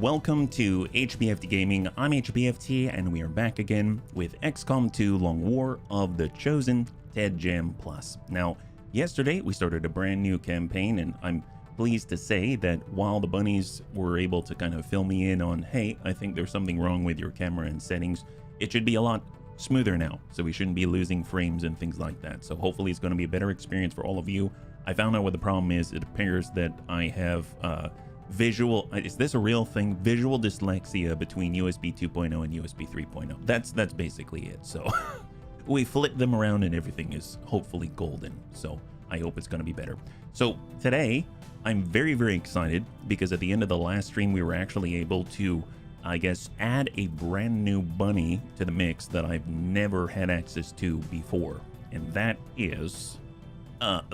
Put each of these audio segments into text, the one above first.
welcome to HBFT Gaming. I'm HBFT, and we are back again with XCOM 2 Long War of the Chosen Ted Jam Plus. Now, yesterday we started a brand new campaign, and I'm pleased to say that while the bunnies were able to kind of fill me in on, hey, I think there's something wrong with your camera and settings, it should be a lot smoother now, so we shouldn't be losing frames and things like that. So hopefully it's going to be a better experience for all of you. I found out what the problem is. It appears that I have visual, is this a real thing? Visual dyslexia between USB 2.0 and USB 3.0. That's basically it. So we flip them around and everything is hopefully golden. So I hope it's going to be better. So today I'm very, very excited because at the end of the last stream, we were actually able to, I guess, add a brand new bunny to the mix that I've never had access to before. And that is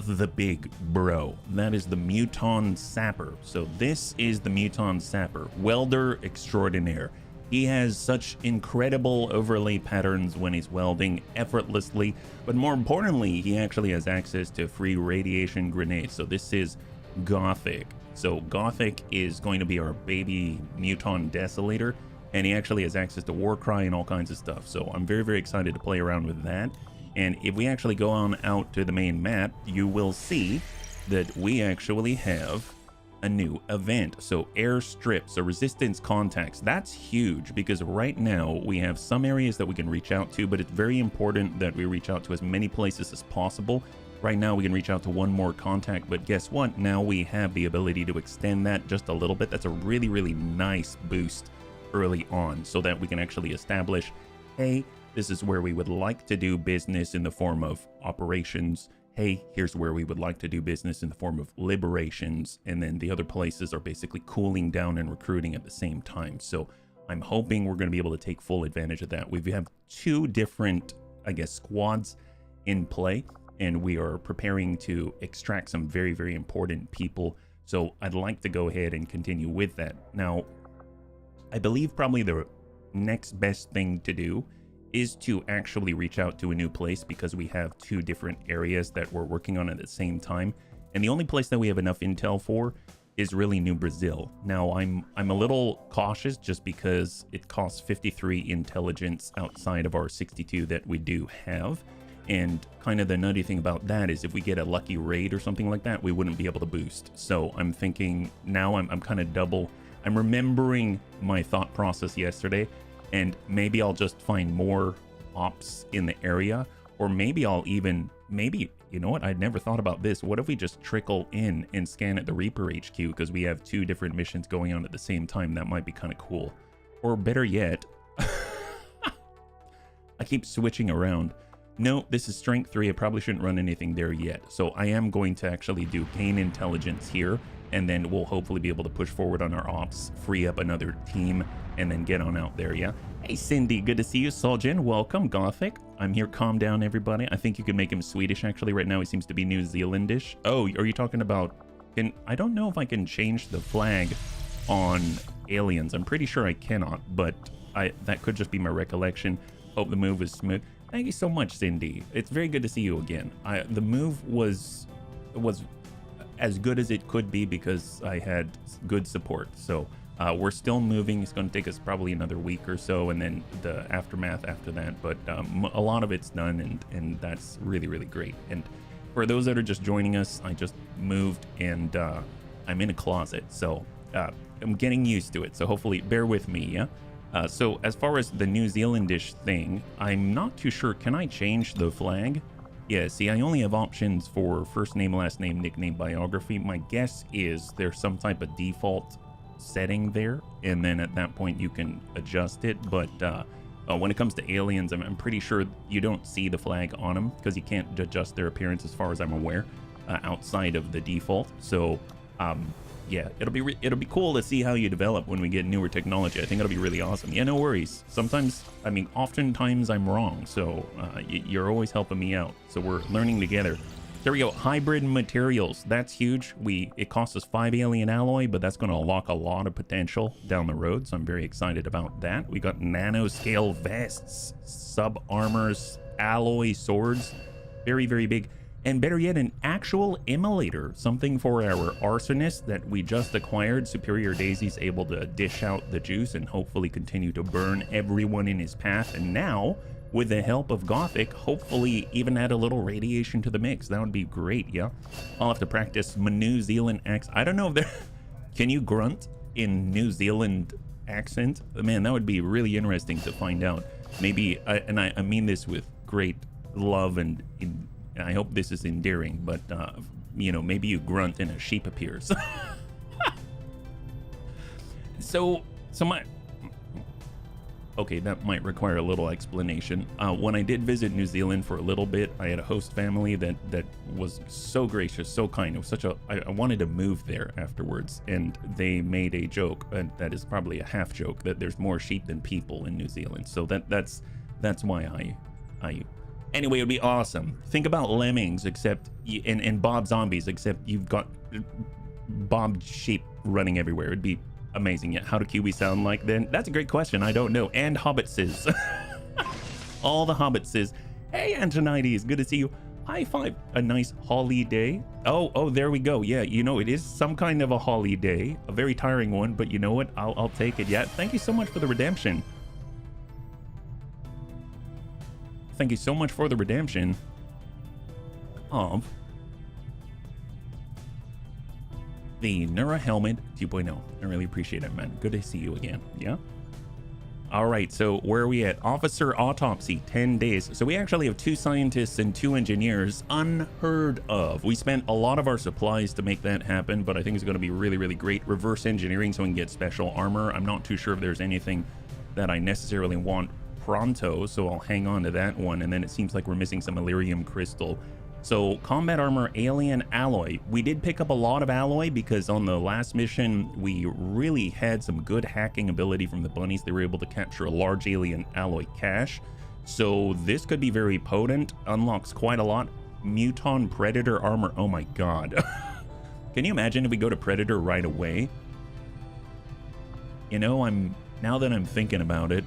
the big bro. That is the Muton Sapper. So this is the Muton Sapper, welder extraordinaire. He has such incredible overlay patterns when he's welding effortlessly, but more importantly, he actually has access to free radiation grenades. So this is Gothic. So Gothic is going to be our baby Muton Desolator, and he actually has access to Warcry and all kinds of stuff. So I'm very, very excited to play around with that. And if we actually go on out to the main map, you will see that we actually have a new event. So airstrip, so resistance contacts. That's huge because right now we have some areas that we can reach out to, but it's very important that we reach out to as many places as possible. Right now we can reach out to one more contact, but guess what? Now we have the ability to extend that just a little bit. That's a really, really nice boost early on so that we can actually establish, hey, this is where we would like to do business in the form of operations. Hey, here's where we would like to do business in the form of liberations. And then the other places are basically cooling down and recruiting at the same time. So I'm hoping we're going to be able to take full advantage of that. We have two different, I guess, squads in play, and we are preparing to extract some very, very important people. So I'd like to go ahead and continue with that. Now, I believe probably the next best thing to do is to actually reach out to a new place because we have two different areas that we're working on at the same time. And the only place that we have enough intel for is really New Brazil. Now, I'm a little cautious just because it costs 53 intelligence outside of our 62 that we do have. And kind of the nutty thing about that is if we get a lucky raid or something like that, we wouldn't be able to boost. So I'm thinking now I'm kind of double. I'm remembering my thought process yesterday, and maybe I'll just find more ops in the area, or maybe I'll even, you know what, I'd never thought about this. What if we just trickle in and scan at the Reaper HQ because we have two different missions going on at the same time? That might be kind of cool. Or better yet, I keep switching around. No, this is strength 3. I probably shouldn't run anything there yet. So I am going to actually do gain intelligence here, and then we'll hopefully be able to push forward on our ops, free up another team, and then get on out there, yeah? Hey, Cindy, good to see you. Soljan, welcome. Gothic, I'm here. Calm down, everybody. I think you could make him Swedish, actually. Right now, he seems to be New Zealandish. Oh, are you talking about... I don't know if I can change the flag on aliens. I'm pretty sure I cannot, but that could just be my recollection. Hope the move is smooth. Thank you so much, Cindy. It's very good to see you again. The move was as good as it could be because I had good support. So we're still moving. It's going to take us probably another week or so, and then the aftermath after that. But a lot of it's done, and that's really, really great. And for those that are just joining us, I just moved, and I'm in a closet. So I'm getting used to it. So hopefully bear with me, yeah? So as far as the New Zealandish thing, I'm not too sure. Can I change the flag? Yeah, see, I only have options for first name, last name, nickname, biography. My guess is there's some type of default setting there, and then at that point you can adjust it. But when it comes to aliens, I'm pretty sure you don't see the flag on them because you can't adjust their appearance as far as I'm aware outside of the default. So yeah, it'll be cool to see how you develop when we get newer technology. I think it'll be really awesome. Yeah, no worries. Sometimes, I mean, oftentimes I'm wrong, so you're always helping me out. So we're learning together. There we go. Hybrid materials. That's huge. It costs us 5 alien alloy, but that's going to unlock a lot of potential down the road. So I'm very excited about that. We got nanoscale vests, sub armors, alloy swords. Very, very big. And better yet, an actual immolator, something for our arsonist that we just acquired. Superior Daisy's able to dish out the juice and hopefully continue to burn everyone in his path. And now, with the help of Gothic, hopefully even add a little radiation to the mix. That would be great, yeah? I'll have to practice my New Zealand accent. I don't know if there... Can you grunt in New Zealand accent? Man, that would be really interesting to find out. Maybe, I mean this with great love and I hope this is endearing, but, you know, maybe you grunt and a sheep appears. So my... Okay, that might require a little explanation. When I did visit New Zealand for a little bit, I had a host family that was so gracious, so kind. It was such a... I wanted to move there afterwards, and they made a joke, and that is probably a half joke, that there's more sheep than people in New Zealand. So that's why I Anyway, it would be awesome. Think about lemmings, except and Bob zombies, except you've got Bob sheep running everywhere. It'd be amazing. Yeah, how do Kiwi sound like then? That's a great question. I don't know. And hobbitses. All the hobbitses. Hey, Antonides, good to see you. High five. A nice holiday. Oh, there we go. Yeah, you know, it is some kind of a holiday. A very tiring one, but you know what? I'll take it. Yeah, thank you so much for the redemption. Thank you so much for the redemption of the Nura Helmet 2.0. I really appreciate it, man. Good to see you again. Yeah. All right. So where are we at? Officer autopsy, 10 days. So we actually have 2 scientists and 2 engineers. Unheard of. We spent a lot of our supplies to make that happen, but I think it's going to be really, really great. Reverse engineering so we can get special armor. I'm not too sure if there's anything that I necessarily want pronto, so I'll hang on to that one. And then it seems like we're missing some Illyrium crystal. So combat armor, alien alloy. We did pick up a lot of alloy because on the last mission we really had some good hacking ability from the bunnies. They were able to capture a large alien alloy cache, so this could be very potent. Unlocks quite a lot. Muton Predator armor. Oh my god. Can you imagine if we go to Predator right away? You know, now that I'm thinking about it.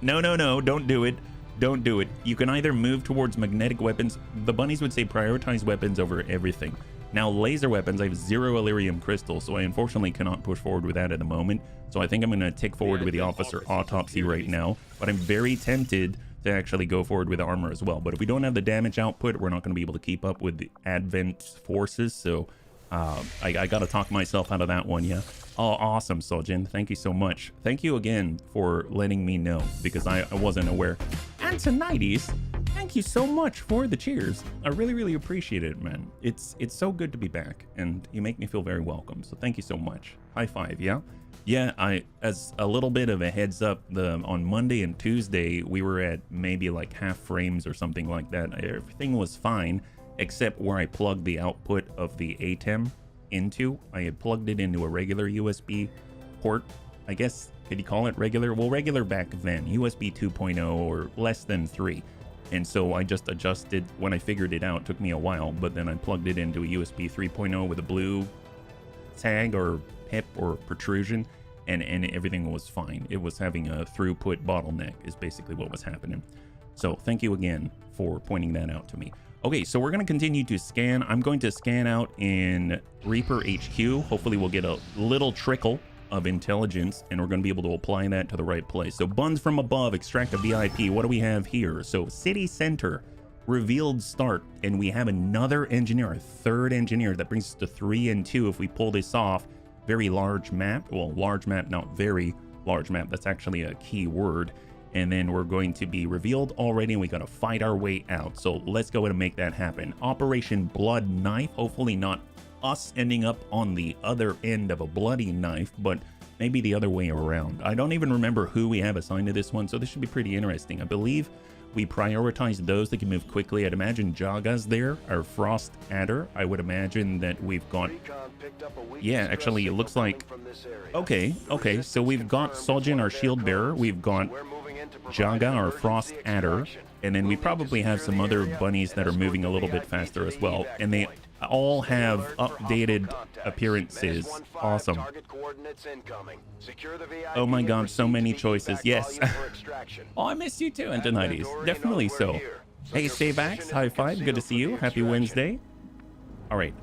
No, don't do it. Don't do it. You can either move towards magnetic weapons. The bunnies would say prioritize weapons over everything. Now, laser weapons, I have 0 Illyrium crystals, so I unfortunately cannot push forward with that at the moment. So I think I'm going to tick forward with the officer autopsy right now. But I'm very tempted to actually go forward with the armor as well. But if we don't have the damage output, we're not going to be able to keep up with the Advent forces. So I got to talk myself out of that one, yeah. Oh, awesome, Sojin. Thank you so much. Thank you again for letting me know, because I wasn't aware. Antonides, thank you so much for the cheers. I really, really appreciate it, man. It's so good to be back, and you make me feel very welcome. So thank you so much. High five, yeah? Yeah, as a little bit of a heads up, on Monday and Tuesday, we were at maybe like half frames or something like that. Everything was fine, except where I plugged the output of the ATEM into. I had plugged it into a regular USB port. I guess, could you call it regular? Well, regular back then, USB 2.0 or less than 3. And so I just adjusted, when I figured it out, it took me a while, but then I plugged it into a USB 3.0 with a blue tag or pip or protrusion, and everything was fine. It was having a throughput bottleneck is basically what was happening. So thank you again for pointing that out to me. Okay, so we're going to continue to scan. I'm going to scan out in Reaper HQ. Hopefully we'll get a little trickle of intelligence, and we're going to be able to apply that to the right place. So buns from above, extract a VIP. What do we have here? So city center, revealed start, and we have another engineer, a 3rd engineer. That brings us to 3 and 2 if we pull this off. Very large map. Well, large map, not very large map. That's actually a key word. And then we're going to be revealed already, and we got to fight our way out. So let's go ahead and make that happen. Operation Blood Knife. Hopefully not us ending up on the other end of a bloody knife, but maybe the other way around. I don't even remember who we have assigned to this one, so this should be pretty interesting. I believe we prioritize those that can move quickly. I'd imagine Jaga's there, our Frost Adder. I would imagine that we've got... Yeah, actually, it looks like... Okay, so we've got Sojin, our shield bearer. We've got Jaga, our Frost Adder, and then we probably have some other bunnies that are moving a little bit faster as well, and they all have updated appearances. Awesome. Oh my god, so many choices. Yes. Oh, I miss you too, Antonides. Definitely so. Hey, Saveax, high five. Good to see you. Happy Wednesday. All right,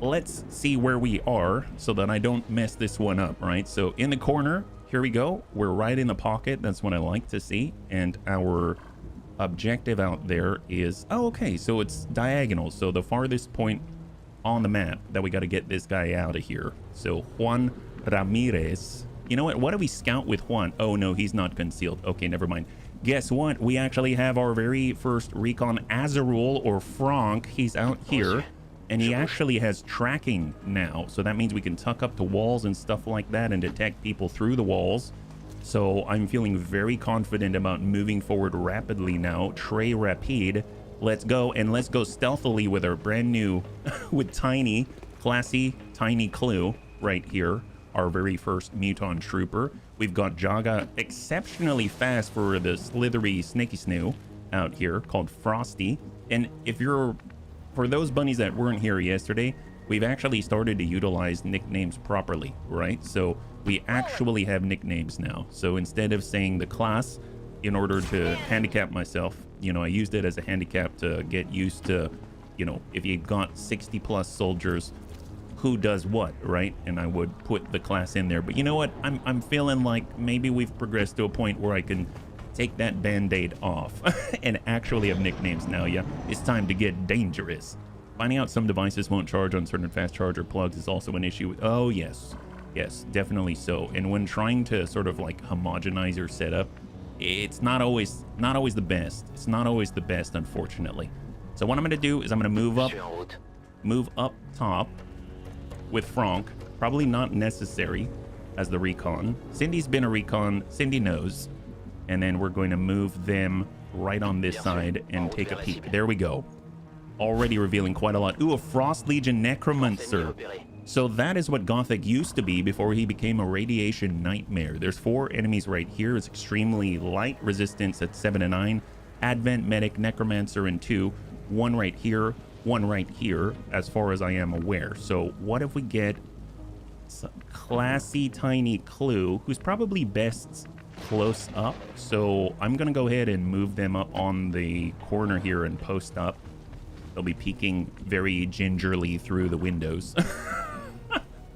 let's see where we are so that I don't mess this one up, right? So in the corner, here we go. We're right in the pocket. That's what I like to see. And our objective out there is, oh, okay, so it's diagonal. So the farthest point on the map that we got to get this guy out of here. So Juan Ramirez. You know what do we scout with Juan? Oh no, he's not concealed. Okay, never mind. Guess what? We actually have our very first recon Azarul, or Frank. He's out here, and he actually has tracking now. So that means we can tuck up to walls and stuff like that and detect people through the walls. So I'm feeling very confident about moving forward rapidly now. Très rapide. Let's go, and let's go stealthily with our brand new, with tiny, classy, tiny clue right here. Our very first Muton Trooper. We've got Jaga, exceptionally fast for the slithery snaky snoo out here, called Frosty. And if you're, for those bunnies that weren't here yesterday, we've actually started to utilize nicknames properly, right? So we actually have nicknames now. So instead of saying the class, in order to handicap myself, you know, I used it as a handicap to get used to, you know, if you've got 60 plus soldiers, who does what, right? And I would put the class in there. But you know what? I'm feeling like maybe we've progressed to a point where I can take that band-aid off and actually have nicknames now. Yeah, it's time to get dangerous. Finding out some devices won't charge on certain fast charger plugs is also an issue. Oh yes, definitely so. And when trying to sort of like homogenize your setup, it's not always the best. It's not always the best, unfortunately. So what I'm gonna do is I'm gonna move up top with Frank. Probably not necessary as the recon. Cindy's been a recon. Cindy knows. And then we're going to move them right on this side and take a peek. There we go. Already revealing quite a lot. Ooh, a Frost Legion Necromancer. So that is what Gothic used to be before he became a radiation nightmare. There's 4 enemies right here. It's extremely light resistance at 7 and 9. Advent, Medic, Necromancer, and 2. 1 right here. 1 right here, as far as I am aware. So what if we get some classy tiny clue, who's probably best close up? So I'm gonna go ahead and move them up on the corner here and post up. They'll be peeking very gingerly through the windows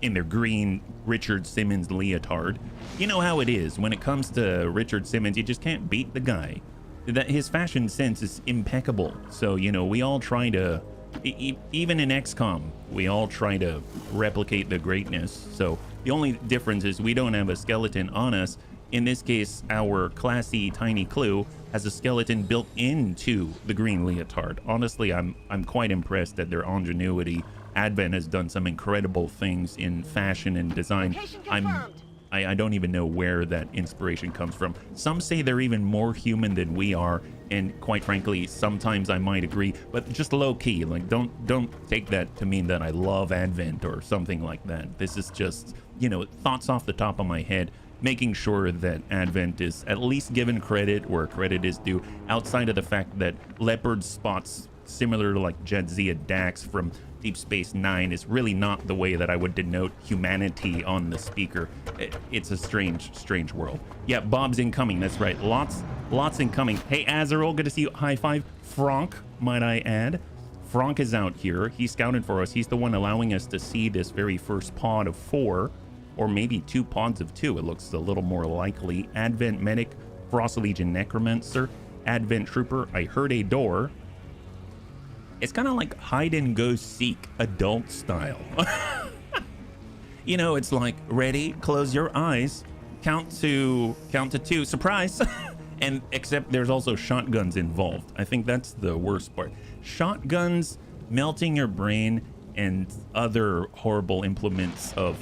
in their green Richard Simmons leotard. You know how it is when it comes to Richard Simmons, you just can't beat the guy. That his fashion sense is impeccable. So, you know, we all try to, even in XCOM, we all try to replicate the greatness. So the only difference is we don't have a skeleton on us. In this case, our classy tiny clue has a skeleton built into the green leotard. Honestly, I'm quite impressed at their ingenuity. Advent has done some incredible things in fashion and design. I don't even know where that inspiration comes from. Some say they're even more human than we are, and quite frankly, sometimes I might agree, but just low key. Like, don't take that to mean that I love Advent or something like that. This is just, you know, thoughts off the top of my head, making sure that Advent is at least given credit where credit is due, outside of the fact that Leopard spots similar to like Jadzia Dax from Deep Space Nine is really not the way that I would denote humanity on the speaker. It's a strange world. Yeah, Bob's incoming. That's right. Lots incoming. Hey, Azarul, good to see you. High five. Frank, might I add. Frank is out here. He's scouted for us. He's the one allowing us to see this very first pod of 4, or maybe 2 pods of 2. It looks a little more likely. Advent Medic, Frost Legion Necromancer, Advent Trooper. I heard a door. It's kind of like hide and go seek adult style. You know, it's like, ready, close your eyes, count to 2, surprise. And except there's also shotguns involved. I think that's the worst part. Shotguns melting your brain and other horrible implements of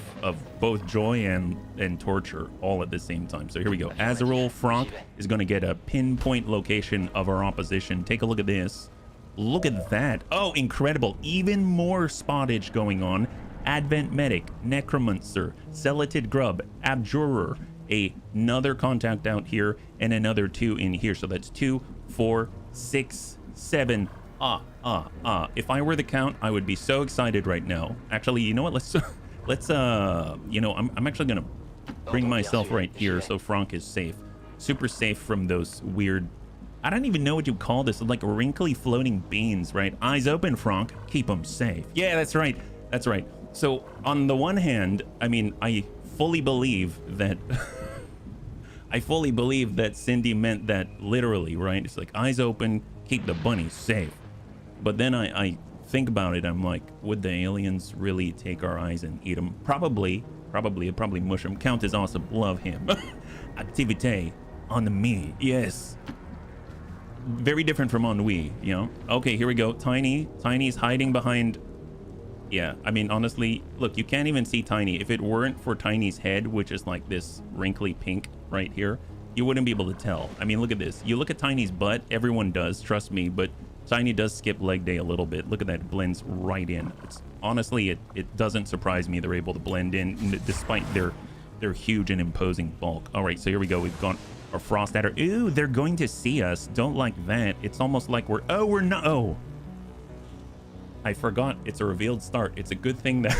both joy and torture all at the same time. So here we go. Azarul Frank is going to get a pinpoint location of our opposition. Take a look at this. Look at that. Oh, incredible. Even more spottage going on. Advent Medic, Necromancer, Celatid Grub, Abjurer, another contact out here, and another 2 in here. So that's 2, 4, 6, 7. If I were the count, I would be so excited right now. Actually, you know what? Let's you know, I'm actually gonna bring myself right here so Frank is safe. Super safe from those weird I don't even know what you call this. Like wrinkly floating beans, right? Eyes open, Frank. Keep them safe. Yeah, that's right. That's right. So on the one hand, I mean, I fully believe that I fully believe that Cindy meant that literally, right? It's like eyes open, keep the bunnies safe. But then I think about it. I'm like, would the aliens really take our eyes and eat them? Probably. It'd probably mush them. Count is awesome. Love him. Activité on me. Yes. Very different from ennui, you know? Okay, here we go. Tiny's hiding behind... Yeah, I mean, honestly, look, you can't even see Tiny. If it weren't for Tiny's head, which is like this wrinkly pink right here, you wouldn't be able to tell. I mean, look at this. You look at Tiny's butt, everyone does, trust me, but Tiny does skip leg day a little bit. Look at that, it blends right in. Honestly, it doesn't surprise me they're able to blend in despite their huge and imposing bulk. All right, so here we go. We've got our frost adder. Ooh, they're going to see us. Don't like that. It's almost like we're not. Oh, I forgot. It's a revealed start. It's a good thing that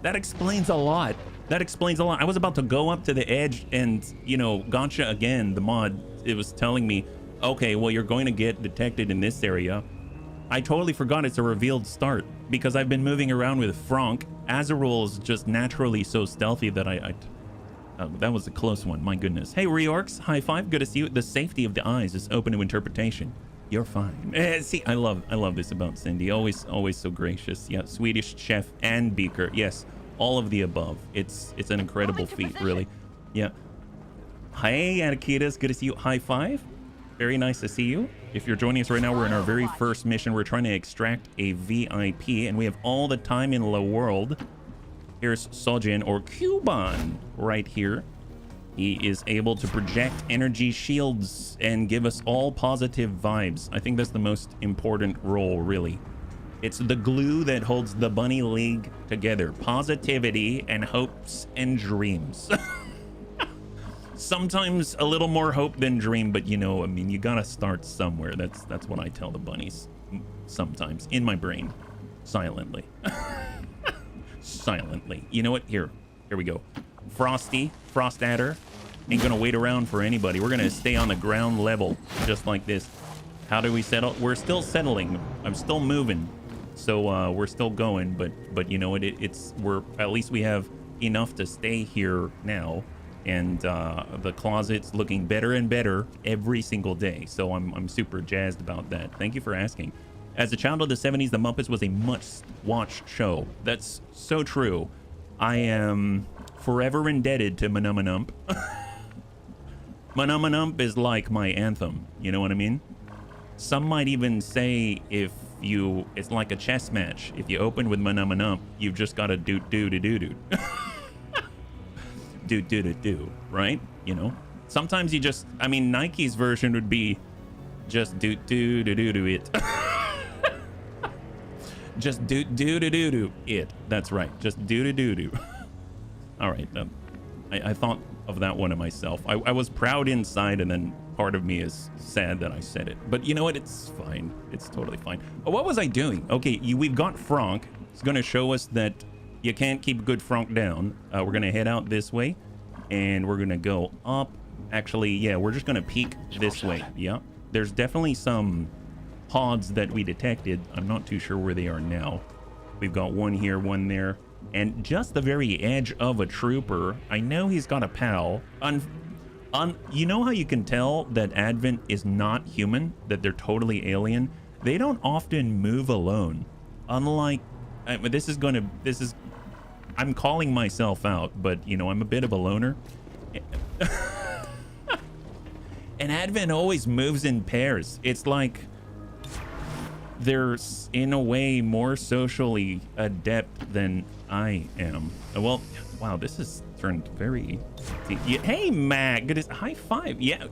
that explains a lot. That explains a lot. I was about to go up to the edge and, you know, gotcha again. The mod, it was telling me, okay, well, you're going to get detected in this area. I totally forgot it's a revealed start because I've been moving around with Frank. Azarul is just naturally so stealthy that that was a close one. My goodness. Hey, Reorcs, high five. Good to see you. The safety of the eyes is open to interpretation. You're fine. See, I love this about Cindy. Always so gracious. Yeah, Swedish chef and beaker. Yes, all of the above. It's an incredible feat, really. Yeah. Hey, Anakitas. Good to see you. High five. Very nice to see you. If you're joining us right now, we're in our very first mission. We're trying to extract a VIP, and we have all the time in the world. Here's Sojin, or Cuban, right here. He is able to project energy shields and give us all positive vibes. I think that's the most important role, really. It's the glue that holds the Bunny League together. Positivity and hopes and dreams. Sometimes a little more hope than dream, but you know, I mean, you gotta start somewhere. That's what I tell the bunnies sometimes in my brain, silently. Silently. You know what? Here we go. Frosty, Frost Adder, ain't gonna wait around for anybody. We're gonna stay on the ground level, just like this. How do we settle? We're still settling. I'm still moving, so we're still going. But you know what? We're at least we have enough to stay here now. And the closet's looking better and better every single day. So I'm super jazzed about that. Thank you for asking. As a child of the 70s, The Muppets was a must-watch show. That's so true. I am forever indebted to Manumanump. Manumanump is like my anthem. You know what I mean? Some might even say it's like a chess match. If you open with Manumanump, you've just got to do. Do, right? You know, sometimes you just, I mean, Nike's version would be just do it. Just do it. That's right. Just do. All right. I thought of that one of myself. I was proud inside, and then part of me is sad that I said it. But you know what? It's fine. It's totally fine. Oh, what was I doing? Okay, we've got Frank. He's going to show us that you can't keep good Frank down. We're going to head out this way, and we're going to go up. Actually, yeah, we're just going to peek this way. Yeah, there's definitely some pods that we detected. I'm not too sure where they are now. We've got one here, one there, and just the very edge of a trooper. I know he's got a pal. You know how you can tell that Advent is not human, that they're totally alien? They don't often move alone. Unlike, I'm calling myself out, but you know, I'm a bit of a loner. And Advent always moves in pairs. It's like they're in a way more socially adept than I am. Well, wow, this has turned very... Hey, Matt, good. High five. Yeah,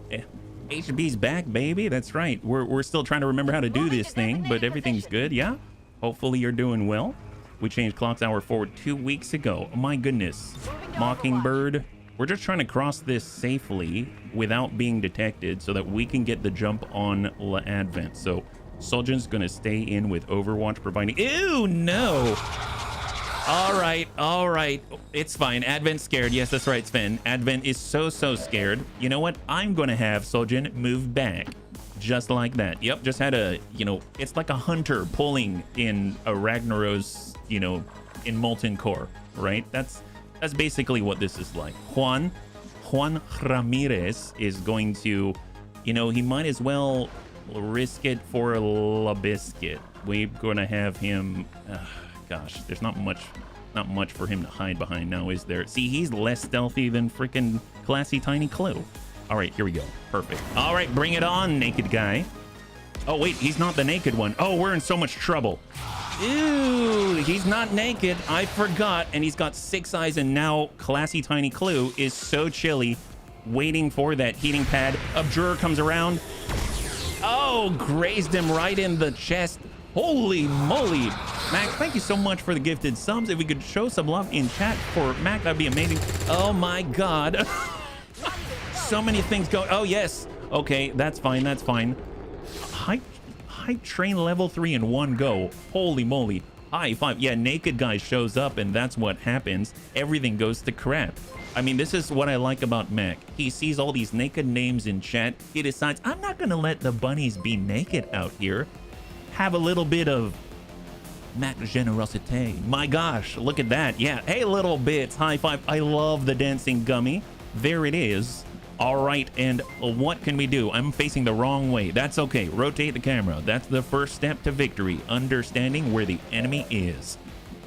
HB's back, baby. That's right. We're still trying to remember how to do this thing, but everything's good. Yeah, hopefully you're doing well. We changed clock's hour forward 2 weeks ago. Oh my goodness. Mockingbird. We're just trying to cross this safely without being detected so that we can get the jump on Advent. So Soljin's gonna stay in with Overwatch, providing... Ew, no! All right. It's fine. Advent's scared. Yes, that's right, Sven. Advent is so scared. You know what? I'm going to have Sojin move back. Just like that. Yep, just had a, it's like a hunter pulling in a Ragnaros, in Molten Core, right? That's basically what this is like. Juan Ramirez is going to, he might as well risk it for a La Biscuit. We're going to have him, gosh, there's not much for him to hide behind now, is there? See, he's less stealthy than freaking Classy Tiny Clue. All right, here we go. Perfect. All right, bring it on, naked guy. Oh, wait, he's not the naked one. Oh, we're in so much trouble. Ew, he's not naked. I forgot. And he's got 6 eyes, and now Classy Tiny Clue is so chilly, waiting for that heating pad. Abjurer comes around. Oh, grazed him right in the chest. Holy moly. Mac, thank you so much for the gifted subs. If we could show some love in chat for Mac, that'd be amazing. Oh, my God. So many things go. Oh, yes. Okay, that's fine. That's fine. High train level 3 in one go. Holy moly. High five. Yeah, naked guy shows up, and that's what happens. Everything goes to crap. I mean, this is what I like about Mac. He sees all these naked names in chat. He decides, I'm not going to let the bunnies be naked out here. Have a little bit of Mac generosity. My gosh, look at that. Yeah. Hey, little bits. High five. I love the dancing gummy. There it is. All right, and what can we do? I'm facing the wrong way. That's okay. Rotate the camera. That's the first step to victory, understanding where the enemy is.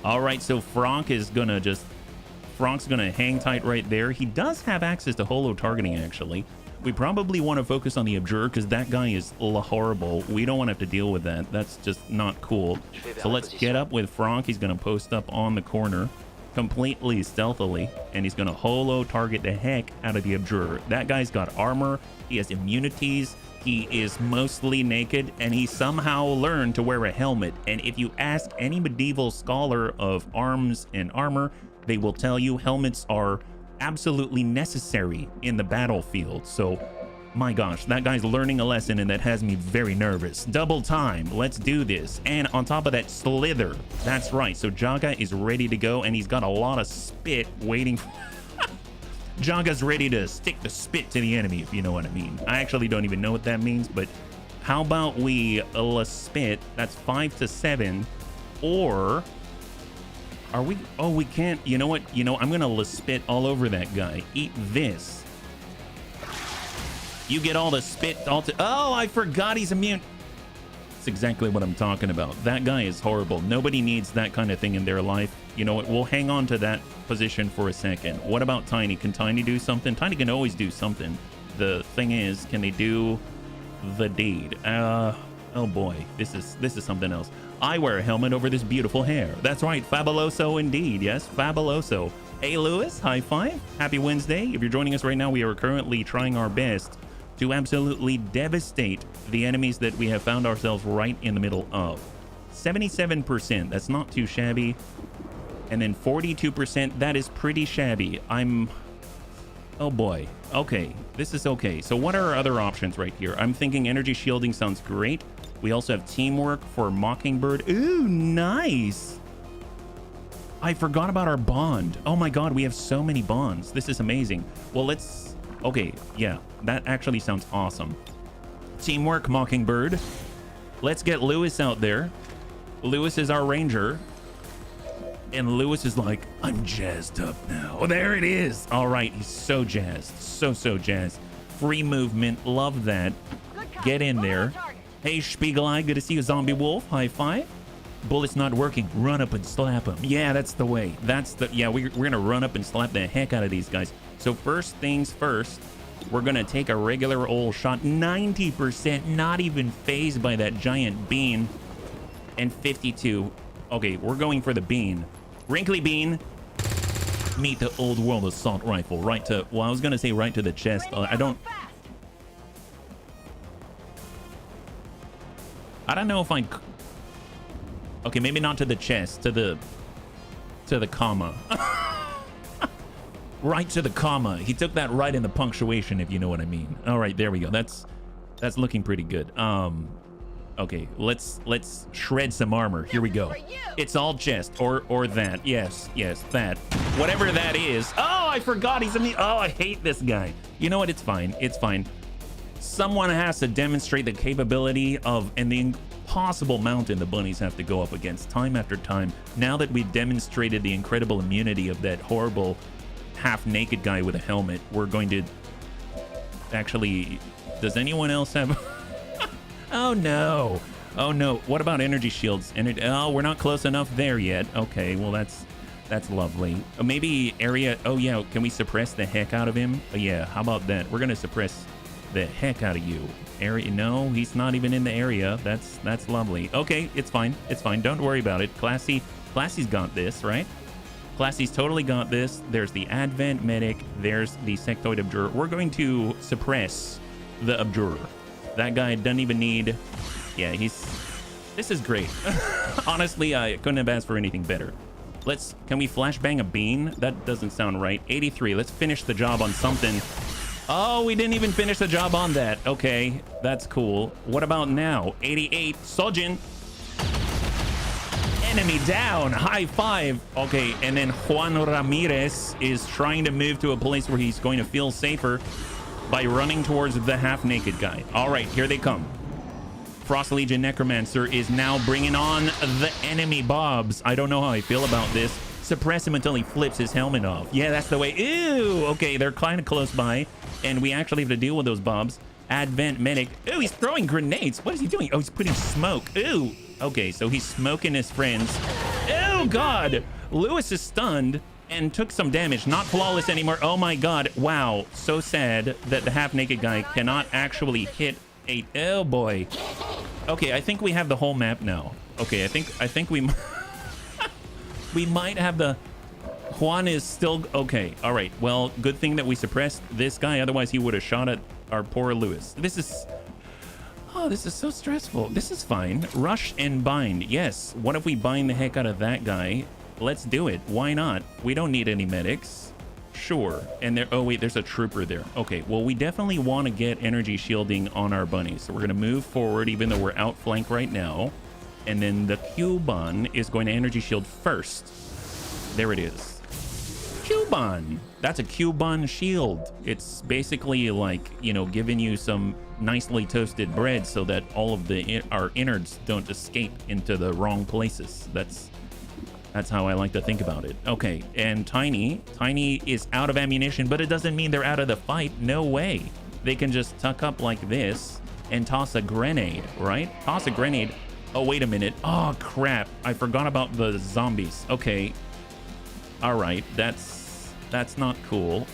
All right, so Frank's gonna hang tight right there. He does have access to holo targeting, actually. We probably want to focus on the Abjurer because that guy is horrible. We don't want to have to deal with that. That's just not cool. So let's get up with Frank. He's gonna post up on the corner completely stealthily, and he's gonna holo target the heck out of the Abjurer. That guy's got armor, he has immunities, he is mostly naked, and he somehow learned to wear a helmet. And if you ask any medieval scholar of arms and armor, they will tell you helmets are absolutely necessary in the battlefield. So my gosh, that guy's learning a lesson, and that has me very nervous. Double time. Let's do this. And on top of that, Slither. That's right. So Jaga is ready to go, and he's got a lot of spit waiting. Jaga's ready to stick the spit to the enemy, if you know what I mean. I actually don't even know what that means, but how about we spit? That's 5 to 7. Or are we? Oh, we can't. You know what? I'm gonna spit all over that guy. Eat this. You get all the spit. Oh, I forgot he's immune. That's exactly what I'm talking about. That guy is horrible. Nobody needs that kind of thing in their life. You know what? We'll hang on to that position for a second. What about Tiny? Can Tiny do something? Tiny can always do something. The thing is, can they do the deed? Oh boy, this is something else. I wear a helmet over this beautiful hair. That's right, fabuloso indeed. Yes, fabuloso. Hey, Lewis, high five. Happy Wednesday. If you're joining us right now, we are currently trying our best to absolutely devastate the enemies that we have found ourselves right in the middle of. 77%, that's not too shabby. And then 42%, that is pretty shabby. Oh boy. Okay, this is okay. So what are our other options right here? I'm thinking energy shielding sounds great. We also have teamwork for Mockingbird. Ooh, nice. I forgot about our bond. Oh my God, we have so many bonds. This is amazing. Well, let's, okay, yeah, that actually sounds awesome. Teamwork, Mockingbird. Let's get Lewis out there. Lewis is our ranger. And Lewis is like, I'm jazzed up now. Oh, there it is. All right, he's so jazzed. So jazzed. Free movement, love that. Get in there. Hey, Spiegel Eye, good to see you, Zombie Wolf. High five. Bullet's not working. Run up and slap him. Yeah, that's the way. Yeah, we're gonna run up and slap the heck out of these guys. So first things first, we're gonna take a regular old shot. 90%, not even phased by that giant bean. And 52. Okay, we're going for the bean. Wrinkly bean. Meet the old world assault rifle. Right to, well, I was gonna say right to the chest. I don't know if okay, maybe not to the chest, to the comma. Right to the comma. He took that right in the punctuation, if you know what I mean. All right, there we go. That's looking pretty good. Okay, let's shred some armor. Here we go. It's all chest or that. Yes, that. Whatever that is. Oh, I forgot he's in the... Oh, I hate this guy. You know what? It's fine. It's fine. Someone has to demonstrate the capability of and the impossible mountain the bunnies have to go up against time after time. Now that we've demonstrated the incredible immunity of that horrible half-naked guy with a helmet, we're going to... Actually, does anyone else have... Oh no. Oh no. What about energy shields? Oh, we're not close enough there yet. Okay, well that's lovely. Maybe area... Oh yeah, can we suppress the heck out of him? Yeah, how about that? We're gonna suppress the heck out of you. Area... No, he's not even in the area. That's lovely. Okay, it's fine. It's fine. Don't worry about it. Classy's got this, right? Classy's totally got this. There's the Advent Medic. There's the Sectoid Abjurer. We're going to suppress the Abjurer. That guy doesn't even need... Yeah, this is great. Honestly, I couldn't have asked for anything better. Can we flashbang a bean? That doesn't sound right. 83, let's finish the job on something. Oh, we didn't even finish the job on that. Okay, that's cool. What about now? 88, Sojin. Enemy down, high five. Okay, and then Juan Ramirez is trying to move to a place where he's going to feel safer by running towards the half-naked guy. All right, here they come. Frost Legion Necromancer is now bringing on the enemy Bobs. I don't know how I feel about this. Suppress him until he flips his helmet off. Yeah, that's the way. Ew. Okay, they're kind of close by, and we actually have to deal with those Bobs. Advent Medic. Ooh, he's throwing grenades. What is he doing? Oh, he's putting smoke. Ooh. Okay, so he's smoking his friends. Oh, God. Lewis is stunned and took some damage. Not flawless anymore. Oh my god. Wow. So sad that the half-naked guy cannot actually hit a... Oh boy. Okay, I think we have the whole map now. Okay, I think we... we might have the... Juan is still... Okay, all right. Well, good thing that we suppressed this guy. Otherwise, he would have shot at our poor Lewis. This is... Oh, this is so stressful. This is fine. Rush and bind. Yes. What if we bind the heck out of that guy? Let's do it. Why not? We don't need any medics. Sure. And there... Oh, wait. There's a trooper there. Okay. Well, we definitely want to get energy shielding on our bunnies. So we're going to move forward, even though we're outflanked right now. And then the Cuban is going to energy shield first. There it is. Cuban. That's a Cuban shield. It's basically like, you know, giving you some nicely toasted bread so that all of our innards don't escape into the wrong places. That's how I like to think about it. Okay, and Tiny is out of ammunition, but it doesn't mean they're out of the fight. No way. They can just tuck up like this and toss a grenade, right? Toss a grenade. Oh, wait a minute. Oh, crap. I forgot about the zombies. Okay. All right. That's not cool.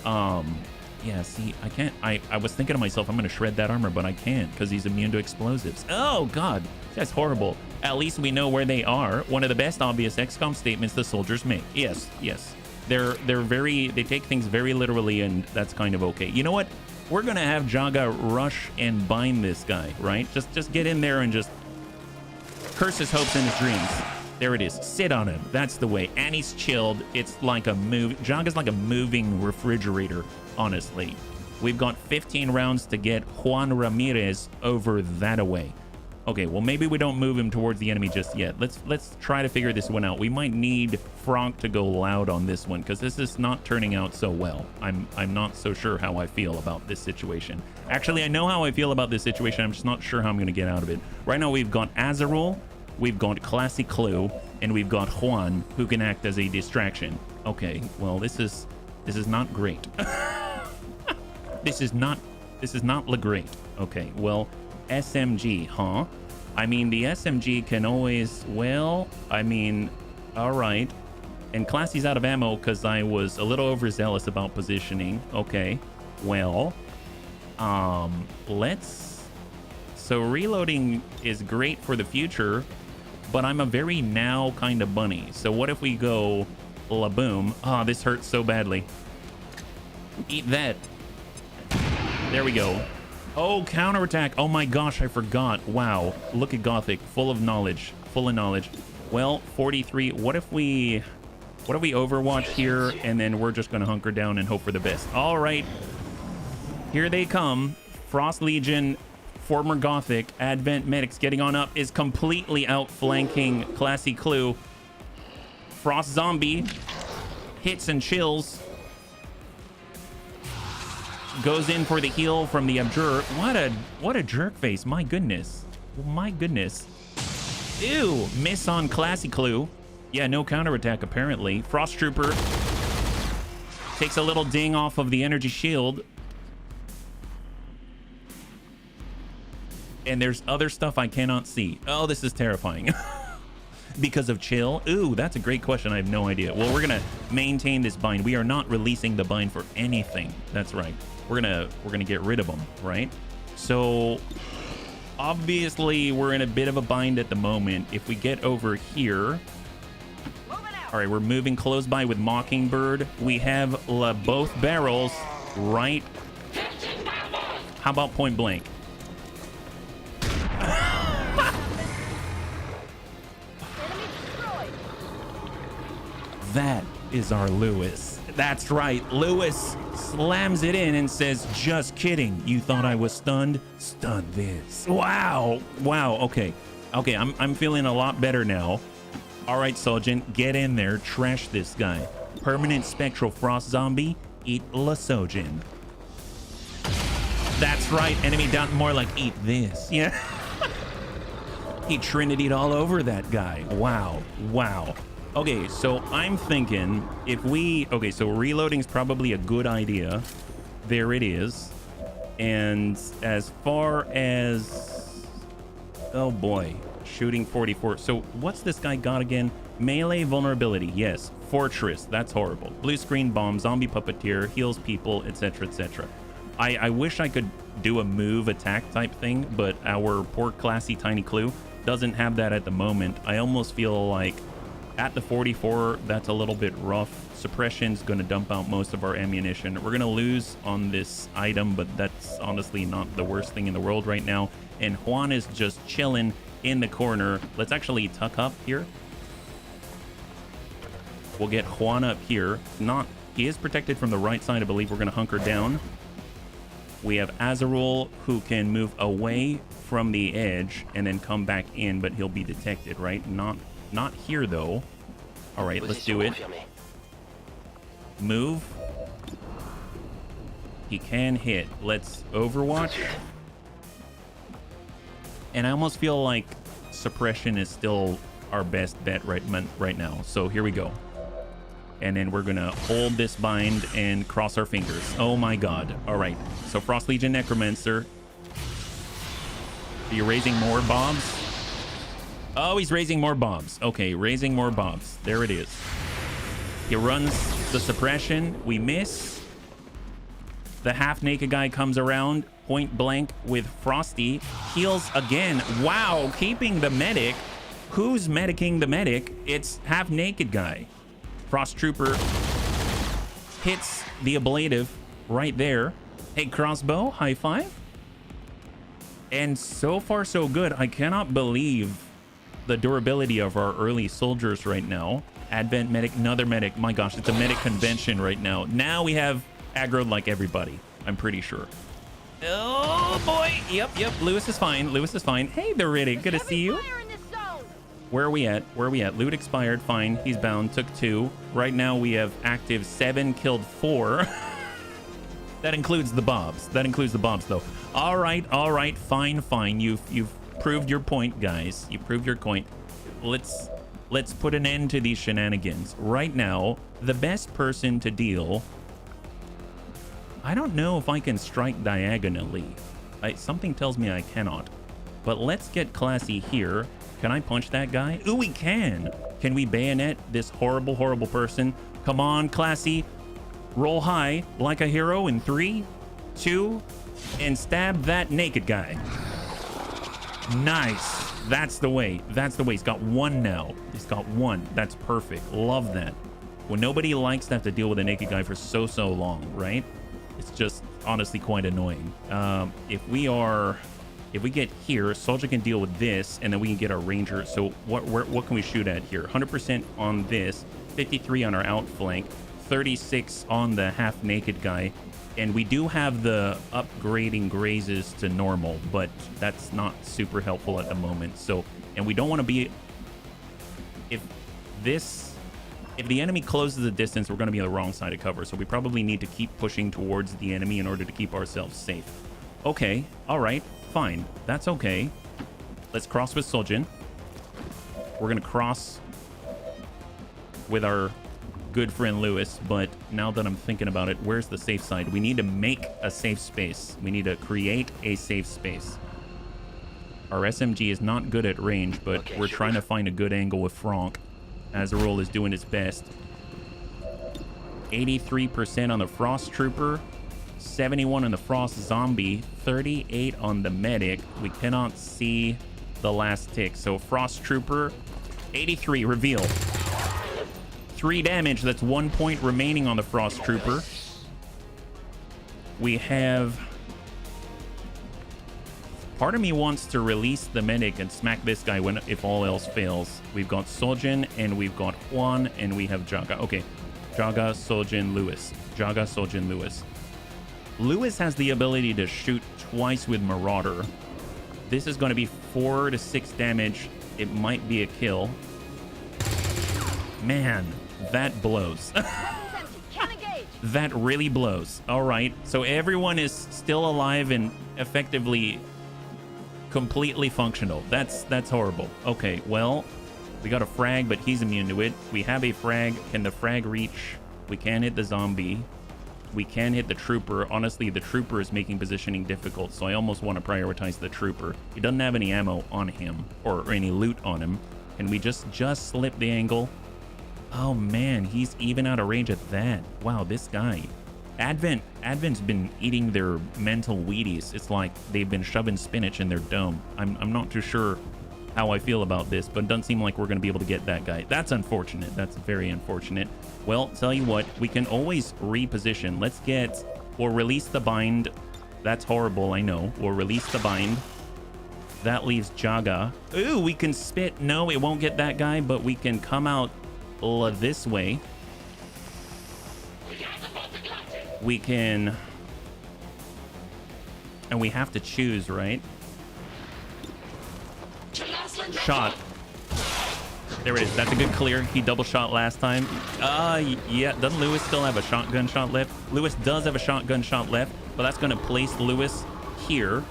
Yeah, see, I can't. I was thinking to myself, I'm going to shred that armor, but I can't because he's immune to explosives. Oh, God. That's horrible. At least we know where they are. One of the best obvious XCOM statements the soldiers make. Yes, yes. They take things very literally, and that's kind of okay. You know what? We're going to have Jaga rush and bind this guy, right? Just get in there and just curse his hopes and his dreams. There it is. Sit on him. That's the way. And he's chilled. It's like a move. Jaga's like a moving refrigerator, honestly. We've got 15 rounds to get Juan Ramirez over that away. Okay, well, maybe we don't move him towards the enemy just yet. Let's try to figure this one out. We might need Frank to go loud on this one because this is not turning out so well. I'm not so sure how I feel about this situation. Actually, I know how I feel about this situation. I'm just not sure how I'm going to get out of it. Right now, we've got Azarul, we've got Classy Clue, and we've got Juan, who can act as a distraction. Okay, well, this is not great. This is not great. Okay, well, SMG, huh? I mean, the SMG can always, well, I mean, all right. And Classy's out of ammo because I was a little overzealous about positioning. Okay, well, so reloading is great for the future, but I'm a very now kind of bunny. So what if we go la-boom? Ah, this hurts so badly. Eat that. There we go. Oh, counterattack. Oh my gosh, I forgot. Wow. Look at Gothic. Full of knowledge. Well, 43. What if we Overwatch here and then we're just going to hunker down and hope for the best? All right. Here they come. Frost Legion Former Gothic, Advent Medics getting on up, is completely outflanking Classy Clue. Frost Zombie hits and chills. Goes in for the heal from the Abjurer. What a jerk face. My goodness. My goodness. Ew. Miss on Classy Clue. Yeah, no counterattack apparently. Frost Trooper takes a little ding off of the energy shield. And there's other stuff I cannot see. Oh, this is terrifying. Because of chill? Ooh, that's a great question. I have no idea. Well, we're gonna maintain this bind. We are not releasing the bind for anything. That's right. We're gonna get rid of them, right? So obviously we're in a bit of a bind at the moment. If we get over here, all right, we're moving close by with Mockingbird. We have both barrels, right? How about point blank? That is our Lewis. That's right. Lewis slams it in and says, just kidding. You thought I was stunned? Stun this. Wow. Wow. Okay. Okay. I'm feeling a lot better now. All right, Sergeant, get in there. Trash this guy. Permanent Spectral Frost Zombie. Eat Lasogin. That's right. Enemy down. More like eat this. Yeah. He Trinity'd all over that guy. Wow. Wow. Okay, so I'm thinking if we... Okay, so reloading is probably a good idea. There it is. And as far as... Oh boy. Shooting 44. So what's this guy got again? Melee vulnerability. Yes. Fortress. That's horrible. Blue screen bomb. Zombie puppeteer. Heals people, etc., etc. I wish I could do a move attack type thing, but our poor Classy Tiny Clue doesn't have that at the moment. I almost feel like at the 44, that's a little bit rough. Suppression's going to dump out most of our ammunition. We're going to lose on this item, but that's honestly not the worst thing in the world right now. And Juan is just chilling in the corner. Let's actually tuck up here. We'll get Juan up here. He is protected from the right side. I believe we're going to hunker down. We have Azarul, who can move away from the edge and then come back in, but he'll be detected, right? Not here, though. All right, let's do it. Move. He can hit. Let's Overwatch. And I almost feel like suppression is still our best bet right now. So here we go. And then we're going to hold this bind and cross our fingers. Oh, my God. All right. So Frost Legion Necromancer. Are you raising more bombs? Oh, he's raising more bombs. Okay, raising more bombs. There it is. He runs the suppression. We miss. The half-naked guy comes around. Point blank with Frosty. Heals again. Wow, keeping the medic. Who's medicing the medic? It's half-naked guy. Frost Trooper hits the ablative right there. Hey, Crossbow, high five. And so far, so good. I cannot believe the durability of our early soldiers right now. Advent medic, another medic. My gosh, it's a medic convention right now. Now we have aggroed like everybody, I'm pretty sure. Oh boy. Yep. Lewis is fine. Hey there, Riddick. Good to see you. Where are we at? Loot expired. Fine. He's bound. Took 2. Right now we have active 7, killed 4. That includes the bobs. Though. All right. Fine. You've proved your point, guys. You proved your point. Let's put an end to these shenanigans. Right now, the best person to deal... I don't know if I can strike diagonally. Something tells me I cannot. But let's get Classy here. Can I punch that guy? Ooh, we can. Can we bayonet this horrible, horrible person? Come on, Classy. Roll high like a hero in 3, 2, and stab that naked guy. Nice. That's the way. He's got 1 now. That's perfect. Love that. When nobody likes to have to deal with a naked guy for so long, right? It's just honestly quite annoying. If we get here, soldier can deal with this, and then we can get our ranger. So what can we shoot at here? 100% on this, 53 on our outflank, 36 on the half naked guy. And we do have the upgrading grazes to normal, but that's not super helpful at the moment. So, and we don't want to be... If the enemy closes the distance, we're going to be on the wrong side of cover. So we probably need to keep pushing towards the enemy in order to keep ourselves safe. Okay, all right, fine. That's okay. Let's cross with Soljin. We're going to cross with our good friend Lewis, but now that I'm thinking about it, where's the safe side? We need to make a safe space. We need to create a safe space. Our SMG is not good at range, but okay, we're trying to find a good angle with Franck. Azarol is doing his best. 83% on the Frost Trooper, 71 on the Frost Zombie, 38 on the Medic. We cannot see the last tick. So Frost Trooper, 83, reveal. 3 damage, that's 1 point remaining on the Frost Trooper. We have... Part of me wants to release the Medic and smack this guy if all else fails. We've got Soljin, and we've got Juan, and we have Jaga. Okay, Jaga, Soljin, Lewis. Jaga, Soljin, Lewis. Lewis has the ability to shoot twice with Marauder. This is going to be 4 to 6 damage. It might be a kill. Man, that blows. That really blows. All right, so everyone is still alive and effectively completely functional. That's horrible. Okay, well, we got a frag, but he's immune to it. We have a frag. Can the frag reach? We can hit the zombie. We can hit the trooper. Honestly, the trooper is making positioning difficult, so I almost want to prioritize the trooper. He doesn't have any ammo on him or any loot on him. Can we just slip the angle? Oh man, he's even out of range at that. Wow, this guy. Advent's been eating their mental Wheaties. It's like they've been shoving spinach in their dome. I'm not too sure how I feel about this, but it doesn't seem like we're going to be able to get that guy. That's unfortunate. That's very unfortunate. Well, tell you what, we can always reposition. We'll release the bind. That's horrible, I know. We'll release the bind. That leaves Jaga. Ooh, we can spit. No, it won't get that guy, but we can come out this way. We can... And we have to choose, right? Shot. There it is. That's a good clear. He double shot last time. Yeah. Doesn't Lewis still have a shotgun shot left? Lewis does have a shotgun shot left, but that's going to place Lewis here.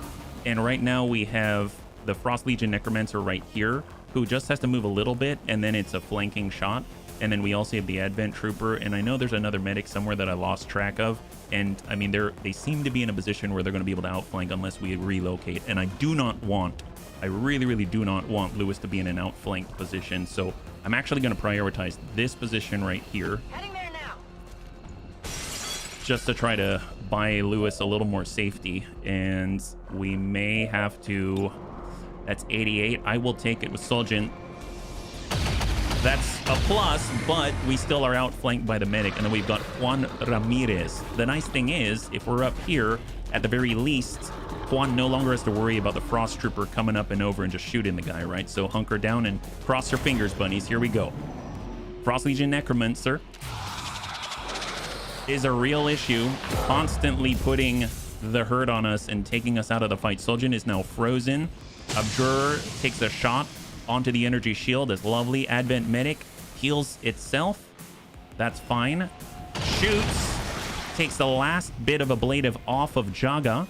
And right now we have the Frost Legion Necromancer right here, who just has to move a little bit, and then it's a flanking shot. And then we also have the Advent Trooper, and I know there's another medic somewhere that I lost track of. And I mean, they seem to be in a position where they're going to be able to outflank unless we relocate. And I really, really do not want Lewis to be in an outflanked position. So I'm actually going to prioritize this position right here. Heading there now. Just to try to buy Lewis a little more safety. And we may have to... That's 88. I will take it with Soljin. That's a plus, but we still are outflanked by the medic. And then we've got Juan Ramirez. The nice thing is, if we're up here, at the very least, Juan no longer has to worry about the Frost Trooper coming up and over and just shooting the guy, right? So hunker down and cross your fingers, bunnies. Here we go. Frost Legion Necromancer is a real issue, constantly putting the hurt on us and taking us out of the fight. Soljin is now frozen. Abjur takes a shot onto the energy shield. That's lovely. Advent Medic heals itself. That's fine. Shoots. Takes the last bit of ablative off of Jaga.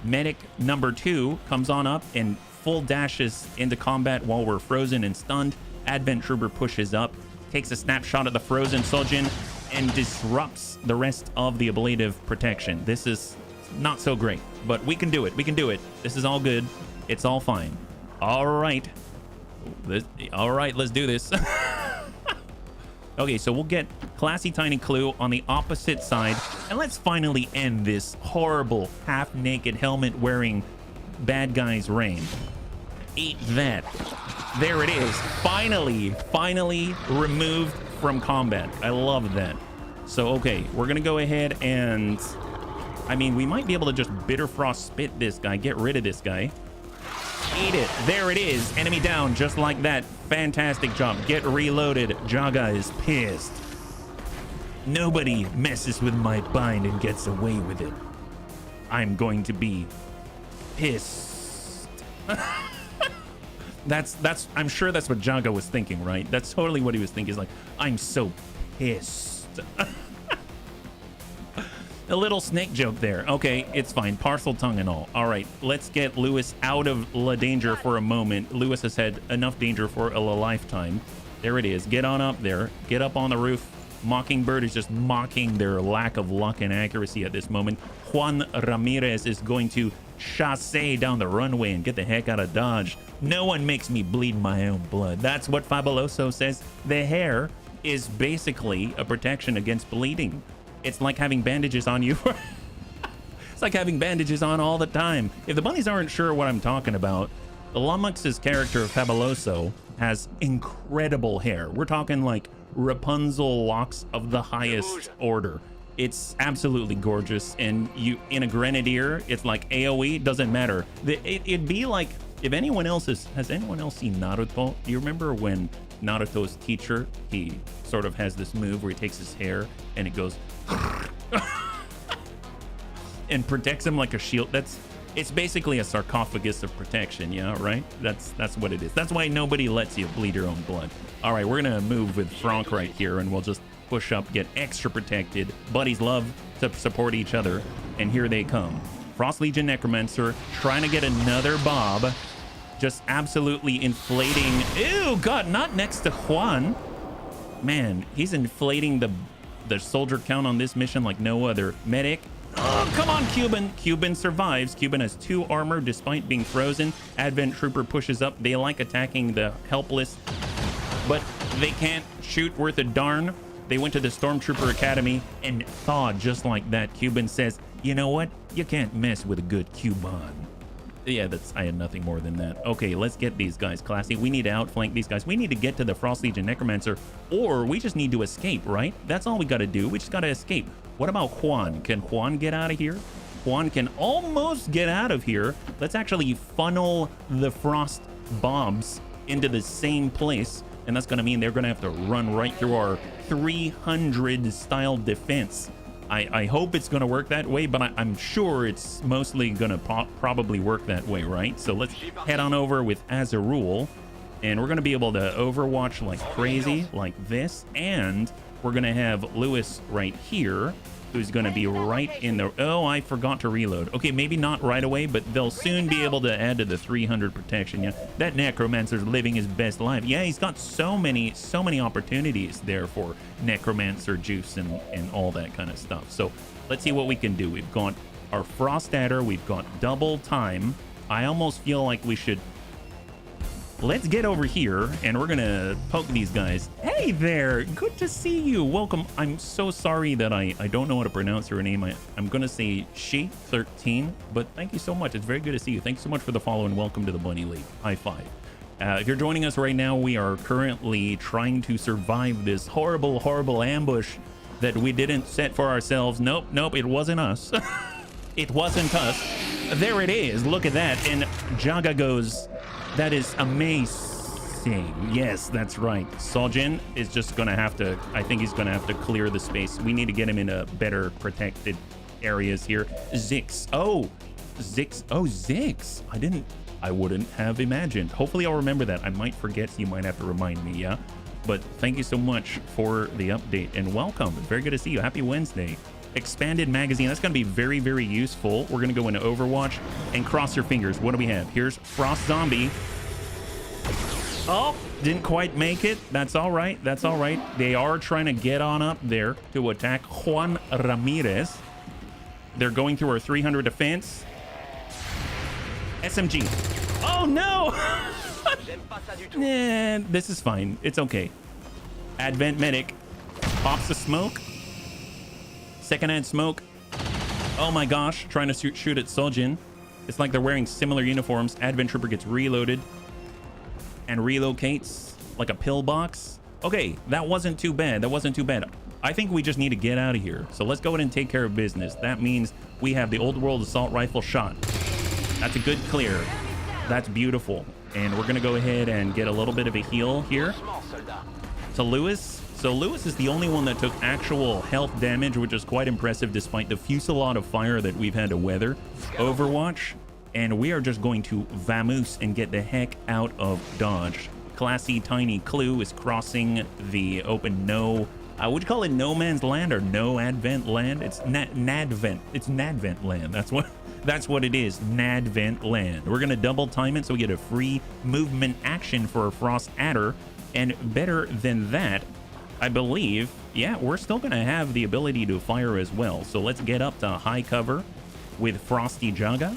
Medic number 2 comes on up and full dashes into combat while we're frozen and stunned. Advent Trooper pushes up, takes a snapshot at the frozen Soljin, and disrupts the rest of the ablative protection. This is not so great, but we can do it. We can do it. This is all good. It's all fine. All right. All right, let's do this. Okay, so we'll get Classy Tiny Clue on the opposite side, and let's finally end this horrible half-naked helmet-wearing bad guy's reign. Eat that. There it is. Finally removed from combat. I love that. So, okay, we're gonna go ahead and... I mean, we might be able to just Bitter Frost spit this guy, get rid of this guy. Eat it. There it is. Enemy down just like that. Fantastic job. Get reloaded. Jaga is pissed. Nobody messes with my bind and gets away with it. I'm going to be pissed. I'm sure that's what Jaga was thinking, right? That's totally what he was thinking. He's like, I'm so pissed. A little snake joke there. Okay, it's fine. Parcel tongue and all. All right, let's get Lewis out of danger for a moment. Lewis has had enough danger for a lifetime. There it is. Get on up there. Get up on the roof. Mockingbird is just mocking their lack of luck and accuracy at this moment. Juan Ramirez is going to chasse down the runway and get the heck out of Dodge. No one makes me bleed my own blood. That's what Fabuloso says. The hair is basically a protection against bleeding. It's like having bandages on you. It's like having bandages on all the time. If the bunnies aren't sure what I'm talking about, the Lummix's character, Fabuloso, has incredible hair. We're talking like Rapunzel locks of the highest order. It's absolutely gorgeous. And you, in a Grenadier, it's like AoE, doesn't matter. It'd be like, if anyone else has anyone else seen Naruto? Do you remember when Naruto's teacher, he sort of has this move where he takes his hair and it goes and protects him like a shield? It's basically a sarcophagus of protection, yeah, right? That's what it is. That's why nobody lets you bleed your own blood. All right, we're gonna move with Franck right here, and we'll just push up, get extra protected. Buddies love to support each other, and here they come. Frost Legion Necromancer trying to get another Bob, just absolutely inflating. Ew, God, not next to Juan. Man, he's inflating the soldier count on this mission like no other. Medic. Oh, come on, Cuban. Cuban survives. Cuban has 2 armor despite being frozen. Advent Trooper pushes up. They like attacking the helpless, but they can't shoot worth a darn. They went to the Stormtrooper Academy and thawed just like that. Cuban says, you know what? You can't mess with a good Cuban. Yeah, I had nothing more than that. Okay, let's get these guys classy. We need to outflank these guys. We need to get to the Frost Legion Necromancer, or we just need to escape, right? That's all we got to do. We just got to escape. What about Juan? Can Juan get out of here? Juan can almost get out of here. Let's actually funnel the Frost bombs into the same place, and that's going to mean they're going to have to run right through our 300 style defense. I hope it's going to work that way, but I'm sure it's mostly going to probably work that way, right? So let's head on over with Azarul, and we're going to be able to overwatch like crazy, like this, and we're going to have Lewis right here, who's going to be right in the... Oh, I forgot to reload. Okay, maybe not right away, but they'll soon be able to add to the 300 protection. Yeah, that Necromancer's living his best life. Yeah, he's got so many opportunities there for Necromancer juice and all that kind of stuff. So let's see what we can do. We've got our Frost Adder. We've got double time. I almost feel like we should... Let's get over here, and we're gonna poke these guys. Hey there, good to see you. Welcome. I'm so sorry that I don't know how to pronounce your name. I'm gonna say She13, but thank you so much. It's very good to see you. Thanks so much for the follow, and welcome to the Bunny League. High five. If you're joining us right now, we are currently trying to survive this horrible ambush that we didn't set for ourselves. Nope, it wasn't us. It wasn't us. There it is. Look at that. And Jaga goes... That is amazing. Yes, that's right. Sojin is just gonna have to, I think he's gonna have to clear the space. We need to get him into better protected areas here. Zix. Oh, Zix. Oh, Zix. I wouldn't have imagined. Hopefully I'll remember that. I might forget, so you might have to remind me, yeah? But thank you so much for the update and welcome. It's very good to see you. Happy Wednesday. Expanded magazine, that's going to be very, very useful. We're going to go into Overwatch and cross your fingers. What do we have? Here's Frost Zombie. Oh, didn't quite make it. That's all right. That's all right. They are trying to get on up there to attack Juan Ramirez. They're going through our 300 defense. SMG. Oh, no. Nah, this is fine. It's okay. Advent Medic pops the smoke. Secondhand smoke. Oh my gosh, trying to shoot at Sojin. It's like they're wearing similar uniforms. Advent Trooper gets reloaded and relocates like a pillbox. Okay, that wasn't too bad. That wasn't too bad. I think we just need to get out of here. So let's go ahead and take care of business. That means we have the Old World Assault Rifle shot. That's a good clear. That's beautiful. And we're gonna go ahead and get a little bit of a heal here to Lewis. So Lewis is the only one that took actual health damage, which is quite impressive despite the fusillade of fire that we've had to weather. Overwatch, and we are just going to vamoose and get the heck out of Dodge. Classy Tiny Clue is crossing the open would you call it no man's land or no advent land? It's Nadvent. It's Nadvent land. That's what it is. Nadvent land. We're gonna double time it so we get a free movement action for a Frost Adder, and better than that, I believe, yeah, we're still gonna have the ability to fire as well. So let's get up to high cover with Frosty Jaga.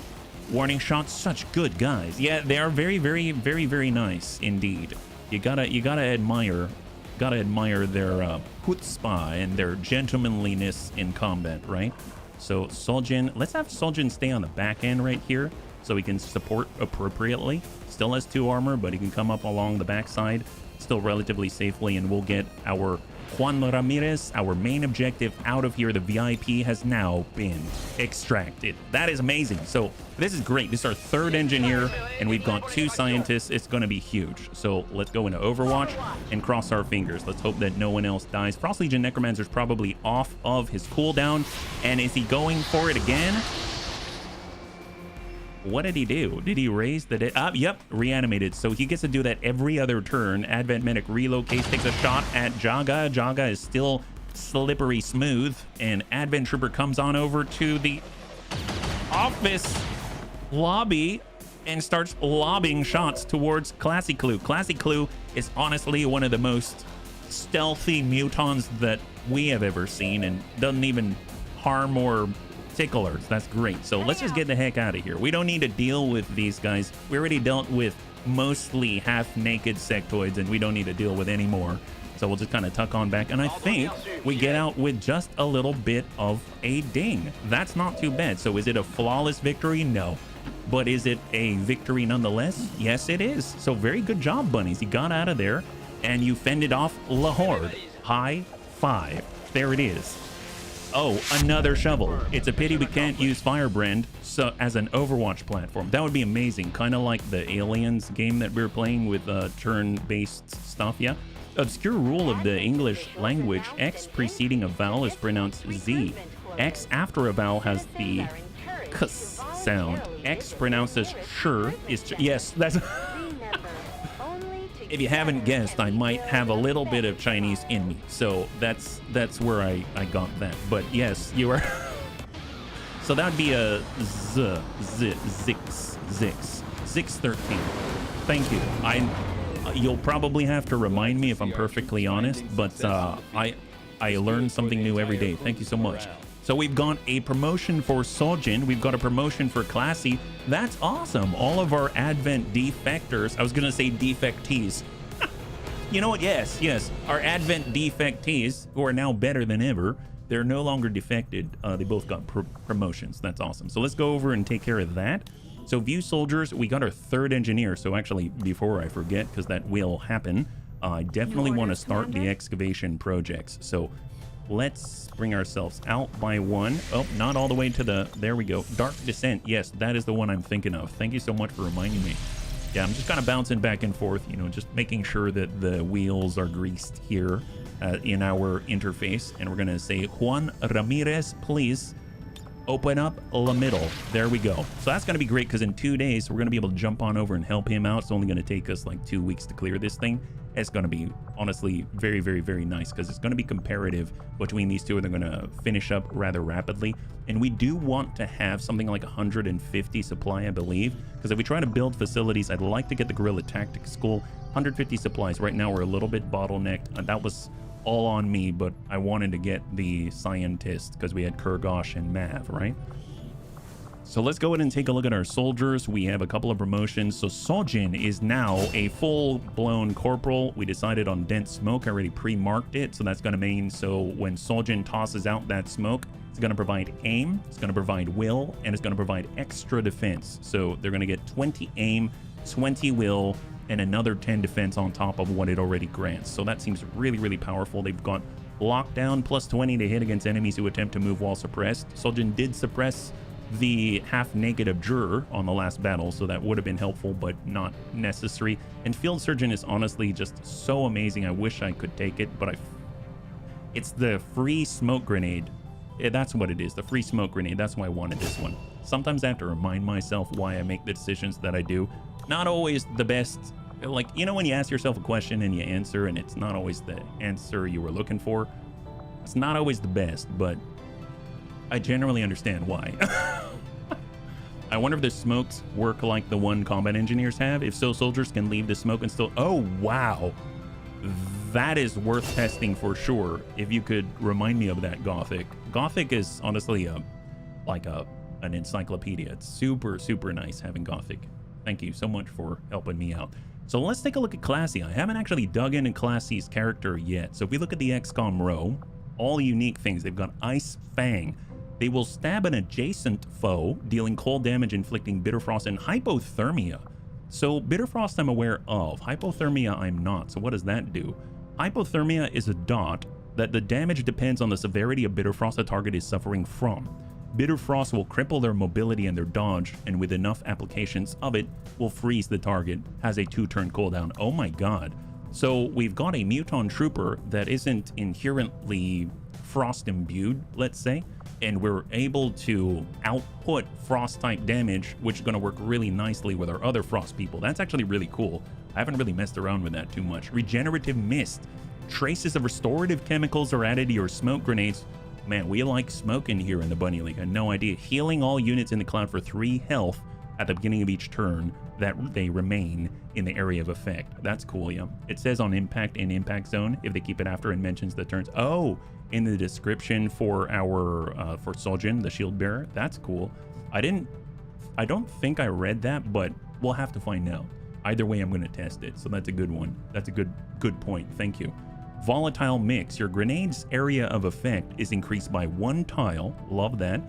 Warning shots, such good guys. Yeah, they are very, very, very, very nice indeed. You gotta admire their chutzpah and their gentlemanliness in combat, right? So Soljin, let's have Soljin stay on the back end right here so he can support appropriately. Still has 2 armor, but he can come up along the backside still relatively safely, and we'll get our Juan Ramirez, our main objective, out of here. The VIP has now been extracted. That is amazing. So this is great. This is our 3rd engineer, and we've got 2 scientists. It's going to be huge. So let's go into Overwatch and cross our fingers. Let's hope that no one else dies. Frost Legion Necromancer's probably off of his cooldown. And is he going for it again? What did he do? Did he raise the dead? Yep, reanimated. So he gets to do that every other turn. Advent Medic relocates, takes a shot at Jaga. Jaga is still slippery smooth, and Advent Trooper comes on over to the office lobby and starts lobbing shots towards Classy Clue. Classy Clue is honestly one of the most stealthy mutons that we have ever seen, and doesn't even harm or ticklers. That's great. So let's just get the heck out of here. We don't need to deal with these guys. We already dealt with mostly half-naked sectoids, and we don't need to deal with any more. So we'll just kind of tuck on back, and I think we get out with just a little bit of a ding. That's not too bad. So is it a flawless victory? No. But is it a victory nonetheless? Yes, it is. So very good job, bunnies. You got out of there, and you fended off La Horde. High 5. There it is. Oh, another shovel. It's a pity we can't use Firebrand as an Overwatch platform. That would be amazing. Kind of like the Aliens game that we were playing with turn-based stuff, yeah? Obscure rule of the English language. X preceding a vowel is pronounced Z. X after a vowel has the kus sound. X pronounced as sure is yes, that's... If you haven't guessed, I might have a little bit of Chinese in me, so that's where I got that. But yes, you are. So that would be a Zix 13. Thank you. You'll probably have to remind me if I'm perfectly honest, but I learn something new every day. Thank you so much. So we've got a promotion for Sojin. We've got a promotion for Classy. That's awesome. All of our Advent defectors. I was going to say defectees. You know what? Yes. Our Advent defectees, who are now better than ever, they're no longer defected. They both got promotions. That's awesome. So let's go over and take care of that. So view soldiers, we got our 3rd engineer. So actually, before I forget, because that will happen, I definitely want to start the excavation projects. So let's bring ourselves out by 1. Oh, not all the way to the... There we go. Dark Descent. Yes, that is the one I'm thinking of. Thank you so much for reminding me. Yeah, I'm just kind of bouncing back and forth, you know, just making sure that the wheels are greased here in our interface. And we're going to say, Juan Ramirez, please open up the middle. There we go. So that's going to be great because in 2 days, we're going to be able to jump on over and help him out. It's only going to take us like 2 weeks to clear this thing. It's going to be honestly very, very, very nice because it's going to be comparative between these two, and they're going to finish up rather rapidly. And we do want to have something like 150 supply, I believe, because if we try to build facilities, I'd like to get the Guerrilla Tactics School. 150 supplies. Right now, we're a little bit bottlenecked. That was all on me, but I wanted to get the scientist because we had Kurgosh and Mav, right? So let's go ahead and take a look at our soldiers. We have a couple of promotions. So Sojin is now a full-blown corporal. We decided on dense smoke. I already pre-marked it. So that's going to mean, so when Sojin tosses out that smoke, it's going to provide aim, it's going to provide will, and it's going to provide extra defense. So they're going to get 20 aim, 20 will, and another 10 defense on top of what it already grants. So that seems really, really powerful. They've got lockdown plus 20 to hit against enemies who attempt to move while suppressed. Sojin did suppress the half-naked Abjurer on the last battle, so that would have been helpful, but not necessary. And Field Surgeon is honestly just so amazing. I wish I could take it, but It's the free smoke grenade. That's what it is, the free smoke grenade. That's why I wanted this one. Sometimes I have to remind myself why I make the decisions that I do. Not always the best. Like, you know, when you ask yourself a question and you answer and it's not always the answer you were looking for. It's not always the best, but I generally understand why. I wonder if the smokes work like the one combat engineers have. If so, soldiers can leave the smoke and still... Oh, wow. That is worth testing for sure. If you could remind me of that, Gothic. Gothic is honestly like an encyclopedia. It's super, super nice having Gothic. Thank you so much for helping me out. So let's take a look at Classy. I haven't actually dug into Classy's character yet. So if we look at the XCOM row, all unique things. They've got Ice Fang. They will stab an adjacent foe, dealing cold damage, inflicting Bitter Frost and Hypothermia. So Bitter Frost I'm aware of. Hypothermia I'm not. So what does that do? Hypothermia is a dot that the damage depends on the severity of Bitter Frost the target is suffering from. Bitter Frost will cripple their mobility and their dodge, and with enough applications of it, will freeze the target. Has a 2-turn cooldown. Oh my god. So we've got a Muton Trooper that isn't inherently frost imbued, let's say, and we're able to output frost type damage, which is going to work really nicely with our other frost people. That's actually really cool. I haven't really messed around with that too much. Regenerative Mist. Traces of restorative chemicals are added to your smoke grenades. Man, we like smoke in here in the Bunny League. I had no idea. Healing all units in the cloud for 3 health at the beginning of each turn that they remain in the area of effect. That's cool, yeah. It says on impact and impact zone if they keep it after and mentions the turns. Oh, in the description for our for Soljin, the shield bearer. That's cool. I don't think I read that, but we'll have to find out. Either way, I'm going to test it. So that's a good one. That's a good point. Thank you. Volatile Mix. Your grenade's area of effect is increased by 1 tile. Love that.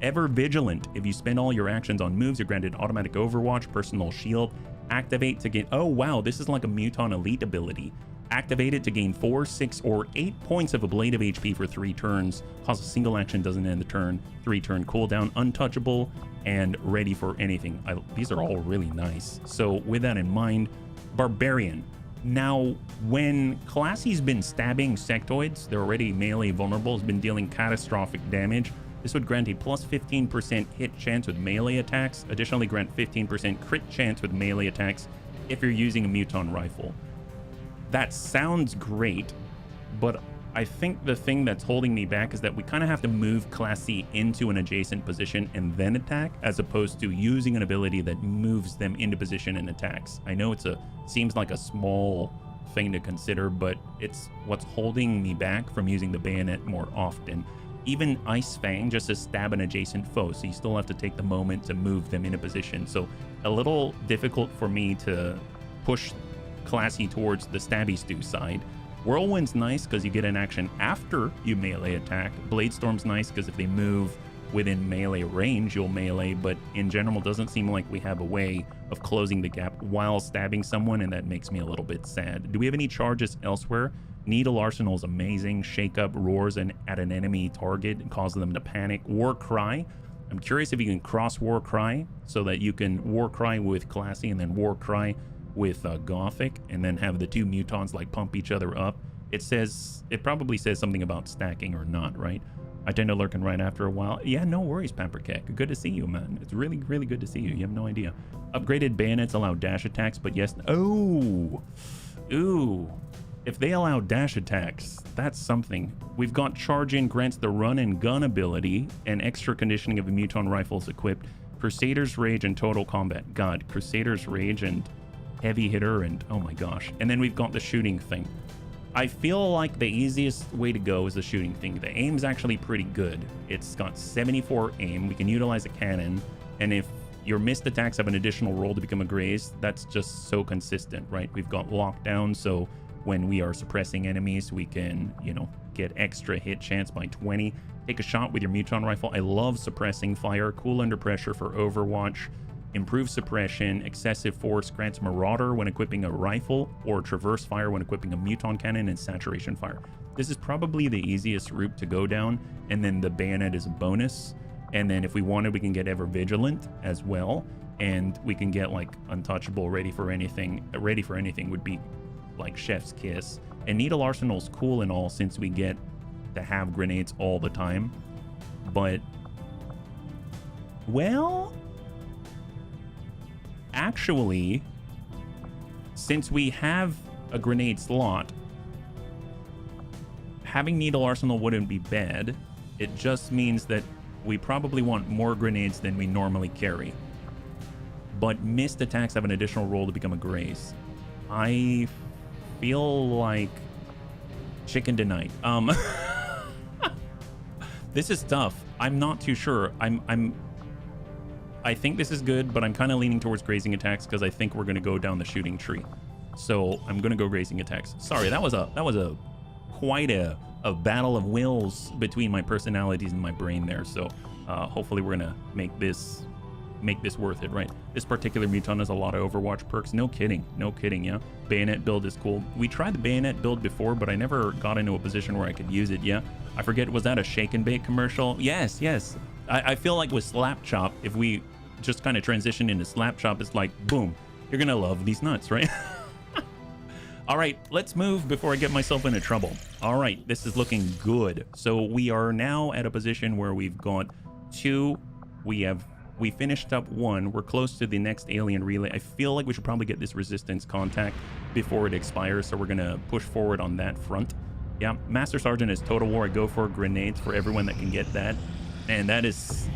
Ever Vigilant. If you spend all your actions on moves, you're granted automatic Overwatch, personal shield. Activate to gain... Oh, wow. This is like a Muton Elite ability. Activate it to gain 4, 6, or 8 points of ablative HP for 3 turns. Cause a single action doesn't end the turn. 3-turn cooldown. Untouchable and ready for anything. These are all really nice. So with that in mind, Barbarian. Now, when Classy's been stabbing sectoids, they're already melee vulnerable, has been dealing catastrophic damage. This would grant a plus 15% hit chance with melee attacks. Additionally, grant 15% crit chance with melee attacks if you're using a Muton rifle. That sounds great, but I think the thing that's holding me back is that we kind of have to move Classy into an adjacent position and then attack, as opposed to using an ability that moves them into position and attacks. I know seems like a small thing to consider, but it's what's holding me back from using the bayonet more often. Even Ice Fang just to stab an adjacent foe, so you still have to take the moment to move them into position. So a little difficult for me to push Classy towards the Stabby Stew side. Whirlwind's nice because you get an action after you melee attack. Bladestorm's nice because if they move within melee range, you'll melee, but in general, it doesn't seem like we have a way of closing the gap while stabbing someone, and that makes me a little bit sad. Do we have any charges elsewhere? Needle Arsenal is amazing. Shake Up roars at an enemy target and causes them to panic. War Cry. I'm curious if you can cross War Cry so that you can War Cry with Classy and then War Cry with Gothic, and then have the 2 mutons like pump each other up. It probably says something about stacking or not, right? I tend to lurk and right after a while. Yeah, no worries, Pamperkek. Good to see you, man. It's really, really good to see you. You have no idea. Upgraded bayonets allow dash attacks, but yes. Oh, ooh. If they allow dash attacks, that's something. We've got Charge In grants the run and gun ability and extra conditioning of the Muton rifles equipped. Crusader's Rage and Total Combat. God, Crusader's Rage and Heavy Hitter and oh my gosh. And then we've got the shooting thing. I feel like the easiest way to go is the shooting thing. The aim's actually pretty good. It's got 74 aim. We can utilize a cannon. And if your missed attacks have an additional roll to become a graze, that's just so consistent, right? We've got lockdown, so when we are suppressing enemies, we can, get extra hit chance by 20. Take a shot with your Muton rifle. I love suppressing fire. Cool under pressure for Overwatch. Improve suppression. Excessive force grants Marauder when equipping a rifle, or Traverse Fire when equipping a Muton cannon, and Saturation Fire. This is probably the easiest route to go down, and then the bayonet is a bonus. And then if we wanted, we can get Ever Vigilant as well, and we can get like Untouchable, Ready for Anything. Ready for Anything would be like Chef's Kiss. And Needle Arsenal's cool and all, since we get to have grenades all the time. But, well, actually, since we have a grenade slot, having needle arsenal wouldn't be bad. It just means that we probably want more grenades than we normally carry. But missed attacks have an additional roll to become a grace. I feel like chicken tonight. This is tough. I'm not too sure. I think this is good, but I'm kind of leaning towards grazing attacks because I think we're going to go down the shooting tree. So I'm going to go grazing attacks. Sorry, that was quite a battle of wills between my personalities and my brain there. So hopefully we're going to make this worth it, right? This particular muton has a lot of Overwatch perks. No kidding, yeah. Bayonet build is cool. We tried the bayonet build before, but I never got into a position where I could use it, yeah. I forget, was that a shake and bake commercial? Yes. I feel like with Slap Chop, if we just kind of transition into Slap Chop, it's like, boom, you're gonna love these nuts, right? All right, let's move before I get myself into trouble. All right, this is looking good. So we are now at a position where we've got 2. We finished up 1. We're close to the next alien relay. I feel like we should probably get this resistance contact before it expires, so we're gonna push forward on that front. Yeah, Master Sergeant is Total War. I go for grenades for everyone that can get that. And that is,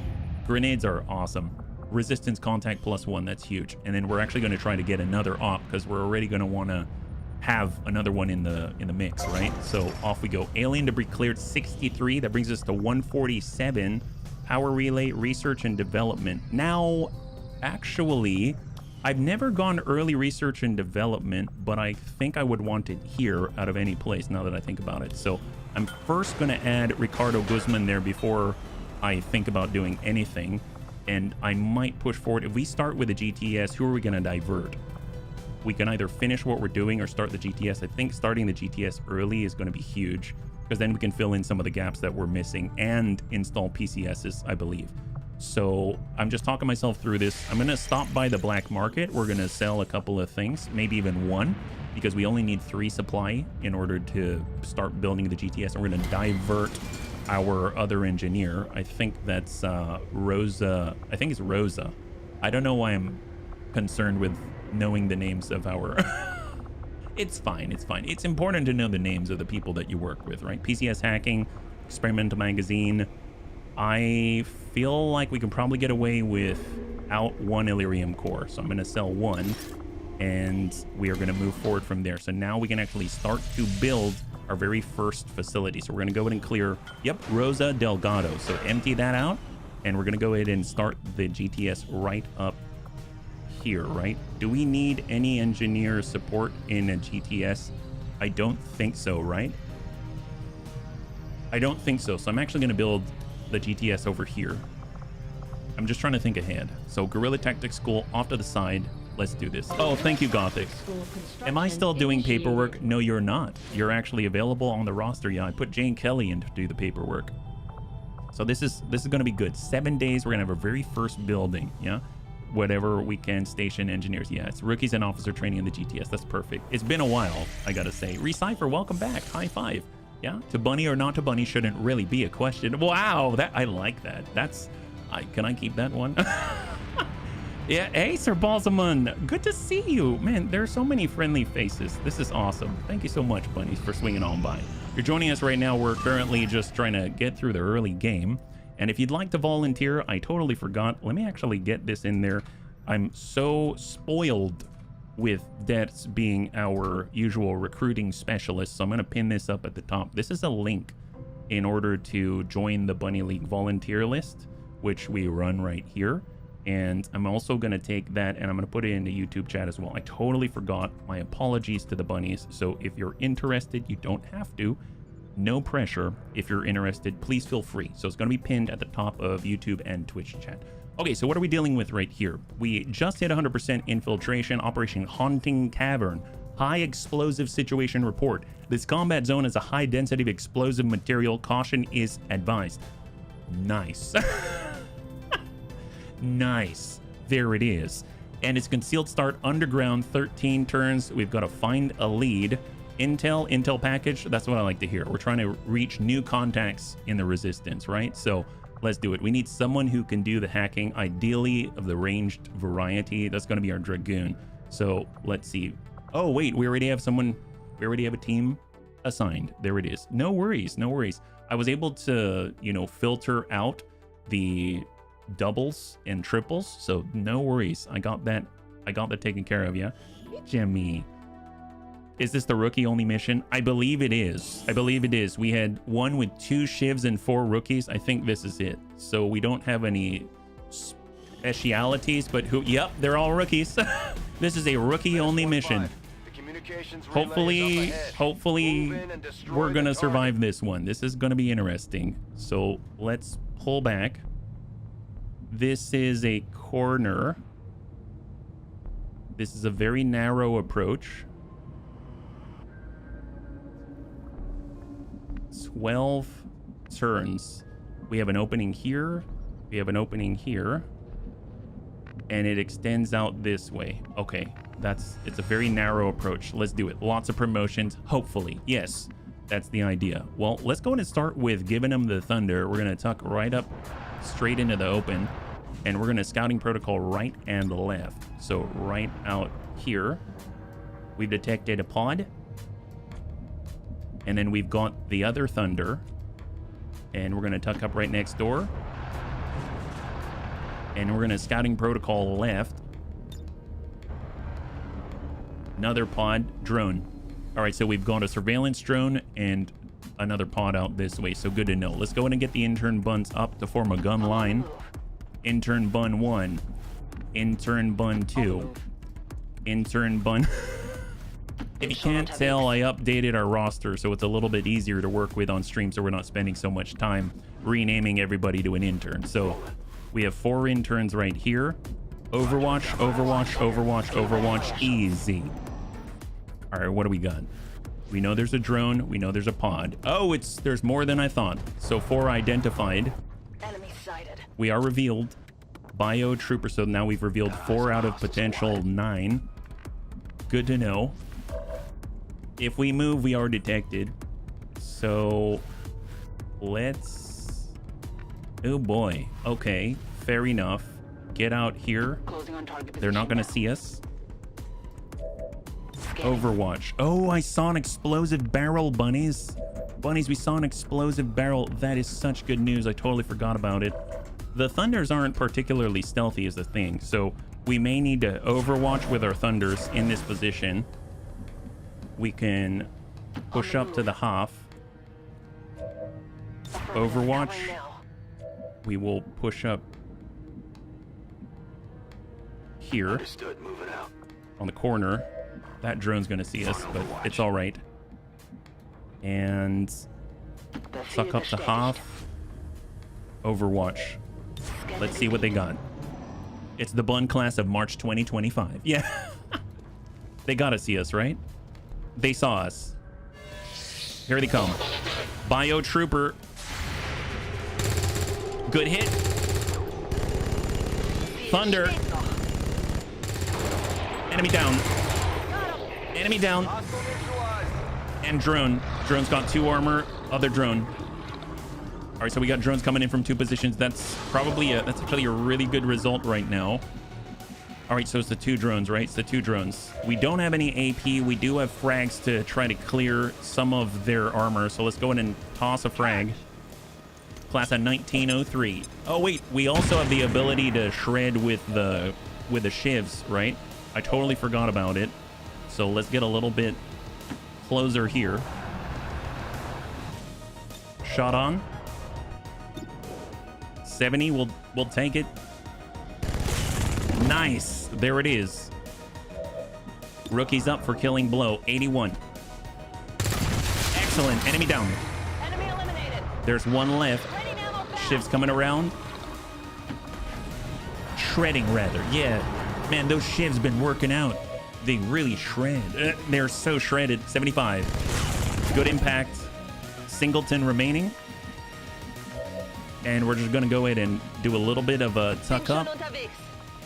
grenades are awesome. Resistance contact +1, that's huge. And then we're actually gonna try to get another op because we're already gonna wanna have another one in the mix, right? So off we go. Alien debris cleared 63. That brings us to 147. Power relay, research and development. Now, actually, I've never gone early research and development, but I think I would want it here out of any place now that I think about it. So I'm first going to add Ricardo Guzman there before I think about doing anything. And I might push forward. If we start with a GTS, who are we going to divert? We can either finish what we're doing or start the GTS. I think starting the GTS early is going to be huge because then we can fill in some of the gaps that we're missing and install PCSs, I believe. So I'm just talking myself through this. I'm going to stop by the black market. We're going to sell a couple of things, maybe even 1, because we only need 3 supply in order to start building the GTS. And we're going to divert our other engineer. I think that's Rosa. I think it's Rosa. I don't know why I'm concerned with knowing the names of our it's fine. It's important to know the names of the people that you work with, right? PCS hacking, experimental magazine. I feel like we can probably get away without 1 Illyrium core, so I'm going to sell 1 and we are going to move forward from there. So now we can actually start to build our very first facility. So we're going to go ahead and clear, yep, Rosa Delgado. So empty that out and we're going to go ahead and start the GTS right up here, right? Do we need any engineer support in a GTS? I don't think so, right? I don't think so. So I'm actually going to build the GTS over here. I'm just trying to think ahead. So Guerrilla Tactics School off to the side. Let's do this. Oh, thank you, Gothic. Am I still doing paperwork? No, you're not. You're actually available on the roster. Yeah, I put Jane Kelly in to do the paperwork. So this is going to be good. 7 days. We're going to have our very first building. Yeah. Whatever we can station engineers. Yeah, it's rookies and officer training in the GTS. That's perfect. It's been a while, I gotta say. Recypher, welcome back. High 5. Yeah, to bunny or not to bunny shouldn't really be a question. Wow, that I like that. That's can I keep that one? Yeah, hey Sir Balsamon, good to see you. Man, there are so many friendly faces. This is awesome. Thank you so much, bunnies, for swinging on by. You're joining us right now. We're currently just trying to get through the early game. And if you'd like to volunteer, I totally forgot. Let me actually get this in there. I'm so spoiled with Debs being our usual recruiting specialist. So I'm going to pin this up at the top. This is a link in order to join the Bunny League volunteer list, which we run right here. And I'm also going to take that and I'm going to put it in the YouTube chat as well. I totally forgot. My apologies to the bunnies. So if you're interested, you don't have to. No pressure. If you're interested, please feel free. So it's going to be pinned at the top of YouTube and Twitch chat. Okay, so what are we dealing with right here? We just hit 100% infiltration, Operation Haunting Cavern. High explosive situation report. This combat zone has a high density of explosive material. Caution is advised. Nice. Nice. There it is. And it's concealed start underground, 13 turns. We've got to find a lead. Intel package. That's what I like to hear. We're trying to reach new contacts in the resistance, right? So let's do it. We need someone who can do the hacking, ideally of the ranged variety. That's going to be our Dragoon. So let's see. Oh, wait, we already have someone. We already have a team assigned. There it is. No worries. No worries. I was able to, you know, filter out the doubles and triples. So no worries. I got that taken care of. Yeah. Jimmy. Is this the rookie only mission? I believe it is. I believe it is. We had one with 2 shivs and 4 rookies. I think this is it. So we don't have any specialities, but who? Yep, they're all rookies. This is a rookie only mission. Hopefully we're gonna survive this one. This is gonna be interesting. So let's pull back. This is a corner. This is a very narrow approach. 12 turns. We have an opening here. We have an opening here. And it extends out this way. Okay, it's a very narrow approach. Let's do it. Lots of promotions, hopefully. Yes, that's the idea. Well, let's go ahead and start with giving them the thunder. We're going to tuck right up straight into the open. And we're going to scouting protocol right and left. So right out here, we've detected a pod. And then we've got the other thunder. And we're going to tuck up right next door. And we're going to scouting protocol left. Another pod drone. All right, so we've got a surveillance drone and another pod out this way. So good to know. Let's go ahead and get the intern buns up to form a gun line. Intern bun 1. Intern bun 2. Intern bun... If you can't tell, I updated our roster so it's a little bit easier to work with on stream, so we're not spending so much time renaming everybody to an intern. So we have 4 interns right here. Overwatch, Overwatch, Overwatch, Overwatch, easy. All right, what do we got? We know there's a drone. We know there's a pod. Oh, there's more than I thought. So 4 identified. Enemy sighted. We are revealed. Bio trooper. So now we've revealed 4 out of potential 9. Good to know. If we move, we are detected. So let's... Oh boy. Okay, fair enough. Get out here. They're not going to see us. Overwatch. Oh, I saw an explosive barrel, bunnies. Bunnies, we saw an explosive barrel. That is such good news. I totally forgot about it. The Thunders aren't particularly stealthy is the thing. So we may need to overwatch with our Thunders in this position. We can push up to the half. Overwatch. We will push up here on the corner. That drone's going to see us, but it's all right. And suck up to half. Overwatch. Let's see what they got. It's the Bun class of March 2025. Yeah. They got to see us, right? They saw us. Here they come. Bio trooper. Good hit. Thunder. Enemy down. Enemy down. And drone. Drone's got 2 armor. Other drone. All right, so we got drones coming in from 2 positions. That's actually a really good result right now. All right, so it's the 2 drones, right? It's the 2 drones. We don't have any AP. We do have frags to try to clear some of their armor. So let's go ahead and toss a frag. Class of 1903. Oh wait, we also have the ability to shred with the shivs, right? I totally forgot about it. So let's get a little bit closer here. Shot on. 70, we'll take it. Nice. There it is. Rookies up for killing blow. 81. Excellent. Enemy down. Enemy eliminated. There's 1 left. Shiv's coming around. Shredding, rather. Yeah. Man, those shivs been working out. They really shred. They're so shredded. 75. Good impact. Singleton remaining. And we're just going to go ahead and do a little bit of a tuck up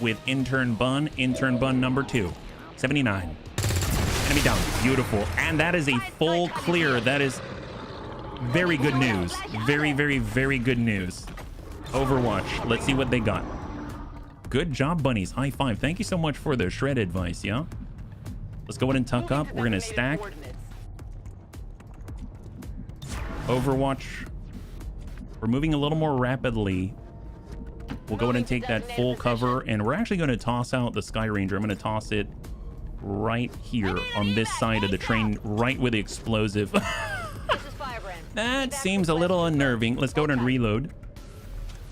with intern bun number 2. 79. Enemy down. Beautiful. And that is a full clear. That is very good news. Very, very, very good news. Overwatch. Let's see what they got. Good job, bunnies. High five. Thank you so much for the shred advice, yeah? Let's go ahead and tuck up. We're going to stack. Overwatch. We're moving a little more rapidly. We'll go ahead and take that full cover, and we're actually going to toss out the Sky Ranger. I'm going to toss it right here on this side of the train, right with the explosive. That seems a little unnerving. Let's go ahead and reload.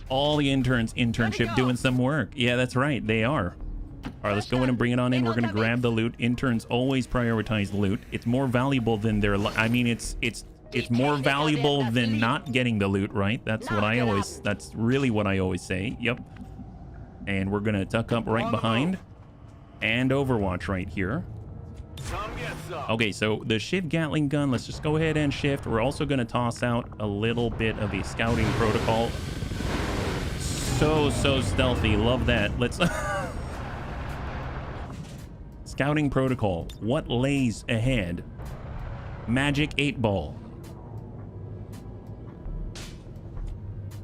All the interns, internship, doing some work. Yeah, that's right. They are. All right, let's go ahead and bring it on in. We're going to grab the loot. Interns always prioritize loot. It's more valuable than their... I mean, it's more valuable than not getting the loot, right? That's what I always... That's really what I always say. Yep. And we're going to tuck up right behind. And Overwatch right here. Okay, so the Shiv Gatling gun, let's just go ahead and shift. We're also going to toss out a little bit of a scouting protocol. So stealthy. Love that. Let's... Scouting protocol. What lays ahead? Magic 8-ball.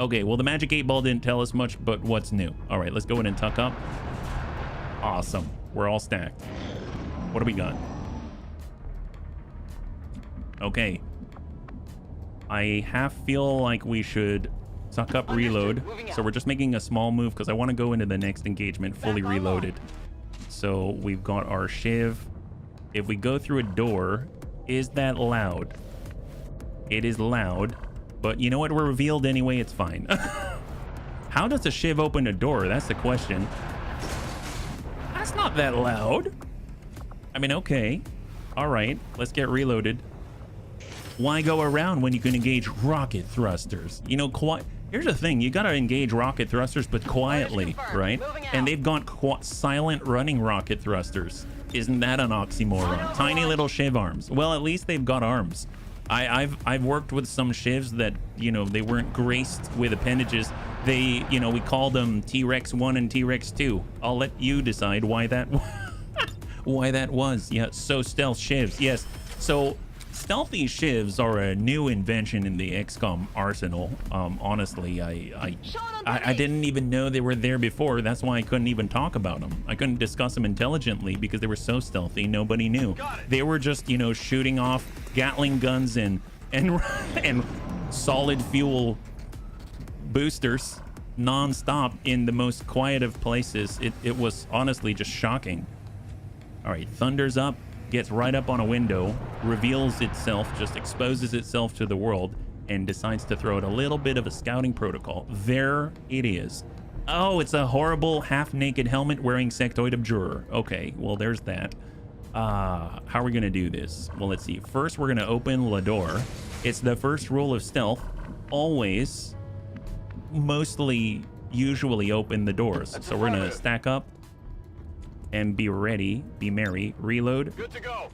Okay, well, the Magic 8-ball didn't tell us much, but what's new? All right, let's go in and tuck up. Awesome. We're all stacked. What do we got? Okay. I feel like we should tuck up, reload. So we're just making a small move because I want to go into the next engagement fully reloaded. So we've got our Shiv. If we go through a door, is that loud? It is loud, but you know what? We're revealed anyway. It's fine. How does a Shiv open a door? That's the question. That's not that loud. I mean, okay. All right, let's get reloaded. Why go around when you can engage rocket thrusters? You know, here's the thing. You got to engage rocket thrusters, but quietly, right? And they've got silent running rocket thrusters. Isn't that an oxymoron? Tiny little Shiv arms. Well, at least they've got arms. I've worked with some Shivs that, you know, they weren't graced with appendages. They, you know, we called them T-Rex 1 and T-Rex 2. I'll let you decide why that why that was. Yeah, so stealth Shivs. Yes. So stealthy Shivs are a new invention in the XCOM arsenal. Honestly, I didn't even know they were there before. That's why I couldn't even talk about them. I couldn't discuss them intelligently because they were so stealthy. Nobody knew. They were just, you know, shooting off Gatling guns and solid fuel boosters non-stop in the most quiet of places. It was honestly just shocking. All right, thunders up, gets right up on a window, reveals itself, just exposes itself to the world, and decides to throw out a little bit of a scouting protocol. There it is. Oh, it's a horrible half-naked helmet-wearing sectoid abjurer. Okay, well, there's that. How are we going to do this? Well, let's see. First, we're going to open the door. It's the first rule of stealth. Always, usually open the doors. So we're going to stack up and be ready, be merry, reload. Good to go.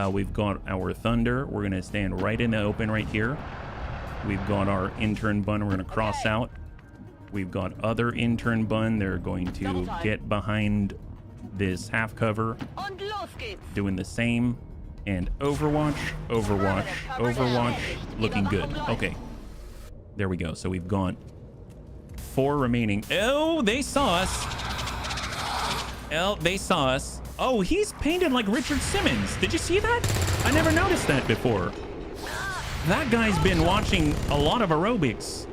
We've got our thunder. We're going to stand right in the open right here. We've got our intern bun. We're going to cross out. We've got other intern bun. They're going to get behind this half cover, doing the same. And Overwatch, looking good. Okay, there we go. So we've got 4 remaining. Oh, they saw us. Oh, he's painted like Richard Simmons. Did you see that? I never noticed that before. That guy's been watching a lot of aerobics.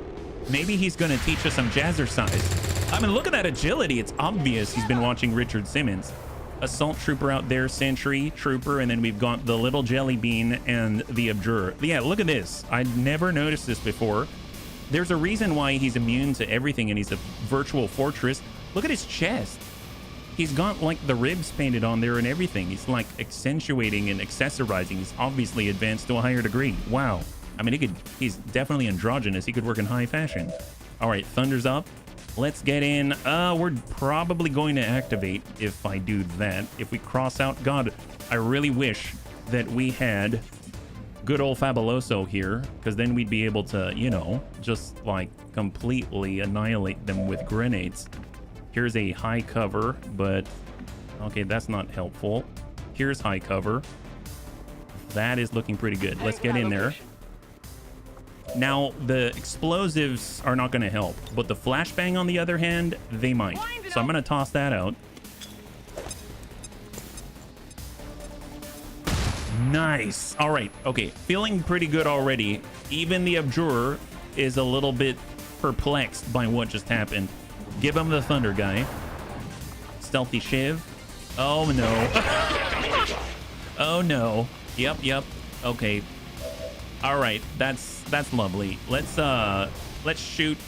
Maybe he's going to teach us some jazzercise. I mean, look at that agility. It's obvious he's been watching Richard Simmons. Assault trooper out there, sentry trooper, and then we've got the little jelly bean and the abjurer. Yeah, look at this. I'd never noticed this before. There's a reason why he's immune to everything and he's a virtual fortress. Look at his chest. He's got like the ribs painted on there and everything. He's like accentuating and accessorizing. He's obviously advanced to a higher degree. Wow. I mean, he's definitely androgynous. He could work in high fashion. All right, thunder's up. Let's get in. We're probably going to activate if I do that. If we cross out, God, I really wish that we had good old Fabuloso here, because then we'd be able to, you know, just like completely annihilate them with grenades. Here's a high cover, but okay, that's not helpful. Here's high cover. That is looking pretty good. Let's get in there. Now, the explosives are not going to help, but the flashbang, on the other hand, they might. So I'm going to toss that out. Nice. All right. Okay. Feeling pretty good already. Even the Abjurer is a little bit perplexed by what just happened. Give him the thunder guy. Stealthy shiv. Oh, no. Oh, no. Yep. Okay. All right. That's lovely. Let's shoot.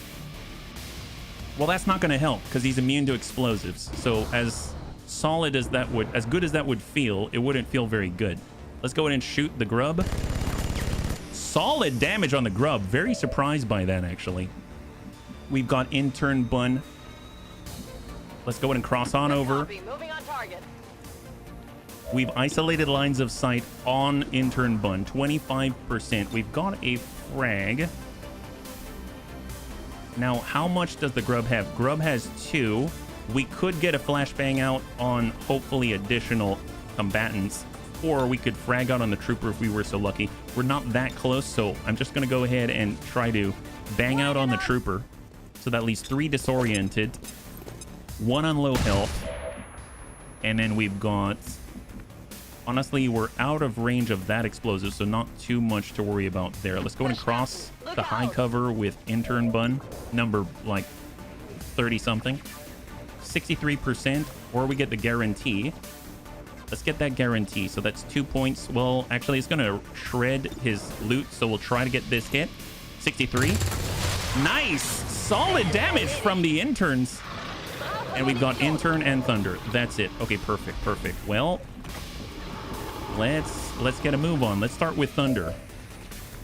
Well, that's not going to help because he's immune to explosives. So as good as that would feel, it wouldn't feel very good. Let's go ahead and shoot the grub. Solid damage on the grub. Very surprised by that, actually. We've got intern bun. Let's go ahead and cross on over. Moving on target. We've isolated lines of sight on intern bun. 25%. We've got a frag. Now, how much does the grub have? Grub has 2. We could get a flashbang out on hopefully additional combatants, or we could frag out on the trooper if we were so lucky. We're not that close, so I'm just going to go ahead and try to bang out on the trooper. So that leaves 3 disoriented, 1 on low health, and then we've got... Honestly, we're out of range of that explosive, so not too much to worry about there. Let's go and cross the high cover with intern bun, number like 30-something. 63%, or we get the guarantee. Let's get that guarantee. So that's 2 points. Well, actually, it's going to shred his loot, so we'll try to get this hit. 63. Nice! Solid damage from the interns. And we've got intern and thunder. That's it. Okay, perfect. Well... Let's get a move on. Let's start with thunder.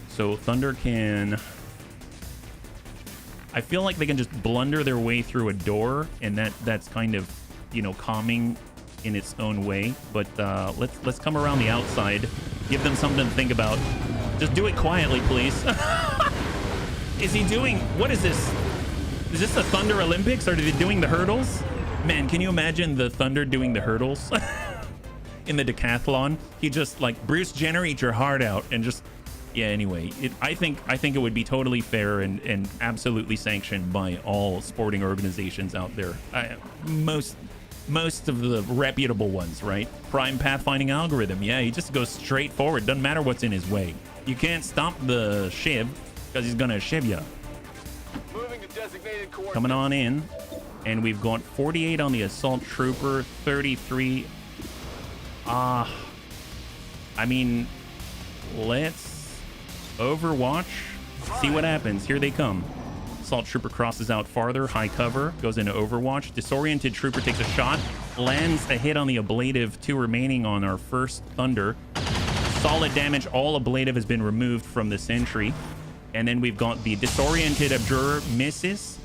So thunder can... I feel like they can just blunder their way through a door, and that's kind of, you know, calming in its own way. But let's come around the outside. Give them something to think about. Just do it quietly, please. Is he doing... What is this? Is this the Thunder Olympics? Are they doing the hurdles? Man, can you imagine the Thunder doing the hurdles? In the decathlon, he just like, Bruce Jenner, eat your heart out, and just, yeah. Anyway, I think it would be totally fair and absolutely sanctioned by all sporting organizations out there. Most of the reputable ones, right? Prime pathfinding algorithm. Yeah, he just goes straight forward. Doesn't matter what's in his way. You can't stop the shiv because he's gonna shiv you. Moving to designated coordinates. Coming on in, and we've got 48 on the assault trooper, 33. I mean, let's Overwatch, see what happens. Here they come. Assault trooper crosses out farther, high cover, goes into Overwatch. Disoriented trooper takes a shot, lands a hit on the ablative, 2 remaining on our first thunder. Solid damage, all ablative has been removed from the sentry. And then we've got the disoriented Abjurer misses.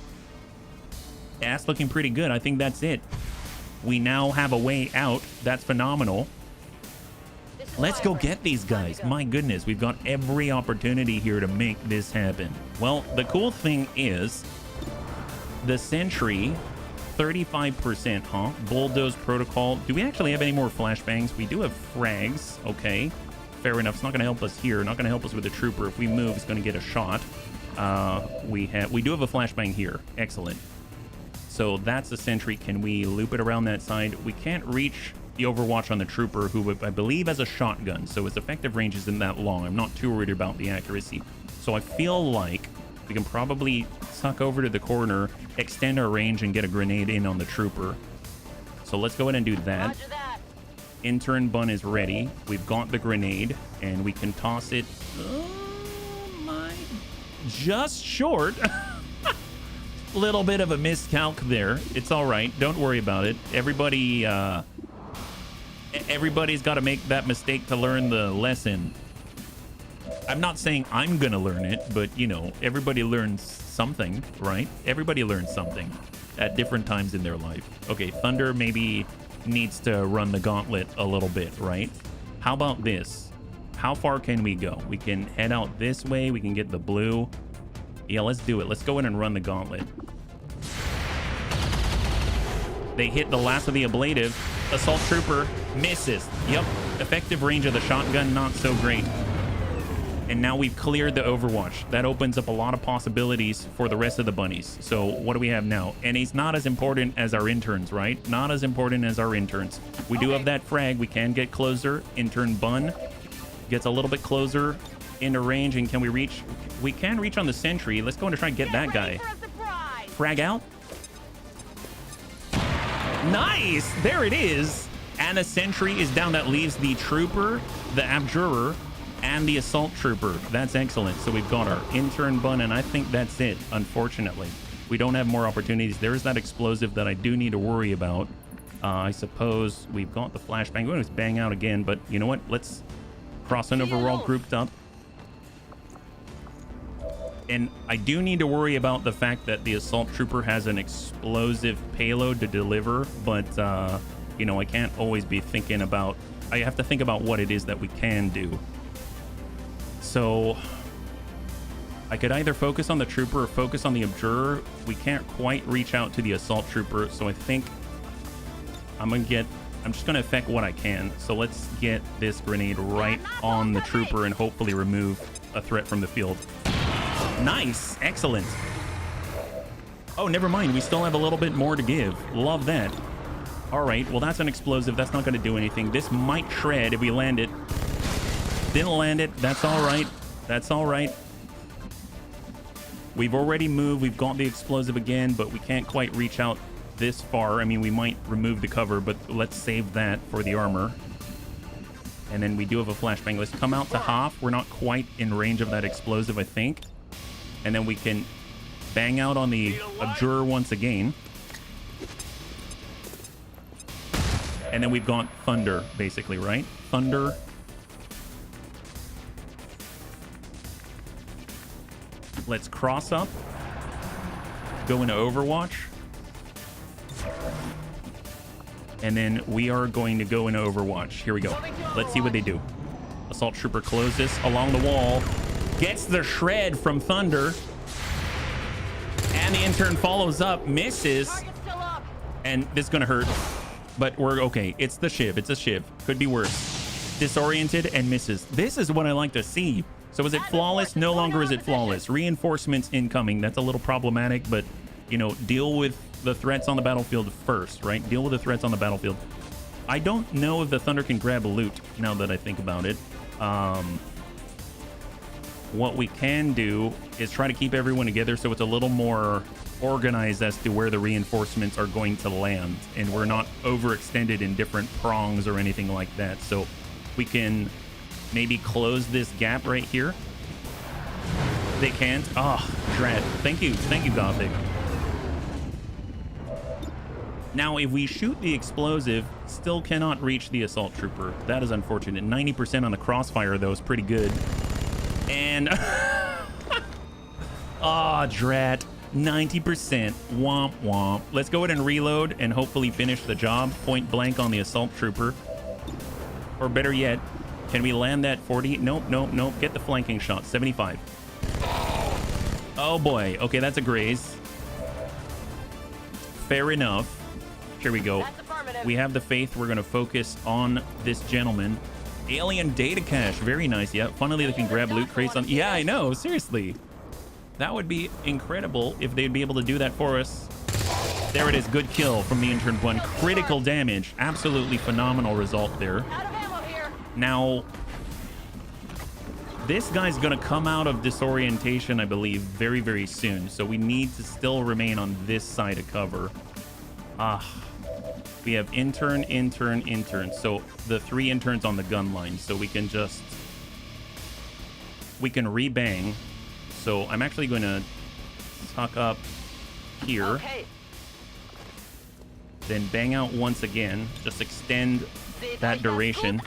That's looking pretty good. I think that's it. We now have a way out. That's phenomenal. Let's go get these guys. My goodness, we've got every opportunity here to make this happen. Well, the cool thing is the sentry, 35%, huh? Bulldoze protocol. Do we actually have any more flashbangs? We do have frags. Okay, fair enough. It's not going to help us here. Not going to help us with the trooper. If we move, it's going to get a shot. We do have a flashbang here. Excellent. So that's the sentry. Can we loop it around that side? We can't reach the Overwatch on the trooper, who I believe has a shotgun, so its effective range isn't that long. I'm not too worried about the accuracy. So I feel like we can probably tuck over to the corner, extend our range, and get a grenade in on the trooper. So let's go ahead and do that. Roger that. Intern bun is ready. We've got the grenade, and we can toss it. Oh my! Just short. Little bit of a miscalc there. It's all right. Don't worry about it. Everybody's got to make that mistake to learn the lesson. I'm not saying I'm gonna learn it, but you know, everybody learns something, right? Everybody learns something at different times in their life. Okay, Thunder maybe needs to run the gauntlet a little bit, right? How about this? How far can we go? We can head out this way. We can get the blue. Yeah, let's do it. Let's go in and run the gauntlet. They hit the last of the ablative. Assault trooper misses. Yep, effective range of the shotgun, not so great. And now we've cleared the Overwatch. That opens up a lot of possibilities for the rest of the bunnies. So what do we have now? And he's not as important as our interns, right? Not as important as our interns. We do have that frag. We can get closer. Intern Bun gets a little bit closer into range. And can we reach? We can reach on the sentry. Let's go and try and get that guy. Frag out. Nice. There it is. And the sentry is down. That leaves the trooper, the abjurer, and the assault trooper. That's excellent. So we've got our intern Bun, and I think that's it, unfortunately. We don't have more opportunities. There is that explosive that I do need to worry about. I suppose we've got the flashbang. We're going to bang out again, but you know what? Let's cross on over. We're all grouped up. And I do need to worry about the fact that the assault trooper has an explosive payload to deliver, but, you know, I can't always be thinking about... I have to think about what it is that we can do. So I could either focus on the trooper or focus on the abjurer. We can't quite reach out to the assault trooper, so I think I'm just gonna affect what I can. So let's get this grenade right on the trooper and hopefully remove a threat from the field. Nice, excellent. Oh, never mind, we still have a little bit more to give. Love that. All right, well, that's an explosive. That's not gonna do anything. This might shred if we land it. Didn't land it. That's all right. That's all right. We've already moved. We've got the explosive again, but we can't quite reach out this far. I mean, we might remove the cover, but let's save that for the armor. And then we do have a flashbang. Let's come out to half. We're not quite in range of that explosive, I think. And then we can bang out on the abjurer once again. And then we've got thunder, basically, right? Thunder. Let's cross up, go into Overwatch, and then we are going to go into Overwatch. Here we go. Let's see what they do. Assault trooper closes along the wall, gets the shred from Thunder, and the intern follows up, misses, and this is gonna hurt, but we're okay. It's the shiv. It's a shiv. Could be worse. Disoriented and misses. This is what I like to see. So is it flawless? No longer is it flawless. Reinforcements incoming. That's a little problematic, but, you know, deal with the threats on the battlefield first, right? Deal with the threats on the battlefield. I don't know if the Thunder can grab loot, now that I think about it. What we can do is try to keep everyone together so it's a little more organized as to where the reinforcements are going to land, and we're not overextended in different prongs or anything like that. So we can... maybe close this gap right here. They can't. Oh, dread. Thank you, Gothic. Now, if we shoot the explosive, still cannot reach the assault trooper. That is unfortunate. 90% on the crossfire, though, is pretty good. And... ah, drat. 90%. Womp womp. Let's go ahead and reload and hopefully finish the job. Point blank on the assault trooper. Or better yet, can we land that 40? Nope, nope, nope. Get the flanking shot. 75. Oh, boy. Okay, that's a graze. Fair enough. Here we go. We have the faith. We're going to focus on this gentleman. Alien data cache. Very nice. Yeah, finally they can grab loot crates on... yeah, I know. Seriously. That would be incredible if they'd be able to do that for us. There it is. Good kill from the intern one. Critical damage. Absolutely phenomenal result there. Now, this guy's going to come out of disorientation, I believe, very, very soon. So we need to still remain on this side of cover. We have intern, intern, intern. So the 3 interns on the gun line. So we can just... we can rebang. So I'm actually going to tuck up here. Okay. Then bang out once again. Just extend that duration.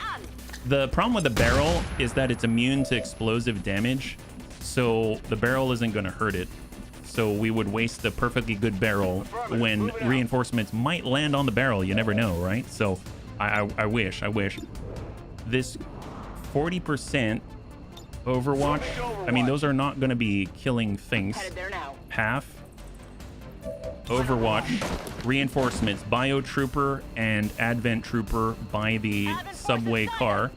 The problem with the barrel is that it's immune to explosive damage, so the barrel isn't going to hurt it. So we would waste a perfectly good barrel when reinforcements might land on the barrel. You never know, right? So I wish. This 40% Overwatch, I mean, those are not going to be killing things. Half. Overwatch, reinforcements, Biotrooper and Advent Trooper by the subway car.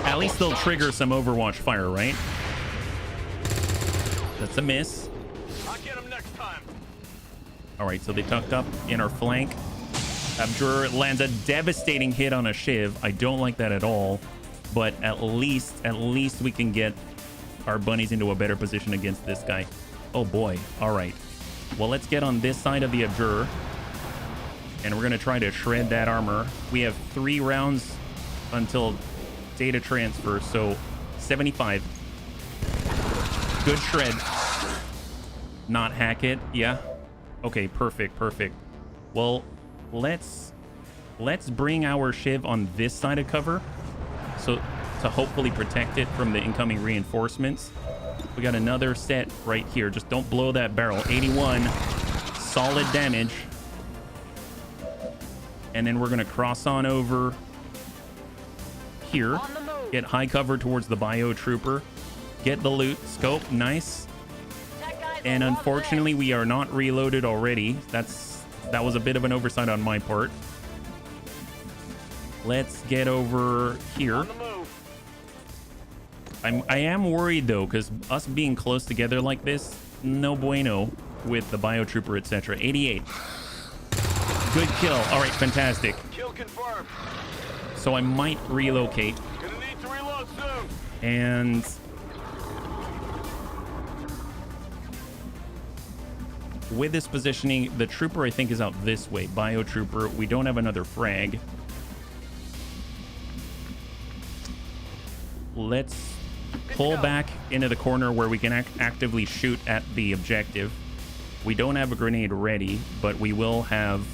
At least they'll trigger some Overwatch fire, right? That's a miss. I'll get him next time. All right, so they tucked up in our flank. Abjur lands a devastating hit on a Shiv. I don't like that at all, but at least we can get our bunnies into a better position against this guy. Oh boy. All right. Well, let's get on this side of the Abjur, and we're going to try to shred that armor. We have 3 rounds until data transfer, so 75. Good shred. Not hack it. Yeah. Okay, perfect. Well, let's bring our Shiv on this side of cover, so to hopefully protect it from the incoming reinforcements. We got another set right here. Just don't blow that barrel. 81 solid damage. And then we're going to cross on over here. Get high cover towards the Biotrooper. Get the loot. Scope. Nice. And unfortunately, we are not reloaded already. That was a bit of an oversight on my part. Let's get over here. I am worried though, because us being close together like this, no bueno with the Biotrooper, etc. 88. Good kill. All right, fantastic. Kill confirmed. So I might relocate. Gonna need to reload soon. And with this positioning, the trooper I think is out this way. Biotrooper. We don't have another frag. Let's pull back into the corner where we can actively shoot at the objective. We don't have a grenade ready, but we will have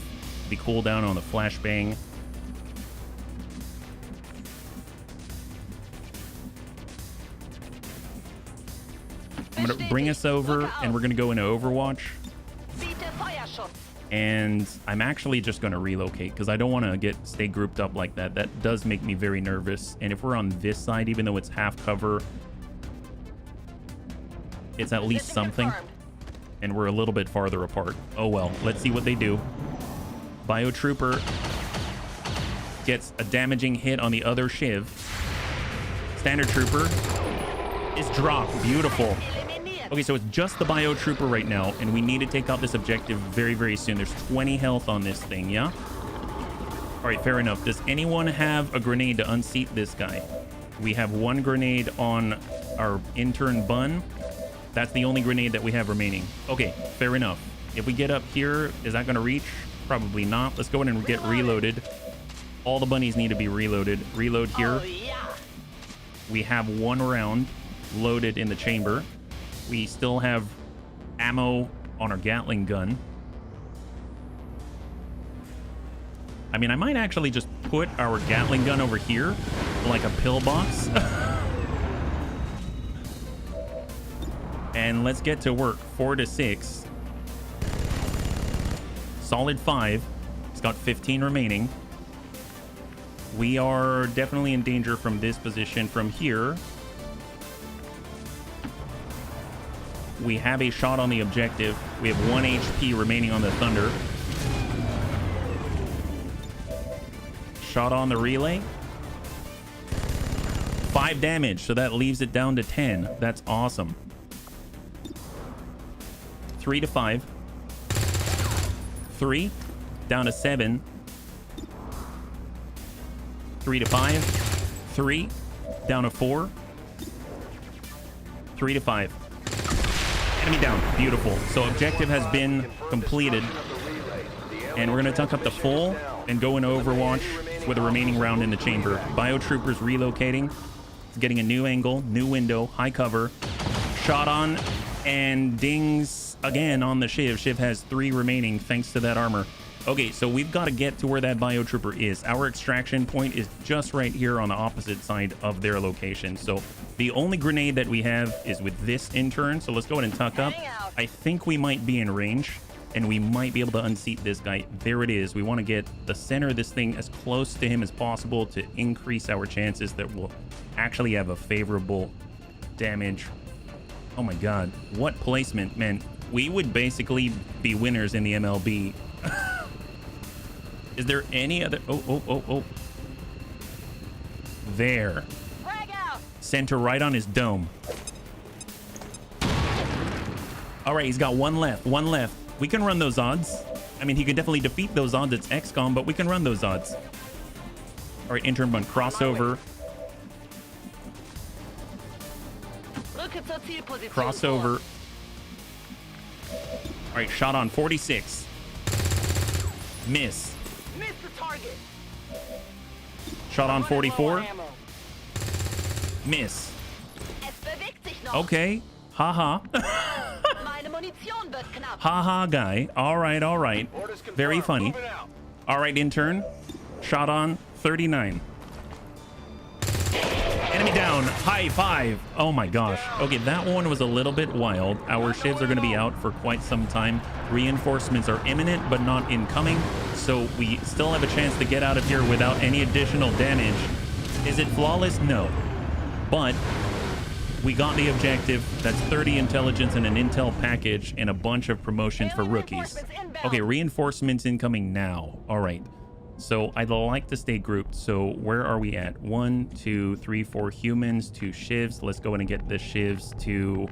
the cooldown on the flashbang. I'm going to bring us over, and we're going to go into Overwatch. And I'm actually just going to relocate because I don't want to stay grouped up like that. That does make me very nervous. And if we're on this side, even though it's half cover, it's at least something. And we're a little bit farther apart. Oh well, let's see what they do. Biotrooper gets a damaging hit on the other Shiv. Standard Trooper is dropped. Beautiful. Okay, so it's just the Biotrooper right now, and we need to take out this objective very, very soon. There's 20 health on this thing, yeah? All right, fair enough. Does anyone have a grenade to unseat this guy? We have 1 grenade on our intern Bun. That's the only grenade that we have remaining. Okay, fair enough. If we get up here, is that going to reach? Probably not. Let's go in and get reloaded. All the bunnies need to be reloaded. Reload here. We have 1 round loaded in the chamber. We still have ammo on our Gatling gun. I mean, I might actually just put our Gatling gun over here like a pillbox. And let's get to work. 4 to 6. Solid 5. It's got 15 remaining. We are definitely in danger from this position. From here, we have a shot on the objective. We have 1 HP remaining on the Thunder. Shot on the relay. 5 damage, so that leaves it down to 10. That's awesome. 3 to 5. 3. Down to 7. 3 to 5. 3. Down to 4. 3 to 5. Enemy down. Beautiful. So objective has been completed. And we're going to tuck up the full and go into Overwatch with a remaining round in the chamber. Biotrooper's relocating. It's getting a new angle, new window, high cover. Shot on and dings again on the Shiv. Shiv has 3 remaining thanks to that armor. Okay, so we've got to get to where that Biotrooper is. Our extraction point is just right here on the opposite side of their location. So the only grenade that we have is with this intern. So let's go ahead and tuck up. I think we might be in range, and we might be able to unseat this guy. There it is. We want to get the center of this thing as close to him as possible to increase our chances that we'll actually have a favorable damage. Oh my god, what placement, man. we would basically be winners in the MLB. Is there any other? Oh. There. Frag out. Center right on his dome. All right, he's got one left. We can run those odds. I mean, he could definitely defeat those odds. It's XCOM, but we can run those odds. All right, intern bun crossover. Crossover. All right, shot on 46. Miss. Miss the target. Shot on 44. Miss. Es bewegt sich noch. Okay. Haha. Meine Munition wird knapp. Haha guy. All right. Orders confirmed. Very funny. Moving out. All right, intern. Shot on 39. Enemy down. High five. Oh my gosh. Okay, that one was a little bit wild. Our shivs are going to be out for quite some time. Reinforcements are imminent, but not incoming. So we still have a chance to get out of here without any additional damage. Is it flawless? No. But we got the objective. That's 30 intelligence and an intel package and a bunch of promotions for rookies. Okay, reinforcements incoming now. All right. So I'd like to stay grouped. So where are we at? 1, 2, 3, 4 humans, 2 shivs. Let's go in and get the shivs to,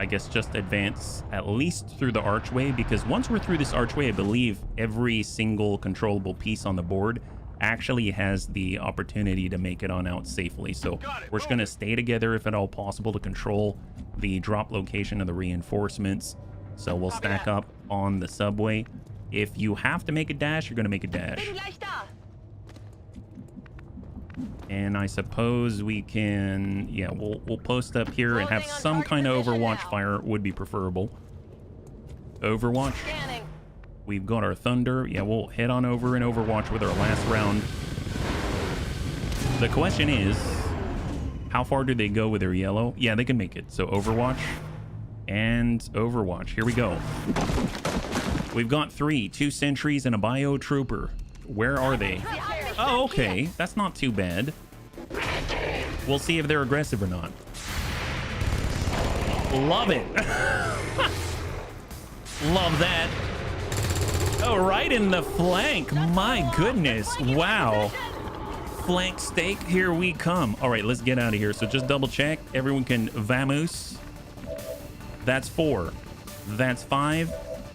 I guess, just advance at least through the archway, because once we're through this archway, I believe every single controllable piece on the board actually has the opportunity to make it on out safely. So we're just going to stay together if at all possible to control the drop location of the reinforcements. So we'll stack up on the subway. If you have to make a dash, you're going to make a dash. And I suppose we can, yeah, we'll post up here and have some kind of Overwatch fire would be preferable. Overwatch. We've got our Thunder. Yeah, we'll head on over and Overwatch with our last round. The question is, how far do they go with their yellow? Yeah, they can make it. So Overwatch and Overwatch. Here we go. We've got 3, 2 sentries and a bio trooper. Where are they? Oh, okay. That's not too bad. We'll see if they're aggressive or not. Love it. Love that. Oh, right in the flank. My goodness. Wow. Flank steak. Here we come. All right, let's get out of here. So just double check. Everyone can vamoose. That's 4. That's 5.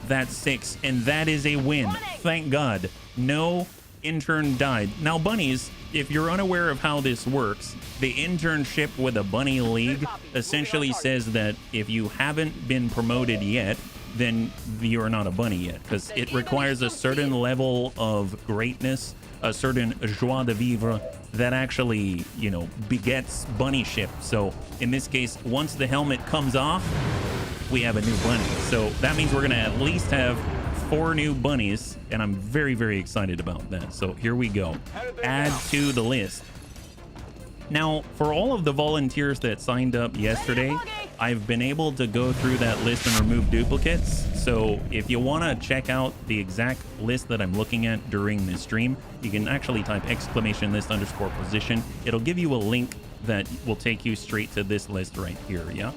That's 6. And that is a win. Thank God. No intern died. Now, bunnies, if you're unaware of how this works, the internship with a bunny league essentially says that if you haven't been promoted yet, then you're not a bunny yet, because it requires a certain level of greatness, a certain joie de vivre that actually, you know, begets bunnyship. So in this case, once the helmet comes off, we have a new bunny. So that means we're going to at least have 4 new bunnies, and I'm very, very excited about that. So here we go. Add to the list. Now, for all of the volunteers that signed up yesterday, I've been able to go through that list and remove duplicates. So if you want to check out the exact list that I'm looking at during this stream, you can actually type !list_position. It'll give you a link that will take you straight to this list right here. Yeah.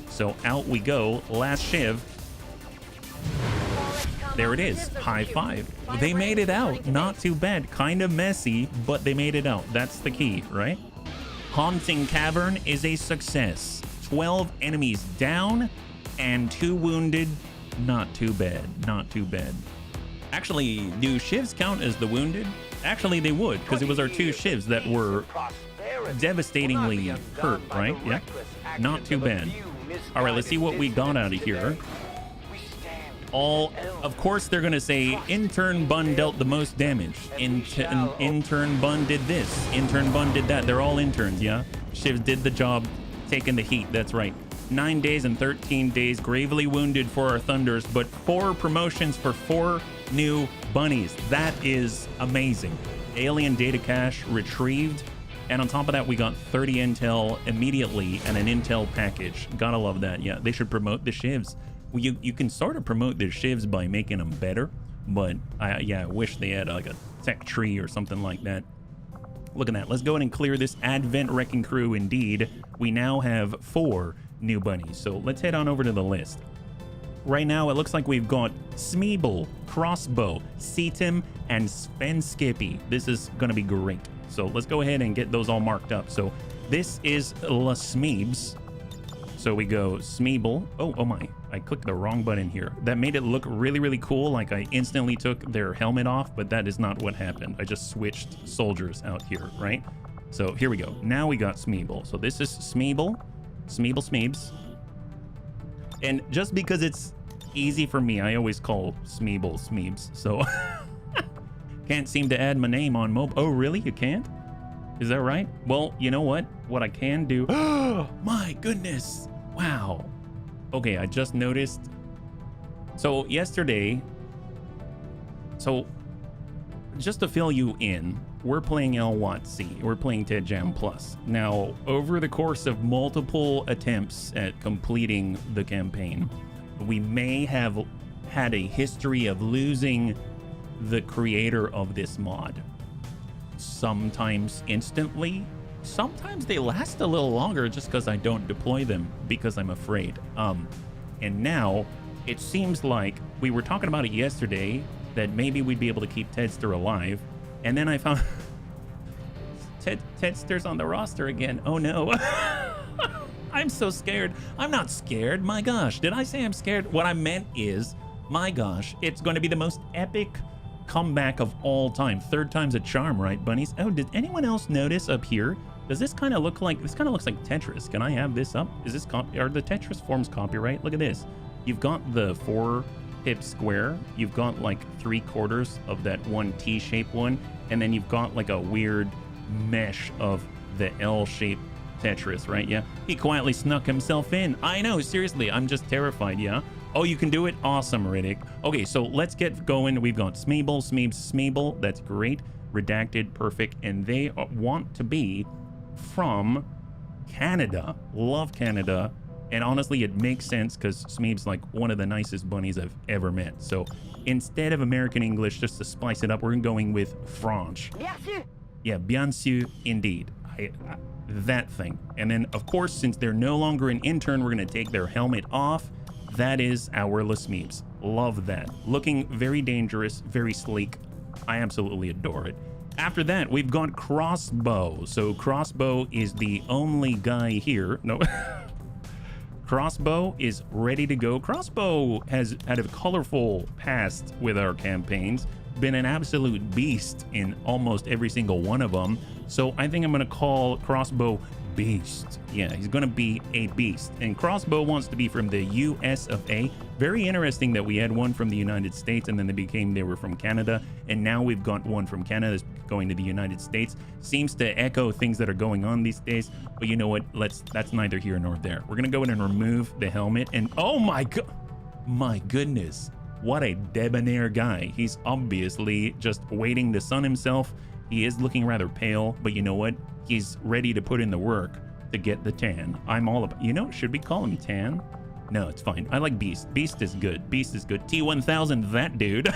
So out we go. Last shiv. There it is. High five. They made it out. Not too bad. Kind of messy, but they made it out. That's the key, right? Haunting Cavern is a success. 12 enemies down and 2 wounded. Not too bad. Not too bad. Actually, do shivs count as the wounded? Actually, they would, because it was our 2 shivs that were devastatingly hurt, right? Yeah. Not too bad. All right, let's see what we got out of here. Of course, they're going to say intern bun dealt the most damage. Intern bun did this. Intern bun did that. They're all interns, yeah? Shivs did the job, taking the heat. That's right. 9 days and 13 days, gravely wounded for our Thunders, but 4 promotions for 4 new bunnies. That is amazing. Alien data cache retrieved. And on top of that, we got 30 intel immediately and an intel package. Gotta love that. Yeah, they should promote the shivs. Well, you can sort of promote the shivs by making them better, but I wish they had like a tech tree or something like that. Look at that. Let's go ahead and clear this Advent Wrecking Crew. Indeed, we now have 4 new bunnies. So let's head on over to the list. right now it looks like we've got Smeeble, Crossbow, Seatim, and Svenskippy. This is gonna be great. So let's go ahead and get those all marked up. So this is La Smeebs. So we go Smeeble. Oh my, I clicked the wrong button here. That made it look really, really cool. Like I instantly took their helmet off, but that is not what happened. I just switched soldiers out here, right? So here we go. Now we got Smeeble. So this is Smeeble, Smeebles. And just because it's easy for me, I always call Smeeble Smeebs. So can't seem to add my name on mobile. Oh, really? You can't? Is that right? Well, you know what? What I can do. Oh, my goodness. Wow. Okay, I just noticed. So yesterday, so just to fill you in, we're playing LWOTC. We're playing TED Jam Plus. Now, over the course of multiple attempts at completing the campaign, we may have had a history of losing the creator of this mod. Sometimes instantly, sometimes they last a little longer just because I don't deploy them because I'm afraid. And now it seems like we were talking about it yesterday that maybe we'd be able to keep Tedster alive. And then I found Tedster's on the roster again. Oh no. I'm so scared. I'm not scared. My gosh, did I say I'm scared? What I meant is, my gosh, it's going to be the most epic comeback of all time. Third time's a charm, right, bunnies? Oh, did anyone else notice up here? Does this kind of look like, this kind of looks like Tetris. Can I have this up? Is this, are the Tetris forms copyright? Look at this. You've got the 4-pip square. You've got like 3/4 of that one T-shaped one. And then you've got like a weird mesh of the L-shaped Tetris, right? Yeah. He quietly snuck himself in. I know, seriously, I'm just terrified, yeah? Oh, you can do it? Awesome, Riddick. Okay, so let's get going. We've got Smeeble, Smeeble. That's great. Redacted, perfect. And they want to be from Canada. Love Canada. And honestly, it makes sense because Smeeb's like one of the nicest bunnies I've ever met. So instead of American English, just to spice it up, we're going with French. Bien sûr. Yeah, bien sûr, indeed. That thing. And then, of course, since they're no longer an intern, we're going to take their helmet off. That is our La Smeebs. Love that. Looking very dangerous, very sleek. I absolutely adore it. After that, we've got Crossbow. So Crossbow is the only guy here. No. Crossbow is ready to go. Crossbow has had a colorful past with our campaigns. Been an absolute beast in almost every single one of them. So I think I'm going to call Crossbow Beast. Yeah, he's going to be a beast. And Crossbow wants to be from the US of A. Very interesting that we had one from the United States and then they were from Canada. And now we've got one from Canada that's going to the United States. Seems to echo things that are going on these days. But you know what? That's neither here nor there. We're going to go in and remove the helmet. And oh my god, my goodness. What a debonair guy. He's obviously just waiting to sun himself. He is looking rather pale, but you know what? He's ready to put in the work to get the tan. I'm all about, you know, should we call him Tan? No, it's fine. I like Beast. Beast is good. Beast is good. T1000, that dude.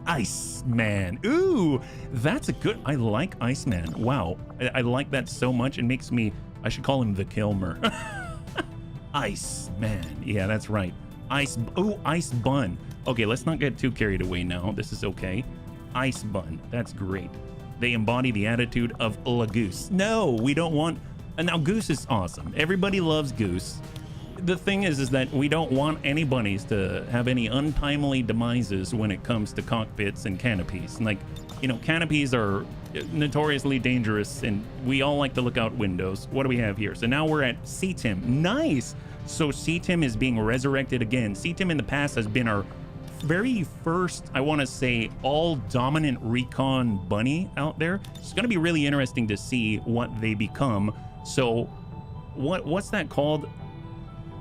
Iceman. Ooh, that's a good, I like Iceman. Wow. I like that so much. It makes me, I should call him the Kilmer. Iceman. Yeah, that's right. Ice Bun. Okay, let's not get too carried away now. This is okay. Ice Bun. That's great. They embody the attitude of La Goose. No, we don't want... Now, Goose is awesome. Everybody loves Goose. The thing is that we don't want any bunnies to have any untimely demises when it comes to cockpits and canopies. Like, you know, canopies are notoriously dangerous, and we all like to look out windows. What do we have here? So now we're at Seatim. Nice! So Seatim is being resurrected again. Seatim in the past has been our very first, I want to say, all-dominant recon bunny out there. It's going to be really interesting to see what they become. So what's that called?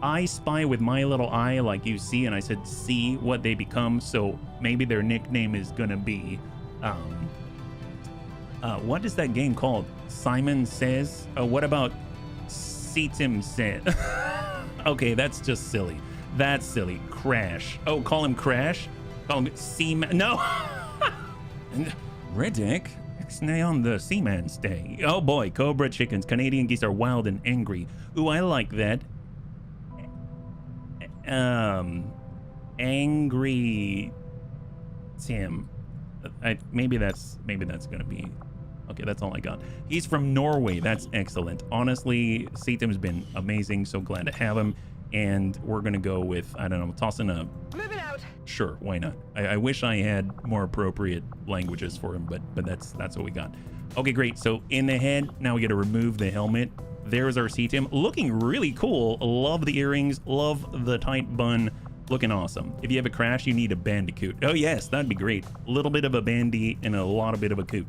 I spy with my little eye, like you see, and I said see what they become. So maybe their nickname is going to be, what is that game called? Simon Says? What about Seatim Says? Okay, that's just silly. That's silly. Crash. Oh, call him Crash? Call him Seaman. No! Riddick, stay on the Seaman stay. Oh boy, Cobra chickens. Canadian geese are wild and angry. Ooh, I like that. Angry Tim. Maybe that's gonna be okay. That's all I got. He's from Norway. That's excellent. Honestly, Seatim's been amazing. So glad to have him. And we're gonna go with, I don't know, tossing a. Moving out. Sure, why not? I wish I had more appropriate languages for him, but that's what we got. Okay, great. So in the head, now we got to remove the helmet. There's our Seatim, looking really cool. Love the earrings. Love the tight bun. Looking awesome. If you have a crash, you need a bandicoot. Oh yes, that'd be great. A little bit of a bandy and a lot of bit of a coot.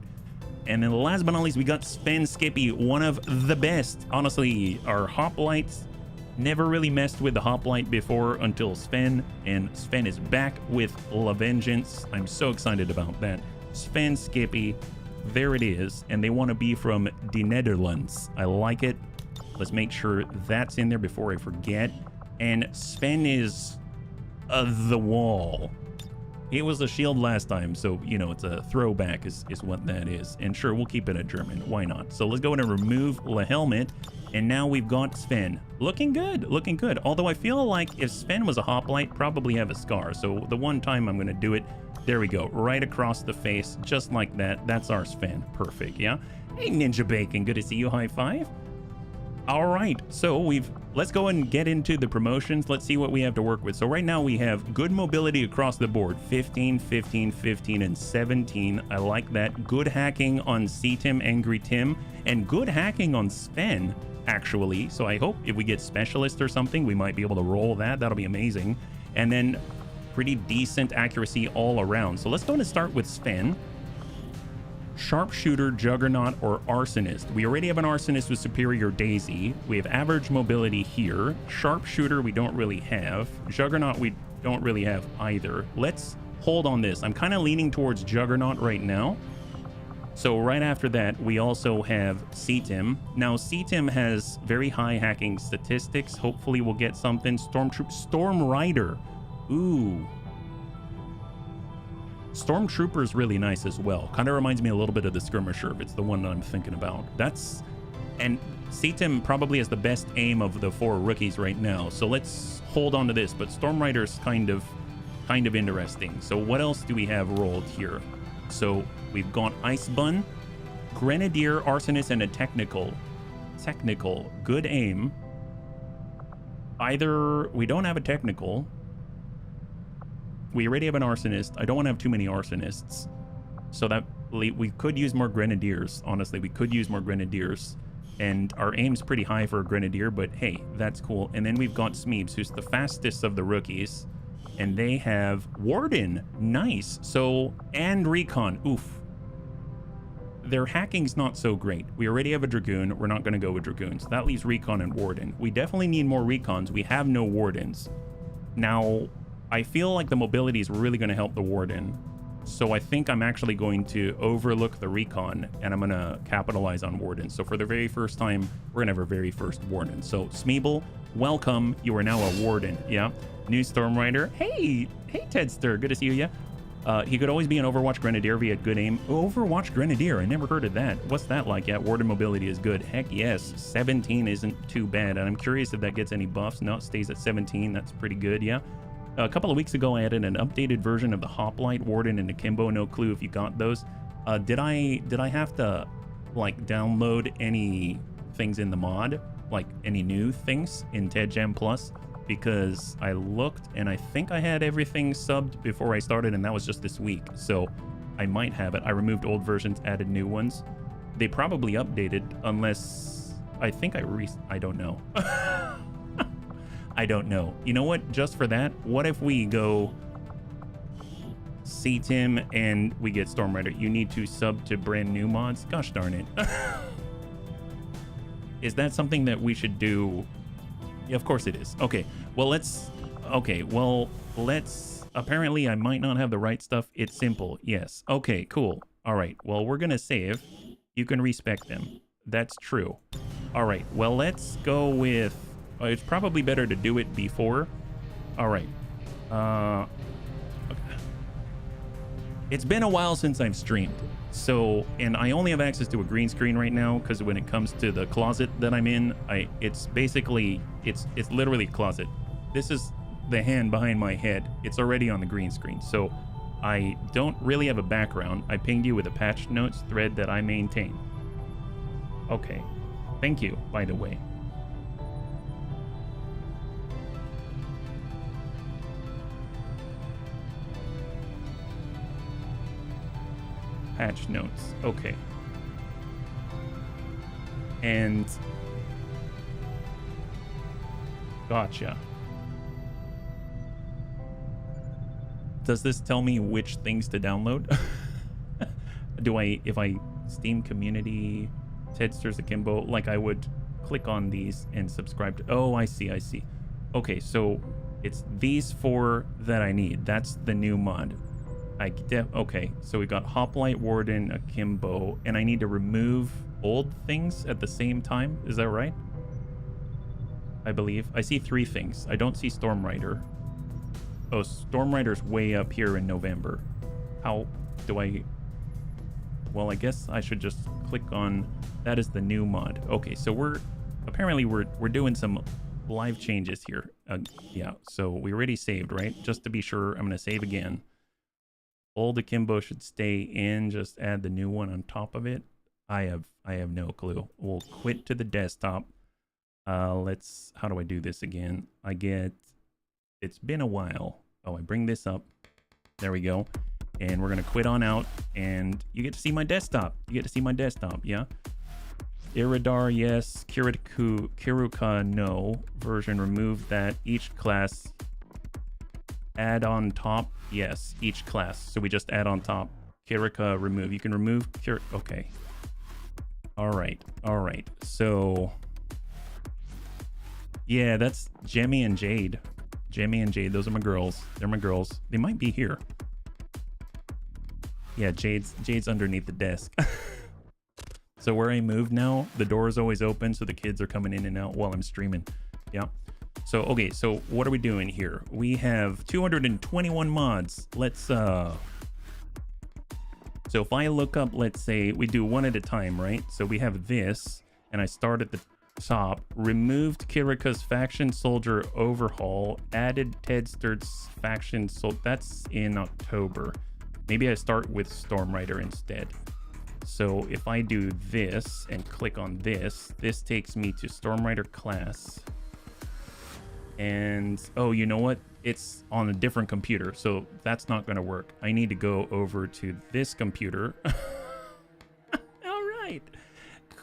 And then last but not least, we got Sven Skippy, one of the best. Honestly, our hoplites, never really messed with the hoplite before until Sven, and Sven is back with La Vengeance. I'm so excited about that. Sven Skippy, there it is. And they want to be from the Netherlands. I like it. Let's make sure that's in there before I forget. And Sven is the wall. It was a shield last time, so you know it's a throwback is what that is. And sure, we'll keep it a German. Why not? So let's go ahead and remove the helmet, and now we've got Sven. Looking good, looking good. Although I feel like if Sven was a hoplite, probably have a scar. So the one time I'm gonna do it, there we go, right across the face, just like that. That's our Sven. Perfect. Yeah. Hey, Ninja Bacon, good to see you. High five. All right, so let's go and get into the promotions. Let's see what we have to work with. So right now we have good mobility across the board, 15, 15, 15, and 17. I like that. Good hacking on Seatim, Angry Tim, and good hacking on Sven, actually. So I hope if we get specialist or something, we might be able to roll that. That'll be amazing. And then pretty decent accuracy all around. So let's go and start with Sven. Sharpshooter, Juggernaut, or Arsonist. We already have an Arsonist with Superior Daisy. We have average mobility here. Sharpshooter we don't really have. Juggernaut we don't really have either. Let's hold on this. I'm kind of leaning towards Juggernaut right now. So right after that, we also have Seatim. Now Seatim has very high hacking statistics. Hopefully we'll get something. Storm Rider. Ooh. Stormtrooper is really nice as well. Kind of reminds me a little bit of the Skirmisher, if it's the one that I'm thinking about. And Seatim probably has the best aim of the 4 rookies right now. So let's hold on to this. But Storm Rider's kind of interesting. So what else do we have rolled here? So we've got Ice Bun, Grenadier, Arsonist, and a Technical. Good aim. Either we don't have a Technical. We already have an Arsonist. I don't want to have too many Arsonists. So that we could use more Grenadiers. Honestly, we could use more Grenadiers. And our aim's pretty high for a Grenadier, but hey, that's cool. And then we've got Smeebs, who's the fastest of the rookies. And they have Warden. Nice. So, and Recon. Oof. Their hacking's not so great. We already have a Dragoon. We're not going to go with Dragoons. That leaves Recon and Warden. We definitely need more Recons. We have no Wardens. Now, I feel like the mobility is really going to help the Warden. So I think I'm actually going to overlook the Recon and I'm going to capitalize on Warden. So for the very first time, we're going to have our very first Warden. So Smeeble, welcome. You are now a Warden. Yeah. New Storm Rider. Hey, Tedster. Good to see you. Yeah. He could always be an Overwatch Grenadier if he had good aim. Overwatch Grenadier. I never heard of that. What's that like? Yeah, Warden mobility is good. Heck yes. 17 isn't too bad. And I'm curious if that gets any buffs. No, it stays at 17. That's pretty good. Yeah. A couple of weeks ago, I added an updated version of the Hoplite, Warden, and Akimbo. No clue if you got those. Did I have to like download any things in the mod, like any new things in TEDGem Plus? Because I looked and I think I had everything subbed before I started, and that was just this week. So I might have it. I removed old versions, added new ones. They probably updated, unless I think I don't know. I don't know. You know what? Just for that, what if we go Seatim and we get Storm Rider? You need to sub to brand new mods? Gosh darn it. Is that something that we should do? Yeah, of course it is. Okay. Well, let's... Apparently, I might not have the right stuff. It's simple. Yes. Okay, cool. All right. Well, we're going to save. You can respec them. That's true. All right. Well, let's go with... it's probably better to do it before. All right. Okay. It's been a while since I've streamed. So, and I only have access to a green screen right now because when it comes to the closet that I'm in, it's basically, it's literally a closet. This is the hand behind my head, it's already on the green screen. So I don't really have a background. I pinged you with a patch notes thread that I maintain. Okay. Thank you, by the way. Patch notes. Okay. And gotcha. Does this tell me which things to download? If I Steam community, Tedsters Akimbo, like I would click on these and subscribe to, oh, I see. Okay, so it's these 4 that I need. That's the new mod. Okay, so we got Hoplite Warden, Akimbo, and I need to remove old things at the same time. Is that right? I believe. I see 3 things. I don't see Storm Rider. Oh, Storm Rider's way up here in November. How do I... Well, I guess I should just click on... That is the new mod. Okay, so we're doing some live changes here. Yeah, so we already saved, right? Just to be sure, I'm going to save again. Old Akimbo should stay in. Just add the new one on top of it. I have no clue. We'll quit to the desktop. How do I do this again? It's been a while. Oh, I bring this up. There we go. And we're going to quit on out. And you get to see my desktop. Yeah. Iridar, yes. Kiruka, no. Version, remove that. Each class. Add on top. Yes, each class. So we just add on top. Kiruka, remove. You can remove. Okay. All right. So... Yeah, that's Jemmy and Jade. Those are my girls. They're my girls. They might be here. Yeah, Jade's underneath the desk. So where I moved now, the door is always open, so the kids are coming in and out while I'm streaming. Yeah. So, okay, so what are we doing here? We have 221 mods. Let's, So if I look up, let's say, we do one at a time, right? So we have this, and I start at the top, removed Kiruka's faction soldier overhaul, added Tedster's faction that's in October. Maybe I start with Storm Rider instead. So if I do this and click on this takes me to Storm Rider class. And oh, you know what? It's on a different computer, so that's not going to work. I need to go over to this computer. All right.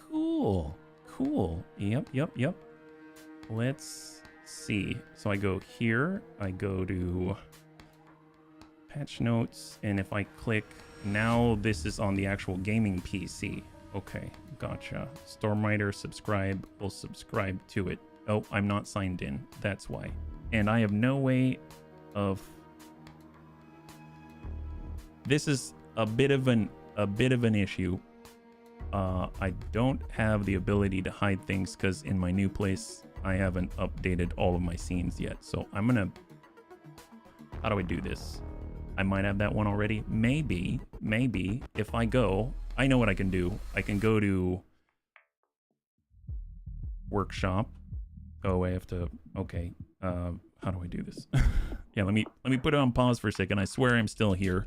Cool. Yep. Let's see. So I go here, I go to patch notes, and if I click, now this is on the actual gaming PC. Okay, gotcha. Storm Rider, subscribe. We'll subscribe to it. Oh, I'm not signed in. That's why. And I have no way of... This is a bit of an issue. I don't have the ability to hide things because in my new place, I haven't updated all of my scenes yet. So I'm gonna... How do I do this? I might have that one already. Maybe, if I go... I know what I can do. I can go to... Workshop. Oh, I have to... Okay. How do I do this? Yeah, let me put it on pause for a second. I swear I'm still here.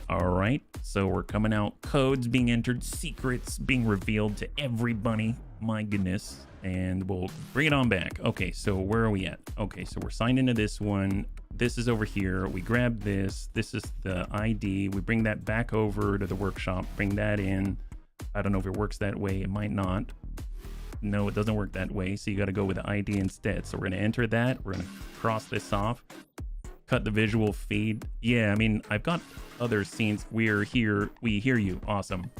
All right, so we're coming out. Codes being entered, secrets being revealed to everybody. My goodness. And we'll bring it on back. Okay, so where are we at? Okay, so we're signed into this one. This is over here. We grab this. This is the ID. We bring that back over to the workshop. Bring that in. I don't know if it works that way. It might not. No, it doesn't work that way. So you got to go with the ID instead. So we're going to enter that. We're going to cross this off. Cut the visual feed. Yeah, I mean, I've got other scenes. We're here. We hear you. Awesome.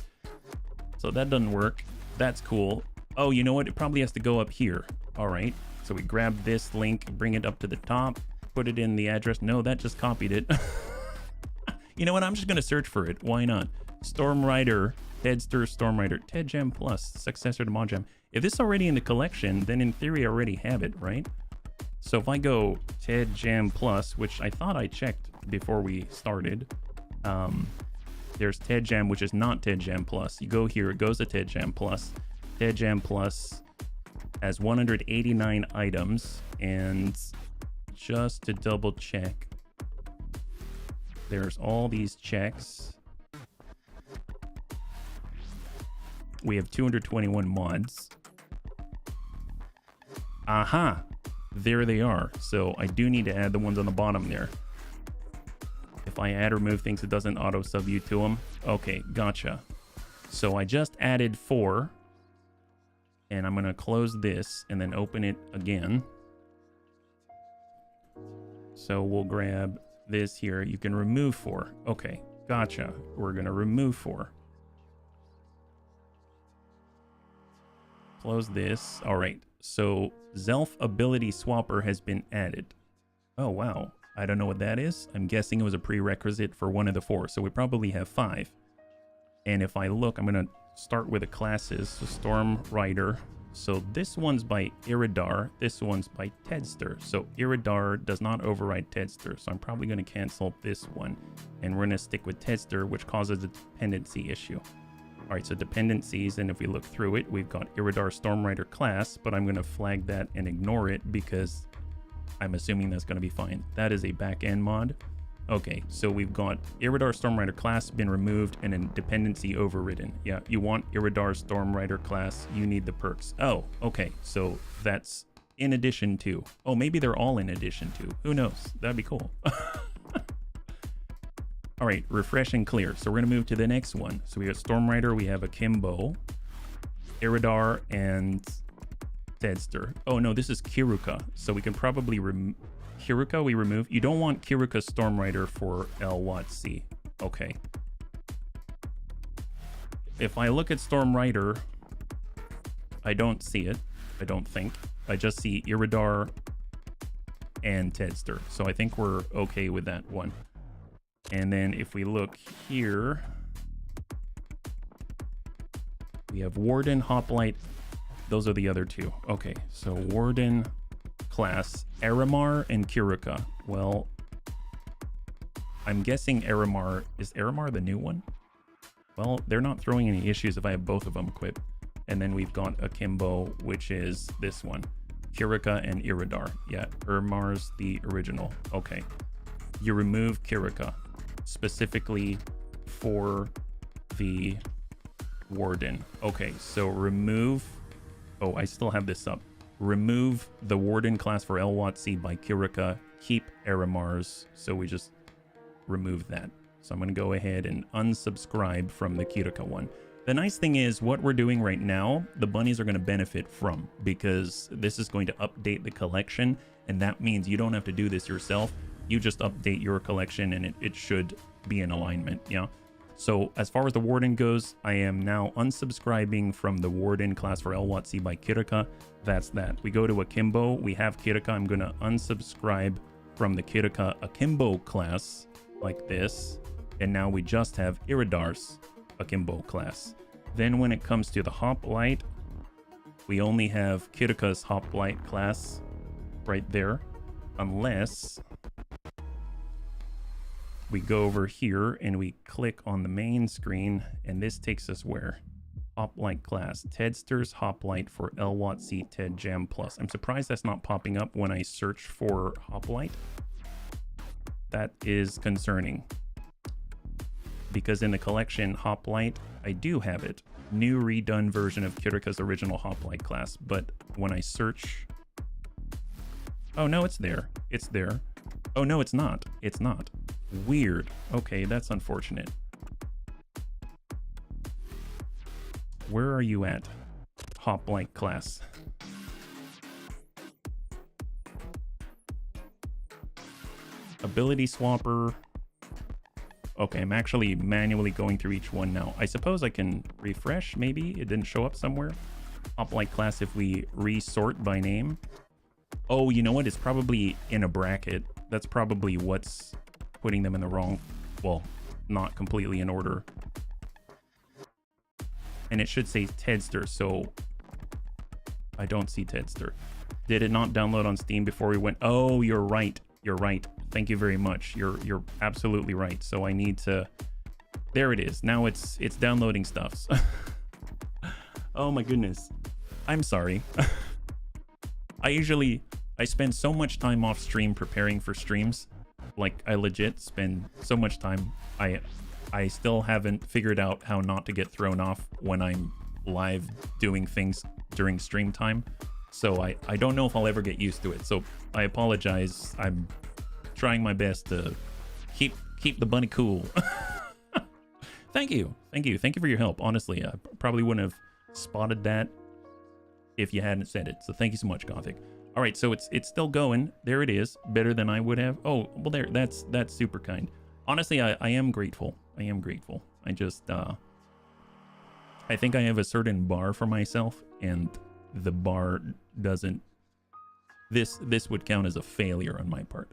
So that doesn't work. That's cool. Oh, you know what? It probably has to go up here. All right. So we grab this link, bring it up to the top, put it in the address. No, that just copied it. You know what? I'm just going to search for it. Why not? Storm Rider, Tedster, Storm Rider, Ted Gem Plus, successor to Mod Gem. If this is already in the collection, then in theory I already have it, right? So if I go Ted Jam Plus, which I thought I checked before we started, there's Ted Jam, which is not Ted Jam Plus. You go here, it goes to Ted Jam Plus. Ted Jam Plus, has 189 items, and just to double check, there's all these checks. We have 221 mods. Aha! There they are. So I do need to add the ones on the bottom there. If I add or remove things, it doesn't auto sub you to them. Okay, gotcha. So I just added 4. And I'm going to close this and then open it again. So we'll grab this here. You can remove 4. Okay, gotcha. We're going to remove 4. Close this. All right. So Zelf ability swapper has been added. Oh, wow. I don't know what that is. I'm guessing it was a prerequisite for one of the 4. So we probably have 5. And if I look, I'm going to start with the classes. So Storm Rider. So this one's by Iridar. This one's by Tedster. So Iridar does not override Tedster. So I'm probably going to cancel this one. And we're going to stick with Tedster, which causes a dependency issue. All right, so dependencies, and if we look through it, we've got Iridar Storm Rider class, but I'm going to flag that and ignore it because I'm assuming that's going to be fine. That is a back-end mod. Okay, so we've got Iridar Storm Rider class been removed and a dependency overridden. Yeah, you want Iridar Storm Rider class, you need the perks. Oh, okay, so that's in addition to. Oh, maybe they're all in addition to. Who knows? That'd be cool. All right, refresh and clear. So we're going to move to the next one. So we got Storm Rider, we have Akimbo, Iridar, and Tedster. Oh no, this is Kiruka. So we can probably Kiruka we remove. You don't want Kiruka Storm Rider for LWOTC. Okay. If I look at Storm Rider, I don't see it. I don't think. I just see Iridar and Tedster. So I think we're okay with that one. And then if we look here, we have Warden, Hoplite. Those are the other 2. Okay, so Warden class, Aramar and Kiruka. Well, I'm guessing Aramar. Is Aramar the new one? Well, they're not throwing any issues if I have both of them equipped. And then we've got Akimbo, which is this one. Kiruka and Iridar. Yeah, Aramar's the original. Okay. You remove Kiruka specifically for the Warden. Okay, so remove. Oh, I still have this up. Remove the Warden class for LWOTC by Kiruka. Keep Aramar's. So we just remove that. So I'm going to go ahead and unsubscribe from the Kiruka one. The nice thing is what we're doing right now, the bunnies are going to benefit from, because this is going to update the collection. And that means you don't have to do this yourself. You just update your collection and it should be in alignment. Yeah. So as far as the Warden goes, I am now unsubscribing from the Warden class for LWOTC by Kiruka. That's that. We go to Akimbo. We have Kiruka. I'm going to unsubscribe from the Kiruka Akimbo class like this. And now we just have Iridar's Akimbo class. Then when it comes to the Hoplite, we only have Kiruka's Hoplite class right there. Unless we go over here and we click on the main screen, and this takes us where? Hoplite class. Tedster's Hoplite for LWOTC Ted Jam Plus. I'm surprised that's not popping up when I search for Hoplite. That is concerning. Because in the collection Hoplite, I do have it. New redone version of Kiruka's original Hoplite class. But when I search... Oh, no, it's there. It's there. Oh, no, it's not. It's not. Weird. Okay, that's unfortunate. Where are you at? Hoplite class. Ability swapper. Okay, I'm actually manually going through each one now. I suppose I can refresh, maybe? It didn't show up somewhere. Hoplite class if we resort by name. Oh, you know what? It's probably in a bracket. That's probably what's putting them in the wrong... Well, not completely in order. And it should say Tedster, so... I don't see Tedster. Did it not download on Steam before we went... Oh, you're right. You're right. Thank you very much. You're absolutely right. So I need to... There it is. Now it's downloading stuffs. Oh my goodness. I'm sorry. I spend so much time off stream preparing for streams. Like, I legit spend so much time. I still haven't figured out how not to get thrown off when I'm live doing things during stream time. So I don't know if I'll ever get used to it. So I apologize. I'm trying my best to keep the bunny cool. Thank you for your help. Honestly, I probably wouldn't have spotted that if you hadn't said it. So thank you so much, Gothic. All right, so it's still going. There it is. Better than I would have. Oh, well, there. That's super kind. Honestly, I am grateful. I am grateful. I just I think I have a certain bar for myself, and the bar doesn't. This would count as a failure on my part.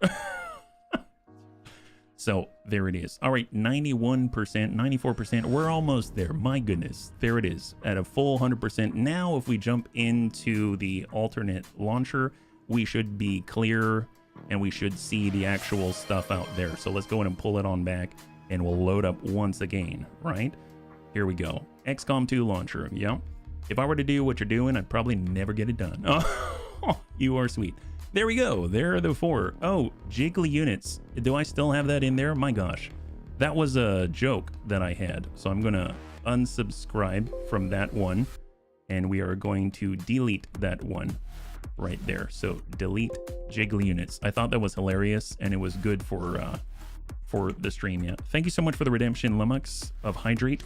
So there it is. All right, 91%, 94%. We're almost there. My goodness, there it is at a full 100%. Now, if we jump into the alternate launcher, we should be clear and we should see the actual stuff out there. So let's go ahead and pull it on back and we'll load up once again, right? Here we go. XCOM 2 launcher. Yeah. If I were to do what you're doing, I'd probably never get it done. Oh, you are sweet. There we go. There are the 4. Oh, jiggly units. Do I still have that in there? My gosh. That was a joke that I had. So I'm going to unsubscribe from that one. And we are going to delete that one right there. So delete jiggly units. I thought that was hilarious and it was good for the stream. Yeah. Thank you so much for the redemption, Lumux of Hydrate.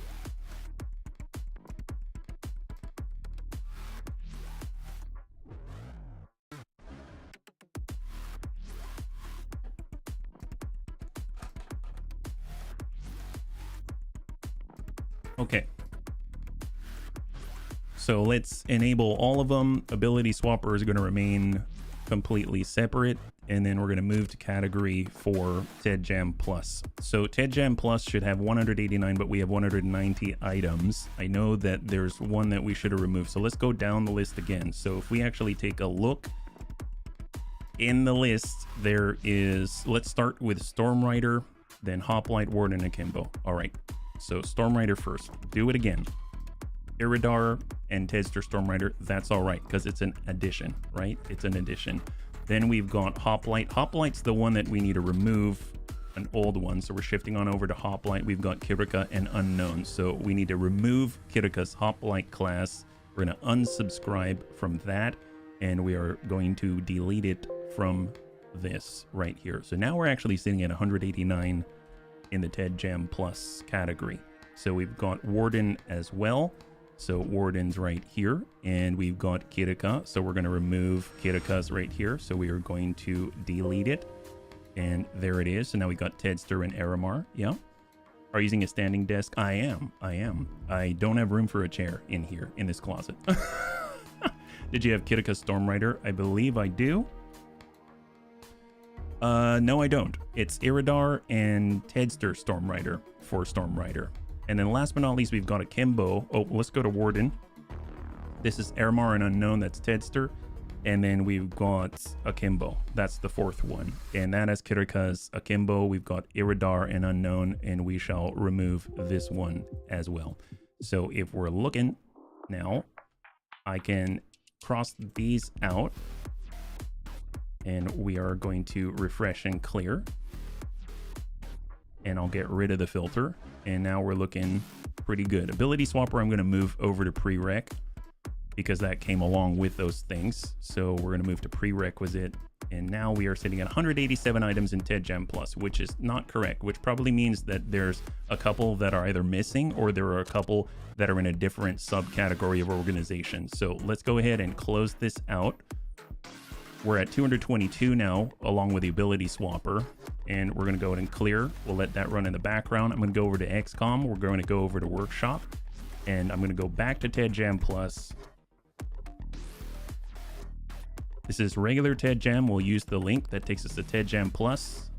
Okay, so let's enable all of them. Ability swapper is going to remain completely separate, and then we're going to move to category for TED Jam Plus. So TED Jam Plus should have 189, but we have 190 items. I know that there's one that we should have removed, so let's go down the list again. So if we actually take a look in the list, there is, let's start with Storm Rider, then Hoplite, Ward, and Akimbo. All right. So Storm Rider first. Do it again. Iridar and Tedster Storm Rider. That's all right because it's an addition, right? It's an addition. Then we've got Hoplite. Hoplite's the one that we need to remove, an old one. So we're shifting on over to Hoplite. We've got Kirika and Unknown. So we need to remove Kirika's Hoplite class. We're going to unsubscribe from that. And we are going to delete it from this right here. So now we're actually sitting at 189 in the TED Jam Plus category. So we've got Warden as well. So Warden's right here. And we've got Kirika. So we're going to remove Kirika's right here. So we are going to delete it. And there it is. So now we got Tedster and Aramar. Yeah. Are you using a standing desk? I am. I don't have room for a chair in here, in this closet. Did you have Kirika Storm Rider? I believe I do. No, I don't. It's Iridar and Tedster Storm Rider for Storm Rider. And then last but not least, we've got Akimbo. Oh, let's go to Warden. This is Aramar and Unknown. That's Tedster. And then we've got Akimbo. That's the 4th one. And that is Kirika's Akimbo. We've got Iridar and Unknown. And we shall remove this one as well. So if we're looking now, I can cross these out. And we are going to refresh and clear. And I'll get rid of the filter. And now we're looking pretty good. Ability swapper, I'm going to move over to prereq because that came along with those things. So we're going to move to prerequisite. And now we are sitting at 187 items in TED Jam Plus, which is not correct, which probably means that there's a couple that are either missing or there are a couple that are in a different subcategory of organization. So let's go ahead and close this out. We're at 222 now, along with the ability swapper, and we're going to go ahead and clear. We'll let that run in the background. I'm going to go over to XCOM. We're going to go over to Workshop, and I'm going to go back to TED Jam Plus. This is regular TED Jam. We'll use the link that takes us to TED Jam Plus,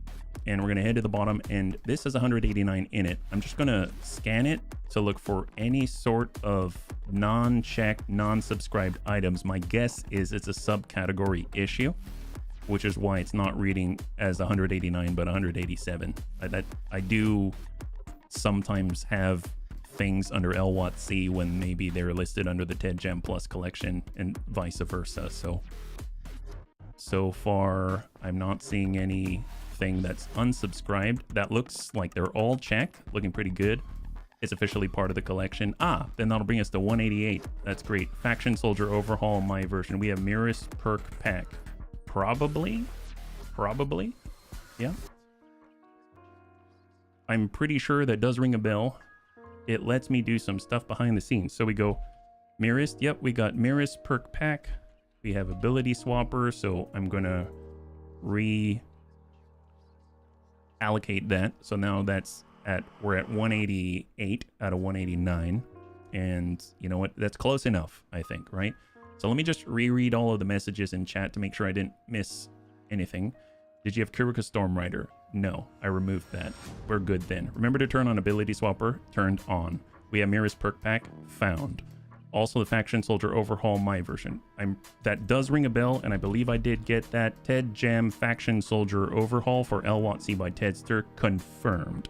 and we're going to head to the bottom, and this has 189 in it. I'm just going to scan it to look for any sort of non-checked, non-subscribed items. My guess is it's a subcategory issue, which is why it's not reading as 189 but 187. I do sometimes have things under LWOTC when maybe they're listed under the TED Jam Plus collection and vice versa. So So far, I'm not seeing anything that's unsubscribed. That looks like they're all checked, looking pretty good. It's officially part of the collection. Ah, then that'll bring us to 188. That's great. Faction Soldier Overhaul, my version. We have Mirror's Perk Pack. Probably. Yeah. I'm pretty sure that does ring a bell. It lets me do some stuff behind the scenes. So we go Mirror's. Yep, we got Mirror's Perk Pack. We have Ability Swapper. So I'm going to allocate that. So now we're at 188 out of 189. And you know what? That's close enough, I think, right? So let me just reread all of the messages in chat to make sure I didn't miss anything. Did you have Kurika Storm Rider? No, I removed that. We're good then. Remember to turn on Ability Swapper. Turned on. We have Mirror's Perk Pack. Found. Also the Faction Soldier Overhaul, my version. That does ring a bell, and I believe I did get that Ted Jam Faction Soldier Overhaul for LWOTC by Tedster confirmed.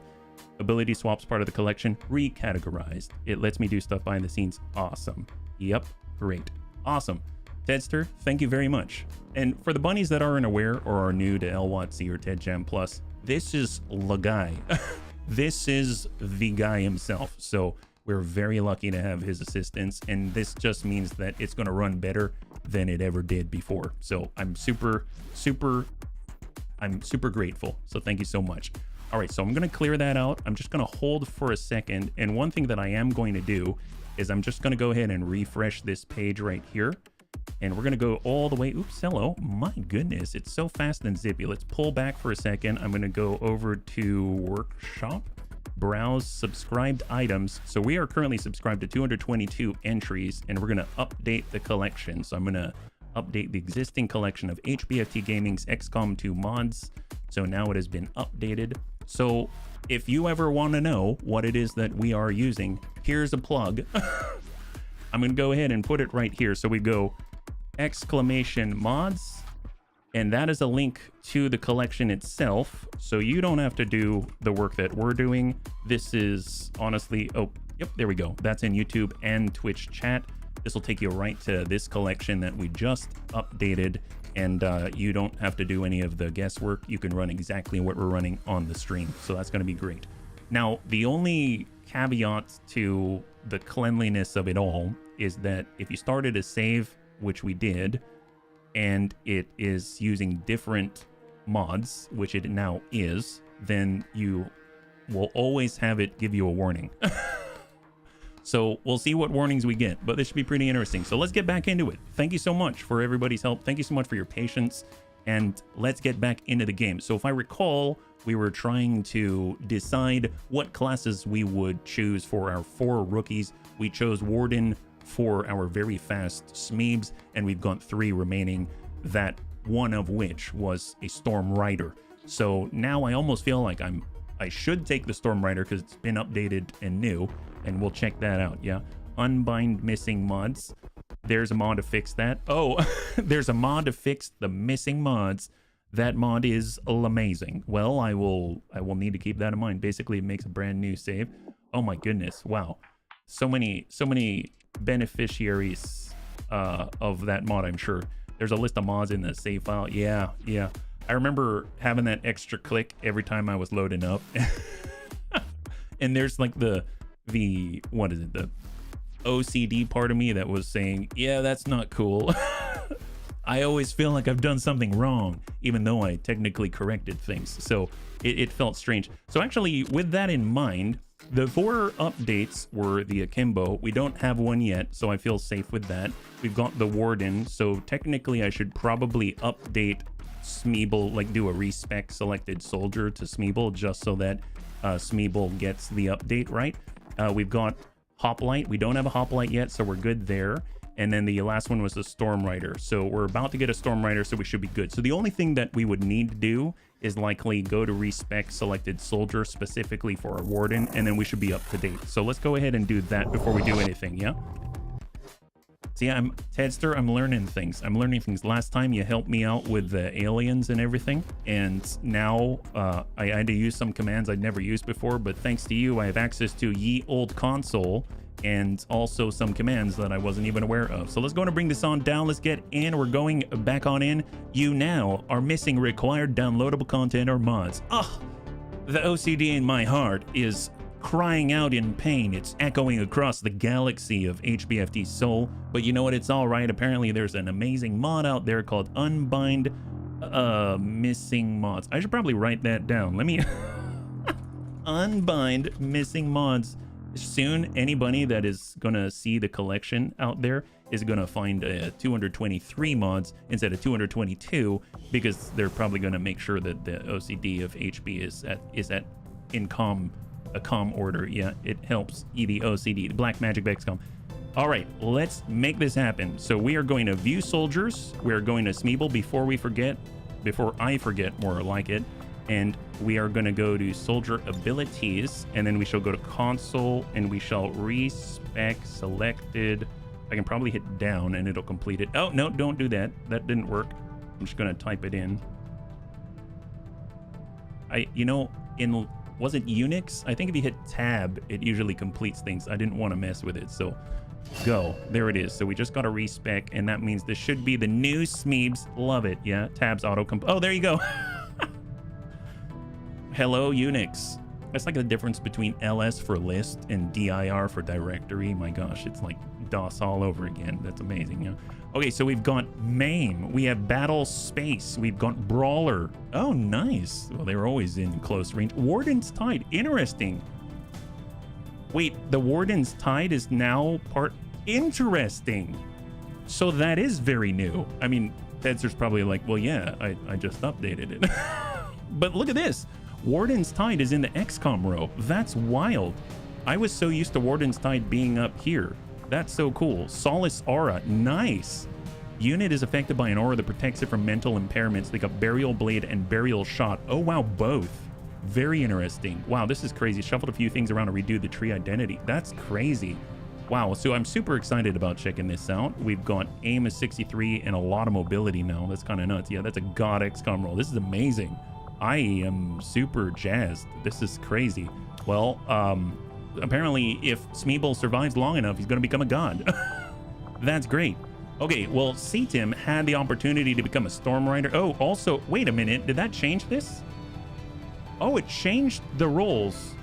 Ability swaps part of the collection recategorized. It lets me do stuff behind the scenes. Awesome. Yep, great. Awesome. Tedster, thank you very much. And for the bunnies that aren't aware or are new to LWOTC or Ted Jam Plus, this is the guy. This is the guy himself. So we're very lucky to have his assistance, and this just means that it's going to run better than it ever did before. So I'm super grateful. So thank you so much. All right, so I'm going to clear that out. I'm just going to hold for a second. And one thing that I am going to do is I'm just going to go ahead and refresh this page right here. And we're going to go all the way. Oops, hello. My goodness, it's so fast and zippy. Let's pull back for a second. I'm going to go over to Workshop, browse subscribed items. So we are currently subscribed to 222 entries, and we're going to update the collection. So I'm going to update the existing collection of HBFT Gaming's XCOM 2 mods. So now it has been updated. So if you ever want to know what it is that we are using, here's a plug. I'm going to go ahead and put it right here. So we go !mods, and that is a link to the collection itself. So you don't have to do the work that we're doing. This is honestly, oh, yep, there we go. That's in YouTube and Twitch chat. This will take you right to this collection that we just updated, and you don't have to do any of the guesswork. You can run exactly what we're running on the stream. So that's going to be great. Now, the only caveat to the cleanliness of it all is that if you started a save, which we did, and it is using different mods, which it now is, then you will always have it give you a warning. So we'll see what warnings we get, but this should be pretty interesting. So let's get back into it. Thank you so much for everybody's help. Thank you so much for your patience, and let's get back into the game. So if I recall, we were trying to decide what classes we would choose for our 4 rookies. We chose Warden for our very fast Smeebs, and we've got 3 remaining, that one of which was a Storm Rider. So now I almost feel like I should take the Storm Rider because it's been updated and new, and we'll check that out. Yeah, unbind missing mods. There's a mod to fix that. Oh, there's a mod to fix the missing mods. That mod is amazing. Well, I will need to keep that in mind. Basically, it makes a brand new save. Oh my goodness! Wow, so many beneficiaries of that mod. I'm sure there's a list of mods in the save file. Yeah. I remember having that extra click every time I was loading up. And there's like the what is it? The OCD part of me that was saying, yeah, that's not cool. I always feel like I've done something wrong, even though I technically corrected things. So it felt strange. So actually, with that in mind, the 4 updates were the Akimbo. We don't have one yet, so I feel safe with that. We've got the Warden, so technically I should probably update Smeeble, like do a respec selected soldier to Smeeble, just so that Smeeble gets the update right. We've got Hoplite. We don't have a Hoplite yet, so we're good there. And then the last one was the Storm Rider. So we're about to get a Storm Rider, so we should be good. So the only thing that we would need to do is likely go to respec selected soldier specifically for our Warden, and then we should be up to date. So let's go ahead and do that before we do anything, yeah? See, I'm Tedster. I'm learning things. I'm learning things. Last time you helped me out with the aliens and everything, and now I had to use some commands I'd never used before. But thanks to you, I have access to ye old console and also some commands that I wasn't even aware of. So let's go and bring this on down. Let's get in. We're going back on in. You now are missing required downloadable content or mods. Ugh, the OCD in my heart is crying out in pain. It's echoing across the galaxy of HBFT soul. But you know what? It's all right. Apparently there's an amazing mod out there called Unbind Missing Mods. I should probably write that down. Let me Unbind Missing Mods. Soon, anybody that is gonna see the collection out there is gonna find 223 mods instead of 222, because they're probably gonna make sure that the OCD of HB is at in com order. Yeah, it helps. The OCD, the Black Magic XCOM. All right, let's make this happen. So we are going to view soldiers. We are going to Smeeble before I forget, more like it. And we are going to go to soldier abilities, and then we shall go to console, and we shall respec selected. I can probably hit down and it'll complete it. Oh, no, don't do that. That didn't work. I'm just going to type it in. Was it Unix? I think if you hit tab, it usually completes things. I didn't want to mess with it, so go. There it is. So we just got a respec, and that means this should be the new Smeebs. Love it. Yeah, tabs auto Oh, there you go. Hello, Unix. That's like the difference between LS for list and dir for directory. My gosh, it's like DOS all over again. That's amazing. Yeah. Okay, so we've got MAME. We have Battle Space. We've got Brawler. Oh, nice. Well, they were always in close range. Warden's Tide. Interesting. Wait, the Warden's Tide is now part... Interesting. So that is very new. I mean, Tedster's probably like, well, yeah, I just updated it. But look at this. Warden's Tide is in the XCOM row. That's wild. I was so used to Warden's Tide being up here. That's so cool. Solace Aura. Nice. Unit is affected by an aura that protects it from mental impairments. They got Burial Blade and Burial Shot. Oh, wow, both. Very interesting. Wow, this is crazy. Shuffled a few things around to redo the tree identity. That's crazy. Wow, so I'm super excited about checking this out. We've got aim is 63 and a lot of mobility now. That's kind of nuts. Yeah, that's a god XCOM roll. This is amazing. I am super jazzed. This is crazy. Well, apparently if Smeeble survives long enough, he's going to become a god. That's great. Okay, well, CTIM had the opportunity to become a Storm Rider. Oh, also, wait a minute. Did that change this? Oh, it changed the roles.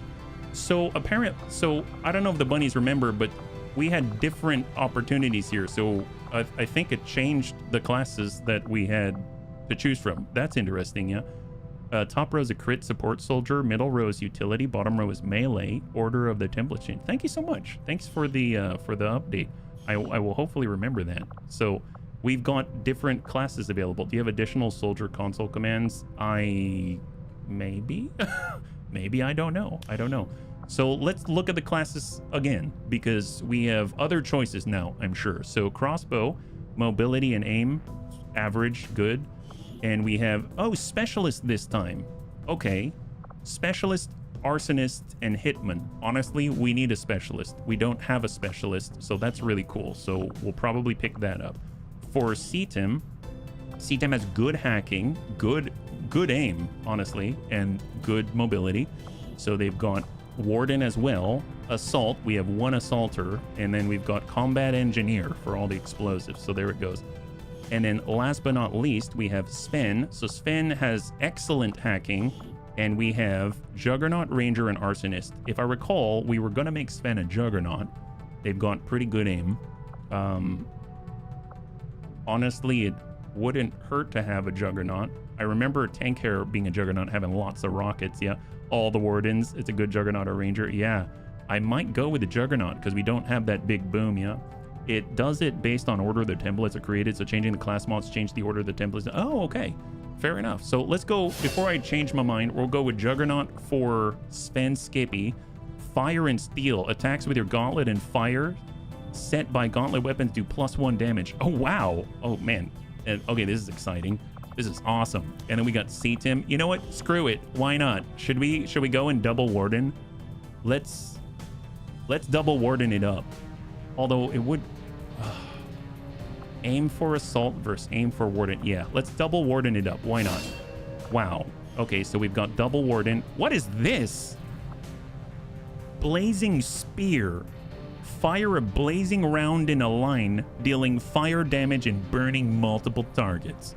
So so I don't know if the bunnies remember, but we had different opportunities here. So I think it changed the classes that we had to choose from. That's interesting, yeah. Top row is a crit support soldier, middle row is utility, bottom row is melee, order of the template change. Thank you so much. Thanks for the update. I will hopefully remember that. So we've got different classes available. Do you have additional soldier console commands? Maybe maybe, I don't know. So let's look at the classes again, because we have other choices now, I'm sure. So crossbow, mobility and aim, average, good. And we have, oh, specialist this time. Okay. Specialist, arsonist, and hitman. Honestly, we need a specialist. We don't have a specialist, so that's really cool. So we'll probably pick that up. For CTIM has good hacking, good aim, honestly, and good mobility. So they've got warden as well. Assault, we have one assaulter, and then we've got combat engineer for all the explosives. So there it goes. And then last but not least, we have Sven. So Sven has excellent hacking, and we have Juggernaut, Ranger, and Arsonist. If I recall, we were going to make Sven a Juggernaut. They've got pretty good aim. Honestly, it wouldn't hurt to have a Juggernaut. I remember Tank Hair being a Juggernaut, having lots of rockets, yeah. All the Wardens, it's a good Juggernaut or Ranger, yeah. I might go with the Juggernaut, because we don't have that big boom, yeah. It does it based on order the templates are created, so changing the class mods change the order of the templates. Oh, okay. Fair enough. So let's go, before I change my mind, we'll go with Juggernaut for Sven Skippy. Fire and Steel. Attacks with your gauntlet and fire set by gauntlet weapons do +1 damage. Oh, wow. Oh, man. Okay, this is exciting. This is awesome. And then we got CTIM. You know what? Screw it. Why not? Should we go and double Warden? Let's double Warden it up. Although it would... Aim for assault versus aim for warden. Yeah, let's double warden it up. Why not? Wow. Okay, so we've got double warden. What is this? Blazing spear. Fire a blazing round in a line, dealing fire damage and burning multiple targets.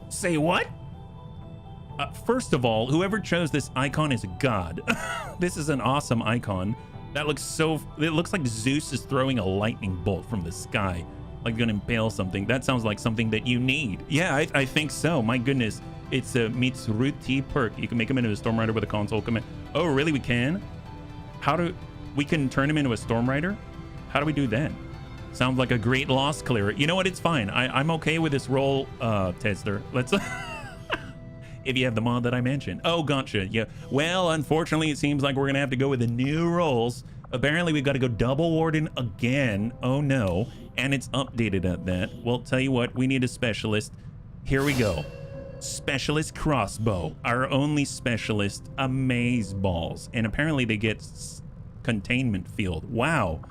Say what? First of all, whoever chose this icon is a god. This is an awesome icon. That looks so... It looks like Zeus is throwing a lightning bolt from the sky. Like gonna impale something. That sounds like something that you need. Yeah, I think so. My goodness. It's a Mitsuruti perk. You can make him into a Storm Rider with a console command. Oh, really? We can? How do... We can turn him into a Storm Rider? How do we do that? Sounds like a great loss clearer. You know what? It's fine. I'm okay with this roll, Tesler. Let's... If you have the mod that I mentioned. Oh, gotcha. Yeah. Well, unfortunately, it seems like we're going to have to go with the new rolls. Apparently, we've got to go double warden again. Oh, no. And it's updated at that. Well, tell you what, we need a specialist. Here we go. Specialist crossbow. Our only specialist, amaze balls. And apparently, they get containment field. Wow.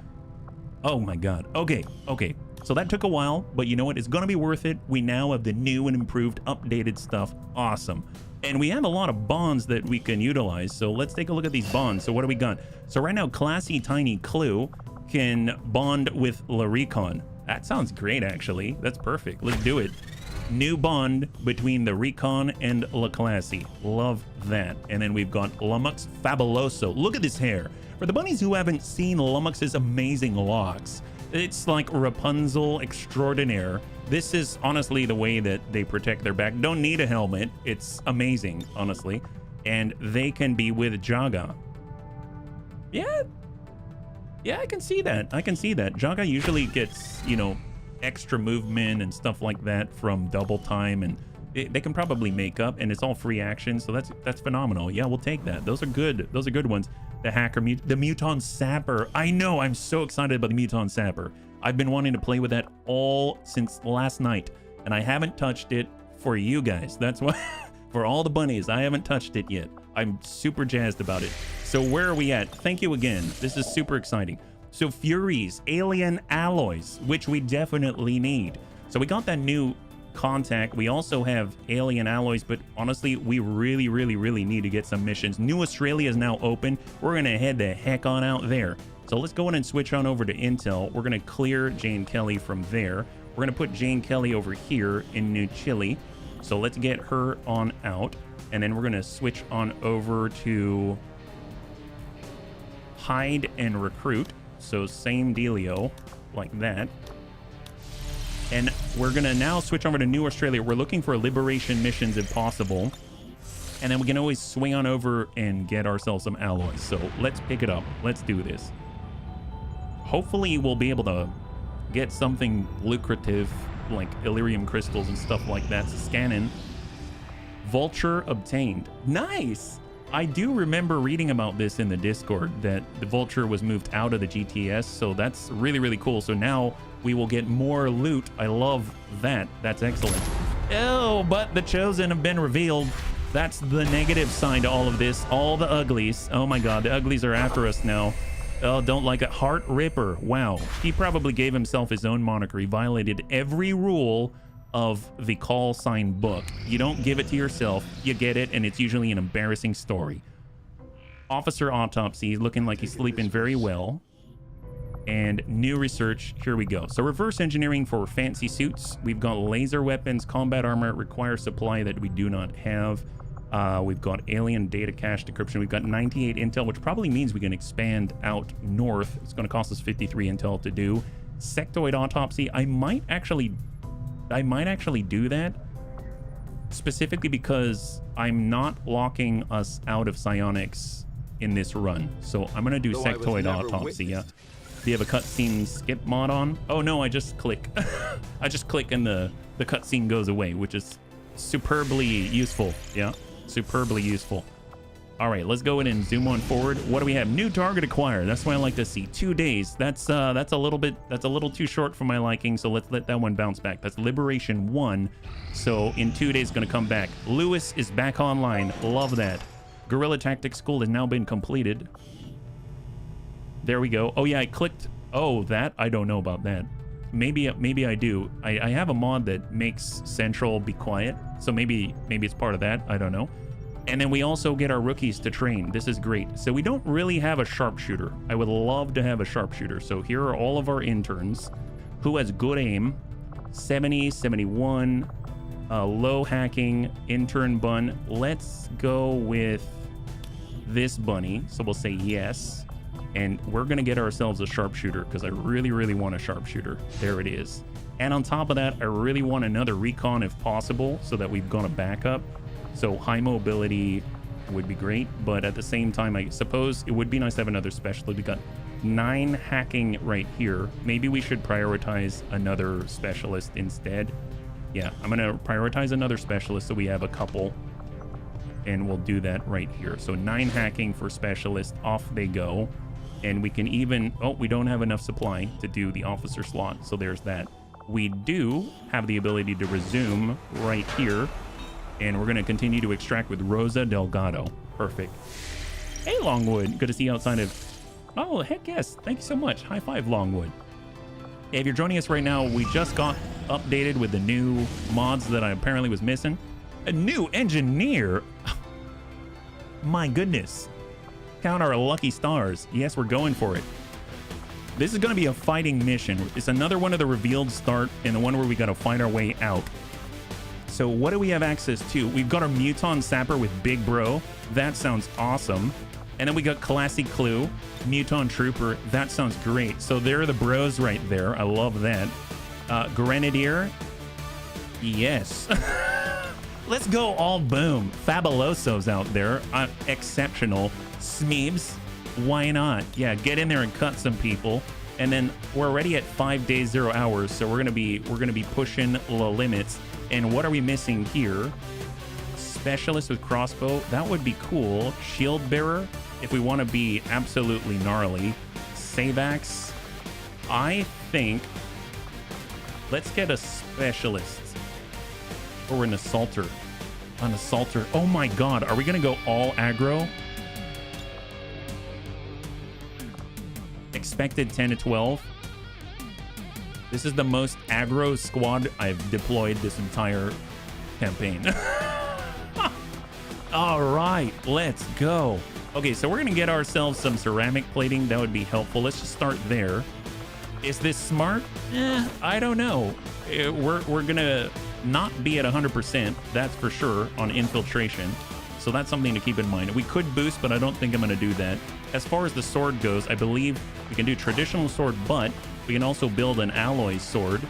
Oh, my God. Okay. Okay. So that took a while, but you know what? It's going to be worth it. We now have the new and improved updated stuff. Awesome. And we have a lot of bonds that we can utilize. So let's take a look at these bonds. So what do we got? So right now, Classy Tiny Clue can bond with La Recon. That sounds great, actually. That's perfect. Let's do it. New bond between the Recon and La Classy. Love that. And then we've got Lumux Fabuloso. Look at this hair. For the bunnies who haven't seen Lumux's amazing locks, it's like Rapunzel extraordinaire. This is honestly the way that they protect their back. Don't need a helmet. It's amazing, honestly. And they can be with Jaga. Yeah. Yeah, I can see that. I can see that. Jaga usually gets, you know, extra movement and stuff like that from double time, and they can probably make up, and it's all free action, so that's phenomenal. Yeah, we'll take that. Those are good. Those are good ones. The hacker, the Muton Sapper. I know, I'm so excited about the Muton Sapper. I've been wanting to play with that all since last night, and I haven't touched it for you guys. That's why, for all the bunnies, I haven't touched it yet. I'm super jazzed about it. So where are we at? Thank you again. This is super exciting. So Furies, alien alloys, which we definitely need. So we got that new contact. We also have alien alloys, but honestly, we really need to get some missions. New Australia is now open. We're gonna head the heck on out there. So let's go in and switch on over to Intel. We're gonna clear Jane Kelly from there. We're gonna put Jane Kelly over here in New Chile. So let's get her on out. And then we're gonna switch on over to hide and recruit. So same dealio, like that. And we're going to now switch over to New Australia. We're looking for liberation missions if possible. And then we can always swing on over and get ourselves some alloys. So let's pick it up. Let's do this. Hopefully we'll be able to get something lucrative like Illyrium crystals and stuff like that. So scanning. Vulture obtained. Nice. I do remember reading about this in the Discord, that the Vulture was moved out of the GTS. So that's really cool. So now we will get more loot. I love that. That's excellent. Oh, but the Chosen have been revealed. That's the negative side to all of this. All the uglies. Oh my God, the uglies are after us now. Oh, don't like it. Heart Ripper. Wow. He probably gave himself his own moniker. He violated every rule of the call sign book. You don't give it to yourself. You get it, and it's usually an embarrassing story. Officer Autopsy, looking like he's sleeping very well. And new research, here we go. So reverse engineering for fancy suits. We've got laser weapons, combat armor, requires supply that we do not have. We've got alien data cache decryption. We've got 98 intel, which probably means we can expand out north. It's going to cost us 53 intel to do. Sectoid autopsy. I might actually do that, specifically because I'm not locking us out of psionics in this run. So I'm going to do sectoid autopsy. Yeah. Do you have a cutscene skip mod on? Oh no, I just click. I just click and the cutscene goes away, which is superbly useful. Yeah, superbly useful. All right, let's go in and zoom on forward. What do we have? New target acquired. That's what I like to see. 2 days. That's a little too short for my liking. So let's let that one bounce back. That's Liberation 1. So in 2 days, going to come back. Lewis is back online. Love that. Guerrilla Tactics School has now been completed. There we go. Oh yeah, I clicked. Oh, that I don't know about that. maybe I do. I have a mod that makes Central be quiet, so maybe it's part of that. I don't know. And then we also get our rookies to train. This is great. So we don't really have a sharpshooter. I would love to have a sharpshooter. So here are all of our interns. Who has good aim? 70, 71, low hacking, intern bun. Let's go with this bunny. So we'll say yes. And we're going to get ourselves a sharpshooter because I really, really want a sharpshooter. There it is. And on top of that, I really want another recon if possible so that we've got a backup. So high mobility would be great. But at the same time, I suppose it would be nice to have another specialist. We got 9 hacking right here. Maybe we should prioritize another specialist instead. Yeah, I'm going to prioritize another specialist so we have a couple. And we'll do that right here. So 9 hacking for specialist. Off they go. And we can even... Oh, we don't have enough supply to do the officer slot. So there's that. We do have the ability to resume right here. And we're going to continue to extract with Rosa Delgado. Perfect. Hey, Longwood. Good to see you outside of... Oh, heck yes. Thank you so much. High five, Longwood. If you're joining us right now, we just got updated with the new mods that I apparently was missing. A new engineer. My goodness. Count our lucky stars. Yes, we're going for it. This is going to be a fighting mission. It's another one of the revealed start and the one where we got to fight our way out. So what do we have access to? We've got our Muton Sapper with Big Bro. That sounds awesome. And then we got Classic Clue, Muton Trooper. That sounds great. So there are the bros right there. I love that. Grenadier. Yes. Let's go all boom. Fabulosos out there. Exceptional. Smeebs. Why not? Yeah, get in there and cut some people. And then we're already at 5 days, 0 hours. So we're gonna be pushing the limits. And what are we missing here? Specialist with crossbow. That would be cool. Shield bearer if we want to be absolutely gnarly. Savax. I think let's get a specialist or an assaulter. An assaulter. Oh my god, are we gonna go all aggro? Expected 10 to 12. This is the most aggro squad I've deployed this entire campaign. All right, let's go. Okay, so we're gonna get ourselves some ceramic plating. That would be helpful. Let's just start there. Is this smart? I don't know. We're gonna not be at 100%, that's for sure, on infiltration. So that's something to keep in mind. We could boost, but I don't think I'm gonna do that. As far as the sword goes, I believe we can do traditional sword, but we can also build an alloy sword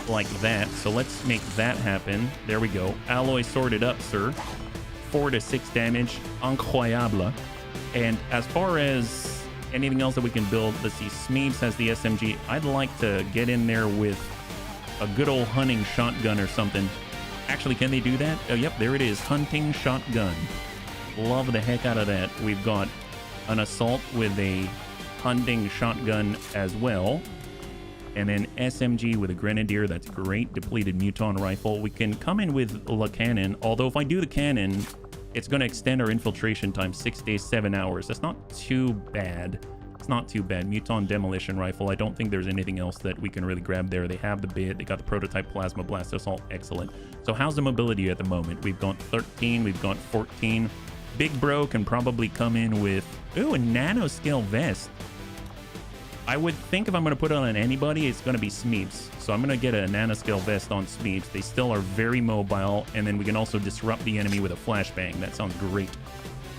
like that. So let's make that happen. There we go. Alloy sorted up, sir. 4 to 6 damage. Incroyable. And as far as anything else that we can build, let's see. Smeebs has the SMG. I'd like to get in there with a good old hunting shotgun or something. Actually, can they do that? Oh, yep, there it is. Hunting shotgun. Love the heck out of that. We've got an assault with a hunting shotgun as well. And then SMG with a grenadier. That's great. Depleted Muton rifle. We can come in with the cannon. Although if I do the cannon, it's going to extend our infiltration time 6 days, 7 hours. That's not too bad. It's not too bad. Muton demolition rifle. I don't think there's anything else that we can really grab there. They have the bit. They got the prototype plasma blast. That's all excellent. So how's the mobility at the moment? We've got 13. We've got 14. Big Bro can probably come in with... Ooh, a nanoscale vest. I would think if I'm going to put it on anybody, it's going to be Smeebs. So I'm going to get a nanoscale vest on Smeebs. They still are very mobile. And then we can also disrupt the enemy with a flashbang. That sounds great.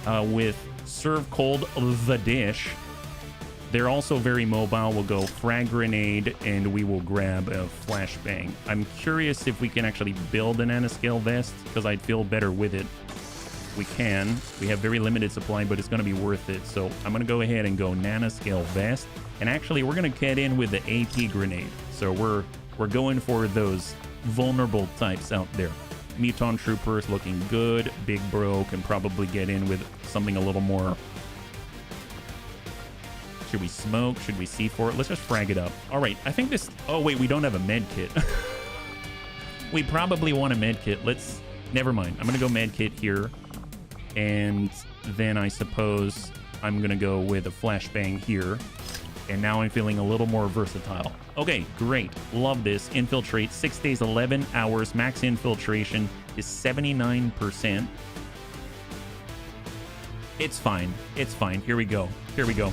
With Serve Cold the Dish, they're also very mobile. We'll go frag grenade and we will grab a flashbang. I'm curious if we can actually build a nanoscale vest because I'd feel better with it. We can. We have very limited supply, but it's going to be worth it. So I'm going to go ahead and go nanoscale vest. And actually, we're going to get in with the AP grenade. So we're going for those vulnerable types out there. Muton Trooper is looking good. Big Bro can probably get in with something a little more. Should we smoke? Should we C4? Let's just frag it up. All right, I think this... Oh, wait, we don't have a med kit. We probably want a med kit. Let's... Never mind. I'm going to go med kit here. And then I suppose I'm going to go with a flashbang here. And now I'm feeling a little more versatile. Okay, great. Love this. Infiltrate, 6 days, 11 hours. Max infiltration is 79%. It's fine. It's fine. Here we go. Here we go.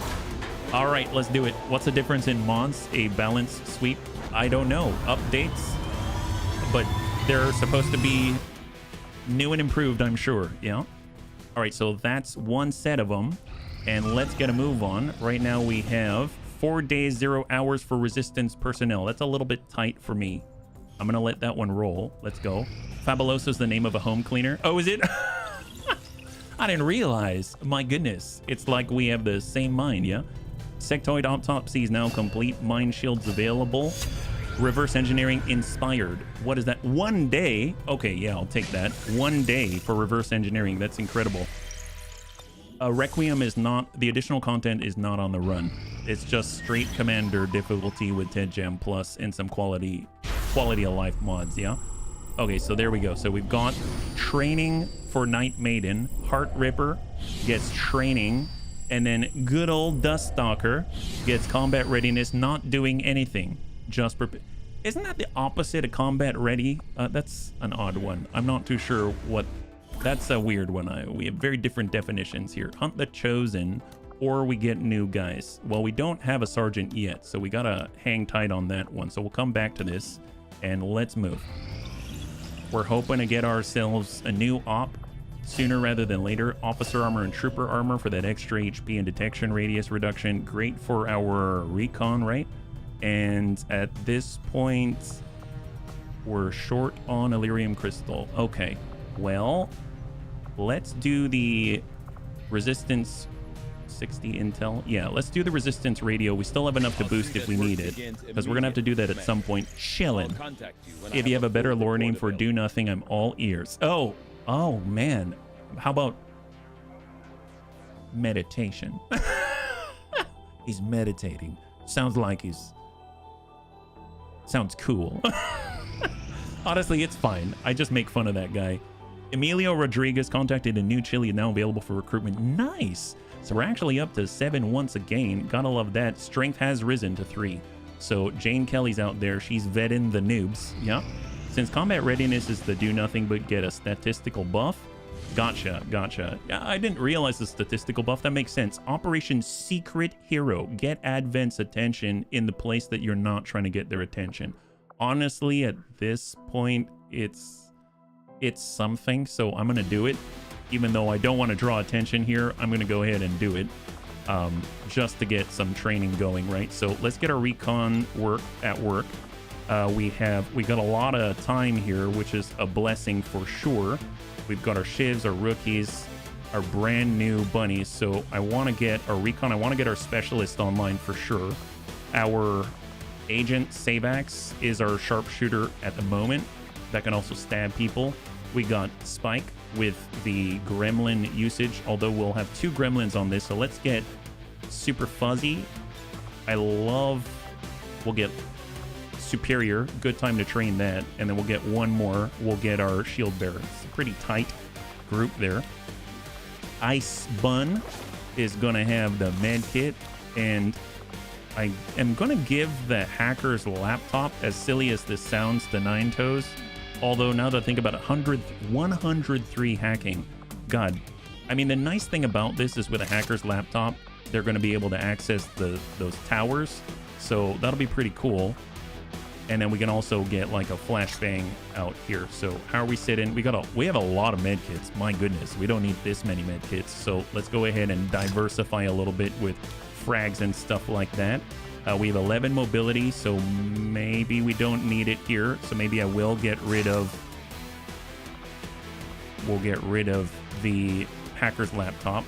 All right, let's do it. What's the difference in mods? A balanced sweep? I don't know. Updates? But they're supposed to be new and improved, I'm sure. Yeah. All right, so that's one set of them. And let's get a move on. Right now we have 4 days, 0 hours for resistance personnel. That's a little bit tight for me. I'm going to let that one roll. Let's go. Fabuloso's the name of a home cleaner. Oh, is it? I didn't realize. My goodness. It's like we have the same mind, yeah? Sectoid autopsy is now complete. Mind shields available. Reverse engineering inspired. What is that? 1 day? Okay, yeah, I'll take that. 1 day for reverse engineering. That's incredible. Requiem is not, the additional content is not on the run. It's just straight commander difficulty with Ted Jam Plus and some quality of life mods, yeah? Okay, so there we go. So we've got training for Night Maiden. Heart Ripper gets training. And then good old Dust Stalker gets combat readiness, not doing anything. Just prepare. Isn't that the opposite of combat ready? That's an odd one. I'm not too sure what... That's a weird one. We have very different definitions here. Hunt the Chosen, or we get new guys. Well, we don't have a sergeant yet, so we gotta hang tight on that one. So we'll come back to this, and let's move. We're hoping to get ourselves a new op sooner rather than later. Officer armor and trooper armor for that extra HP and detection radius reduction. Great for our recon, right? And at this point, we're short on Illyrium Crystal. Okay, well... Let's do the resistance 60 intel. Yeah, let's do the resistance radio. We still have enough to boost if we need it, because we're gonna have to do that at some point. Chillin'. If you have a better lore name for do nothing, I'm all ears. Oh man. How about meditation? He's meditating. Sounds like sounds cool. Honestly, it's fine. I just make fun of that guy. Emilio Rodriguez contacted a new Chile now available for recruitment. Nice. So we're actually up to 7 once again. Gotta love that. Strength has risen to 3. So Jane Kelly's out there. She's vetting the noobs. Yeah. Since combat readiness is the do nothing but get a statistical buff. Gotcha. Yeah, I didn't realize the statistical buff. That makes sense. Operation Secret Hero. Get Advent's attention in the place that you're not trying to get their attention. Honestly, at this point, it's something, so I'm gonna do it. Even though I don't want to draw attention here, I'm gonna go ahead and do it, just to get some training going, right? So let's get our recon work at work. We got a lot of time here, which is a blessing for sure. We've got our shivs, our rookies, our brand new bunnies. So I want to get our recon. I want to get our specialist online for sure. Our agent Savax is our sharpshooter at the moment. That can also stab people. We got Spike with the gremlin usage, although we'll have 2 gremlins on this. So let's get Super Fuzzy. We'll get Superior. Good time to train that. And then we'll get one more. We'll get our Shield Bearer. It's a pretty tight group there. Ice Bun is going to have the med kit. And I am going to give the hacker's laptop, as silly as this sounds, to Nine Toes. Although now that I think about it, 103 hacking. God. I mean, the nice thing about this is with a hacker's laptop, they're going to be able to access those towers. So that'll be pretty cool. And then we can also get like a flashbang out here. So how are we sitting? We have a lot of medkits. My goodness, we don't need this many medkits. So let's go ahead and diversify a little bit with frags and stuff like that. We have 11 mobility, so maybe we don't need it here. So maybe I will get rid of... We'll get rid of the hacker's laptop.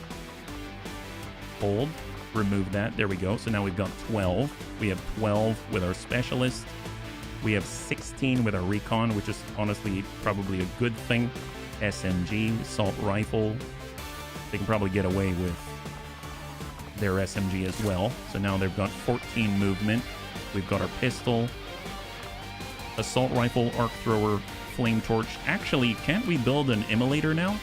Hold. Remove that. There we go. So now we've got 12. We have 12 with our specialist. We have 16 with our recon, which is honestly probably a good thing. SMG, assault rifle. They can probably get away with their SMG as well. So now they've got 14 movement. We've got our pistol, assault rifle, arc thrower, flame torch. Actually, can't we build an immolator now?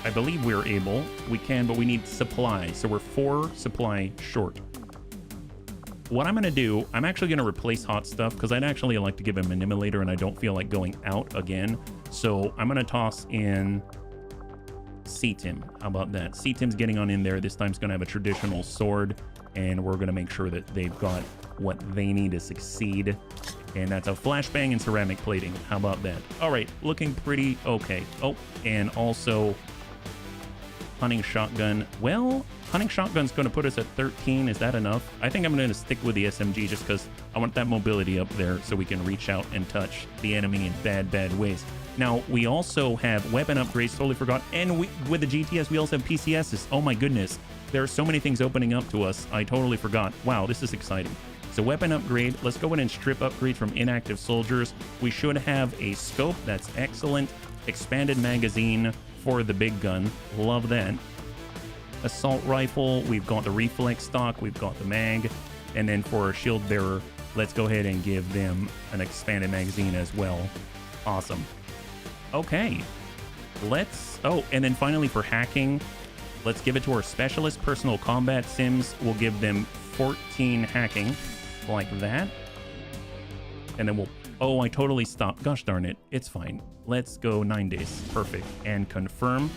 I believe we're able. We can, but we need supply. So we're 4 supply short. what I'm going to do, I'm actually going to replace hot stuff because I'd actually like to give him an immolator and I don't feel like going out again. So I'm going to toss in C-Tim. How about that? C-Tim's getting on in there. This time it's going to have a traditional sword, and we're going to make sure that they've got what they need to succeed. And that's a flashbang and ceramic plating. How about that? All right, looking pretty okay. Oh, and also hunting shotgun. Well, hunting shotgun's going to put us at 13. Is that enough? I think I'm going to stick with the SMG just because I want that mobility up there so we can reach out and touch the enemy in bad ways. Now, we also have weapon upgrades, totally forgot. And with the GTS, we also have PCSs. Oh my goodness. There are so many things opening up to us. I totally forgot. Wow, this is exciting. So weapon upgrade. Let's go in and strip upgrade from inactive soldiers. We should have a scope. That's excellent. Expanded magazine for the big gun. Love that. Assault rifle. We've got the reflex stock. We've got the mag. And then for our shield bearer, let's go ahead and give them an expanded magazine as well. Awesome. Okay. Oh, and then finally for hacking, let's give it to our specialist personal combat sims. We'll give them 14 hacking like that. And then we'll, oh, I totally stopped. Gosh darn it. It's fine. Let's go 9 days. Perfect. And confirm.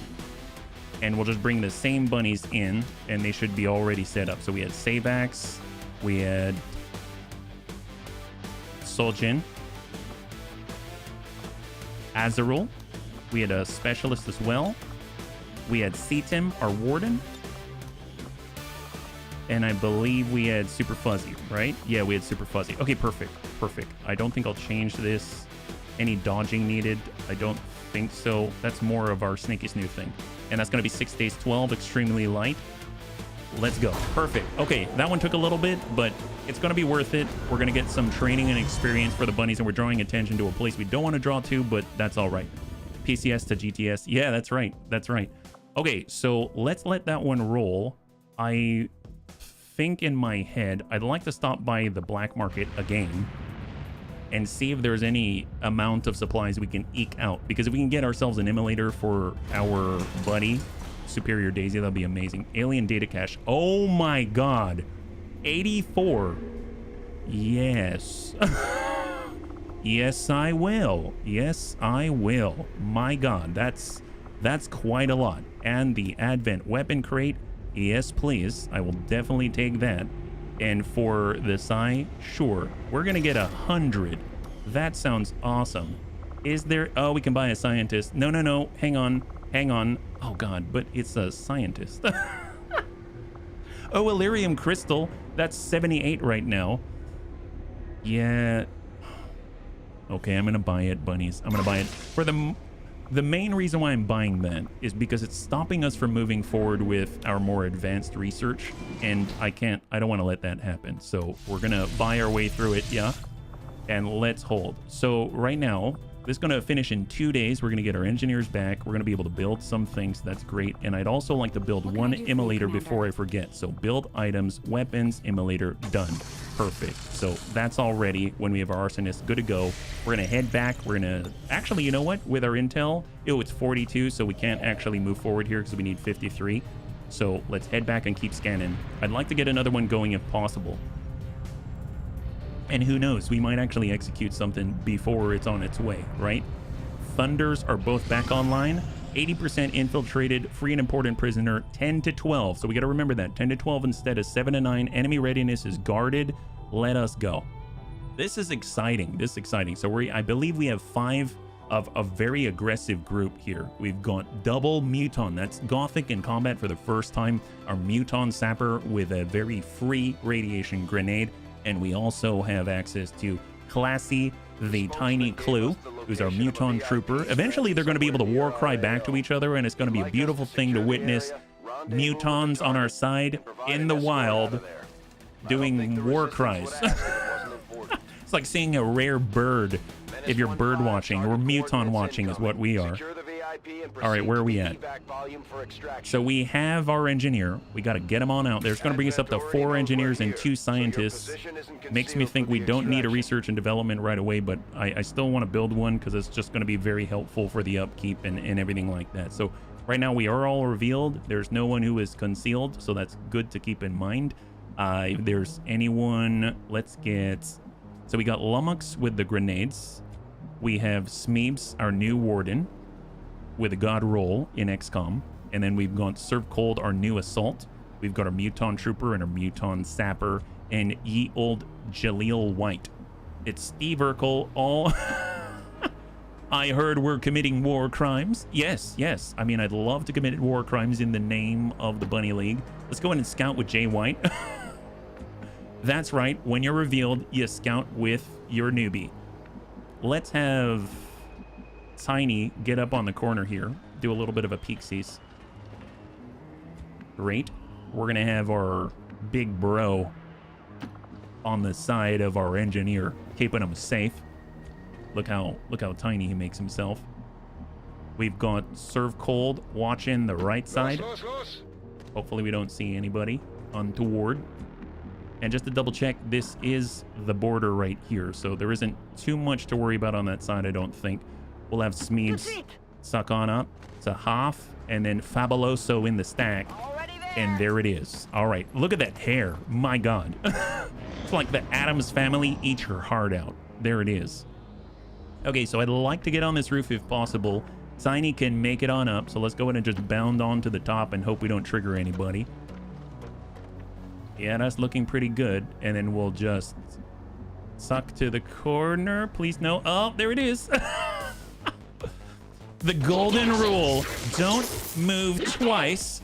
And we'll just bring the same bunnies in and they should be already set up. So we had Sabax, we had Soljin, Azarul, we had a specialist as well. We had C-Tim, our warden. And I believe we had Super Fuzzy, right? Yeah, we had Super Fuzzy. Okay, perfect. Perfect. I don't think I'll change this. Any dodging needed? I don't think so. That's more of our Snaky Snoo thing. And that's going to be 6 days 12, extremely light. Let's go. Perfect. Okay, that one took a little bit, but it's going to be worth it. We're going to get some training and experience for the bunnies, and we're drawing attention to a place we don't want to draw to, but that's all right. PCS to GTS. Yeah, that's right. That's right. Okay, so let's let that one roll. I think in my head, I'd like to stop by the black market again and see if there's any amount of supplies we can eke out. Because if we can get ourselves an immolator for our buddy, Superior Daisy, that'll be amazing. Alien data cache. Oh my god. 84. Yes. Yes, I will. Yes, I will. My god, that's quite a lot. And the Advent weapon crate. Yes, please. I will definitely take that. And for the Psy, sure. We're gonna get 100. That sounds awesome. Is there... Oh, we can buy a scientist. No. Hang on. Oh, God, but it's a scientist. Oh, Illyrium Crystal. That's 78 right now. Yeah. Okay, I'm gonna buy it, bunnies. I'm gonna buy it. For the main reason why I'm buying that is because it's stopping us from moving forward with our more advanced research, and I don't want to let that happen. So we're gonna buy our way through it, yeah, and let's hold. So right now, this is gonna finish in 2 days. We're gonna get our engineers back. We're gonna be able to build some things. That's great. And I'd also like to build one immolator before I forget. So build items, weapons, immolator, done. Perfect. So that's all ready. When we have our arsonist good to go, we're gonna head back. We're gonna actually, you know what, with our intel, it's 42, so we can't actually move forward here because we need 53. So let's head back and keep scanning. I'd like to get another one going if possible. And who knows, we might actually execute something before it's on its way, right? Thunders are both back online. 80% infiltrated, free and important prisoner, 10 to 12. So we got to remember that, 10 to 12 instead of 7 to 9. Enemy readiness is guarded. Let us go. This is exciting. This is exciting. So I believe we have 5 of a very aggressive group here. We've got double Muton. That's Gothic in combat for the first time. Our Muton Sapper with a very free radiation grenade. And we also have access to Classy, the Tiny Clue, who's our Muton Trooper. Eventually, they're going to be able to war cry back to each other, and it's going to be a beautiful thing to witness. Mutons on our side in the wild doing war cries. It's like seeing a rare bird if you're bird watching, or Muton watching is what we are. All right, where are we at? So we have our engineer. We got to get him on out there. It's going to bring us up to 4 engineers and 2 scientists. Makes me think we don't need a research and development right away, but I still want to build one because it's just going to be very helpful for the upkeep and everything like that. So right now we are all revealed. There's no one who is concealed, so that's good to keep in mind. If there's anyone, let's get... So we got Lummox with the grenades. We have Smeebs, our new warden, with a god roll in XCOM. And then we've got Serve Cold, our new assault. We've got our Muton Trooper and our Muton Sapper. And ye old Jaleel White. It's Steve Urkel, all... I heard we're committing war crimes. Yes, yes. I mean, I'd love to commit war crimes in the name of the Bunny League. Let's go ahead and scout with Jay White. That's right. When you're revealed, you scout with your newbie. Let's have Tiny get up on the corner here. Do a little bit of a peek-sees. Great. We're going to have our big bro on the side of our engineer, keeping him safe. Look how tiny he makes himself. We've got Serve Cold watching the right side. Hopefully we don't see anybody untoward. And just to double check, this is the border right here, so there isn't too much to worry about on that side, I don't think. We'll have Smeebs suck on up to half, and then Fabuloso in the stack. And there it is. All right, look at that hair. My God. It's like the Addams family eat your heart out. There it is. Okay, so I'd like to get on this roof if possible. Tiny can make it on up, so let's go ahead and just bound on to the top and hope we don't trigger anybody. Yeah, that's looking pretty good. And then we'll just suck to the corner. Please no. Oh, there it is. The golden rule. Don't move twice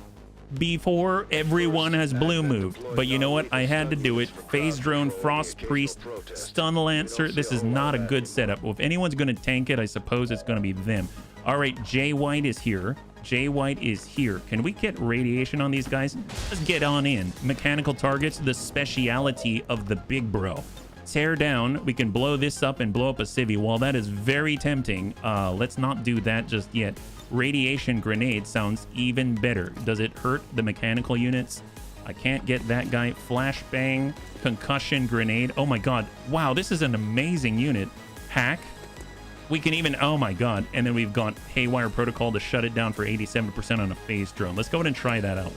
before everyone has blue moved. But you know what? I had to do it. Phase Drone, Frost Priest, Stun Lancer. This is not a good setup. Well, if anyone's going to tank it, I suppose it's going to be them. All right, Jay White is here. Jay White is here. Can we get radiation on these guys? Let's get on in. Mechanical targets, the speciality of the big bro. Tear down. We can blow this up and blow up a civvy. While that is very tempting, let's not do that just yet. Radiation grenade sounds even better. Does it hurt the mechanical units? I can't get that guy. Flashbang, concussion grenade. Oh my God. Wow, this is an amazing unit. Hack. We can even, oh my God. And then we've got Haywire Protocol to shut it down for 87% on a phase drone. Let's go ahead and try that out.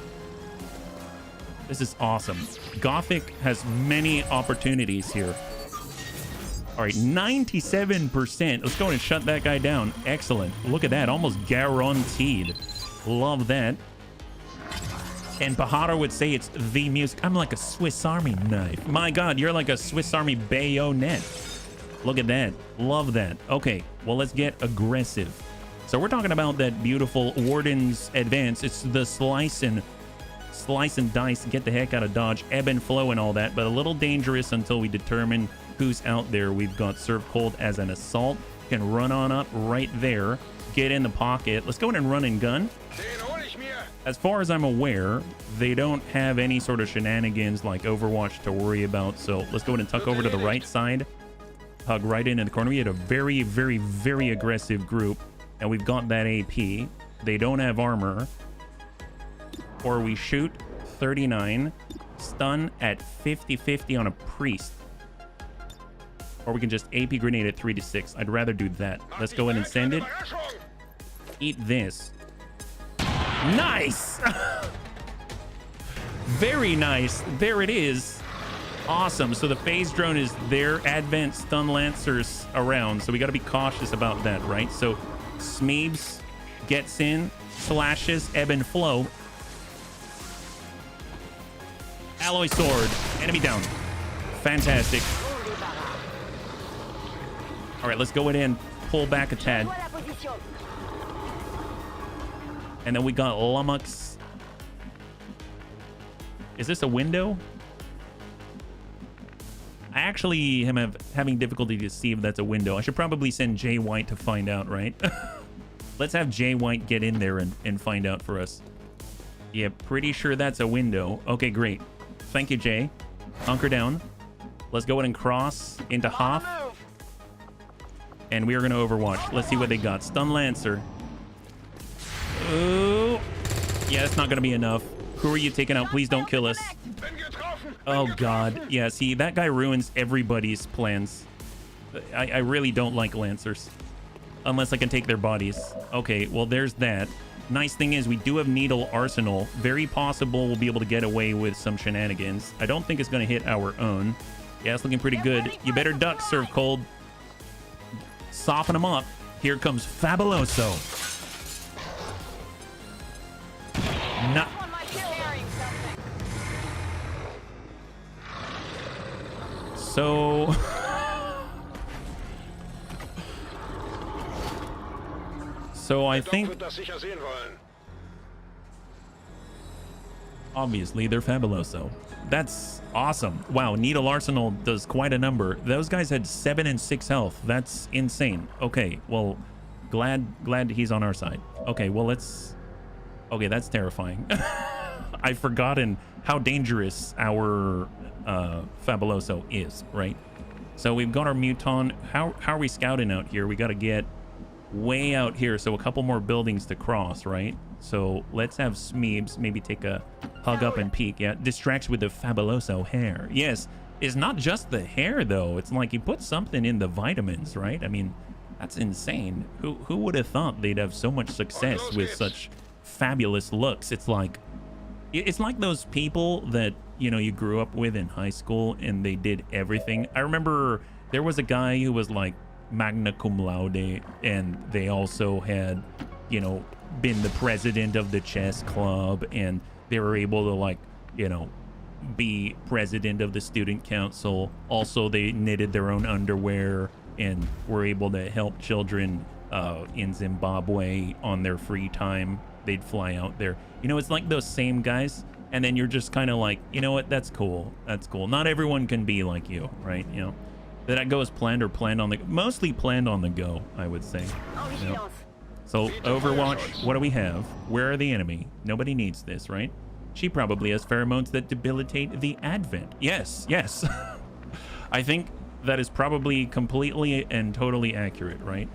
This is awesome. Gothic has many opportunities here. All right, 97%. Let's go ahead and shut that guy down. Excellent. Look at that. Almost guaranteed. Love that. And Pajaro would say it's the music. I'm like a Swiss Army knife. My God, you're like a Swiss Army bayonet. Look at that. Love that. Okay, well, let's get aggressive. So we're talking about that beautiful Warden's Advance. It's the slice and dice, get the heck out of Dodge, ebb and flow and all that, but a little dangerous until we determine who's out there. We've got Serve Cold as an assault. Can run on up right there. Get in the pocket. Let's go in and run and gun. As far as I'm aware, they don't have any sort of shenanigans like Overwatch to worry about. So let's go ahead and tuck over to the right side. Hug right into the corner. We had a very, very, very aggressive group. And we've got that AP. They don't have armor. Or we shoot 39. Stun at 50-50 on a priest. Or we can just AP grenade at 3 to 6. I'd rather do that. Let's go ahead and send it. Eat this. Nice! Very nice. There it is. Awesome. So the phase drone is there. Advent stun lancers around. So we got to be cautious about that, right? So Smeebs gets in, slashes, ebb and flow. Alloy sword. Enemy down. Fantastic. All right, let's go in and pull back a tad. And then we got Lummox. Is this a window? I actually am having difficulty to see if that's a window. I should probably send Jay White to find out, right? Let's have Jay White get in there and find out for us. Yeah, pretty sure that's a window. Okay, great. Thank you, Jay. Hunker down. Let's go ahead and cross into Hoff. And we are going to Overwatch. Let's see what they got. Stun Lancer. Ooh. Yeah, that's not going to be enough. Who are you taking out? Please don't kill us. Oh, God. Yeah, see, that guy ruins everybody's plans. I really don't like Lancers. Unless I can take their bodies. Okay, well, there's that. Nice thing is we do have Needle Arsenal. Very possible we'll be able to get away with some shenanigans. I don't think it's going to hit our own. Yeah, it's looking pretty good. You better duck, Serve Cold. Soften them up. Here comes Fabuloso. Not. So... So I think... Obviously, they're Fabuloso. That's awesome. Wow, Needle Arsenal does quite a number. Those guys had 7 and 6 health. That's insane. Okay, well, glad he's on our side. Okay, well, let's... Okay, that's terrifying. I've forgotten how dangerous our Fabuloso is, right? So we've got our Muton. How are we scouting out here? We got to get way out here, so a couple more buildings to cross, right? So let's have Smeebs maybe take a hug up and peek. Yeah, distracts with the Fabuloso hair. Yes, it's not just the hair though. It's like he put something in the vitamins, right? I mean, that's insane. Who would have thought they'd have so much success with such fabulous looks? It's like those people that, you know, you grew up with in high school and they did everything. I remember there was a guy who was like magna cum laude, and they also had, you know, been the president of the chess club, and they were able to, like, you know, be president of the student council. Also, they knitted their own underwear and were able to help children in Zimbabwe on their free time. They'd fly out there. You know, it's like those same guys, and then you're just kind of like, you know what, that's cool. That's cool. Not everyone can be like you, right? You know, that goes planned or planned on the, mostly planned on the go, I would say. You know? So Overwatch, what do we have? Where are the enemy? Nobody needs this, right? She probably has pheromones that debilitate the Advent. Yes, yes. I think that is probably completely and totally accurate, right?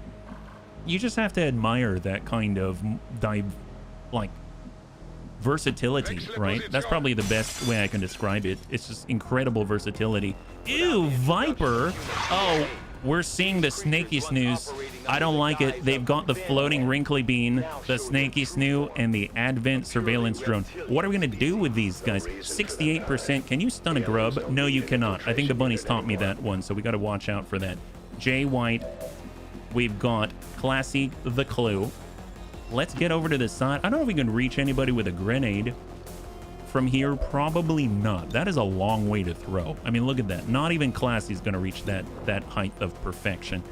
You just have to admire that kind of versatility, right? That's probably the best way I can describe it. It's just incredible versatility. Ew, Viper. Oh, we're seeing the Snaky Snooze. I don't like it. They've got the floating Wrinkly Bean, the Snaky Snoo, and the Advent Surveillance Drone. What are we going to do with these guys? 68%. Can you stun a grub? No, you cannot. I think the bunnies taught me that one, so we got to watch out for that. Jay White. We've got Classy the Clue. Let's get over to the side. I don't know if we can reach anybody with a grenade. From here, probably not. That is a long way to throw. I mean, look at that. Not even Classy is going to reach that height of perfection.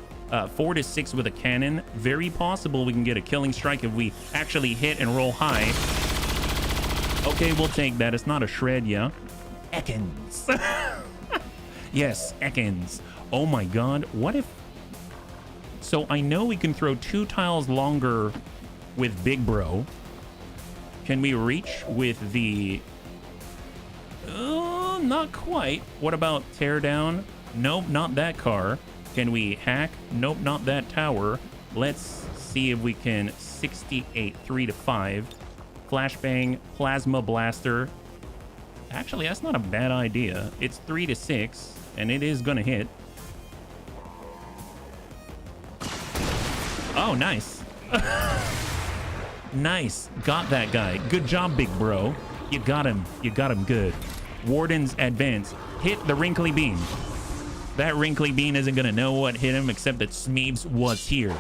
4 to 6 with a cannon. Very possible we can get a killing strike if we actually hit and roll high. Okay, we'll take that. It's not a shred, yeah. Ekans. Yes, Ekans. Oh my god. What if... So I know we can throw 2 tiles longer with Big Bro. Can we reach with the... not quite. What about tear down? Nope, not that car. Can we hack? Nope, not that tower. Let's see if we can 68, 3 to 5. Flashbang, Plasma Blaster. Actually, that's not a bad idea. It's 3 to 6, and it is gonna hit. Oh, nice. Nice. Got that guy. Good job, Big Bro. You got him. You got him good. Warden's Advance. Hit the Wrinkly Bean. That Wrinkly Bean isn't going to know what hit him except that Smeebs was here.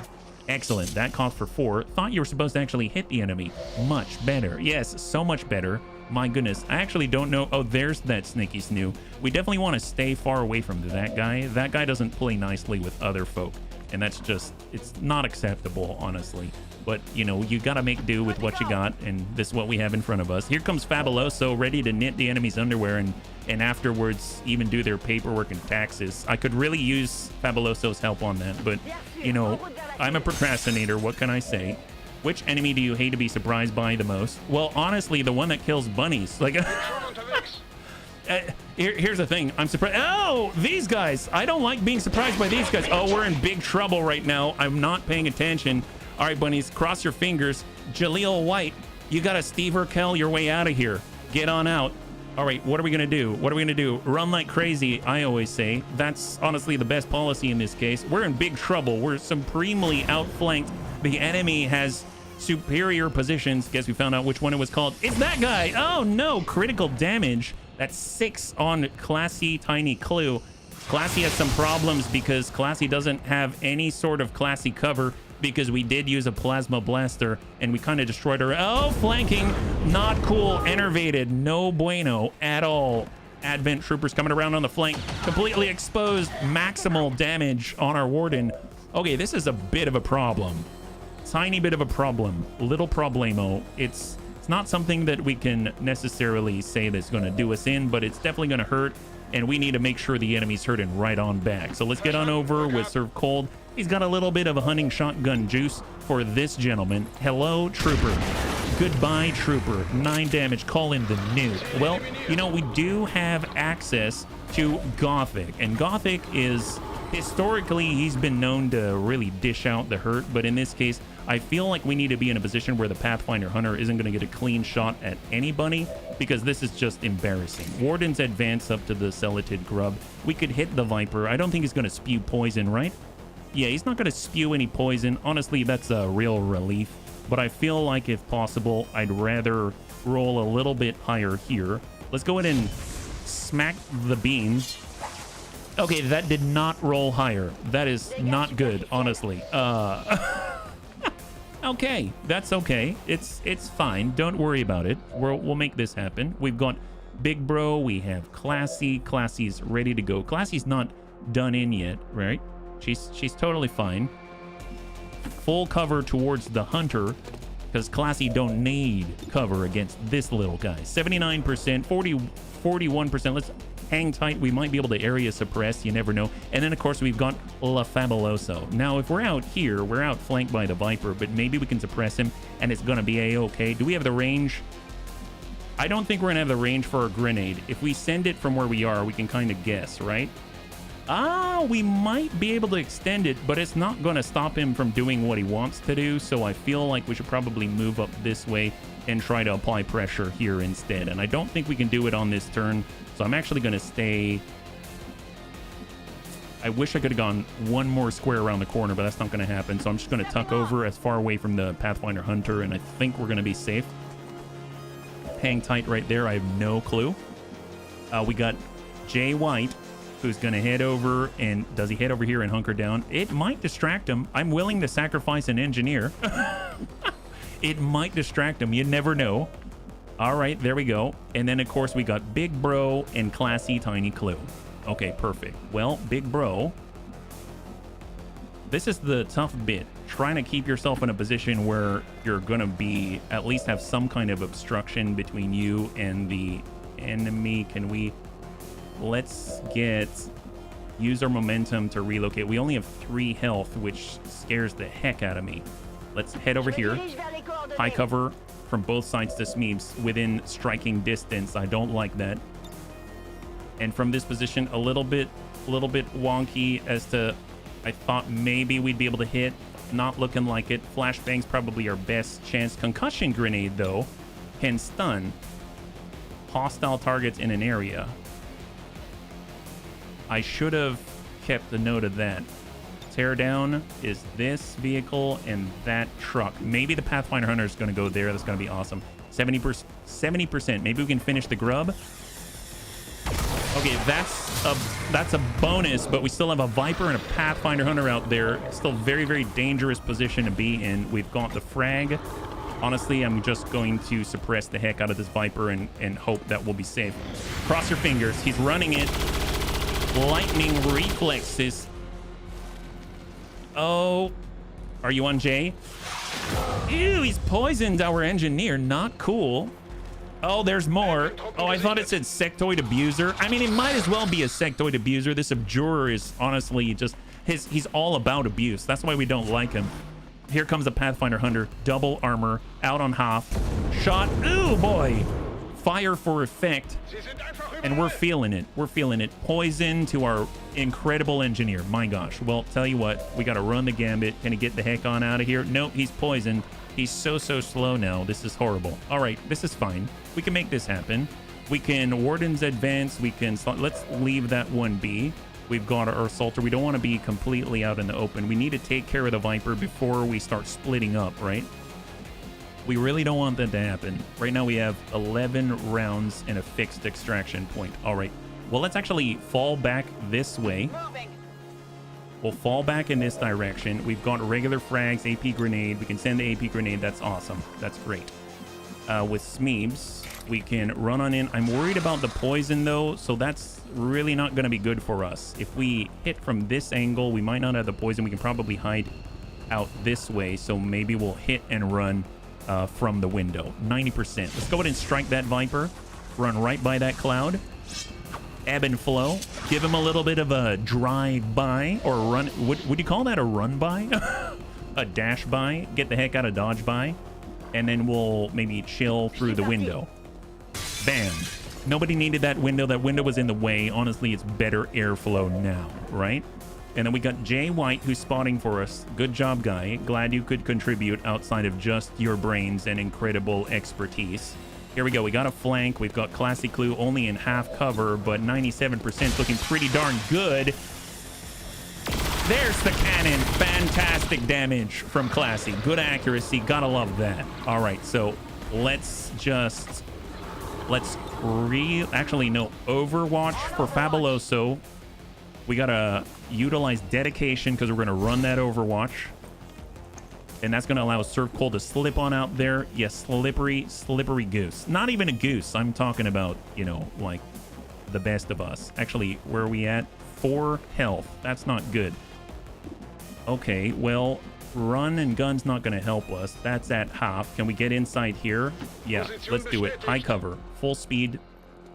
Excellent. That cost for 4. Thought you were supposed to actually hit the enemy. Much better. Yes, so much better. My goodness. I actually don't know. Oh, there's that Snaky Snoo. We definitely want to stay far away from that guy. That guy doesn't play nicely with other folk. And that's just, it's not acceptable, honestly. But, you know, you got to make do with what you got, and this is what we have in front of us. Here comes Fabuloso, ready to knit the enemy's underwear and afterwards even do their paperwork and taxes. I could really use Fabuloso's help on that, but, you know, I'm a procrastinator. What can I say? Which enemy do you hate to be surprised by the most? Well, honestly, the one that kills bunnies. Like... here's the thing. I'm surprised. Oh, these guys. I don't like being surprised by these guys. Oh, we're in big trouble right now. I'm not paying attention. All right, bunnies, cross your fingers. Jaleel White, you got to Steve Urkel your way out of here. Get on out. All right, what are we going to do? What are we going to do? Run like crazy, I always say. That's honestly the best policy in this case. We're in big trouble. We're supremely outflanked. The enemy has superior positions. Guess we found out which one it was called. It's that guy. Oh no, critical damage. That's 6 on Classy Tiny Clue. Classy has some problems because Classy doesn't have any sort of Classy cover because we did use a plasma blaster and we kind of destroyed her. Oh, flanking. Not cool. Enervated. No bueno at all. Advent troopers coming around on the flank. Completely exposed. Maximal damage on our warden. Okay, this is a bit of a problem. Tiny bit of a problem. Little problemo. It's not something that we can necessarily say that's going to do us in, but it's definitely going to hurt. And we need to make sure the enemy's hurting right on back. So let's get on over with Serve Cold. He's got a little bit of a hunting shotgun juice for this gentleman. Hello, trooper. Goodbye, trooper. 9 damage. Call in the nuke. Well, you know, we do have access to Gothic. And Gothic is, historically, he's been known to really dish out the hurt. But in this case, I feel like we need to be in a position where the Pathfinder Hunter isn't going to get a clean shot at anybody, because this is just embarrassing. Warden's advance up to the Celatid Grub. We could hit the Viper. I don't think he's going to spew poison, right? Yeah, he's not going to spew any poison. Honestly, that's a real relief. But I feel like, if possible, I'd rather roll a little bit higher here. Let's go ahead and smack the beam. Okay, that did not roll higher. That is not good, honestly. Okay, that's okay. It's fine. Don't worry about it. We'll make this happen. We've got Big Bro. We have Classy. Classy's ready to go. Classy's not done in yet, right? She's totally fine. Full cover towards the Hunter, because Classy don't need cover against this little guy. 79%, 41%. Let's hang tight. We might be able to area suppress. You never know. And then, of course, we've got La Fabuloso. Now, if we're out here, we're out flanked by the Viper, but maybe we can suppress him, and it's going to be A-okay. Do we have the range? I don't think we're going to have the range for a grenade. If we send it from where we are, we can kind of guess, right? We might be able to extend it, but it's not going to stop him from doing what he wants to do, so I feel like we should probably move up this way and try to apply pressure here instead. And I don't think we can do it on this turn, so I'm actually going to stay. I wish I could have gone one more square around the corner, but that's not going to happen, so I'm just going to tuck over as far away from the Pathfinder Hunter, and I think we're going to be safe. Hang tight right there. I have no clue. We got Jay White, who's going to head over, and does he head over here and hunker down? It might distract him. I'm willing to sacrifice an engineer. It might distract him. You never know. All right, there we go. And then, of course, we got Big Bro and Classy Tiny Clue. Okay, perfect. Well, Big Bro, this is the tough bit. Trying to keep yourself in a position where you're going to be, at least have some kind of obstruction between you and the enemy. Can we... Let's use our momentum to relocate. We only have 3 health, which scares the heck out of me. Let's head over here. High cover from both sides to Smeebs within striking distance. I don't like that. And from this position, a little bit wonky as to, I thought maybe we'd be able to hit. Not looking like it. Flashbang's probably our best chance. Concussion grenade, though, can stun hostile targets in an area. I should have kept the note of that. Tear down is this vehicle and that truck. Maybe the Pathfinder Hunter is going to go there. That's going to be awesome. 70%. Maybe we can finish the grub. Okay, that's a bonus, but we still have a Viper and a Pathfinder Hunter out there. Still very, very dangerous position to be in. We've got the frag. Honestly, I'm just going to suppress the heck out of this Viper and hope that we'll be safe. Cross your fingers. He's running it. Lightning reflexes. Oh, are you on Jay? Ew, he's poisoned our engineer. Not cool. Oh, there's more. Oh, I thought it said sectoid abuser. I mean, it might as well be a sectoid abuser. This abjurer is honestly just he's all about abuse. That's why we don't like him. Here comes the Pathfinder Hunter. Double armor, out on half. Shot. Ooh, boy. Fire for effect. And we're feeling it. We're feeling it. Poison to our incredible engineer. My gosh. Well, tell you what, we got to run the gambit. Can he get the heck on out of here? Nope, he's poisoned. He's so slow now. This is horrible. All right, this is fine. We can make this happen. We can Warden's advance. We can... Let's leave that one be. We've got our Assaulter. We don't want to be completely out in the open. We need to take care of the Viper before we start splitting up, right? We really don't want that to happen. Right now we have 11 rounds and a fixed extraction point. All right. Well, let's actually fall back this way. Moving. We'll fall back in this direction. We've got regular frags, AP grenade. We can send the AP grenade. That's awesome. That's great. With Smeebs, we can run on in. I'm worried about the poison, though, so that's really not going to be good for us. If we hit from this angle, we might not have the poison. We can probably hide out this way, so maybe we'll hit and run from the window. 90%. Let's go ahead and strike that Viper. Run right by that cloud. Ebb and flow. Give him a little bit of a drive by or a run. Would you call that a run by? A dash by? Get the heck out of dodge by. And then we'll maybe chill through the window. Bam. Nobody needed that window. That window was in the way. Honestly, it's better airflow now, right? And then we got Jay White, who's spotting for us. Good job, guy. Glad you could contribute outside of just your brains and incredible expertise. Here we go. We got a flank. We've got Classy Clue only in half cover, but 97% looking pretty darn good. There's the cannon. Fantastic damage from Classy. Good accuracy. Gotta love that. All right, so let's actually no Overwatch for Fabuloso. We gotta utilize dedication because we're gonna run that Overwatch. And that's going to allow Surf Cold to slip on out there. Yes, slippery goose. Not even a goose. I'm talking about, you know, like the best of us. Actually, where are we at? 4 health. That's not good. Okay, well, run and gun's not going to help us. That's at half. Can we get inside here? Yeah, let's do it. High cover. Full speed.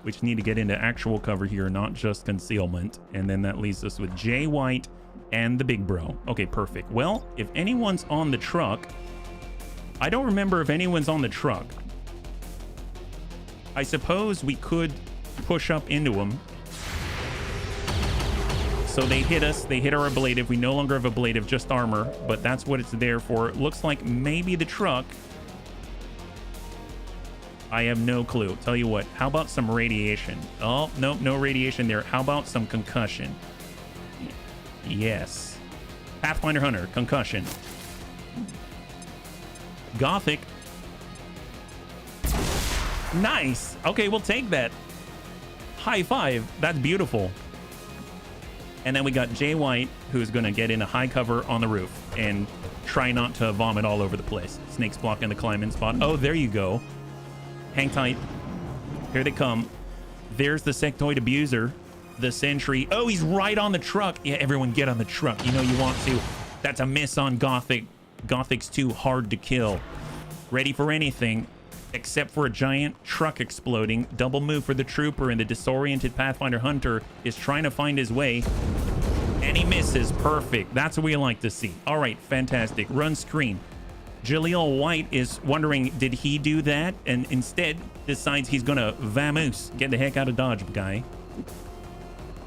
We just need to get into actual cover here, not just concealment. And then that leaves us with Jay White and the big bro. Okay, perfect. Well, if anyone's on the truck, I don't remember if anyone's on the truck. I suppose we could push up into them. So they hit us. They hit our ablative. We no longer have ablative, just armor, but that's what it's there for. It looks like maybe the truck. I have no clue. Tell you what, how about some radiation? Oh, nope, no radiation there. How about some concussion? Yes. Pathfinder Hunter, concussion. Gothic. Nice. Okay, we'll take that. High five. That's beautiful. And then we got Jay White, who's going to get in a high cover on the roof and try not to vomit all over the place. Snake's blocking the climb-in spot. Oh, there you go. Hang tight. Here they come. There's the sectoid abuser. The sentry. Oh, he's right on the truck. Yeah, everyone get on the truck. You know you want to. That's a miss on Gothic. Gothic's too hard to kill. Ready for anything except for a giant truck exploding. Double move for the trooper, and the disoriented Pathfinder Hunter is trying to find his way. And he misses. Perfect. That's what we like to see. All right, fantastic. Run screen. Jaleel White is wondering, did he do that? And instead decides he's going to vamoose. Get the heck out of dodge, guy.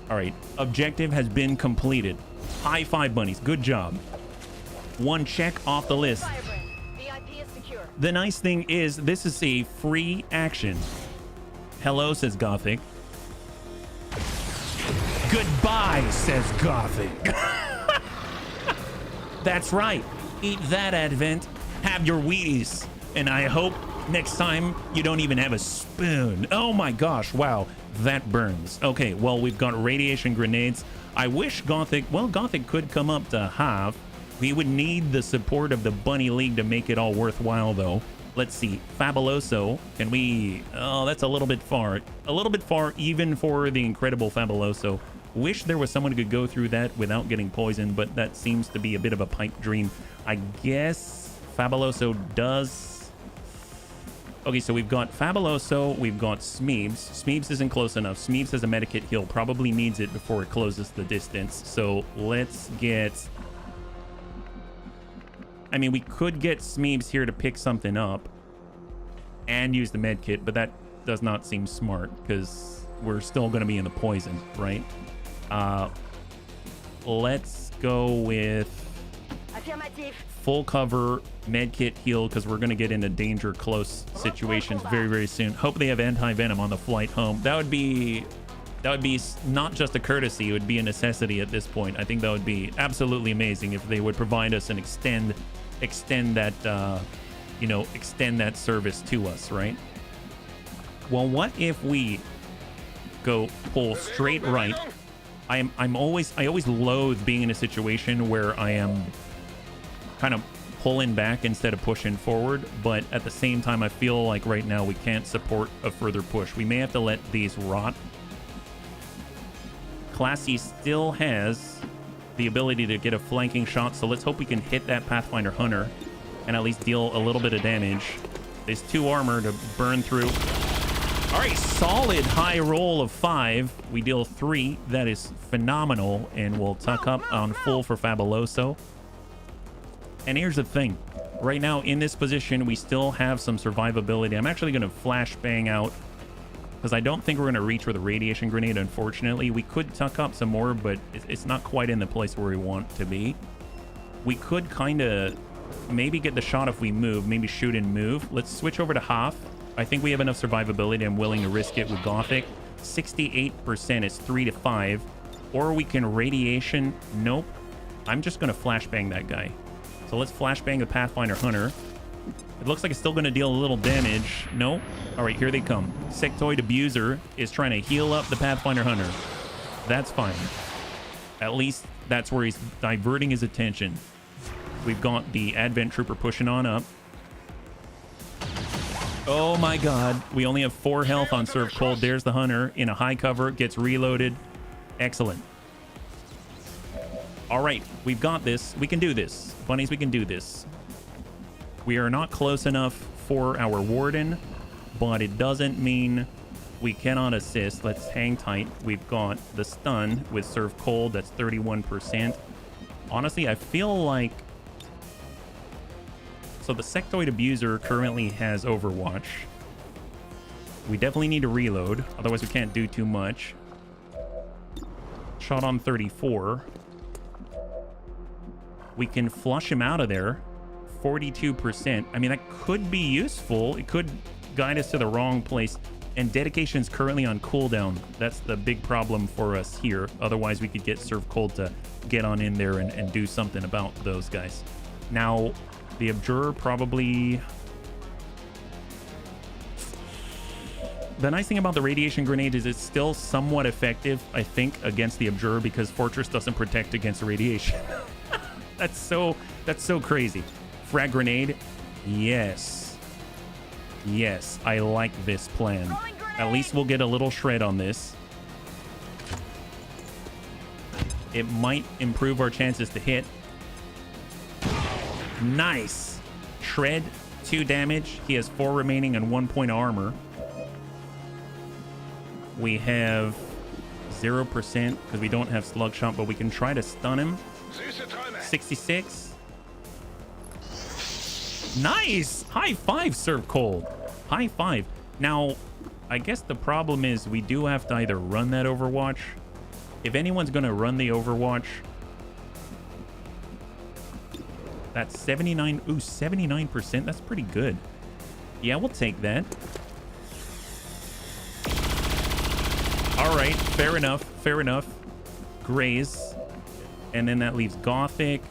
All right, objective has been completed. High five, bunnies. Good job. One check off the list. VIP is secure. The nice thing is this is a free action. Hello, says Gothic. Goodbye, says Gothic. That's right. Eat that, Advent. Have your Wheaties. And I hope next time you don't even have a spoon. Oh my gosh, wow. That burns. Okay, well, we've got radiation grenades. I wish Gothic could come up to half. We would need the support of the Bunny League to make it all worthwhile, though. Let's see. Fabuloso. Can we... Oh, that's a little bit far. A little bit far, even for the incredible Fabuloso. Wish there was someone who could go through that without getting poisoned, but that seems to be a bit of a pipe dream. I guess Fabuloso does... Okay, so we've got Fabuloso, we've got Smeebs. Smeebs isn't close enough. Smeebs has a medikit heal. Probably needs it before it closes the distance. So let's get... I mean, we could get Smeebs here to pick something up and use the medkit, but that does not seem smart because we're still going to be in the poison, right? Let's go with Affirmative. full cover, medkit, heal, because we're going to get into danger close situations very, very soon. Hope they have anti-venom on the flight home. That would be not just a courtesy, it would be a necessity at this point. I think that would be absolutely amazing if they would provide us and extend that you know, extend that service to us, right? Well, what if we go pull straight right? I always loathe being in a situation where I am kind of pulling back instead of pushing forward, but at the same time I feel like right now we can't support a further push. We may have to let these rot. Classy still has the ability to get a flanking shot, so let's hope we can hit that Pathfinder Hunter and at least deal a little bit of damage. There's 2 armor to burn through. All right, solid high roll of 5. We deal 3. That is phenomenal, and we'll tuck up on full for Fabuloso. And here's the thing. Right now, in this position, we still have some survivability. I'm actually going to flashbang out because I don't think we're going to reach with a radiation grenade, unfortunately. We could tuck up some more, but it's not quite in the place where we want to be. We could kind of maybe get the shot if we move, maybe shoot and move. Let's switch over to Hoff. I think we have enough survivability. I'm willing to risk it with Gothic. 68% is 3 to 5. Or we can radiation. Nope. I'm just going to flashbang that guy. So let's flashbang the Pathfinder Hunter. It looks like it's still going to deal a little damage. No. All right, here they come. Sectoid Abuser is trying to heal up the Pathfinder Hunter. That's fine. At least that's where he's diverting his attention. We've got the Advent Trooper pushing on up. Oh my god. We only have 4 health on Serve Cold. There's the Hunter in a high cover. Gets reloaded. Excellent. All right, we've got this. We can do this. Bunnies, we can do this. We are not close enough for our Warden, but it doesn't mean we cannot assist. Let's hang tight. We've got the stun with Serve Cold. That's 31%. Honestly, I feel like... So the Sectoid Abuser currently has Overwatch. We definitely need to reload. Otherwise, we can't do too much. Shot on 34. We can flush him out of there. 42%. I mean, that could be useful. It could guide us to the wrong place. And Dedication's currently on cooldown. That's the big problem for us here. Otherwise, we could get Serve Cold to get on in there and do something about those guys. Now, the Abjurer probably... The nice thing about the Radiation Grenade is it's still somewhat effective, I think, against the Abjurer because Fortress doesn't protect against radiation. That's so crazy. Frag Grenade. Yes. Yes, I like this plan. At least we'll get a little shred on this. It might improve our chances to hit. Nice. Shred, 2 damage. He has 4 remaining and 1 point armor. We have 0% because we don't have Slug Shot, but we can try to stun him. 66. Nice! High 5, Serve Cold. High 5. Now, I guess the problem is we do have to either run that Overwatch. If anyone's going to run the Overwatch, that's 79. Ooh, 79%. That's pretty good. Yeah, we'll take that. All right, fair enough. Fair enough. Graze. And then that leaves Gothic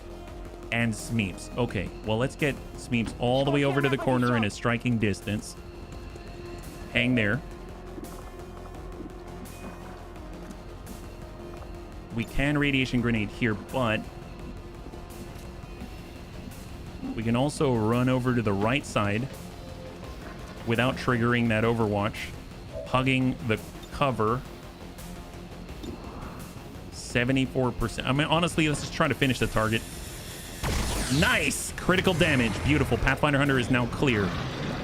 and Smeeps. Okay, well, let's get Smeeps all the way over to the corner in a striking distance. Hang there. We can Radiation Grenade here, but we can also run over to the right side without triggering that Overwatch, hugging the cover. 74%. I mean, honestly, let's just try to finish the target. Nice! Critical damage. Beautiful. Pathfinder Hunter is now clear.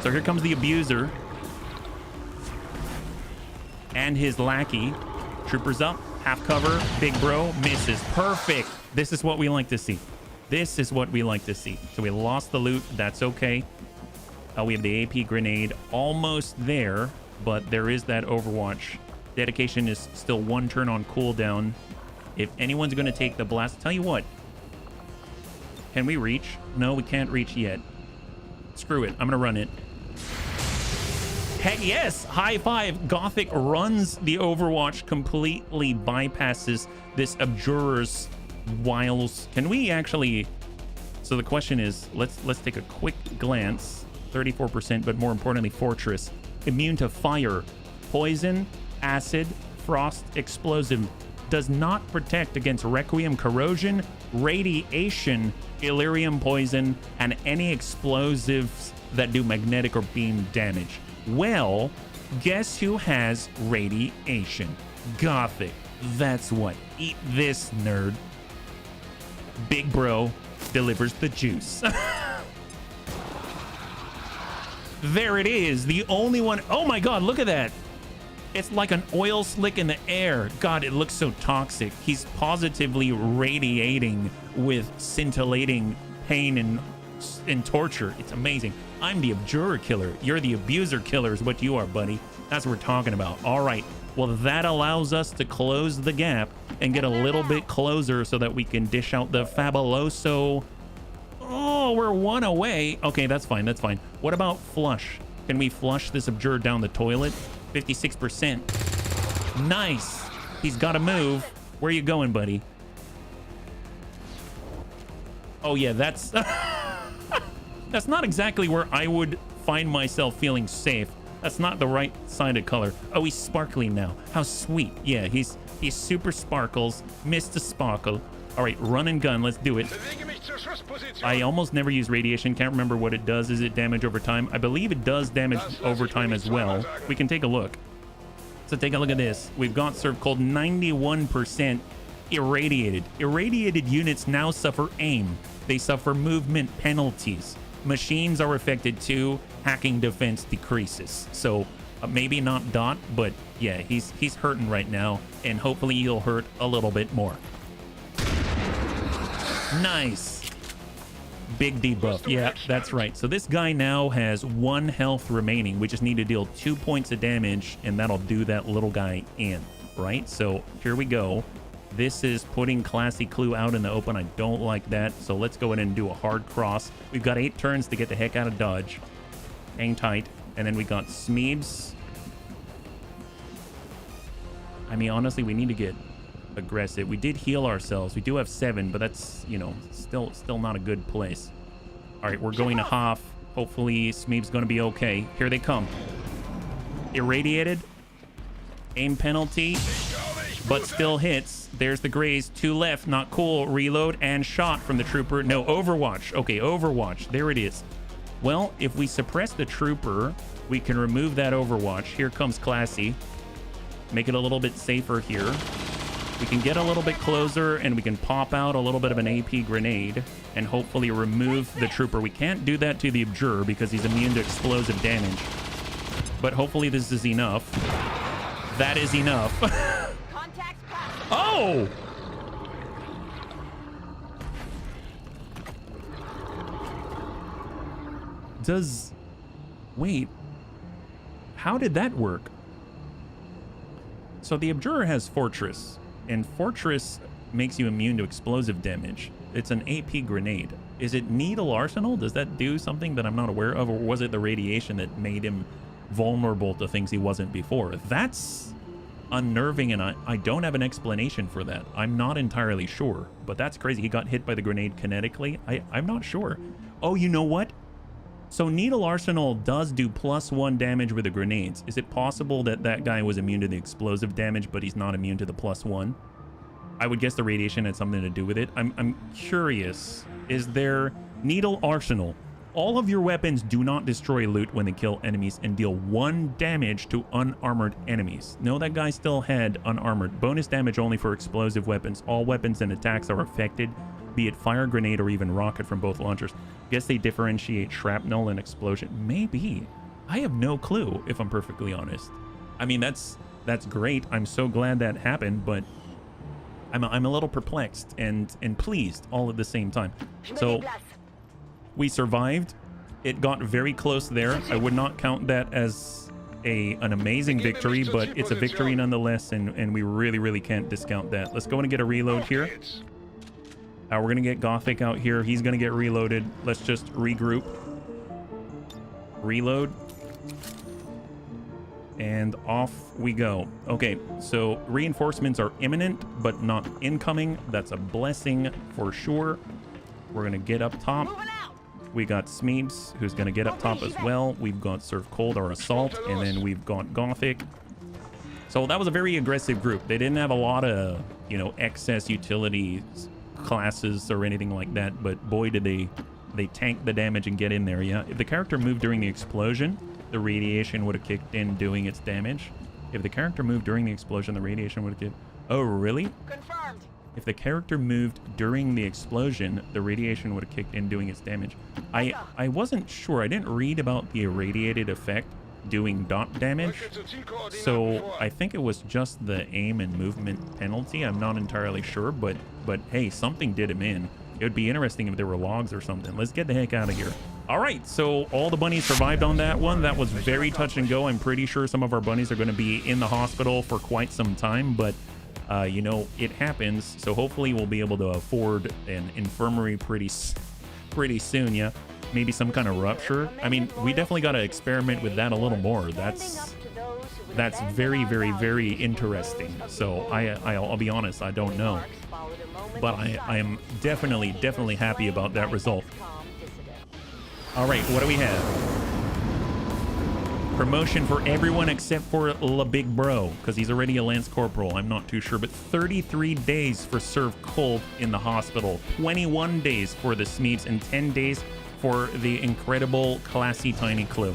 So here comes the Abuser. And his lackey. Troopers up. Half cover. Big bro. Misses. Perfect. This is what we like to see. This is what we like to see. So we lost the loot. That's okay. We have the AP grenade almost there, but there is that Overwatch. Dedication is still 1 turn on cooldown. If anyone's going to take the blast, tell you what. Can we reach? No, we can't reach yet. Screw it. I'm going to run it. Heck yes! High 5. Gothic runs the Overwatch, completely bypasses this Abjurer's wiles. Can we actually... So the question is, let's take a quick glance. 34%, but more importantly, Fortress. Immune to fire, poison, acid, frost, explosive. Does not protect against Requiem corrosion, radiation, Illyrium poison, and any explosives that do magnetic or beam damage. Well, guess who has radiation? Gothic. That's what. Eat this, nerd. Big Bro delivers the juice. There it is. The only one. Oh my God, look at that. It's like an oil slick in the air. God, it looks so toxic. He's positively radiating with scintillating pain and torture. It's amazing. I'm the abjurer killer. You're the abuser killer is what you are, buddy. That's what we're talking about. All right. Well, that allows us to close the gap and get a little bit closer so that we can dish out the Fabuloso. Oh, we're one away. Okay, that's fine. That's fine. What about flush? Can we flush this abjurer down the toilet? 56%. Nice. He's got to move. Where are you going, buddy? Oh, yeah, that's... That's not exactly where I would find myself feeling safe. That's not the right side of color. Oh, he's sparkling now. How sweet. Yeah, he's super sparkles. Mr. Sparkle. All right, run and gun. Let's do it. I almost never use radiation. Can't remember what it does. Is it damage over time? I believe it does damage over time as well. We can take a look. So take a look at this. We've got Serve Cold 91% irradiated. Irradiated units now suffer aim. They suffer movement penalties. Machines are affected too. Hacking defense decreases. So maybe not Dot, but yeah, he's hurting right now, and hopefully he'll hurt a little bit more. Nice. Big debuff. Yeah, that's right. So this guy now has 1 health remaining. We just need to deal 2 points of damage, and that'll do that little guy in, right? So here we go. This is putting Classy Clue out in the open. I don't like that. So let's go in and do a hard cross. We've got 8 turns to get the heck out of dodge. Hang tight. And then we got Smeebs. I mean, honestly, we need to get aggressive. We did heal ourselves. We do have 7, but that's, you know, still not a good place. All right, we're going to Hoff. Hopefully Smeeb's going to be okay. Here they come. Irradiated. Aim penalty, but still hits. There's the graze. 2 left. Not cool. Reload and shot from the trooper. No, Overwatch. Okay, Overwatch. There it is. Well, if we suppress the trooper, we can remove that Overwatch. Here comes Classy. Make it a little bit safer here. We can get a little bit closer, and we can pop out a little bit of an AP grenade and hopefully remove the trooper. We can't do that to the Abjurer because he's immune to explosive damage. But hopefully this is enough. That is enough. Oh! Wait. How did that work? So the Abjurer has Fortress, and Fortress makes you immune to explosive damage. It's an AP grenade. Is it Needle Arsenal? Does that do something that I'm not aware of, or was it the radiation that made him vulnerable to things he wasn't before? That's unnerving, and I don't have an explanation for that. I'm not entirely sure, but that's crazy. He got hit by the grenade kinetically. I'm not sure. Oh, you know what? So Needle Arsenal does do +1 damage with the grenades. Is it possible that that guy was immune to the explosive damage, but he's not immune to the +1? I would guess the radiation had something to do with it. I'm curious. Is there Needle Arsenal? All of your weapons do not destroy loot when they kill enemies and deal 1 damage to unarmored enemies. No, that guy still had unarmored. Bonus damage only for explosive weapons. All weapons and attacks are affected, be it fire, grenade, or even rocket from both launchers. Guess they differentiate shrapnel and explosion. Maybe. I have no clue, if I'm perfectly honest. I mean, that's great. I'm so glad that happened, but I'm a little perplexed and pleased all at the same time. So we survived. It got very close there. I would not count that as an amazing victory, but it's a victory nonetheless, and we really can't discount that. Let's go and get a reload here. We're going to get Gothic out here. He's going to get reloaded. Let's just regroup. Reload. And off we go. Okay, so reinforcements are imminent, but not incoming. That's a blessing for sure. We're going to get up top. We got Smeebs, who's going to get up top as well. We've got Surf Cold, our Assault, and then we've got Gothic. So that was a very aggressive group. They didn't have a lot of, you know, excess utilities classes or anything like that, but boy, did they tank the damage and get in there, yeah? If the character moved during the explosion, the radiation would have kicked in doing its damage. If the character moved during the explosion, the radiation would have kicked... Oh, really? Confirmed. If the character moved during the explosion, the radiation would have kicked in doing its damage. I wasn't sure. I didn't read about the irradiated effect doing dot damage. So I think it was just the aim and movement penalty. I'm not entirely sure, but hey, something did him in. It would be interesting if there were logs or something. Let's get the heck out of here. All right, so all the bunnies survived on that one. That was very touch and go. I'm pretty sure some of our bunnies are going to be in the hospital for quite some time, but you know, it happens. So hopefully we'll be able to afford an infirmary pretty soon, yeah? Maybe some kind of rupture. I mean, we definitely got to experiment with that a little more. That's very, very, very interesting. So I'll be honest, I don't know. But I am definitely happy about that result. All right, what do we have? Promotion for everyone except for La Big Bro, because he's already a Lance Corporal. I'm not too sure, but 33 days for Serve Cold in the hospital, 21 days for the Smeebs, and 10 days for the incredible Classy Tiny Clue.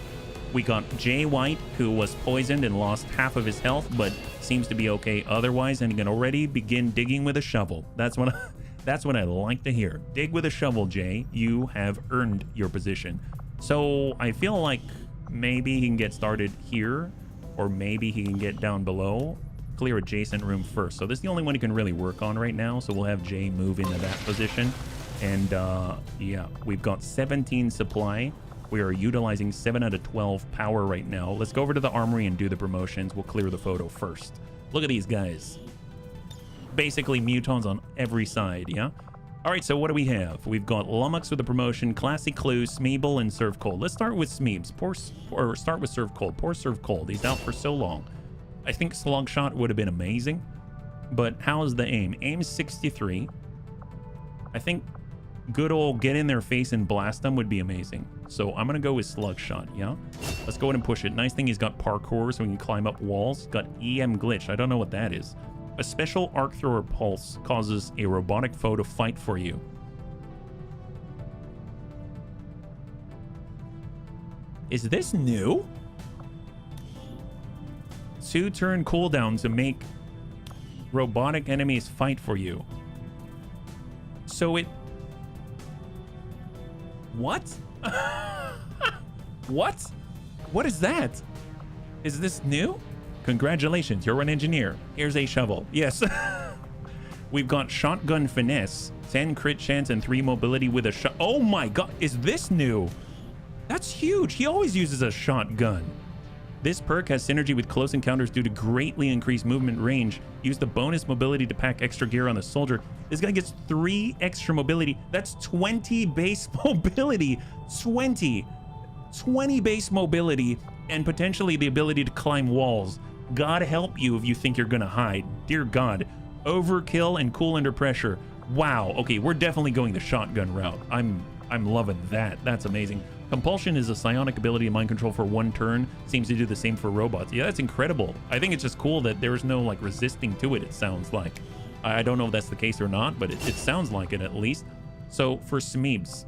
We got Jay White, who was poisoned and lost half of his health, but seems to be okay otherwise, and he can already begin digging with a shovel. That's what I like to hear. Dig with a shovel, Jay. You have earned your position. So I feel like maybe he can get started here, or maybe he can get down below. Clear adjacent room first. So this is the only one he can really work on right now. So we'll have Jay move into that position. And yeah, we've got 17 supply. We are utilizing 7 out of 12 power right now. Let's go over to the armory and do the promotions. We'll clear the photo first. Look at these guys. Basically mutons on every side, yeah? All right, so what do we have? We've got Lummox with the promotion, Classy Clue, Smeeble, and Serve Cold. Let's start with Smeebs. Or start with Serve Cold. Poor Serve Cold. He's out for so long. I think Slug Shot would have been amazing. But how is the aim? Aim 63. I think good old get in their face and blast them would be amazing. So I'm going to go with Slug Shot, yeah? Let's go ahead and push it. Nice thing he's got parkour so we can climb up walls. Got EM Glitch. I don't know what that is. A special arc thrower pulse causes a robotic foe to fight for you. Is this new? 2-turn cooldown to make robotic enemies fight for you. So it... What? What? What is that? Is this new? Congratulations, you're an engineer. Here's a shovel. Yes. We've got Shotgun Finesse, 10 crit chance and 3 mobility with a shot. Oh my god, is this new? That's huge. He always uses a shotgun. This perk has synergy with close encounters due to greatly increased movement range. Use the bonus mobility to pack extra gear on the soldier. This guy gets 3 extra mobility. That's 20 base mobility. 20 base mobility and potentially the ability to climb walls. God help you if you think you're gonna hide. Dear God. Overkill and cool under pressure. Wow. Okay, we're definitely going the shotgun route. I'm loving that. That's amazing. Compulsion is a psionic ability of mind control for 1 turn. Seems to do the same for robots. Yeah, that's incredible. I think it's just cool that there's no like resisting to it, it sounds like. I don't know if that's the case or not, but it sounds like it at least. So for Smeebs,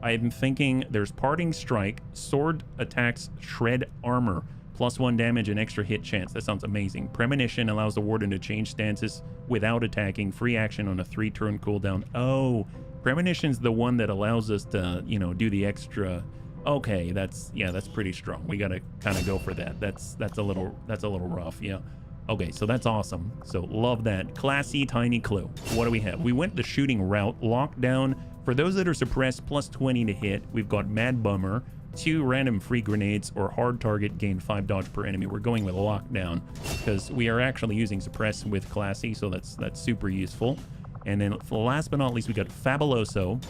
I'm thinking there's Parting Strike, Sword attacks, Shred Armor, +1 damage and extra hit chance. That sounds amazing. Premonition allows the Warden to change stances without attacking. Free action on a 3-turn cooldown. Oh, Premonition's the one that allows us to, you know, do the extra. Okay, that's pretty strong. We gotta kind of go for that. That's a little rough, yeah. Okay, so that's awesome. So love that. Classy Tiny Clue. What do we have? We went the shooting route. Lockdown. For those that are suppressed, +20 to hit. We've got Mad Bummer, 2 random free grenades, or hard target, gain 5 dodge per enemy. We're going with Lockdown because we are actually using suppress with Classy, so that's super useful. And then last but not least, we got Fabuloso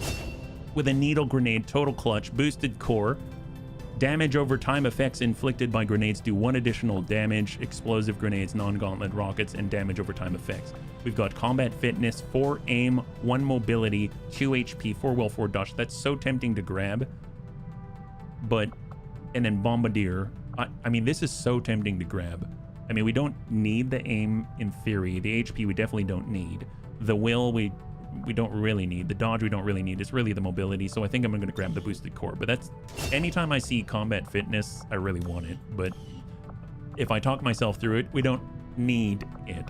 with a needle grenade, total clutch, boosted core, Damage over time, effects inflicted by grenades do 1 additional damage, explosive grenades, non-gauntlet rockets, and damage over time effects. We've got combat fitness, 4 aim, 1 mobility, 2 HP, 4 will, 4 dodge. That's so tempting to grab. But, and then bombardier. I mean, this is so tempting to grab. I mean, we don't need the aim in theory. The HP we definitely don't need. The will we don't really need. The dodge we don't really need. It's really the mobility. So I think I'm going to grab the boosted core. But that's, anytime I see combat fitness, I really want it. But if I talk myself through it, we don't need it.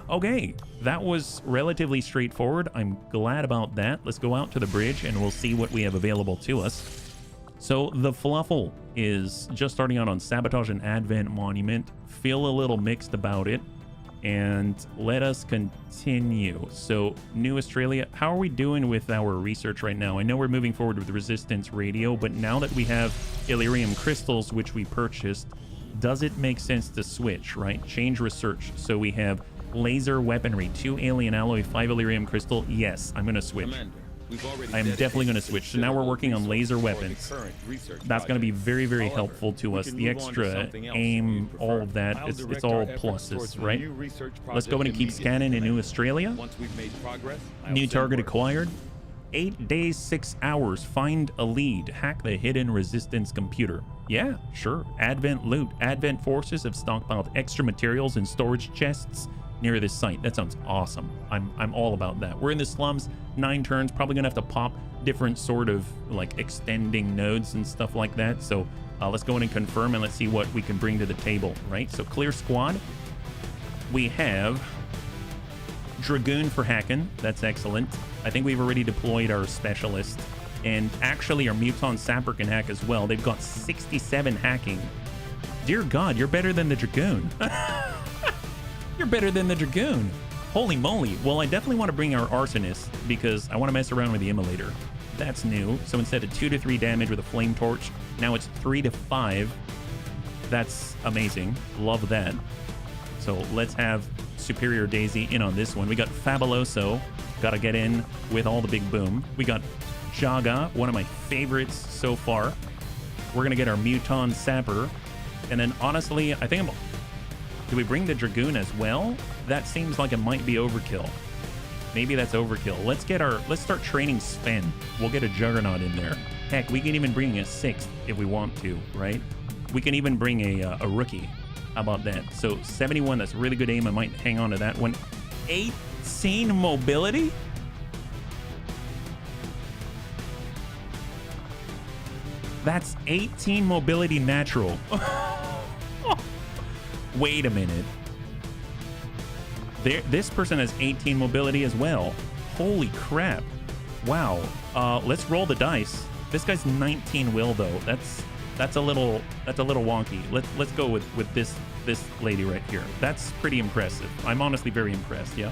Okay, that was relatively straightforward. I'm glad about that. Let's go out to the bridge and we'll see what we have available to us. So the Fluffle is just starting out on Sabotage and Advent Monument. Feel a little mixed about it. And let us continue. So New Australia, how are we doing with our research right now? I know we're moving forward with resistance radio, but now that we have Illyrium crystals, which we purchased, does it make sense to switch, right? Change research. So we have laser weaponry, 2 alien alloy, 5 Illyrium crystal. Yes, I'm going to switch. I'm definitely going to switch. So now we're working on laser weapons. That's going to be very, very helpful to us. The extra aim, all of that, it's all pluses, right? Let's go in and keep scanning in New Australia. New target acquired. 8 days, 6 hours. Find a lead. Hack the hidden resistance computer. Yeah, sure. Advent loot. Advent forces have stockpiled extra materials in storage chests near this site. That sounds awesome. I'm all about that. We're in the slums, 9 turns, probably gonna have to pop different sort of like extending nodes and stuff like that. So let's go in and confirm and let's see what we can bring to the table, right? So clear squad. We have Dragoon for hacking. That's excellent. I think we've already deployed our specialist, and actually our Muton Sapper can hack as well. They've got 67 hacking. Dear God, you're better than the Dragoon. You're better than the Dragoon. Holy moly. Well, I definitely want to bring our Arsonist because I want to mess around with the Immolator. That's new. So instead of 2 to 3 damage with a Flame Torch, now it's 3 to 5. That's amazing. Love that. So let's have Superior Daisy in on this one. We got Fabuloso. Got to get in with all the big boom. We got Jaga, one of my favorites so far. We're going to get our Muton Sapper. And then honestly, I think do we bring the Dragoon as well? That seems like it might be overkill. Maybe that's overkill. Let's start training Sven. We'll get a Juggernaut in there. Heck, we can even bring a 6th if we want to, right? We can even bring a rookie. How about that? So 71, that's really good aim. I might hang on to that one. 18 mobility? That's 18 mobility natural. Wait a minute. This person has 18 mobility as well. Holy crap. Wow. Let's roll the dice. This guy's 19 will though. That's a little wonky. Let's go with this lady right here. That's pretty impressive. I'm honestly very impressed, yeah.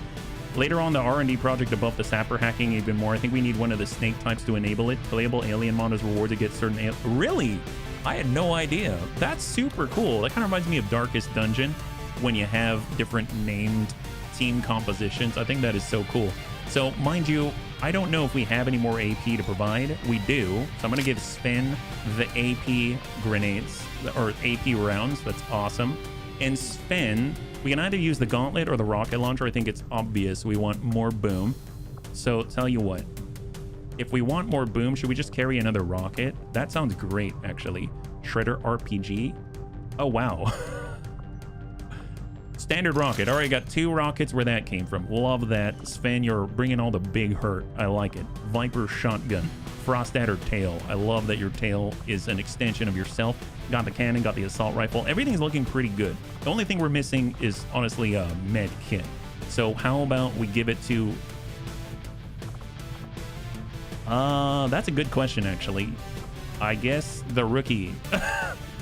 Later on, the R&D project above the Sapper hacking even more. I think we need one of the snake types to enable it. Playable alien mod is rewarded to get certain really? I had no idea. That's super cool. That kind of reminds me of Darkest Dungeon when you have different named team compositions. I think that is so cool. So mind you, I don't know if we have any more AP to provide. We do. So I'm going to give Sven the AP grenades or AP rounds. That's awesome. And Sven, we can either use the gauntlet or the rocket launcher. I think it's obvious we want more boom. So tell you what. If we want more boom, should we just carry another rocket? That sounds great, actually. Shredder RPG. Oh, wow. Standard rocket. All right, got 2 rockets where that came from. Love that. Sven, you're bringing all the big hurt. I like it. Viper shotgun. Frost Adder tail. I love that your tail is an extension of yourself. Got the cannon, got the assault rifle. Everything's looking pretty good. The only thing we're missing is, honestly, a med kit. So how about we give it to... that's a good question, actually. I guess the rookie.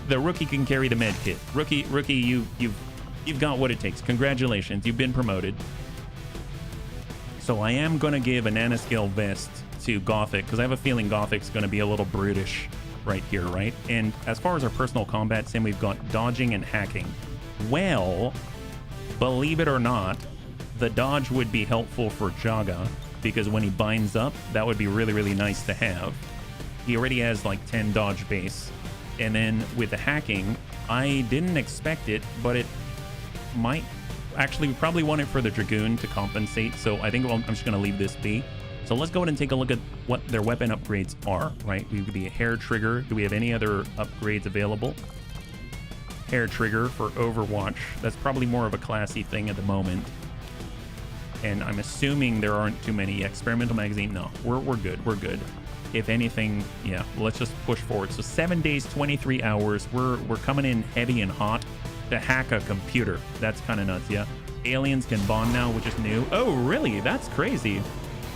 The rookie can carry the med kit. Rookie, you've got what it takes. Congratulations, you've been promoted. So I am gonna give a nanoscale vest to Gothic because I have a feeling Gothic's gonna be a little brutish right here, right? And as far as our personal combat sim, we've got dodging and hacking. Well, believe it or not, the dodge would be helpful for Jaga because when he binds up, that would be really, really nice to have. He already has like 10 dodge base. And then with the hacking, I didn't expect it, but it might actually, we probably want it for the Dragoon to compensate. So I think I'm just going to leave this be. So let's go ahead and take a look at what their weapon upgrades are, right? We would be a hair trigger. Do we have any other upgrades available? Hair trigger for Overwatch. That's probably more of a classy thing at the moment. And I'm assuming there aren't too many. Experimental magazine, no, we're good. We're good. If anything, yeah, let's just push forward. So 7 days, 23 hours. We're coming in heavy and hot to hack a computer. That's kind of nuts, yeah. Aliens can bond now, which is new. Oh, really? That's crazy.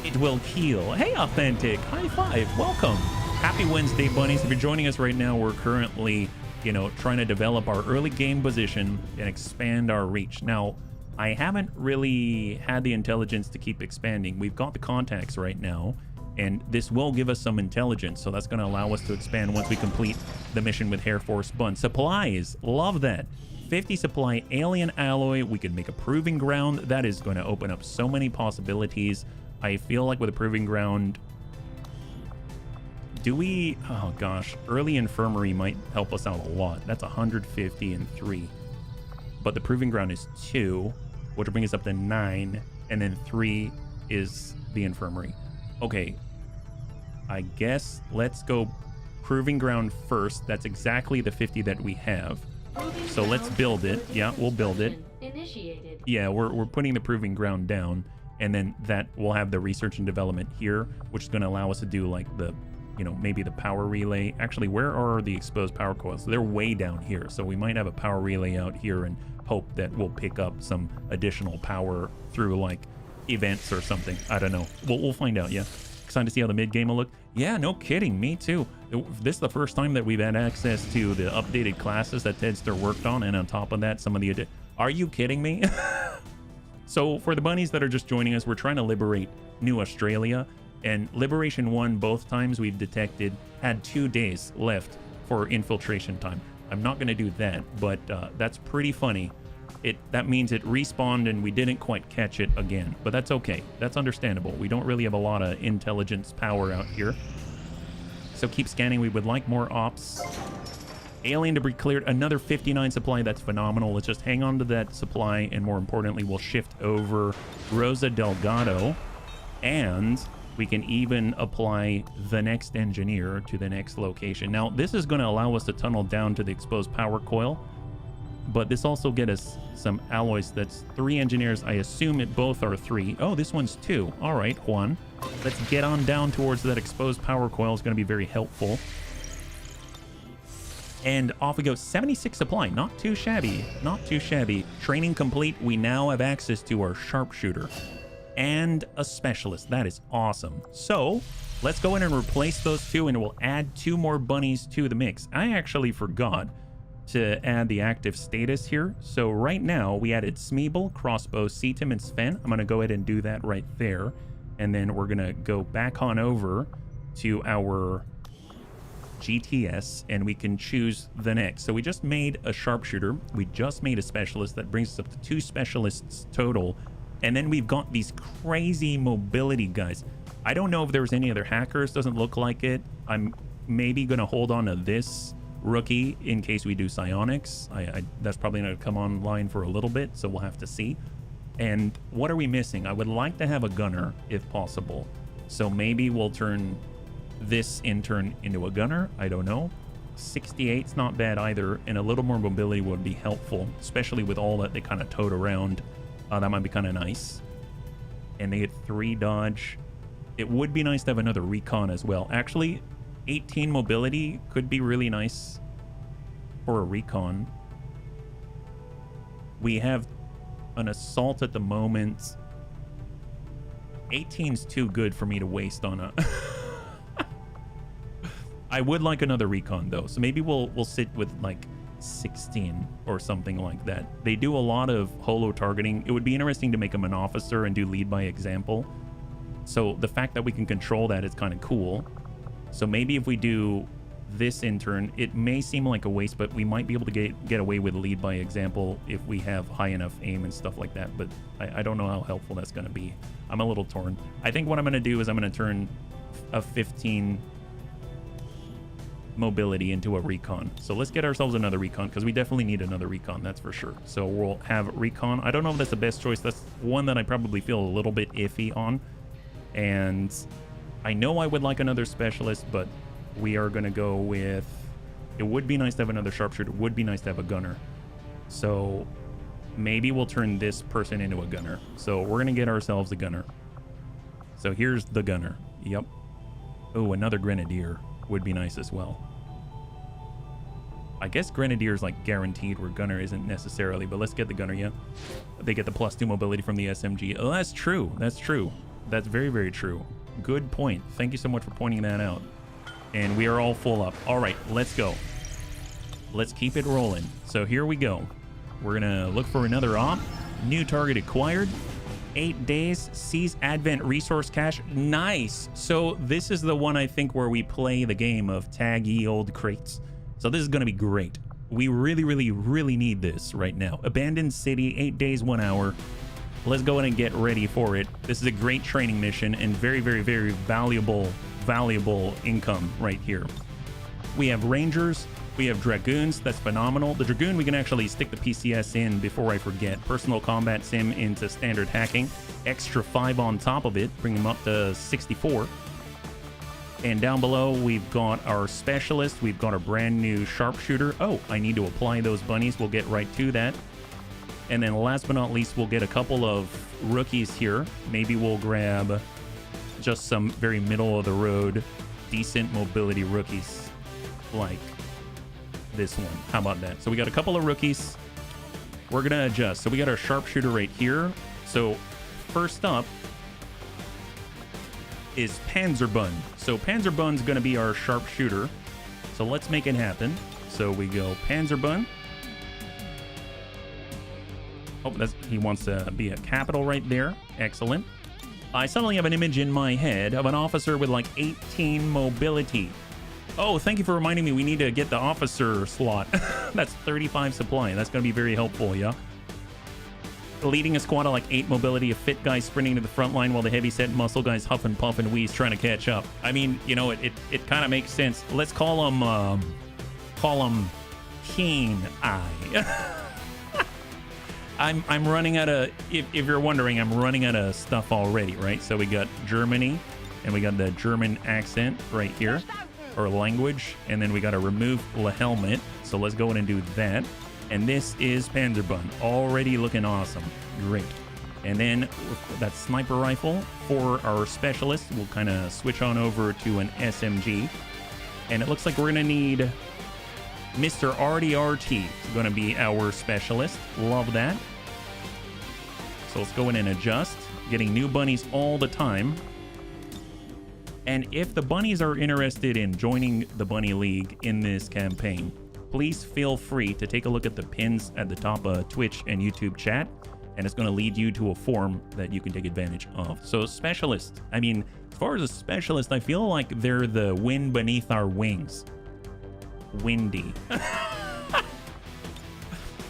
It will heal. Hey, Authentic. High five. Welcome. Happy Wednesday, bunnies. If you're joining us right now, we're currently, you know, trying to develop our early game position and expand our reach. Now, I haven't really had the intelligence to keep expanding. We've got the contacts right now, and this will give us some intelligence. So that's going to allow us to expand once we complete the mission with Air Force Bun. Supplies. Love that. 50 supply alien alloy. We could make a proving ground. That is going to open up so many possibilities. I feel like with a proving ground, do we, oh gosh, early infirmary might help us out a lot. That's 150 and 3. But the proving ground is 2, which will bring us up to 9. And then 3 is the infirmary. Okay, I guess let's go proving ground first. That's exactly the 50 that we have. So let's build it. Yeah, we'll build it. Initiated. Yeah, we're putting the proving ground down, and then that will have the research and development here, which is going to allow us to do like the, you know, maybe the power relay. Actually, where are the exposed power coils? They're way down here, so we might have a power relay out here and hope that we'll pick up some additional power through like events or something. I don't know. We'll find out. Yeah, excited to see how the mid game will look. Yeah, no kidding. Me too. This is the first time that we've had access to the updated classes that Tedster worked on, and on top of that, some of the are you kidding me? So for the bunnies that are just joining us, we're trying to liberate New Australia, and Liberation 1 both times we've detected had 2 days left for infiltration time. I'm not going to do that, but that's pretty funny. That means it respawned and we didn't quite catch it again, but that's okay. That's understandable. We don't really have a lot of intelligence power out here. So keep scanning. We would like more ops. Alien debris cleared. Another 59 supply. That's phenomenal. Let's just hang on to that supply, and more importantly, we'll shift over Rosa Delgado, and we can even apply the next engineer to the next location. Now, this is going to allow us to tunnel down to the exposed power coil, but this also get us some alloys. That's 3 engineers. I assume it both are 3. Oh, this one's 2. All right, Juan. Let's get on down towards that exposed power coil. Is going to be very helpful. And off we go. 76 supply. Not too shabby. Not too shabby. Training complete. We now have access to our sharpshooter and a specialist. That is awesome. So let's go in and replace those 2, and we'll add 2 more bunnies to the mix. I actually forgot to add the active status here. So right now we added Smeeble, Crossbow, Seatim, and Sven. I'm going to go ahead and do that right there. And then we're going to go back on over to our GTS, and we can choose the next. So we just made a sharpshooter. We just made a specialist. That brings us up to 2 specialists total. And then we've got these crazy mobility guys. I don't know if there was any other hackers. Doesn't look like it. I'm maybe going to hold on to this rookie in case we do psionics. That's probably going to come online for a little bit, so we'll have to see. And what are we missing? I would like to have a gunner if possible. So maybe we'll turn this intern into a gunner. I don't know. 68's not bad either, and a little more mobility would be helpful, especially with all that they kind of tote around. That might be kind of nice. And they get 3 dodge. It would be nice to have another recon as well. Actually, 18 mobility could be really nice for a recon. We have an assault at the moment. 18's too good for me to waste on a I would like another recon though, so maybe we'll sit with like 16 or something like that. They do a lot of holo targeting. It would be interesting to make them an officer and do lead by example. So the fact that we can control that is kind of cool. So maybe if we do this intern, it may seem like a waste, but we might be able to get away with lead by example if we have high enough aim and stuff like that. But I don't know how helpful that's going to be. I'm a little torn. I think what I'm going to do is I'm going to turn a 15 mobility into a recon. So let's get ourselves another recon, because we definitely need another recon, that's for sure. So we'll have recon. I don't know if that's the best choice. That's one that I probably feel a little bit iffy on. And I know I would like another specialist, but we are going to go with... It would be nice to have another sharpshooter. It would be nice to have a gunner. So maybe we'll turn this person into a gunner. So we're going to get ourselves a gunner. So here's the gunner. Yep. Oh, another grenadier would be nice as well. I guess Grenadier is like guaranteed, where Gunner isn't necessarily, but let's get the Gunner, yeah. They get the +2 mobility from the SMG. Oh, that's true. That's true. That's very, very true. Good point. Thank you so much for pointing that out. And we are all full up. All right, let's go. Let's keep it rolling. So here we go. We're going to look for another op. New target acquired. 8 days. Seize Advent resource cache. Nice. So this is the one, I think, where we play the game of tag ye old crates. So this is going to be great. We really, really, really need this right now. Abandoned city, 8 days, 1 hour. Let's go in and get ready for it. This is a great training mission and very, very, very valuable income right here. We have Rangers. We have Dragoons. That's phenomenal. The Dragoon, we can actually stick the PCS in before I forget. Personal combat sim into standard hacking. Extra 5 on top of it. Bring him up to 64. And down below, we've got our specialist. We've got our brand new sharpshooter. Oh, I need to apply those bunnies. We'll get right to that. And then last but not least, we'll get a couple of rookies here. Maybe we'll grab just some very middle of the road, decent mobility rookies like this one. How about that? So we got a couple of rookies. We're going to adjust. So we got our sharpshooter right here. So first up is Panzerbun. So Panzerbun's going to be our sharpshooter. So let's make it happen. So we go Panzerbun. Oh, he wants to be a capital right there. Excellent. I suddenly have an image in my head of an officer with like 18 mobility. Oh, thank you for reminding me we need to get the officer slot. That's 35 supply. That's going to be very helpful, yeah? Leading a squad of like 8 mobility, a fit guy sprinting to the front line while the heavy-set muscle guys huff and puff and wheeze trying to catch up. I mean, you know, it kind of makes sense. Let's call him Keen Eye. I'm running out of, if you're wondering, I'm running out of stuff already, right? So we got Germany, and we got the German accent right here, or language, and then we got to remove the helmet. So let's go in and do that. And this is Panzerbun, already looking awesome. Great. And then that sniper rifle for our specialist. We'll kind of switch on over to an SMG. And it looks like we're going to need Mr. RDRT. It's going to be our specialist. Love that. So let's go in and adjust. Getting new bunnies all the time. And if the bunnies are interested in joining the Bunny League in this campaign, please feel free to take a look at the pins at the top of Twitch and YouTube chat, and it's going to lead you to a form that you can take advantage of. So specialist, I mean, as far as a specialist, I feel like they're the wind beneath our wings. Windy.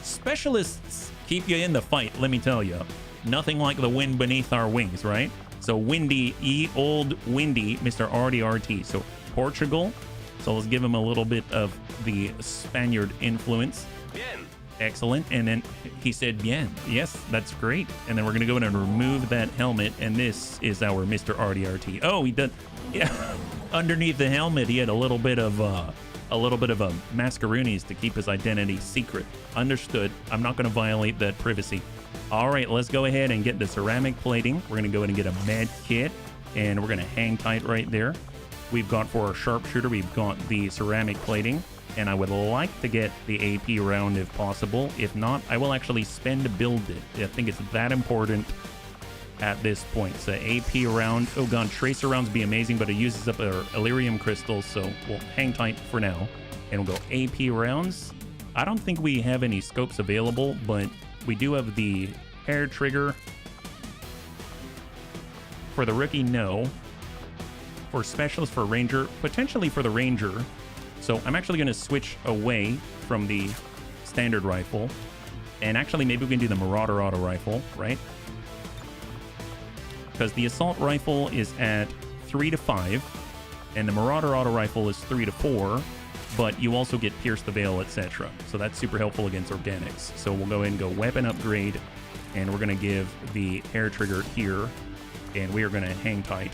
Specialists keep you in the fight, let me tell you. Nothing like the wind beneath our wings, right? So windy, old windy, Mr. RDRT. So Portugal. So let's give him a little bit of the Spaniard influence. Bien. Excellent. And then he said bien. Yes, that's great. And then we're going to go in and remove that helmet. And this is our Mr. RDRT. Oh, he did. Yeah. Underneath the helmet, he had a little bit of a mascaroonies to keep his identity secret. Understood. I'm not going to violate that privacy. All right, let's go ahead and get the ceramic plating. We're going to go ahead and get a med kit. And we're going to hang tight right there. We've got for our sharpshooter, we've got the ceramic plating, and I would like to get the AP round if possible. If not, I will actually spend to build it. I think it's that important at this point. So AP round, oh god, tracer rounds be amazing, but it uses up our Illyrium crystals, so we'll hang tight for now. And we'll go AP rounds. I don't think we have any scopes available, but we do have the hair trigger. For the rookie, no. For specialist, for ranger, potentially for the ranger. So I'm actually going to switch away from the standard rifle, and actually maybe we can do the Marauder auto rifle, right? Because the assault rifle is at 3 to 5, and the Marauder auto rifle is 3 to 4. but you also get Pierce the Veil, etc. So that's super helpful against organics. So we'll go ahead and go weapon upgrade, and we're going to give the hair trigger here, and we are going to hang tight.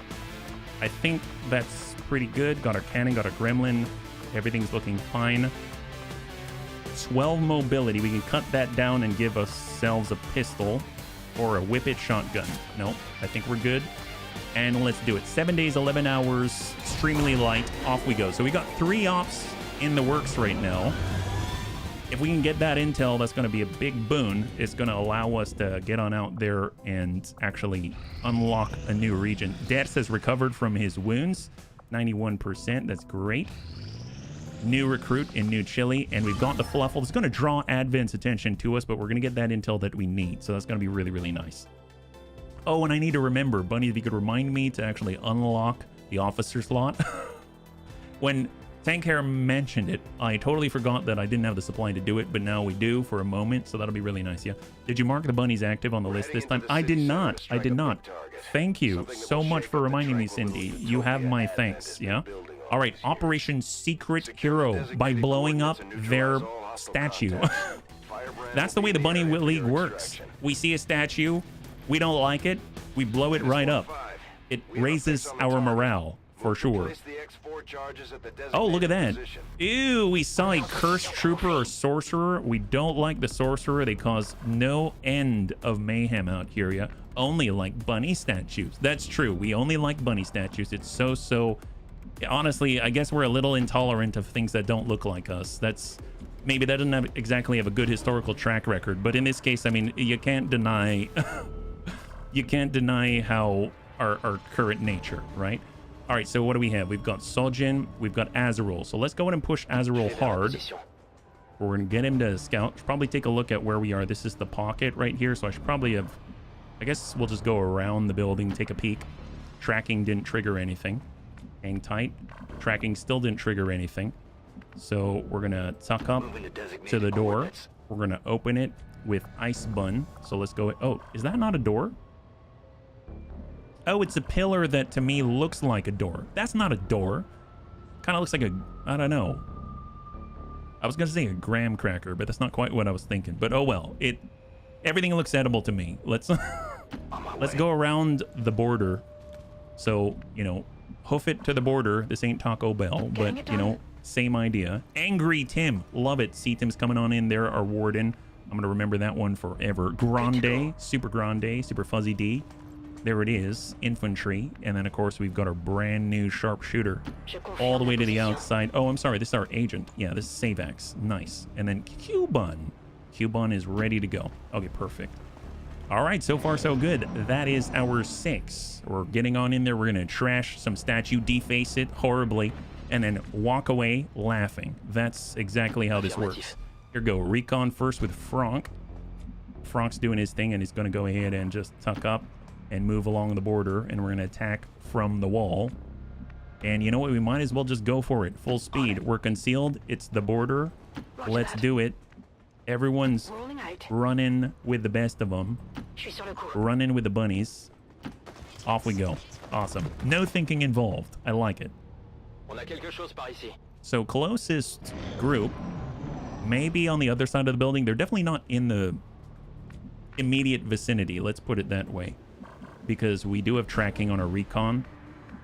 I think that's pretty good. Got our cannon, got our gremlin. Everything's looking fine. 12 mobility. We can cut that down and give ourselves a pistol or a whippet shotgun. No, I think we're good. And let's do it. 7 days, 11 hours, extremely light. Off we go. So we got 3 ops in the works right now. If we can get that intel, that's going to be a big boon. It's going to allow us to get on out there and actually unlock a new region. Dex has recovered from his wounds, 91%. That's great. New recruit in New Chile, and we've got the Fluffle. It's going to draw Advent's attention to us, but we're going to get that intel that we need. So that's going to be really, really nice. Oh, and I need to remember, Bunny, if you could remind me to actually unlock the officer slot. When Tank Hair mentioned it, I totally forgot that I didn't have the supply to do it, but now we do for a moment, so that'll be really nice. Yeah. Did you mark the bunnies active on the list this time? I did not. I did not. Thank you so much for reminding me, Cindy. You have my thanks. Yeah. All right. Operation Secret Hero by blowing up their statue. That's the way the Bunny League works. We see a statue. We don't like it. We blow it right up. It raises our morale for sure. Oh, look at that. Ew, we saw a cursed trooper or sorcerer. We don't like the sorcerer. They cause no end of mayhem out here. Yeah, only like bunny statues. That's true. We only like bunny statues. It's so honestly, I guess we're a little intolerant of things that don't look like us. That's maybe that doesn't exactly have a good historical track record, but in this case, I mean, you can't deny you can't deny how our current nature, right? All right, so what do we have? We've got Sojin, we've got Azarul. So let's go ahead and push Azarul hard. We're gonna get him to scout. Should probably take a look at where we are. This is the pocket right here, so I should probably have, I guess we'll just go around the building, take a peek. Tracking didn't trigger anything. Hang tight. Tracking still didn't trigger anything. So we're gonna tuck up to the door. We're gonna open it with Ice Bun. So let's go. Oh, is that not a door? Oh, it's a pillar that to me looks like a door. That's not a door. Kind of looks like a, I don't know. I was gonna say a graham cracker, but that's not quite what I was thinking. But oh well, everything looks edible to me. Let's let's go around the border. So, you know, hoof it to the border. This ain't Taco Bell, but you know, same idea. Angry Tim, love it. See Tim's coming on in there, our warden. I'm gonna remember that one forever. Grande, super fuzzy D. There it is, infantry. And then, of course, we've got our brand new sharpshooter all the way to the outside. Oh, I'm sorry. This is our agent. Yeah, this is Savax. Nice. And then Cubon. Cubon is ready to go. Okay, perfect. All right, so far, so good. That is our 6. We're getting on in there. We're going to trash some statue, deface it horribly, and then walk away laughing. That's exactly how this works. Here we go. Recon first with Franck. Franck's doing his thing, and he's going to go ahead and just tuck up and move along the border, and we're going to attack from the wall. And you know what? We might as well just go for it. Full speed. We're concealed. It's the border. Let's do it. Everyone's running with the best of them. Running with the bunnies. Off we go. Awesome. No thinking involved. I like it. So closest group may be on the other side of the building. They're definitely not in the immediate vicinity. Let's put it that way. Because we do have tracking on our recon.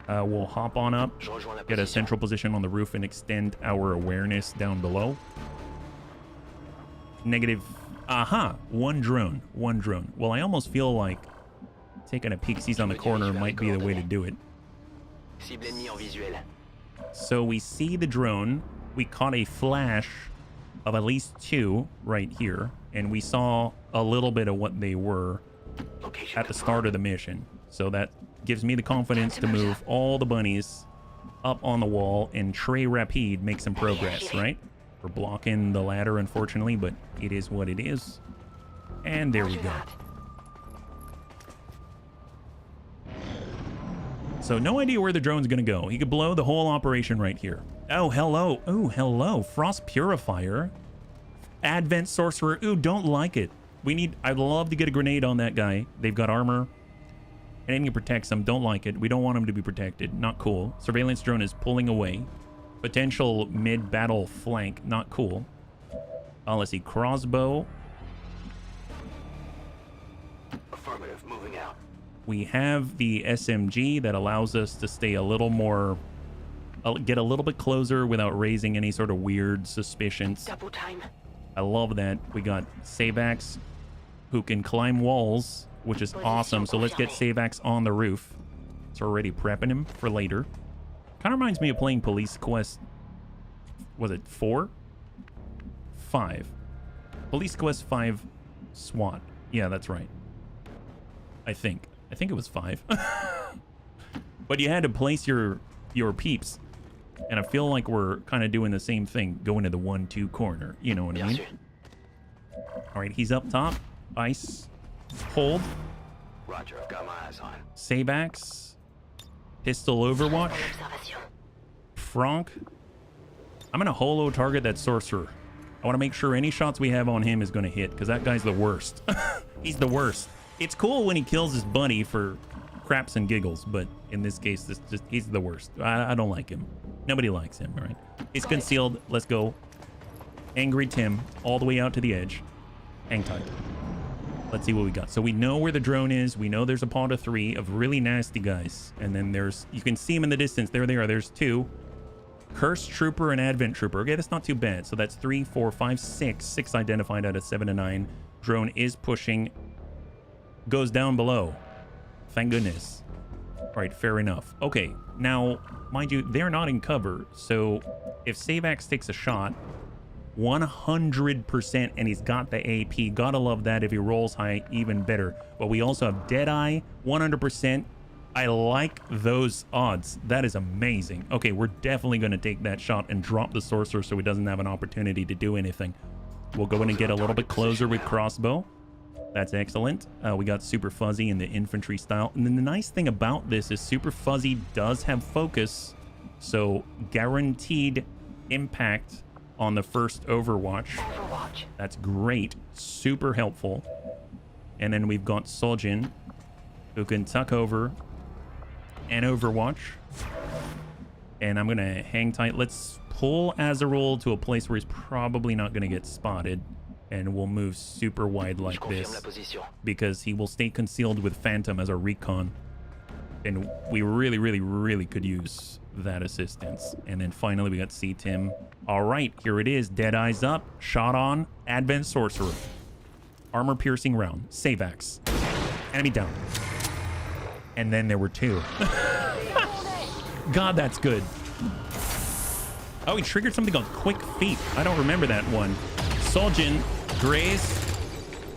We'll hop on up, get a central position on the roof, and extend our awareness down below. Negative. Aha! One drone. Well, I almost feel like taking a peek-sees on the corner might be the way to do it. So we see the drone. We caught a flash of at least 2 right here. And we saw a little bit of what they were at the start of the mission. So that gives me the confidence to move all the bunnies up on the wall and très rapide make some progress, right? We're blocking the ladder, unfortunately, but it is what it is. And there we go. So no idea where the drone's gonna go. He could blow the whole operation right here. Oh, hello. Oh, hello. Frost Purifier. Advent Sorcerer. Ooh, don't like it. I'd love to get a grenade on that guy. They've got armor. Anything protects them. Don't like it. We don't want him to be protected. Not cool. Surveillance drone is pulling away. Potential mid-battle flank. Not cool. Let's see. Crossbow. Affirmative, moving out. We have the SMG that allows us to stay a little more... get a little bit closer without raising any sort of weird suspicions. Double time. I love that. We got Savax, who can climb walls, which is awesome. So let's get Savax on the roof. It's already prepping him for later. Kind of reminds me of playing Police Quest. Was it 4? 5. Police Quest 5 SWAT. Yeah, that's right. I think it was 5. But you had to place your peeps. And I feel like we're kind of doing the same thing, going to the 1-2 corner. You know what I mean? All right, he's up top. Ice. Hold. Roger, I've got my eyes on. Sabax. Pistol Overwatch. Frank. I'm going to holo target that sorcerer. I want to make sure any shots we have on him is going to hit, because that guy's the worst. He's the worst. It's cool when he kills his buddy for craps and giggles, but in this case, he's the worst. I don't like him. Nobody likes him, all right? He's concealed. Let's go. Angry Tim, all the way out to the edge. Hang tight. Let's see what we got. So we know where the drone is. We know there's a pod of 3 of really nasty guys. And then there's, you can see them in the distance. There they are. There's 2. Cursed Trooper and Advent Trooper. Okay, that's not too bad. So that's 3, 4, 5, 6. 6 identified out of 7 to 9. Drone is pushing. Goes down below. Thank goodness. All right, fair enough. Okay, now, mind you, they're not in cover. So if Savax takes a shot, 100%, and he's got the AP. Gotta love that. If he rolls high, even better. But we also have Deadeye, 100%. I like those odds. That is amazing. Okay, we're definitely going to take that shot and drop the sorcerer so he doesn't have an opportunity to do anything. We'll go in and get a little bit closer with crossbow. That's excellent. We got Super Fuzzy in the infantry style. And then the nice thing about this is Super Fuzzy does have focus. So guaranteed impact on the first Overwatch. That's great. Super helpful. And then we've got Soljin, who can tuck over and Overwatch. And I'm going to hang tight. Let's pull Azarul to a place where he's probably not going to get spotted. And we'll move super wide like this, because he will stay concealed with Phantom as our recon. And we really, really, really could use that assistance. And then finally we got C-Tim. All right, here it is. Dead eyes up. Shot on. Advent Sorcerer. Armor piercing round. Savax. Enemy down. And then there were 2. God, that's good. Oh, he triggered something on Quick Feet. I don't remember that one. Soljin, Graze,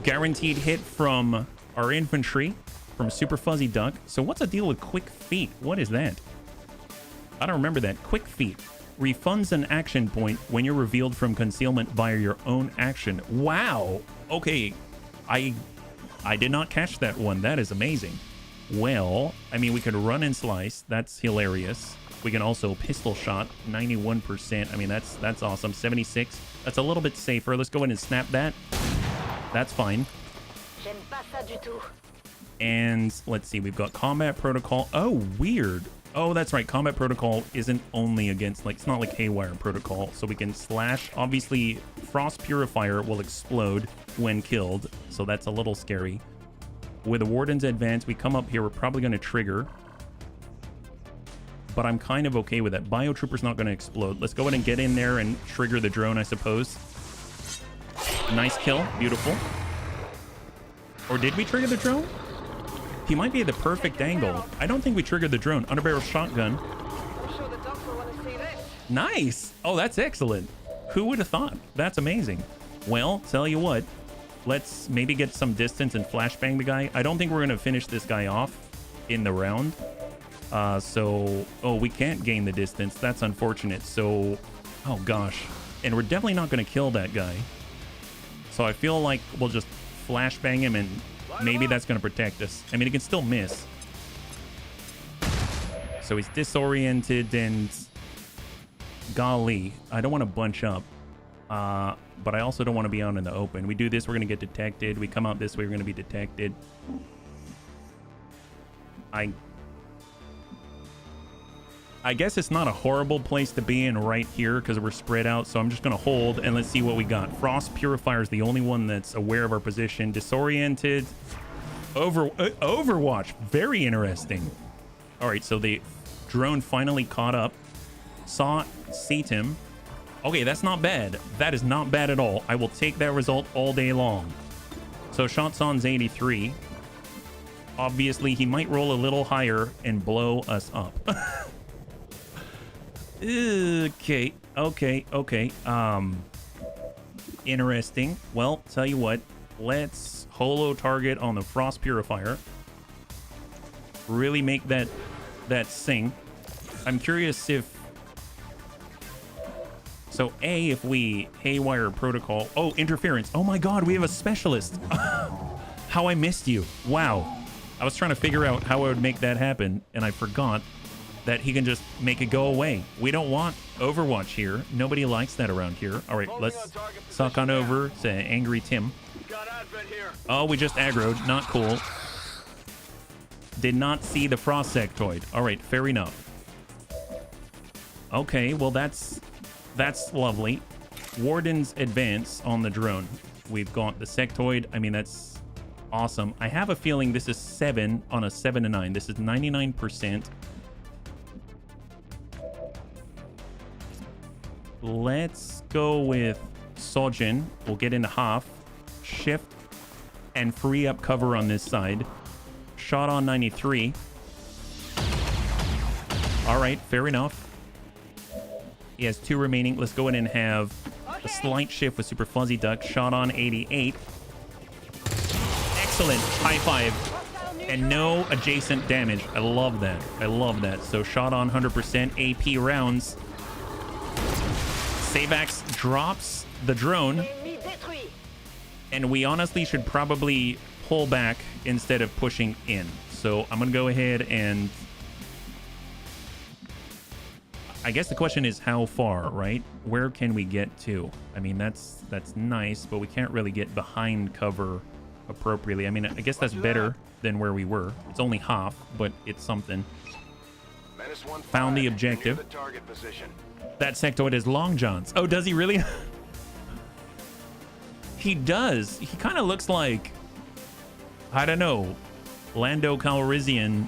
guaranteed hit from our infantry, from Super Fuzzy Duck. So what's the deal with Quick Feet? What is that? I don't remember that. Quick Feet refunds an action point when you're revealed from concealment via your own action. Wow. Okay, I did not catch that one. That is amazing. Well, I mean, we could run and slice. That's hilarious. We can also pistol shot, 91%. I mean, that's awesome. 76. That's a little bit safer. Let's go ahead and snap that. That's fine. And let's see, we've got Combat Protocol. Oh, weird. Oh, that's right. Combat Protocol isn't only against, like, it's not like Haywire Protocol. So we can slash. Obviously, Frost Purifier will explode when killed. So that's a little scary. With the Warden's Advance, we come up here. We're probably going to trigger. But I'm kind of okay with that. Biotrooper's not going to explode. Let's go ahead and get in there and trigger the drone, I suppose. Nice kill. Beautiful. Or did we trigger the drone? He might be at the perfect angle. I don't think we triggered the drone. Underbarrel shotgun. Nice. Oh, that's excellent. Who would have thought? That's amazing. Well, tell you what. Let's maybe get some distance and flashbang the guy. I don't think we're going to finish this guy off in the round. Oh, we can't gain the distance. That's unfortunate. So, oh gosh. And we're definitely not going to kill that guy. So I feel like we'll just flashbang him and maybe that's going to protect us. I mean, he can still miss. So he's disoriented and golly, I don't want to bunch up. But I also don't want to be out in the open. We do this, we're going to get detected. We come out this way, we're going to be detected. I guess it's not a horrible place to be in right here because we're spread out. So I'm just going to hold and let's see what we got. Frost Purifier is the only one that's aware of our position. Disoriented. Overwatch. Very interesting. All right, so the drone finally caught up. Saw Satan. Okay, that's not bad. That is not bad at all. I will take that result all day long. So shots on's 83. Obviously, he might roll a little higher and blow us up. Okay. Interesting. Well, tell you what. Let's holo target on the Frost Purifier. Really make that sing. I'm curious if... So, A, if we haywire protocol... Oh, interference. Oh my god, we have a specialist. How I missed you. Wow. I was trying to figure out how I would make that happen, and I forgot that he can just make it go away. We don't want Overwatch here. Nobody likes that around here. All right, let's suck on over to Angry Tim. Oh, we just aggroed. Not cool. Did not see the Frost Sectoid. All right, fair enough. Okay, well, that's lovely. Warden's advance on the drone. We've got the Sectoid. I mean, that's awesome. I have a feeling this is 7 on a 7 to 9. This is 99%. Let's go with Sojin. We'll get into half, shift, and free up cover on this side. Shot on 93. All right, fair enough. He has 2 remaining. Let's go in and have a slight shift with Super Fuzzy Duck. Shot on 88. Excellent. High five. And no adjacent damage. I love that. I love that. So shot on 100% AP rounds. Savax drops the drone. And we honestly should probably pull back instead of pushing in. So I'm going to go ahead and... I guess the question is how far, right? Where can we get to? I mean, that's nice, but we can't really get behind cover appropriately. I mean, I guess that's better than where we were. It's only half, but it's something. Found the objective. That sectoid is Long John's. Oh, does he really? He does. He kind of looks like, I don't know, Lando Calrissian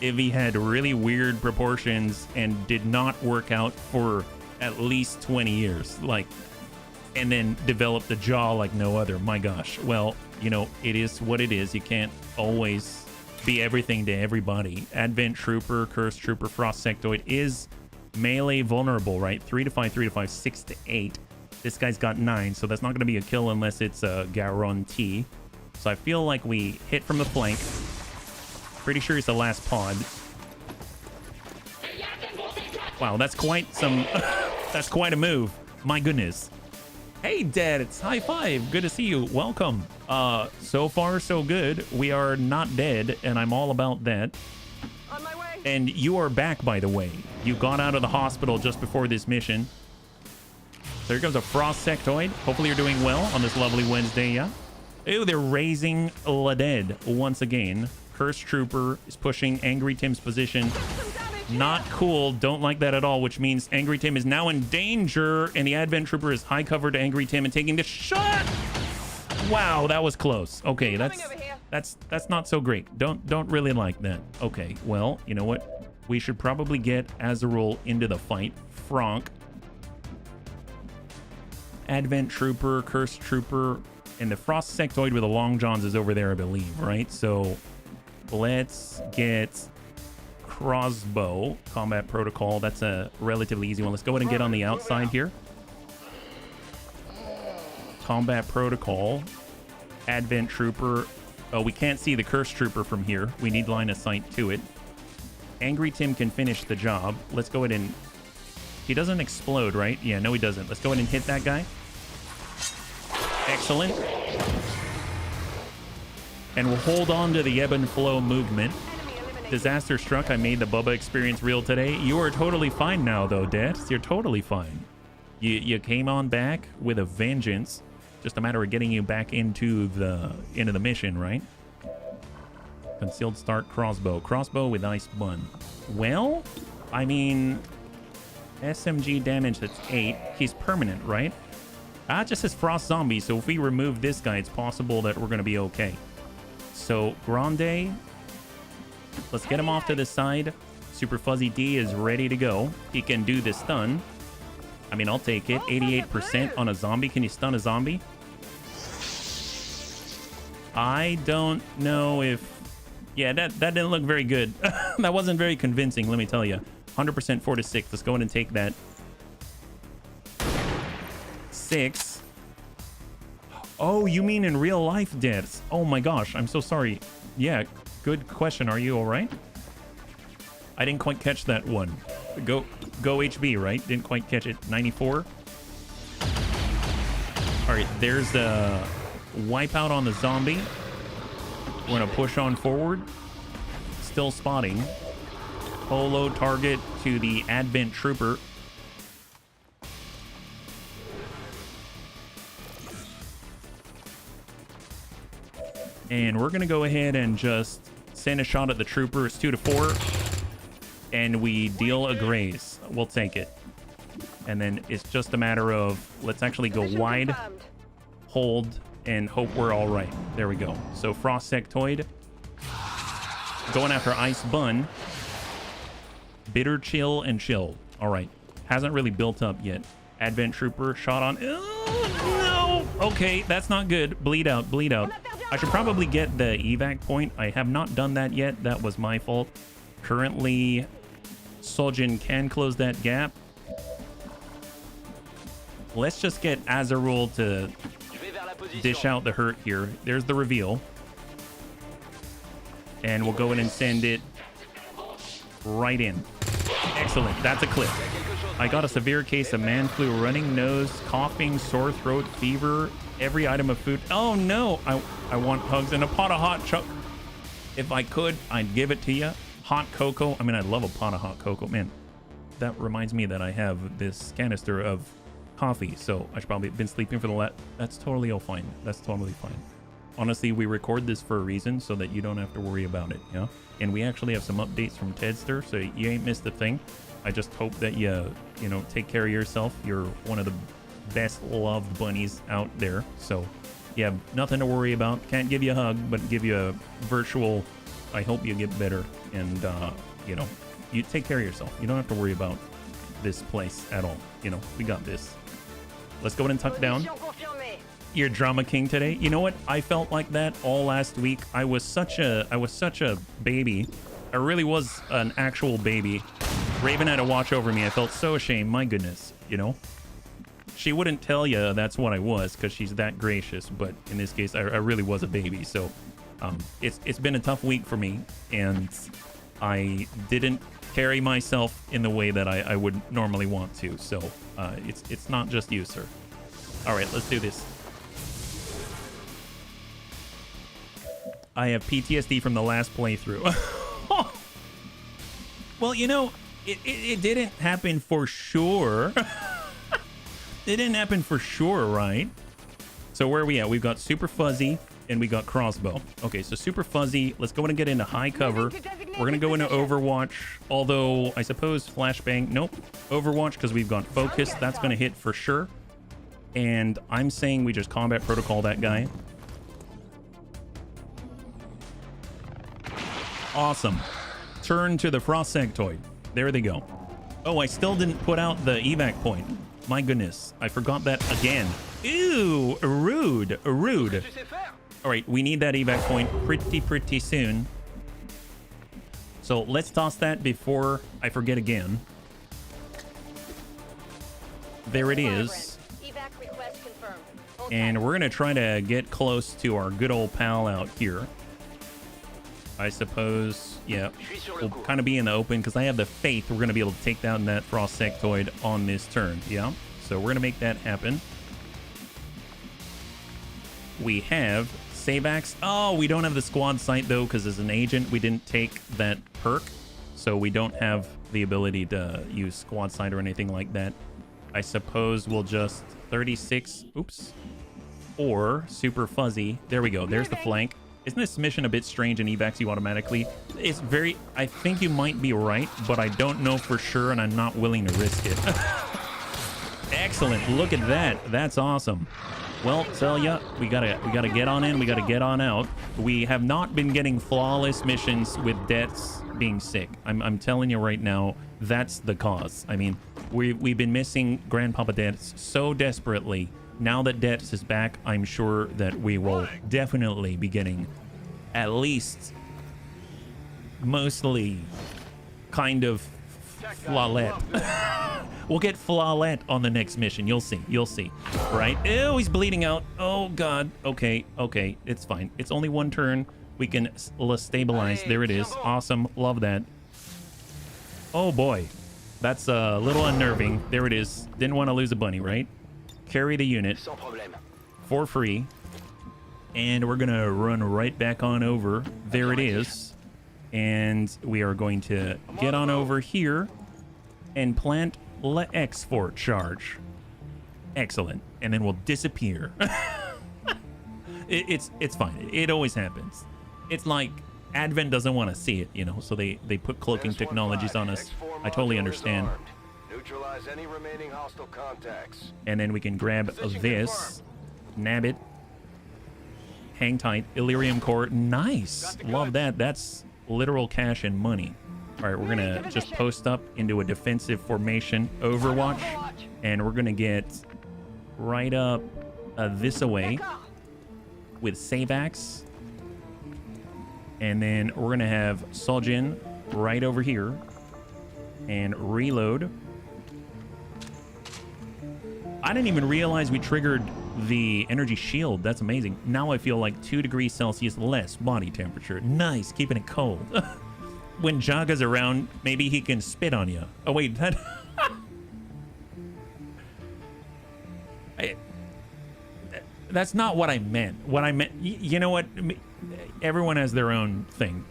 if he had really weird proportions and did not work out for at least 20 years. Like, and then developed the jaw like no other. My gosh. Well, you know, it is what it is. You can't always be everything to everybody. Advent Trooper, Curse Trooper, Frost Sectoid is melee vulnerable, right? 3 to 5, 3 to 5, 6 to 8. This guy's got 9, so that's not going to be a kill unless it's a guarantee. So I feel like we hit from the flank. Pretty sure it's the last pod. Wow, that's quite some... that's quite a move. My goodness. Hey, Dad, it's high five. Good to see you. Welcome. So far, so good. We are not dead, and I'm all about that. On my way. And you are back, by the way. You got out of the hospital just before this mission. So here comes a Frost Sectoid. Hopefully you're doing well on this lovely Wednesday, yeah? Ew, they're raising La Dead once again. Curse Trooper is pushing Angry Tim's position. Not cool. Don't like that at all, which means Angry Tim is now in danger, and the Advent Trooper is high cover to Angry Tim and taking the shot. Wow, that was close. Okay, that's not so great. Don't really like that. Okay, well, you know what? We should probably get Azarul into the fight. Frank, Advent Trooper, Curse Trooper, and the Frost Sectoid with the Long Johns is over there, I believe, right? So let's get Crossbow, Combat Protocol. That's a relatively easy one. Let's go ahead and get on the outside here. Combat Protocol, Advent Trooper. Oh, we can't see the Curse Trooper from here. We need line of sight to it. Angry Tim can finish the job. Let's go ahead and... He doesn't explode, right? Yeah, no, he doesn't. Let's go ahead and hit that guy. Excellent. And we'll hold on to the ebb and flow movement. Disaster struck. I made the Bubba experience real today. You are totally fine now, though, Dad. You're totally fine. You came on back with a vengeance. Just a matter of getting you back into the mission, right? Concealed start crossbow. Crossbow with ice bun. Well, I mean, SMG damage, that's 8. He's permanent, right? It just says Frost Zombie, so if we remove this guy, it's possible that we're going to be okay. So, Grande, let's get him off to the side. Super Fuzzy D is ready to go. He can do the stun. I mean, I'll take it. 88% on a zombie. Can you stun a zombie? I don't know if... Yeah, that didn't look very good. That wasn't very convincing, let me tell you. 100% 4 to 6. Let's go in and take that. 6. Oh, you mean in real life deaths? Oh my gosh, I'm so sorry. Yeah, good question. Are you all right? I didn't quite catch that one. Go HB, right? Didn't quite catch it. 94. All right, there's the wipeout on the zombie. We're gonna push on forward. Still spotting. Polo target to the Advent Trooper. And we're gonna go ahead and just send a shot at the trooper. It's 2 to 4. And we deal a graze. We'll take it. And then it's just a matter of, let's actually go wide, hold, and hope we're all right. There we go. So Frost Sectoid. Going after Ice Bun. Bitter Chill and Chill. All right. Hasn't really built up yet. Advent Trooper shot on. Oh, no. Okay, that's not good. Bleed out, bleed out. I should probably get the evac point. I have not done that yet. That was my fault. Currently, Sojin can close that gap. Let's just get Azarul to dish out the hurt here. There's the reveal. And we'll go in and send it right in. Excellent. That's a clip. I got a severe case of man flu, running nose, coughing, sore throat, fever, every item of food. Oh no, I want hugs and a pot of hot chocolate. If I could, I'd give it to you. Hot cocoa. I mean, I love a pot of hot cocoa. Man, that reminds me that I have this canister of coffee, so I should probably have been sleeping for the last... That's totally all fine. That's totally fine. Honestly, we record this for a reason so that you don't have to worry about it, yeah? And we actually have some updates from Tedster, so you ain't missed a thing. I just hope that you know, take care of yourself. You're one of the best loved bunnies out there, so yeah, nothing to worry about. Can't give you a hug, but give you a virtual, I hope you get better, and you know, you take care of yourself. You don't have to worry about this place at all. You know, we got this. Let's go ahead and tuck down. You're drama king today. You know what? I felt like that all last week. I was such a baby. I really was an actual baby. Raven had to watch over me. I felt so ashamed. My goodness, you know. She wouldn't tell you that's what I was because she's that gracious. But in this case, I really was a baby. So it's been a tough week for me, and I didn't carry myself in the way that I would normally want to. So it's not just you, sir. All right, let's do this. I have PTSD from the last playthrough. Well, you know, it didn't happen for sure. It didn't happen for sure, right? So where are we at? We've got Super Fuzzy and we got Crossbow. Okay, so Super Fuzzy, let's go and get into high cover. We're going to go into Overwatch, although I suppose Flashbang. Nope. Overwatch because we've got Focus. That's going to hit for sure. And I'm saying we just combat protocol that guy. Awesome. Turn to the Frost Sectoid. There they go. Oh, I still didn't put out the evac point. My goodness. I forgot that again. Ew. Rude. Rude. All right. We need that evac point pretty soon. So let's toss that before I forget again. There it is. And we're going to try to get close to our good old pal out here. I suppose, yeah, we'll kind of be in the open because I have the faith we're going to be able to take down that Frost Sectoid on this turn. Yeah, so we're going to make that happen. We have Savax. Oh, we don't have the squad sight though because as an agent we didn't take that perk, so we don't have the ability to use squad sight or anything like that. I suppose we'll just 36. Oops. Or Super Fuzzy. There we go. There's the flank. Isn't this mission a bit strange and evacs you automatically? It's very... I think you might be right, but I don't know for sure, and I'm not willing to risk it. Excellent. Look at that. That's awesome. Well, tell ya, we gotta get on in. We gotta get on out. We have not been getting flawless missions with deaths being sick. I'm telling you right now, that's the cause. I mean, we've been missing Grandpapa Deaths so desperately. Now that Deaths is back, I'm sure that we will definitely be getting at least mostly kind of flawless. We'll get flawless on the next mission. You'll see. You'll see. Right? Oh, he's bleeding out. Oh, God. Okay. Okay. It's fine. It's only one turn. We can stabilize. There it is. Awesome. Love that. Oh, boy. That's a little unnerving. There it is. Didn't want to lose a bunny, right? Carry the unit for free. And we're going to run right back on over. There it is. And we are going to get on over here and plant X Fort charge. Excellent. And then we'll disappear. It's fine. It always happens. It's like Advent doesn't want to see it, you know, so they put cloaking technologies on us. I totally understand. Neutralize any remaining hostile contacts. And then we can grab this, nab it, hang tight, Illyrium core. Nice. Love that. That's literal cash and money. All right, we're gonna just post up into a defensive formation, Overwatch, and we're gonna get right up this away with Savax, and then we're gonna have Soljin right over here and reload. I didn't even realize we triggered the energy shield. That's amazing. Now I feel like 2 degrees Celsius less body temperature. Nice, keeping it cold. When Jaga's around, maybe he can spit on you. Oh, wait, that... That's not what I meant. What I meant... You know what? Everyone has their own thing.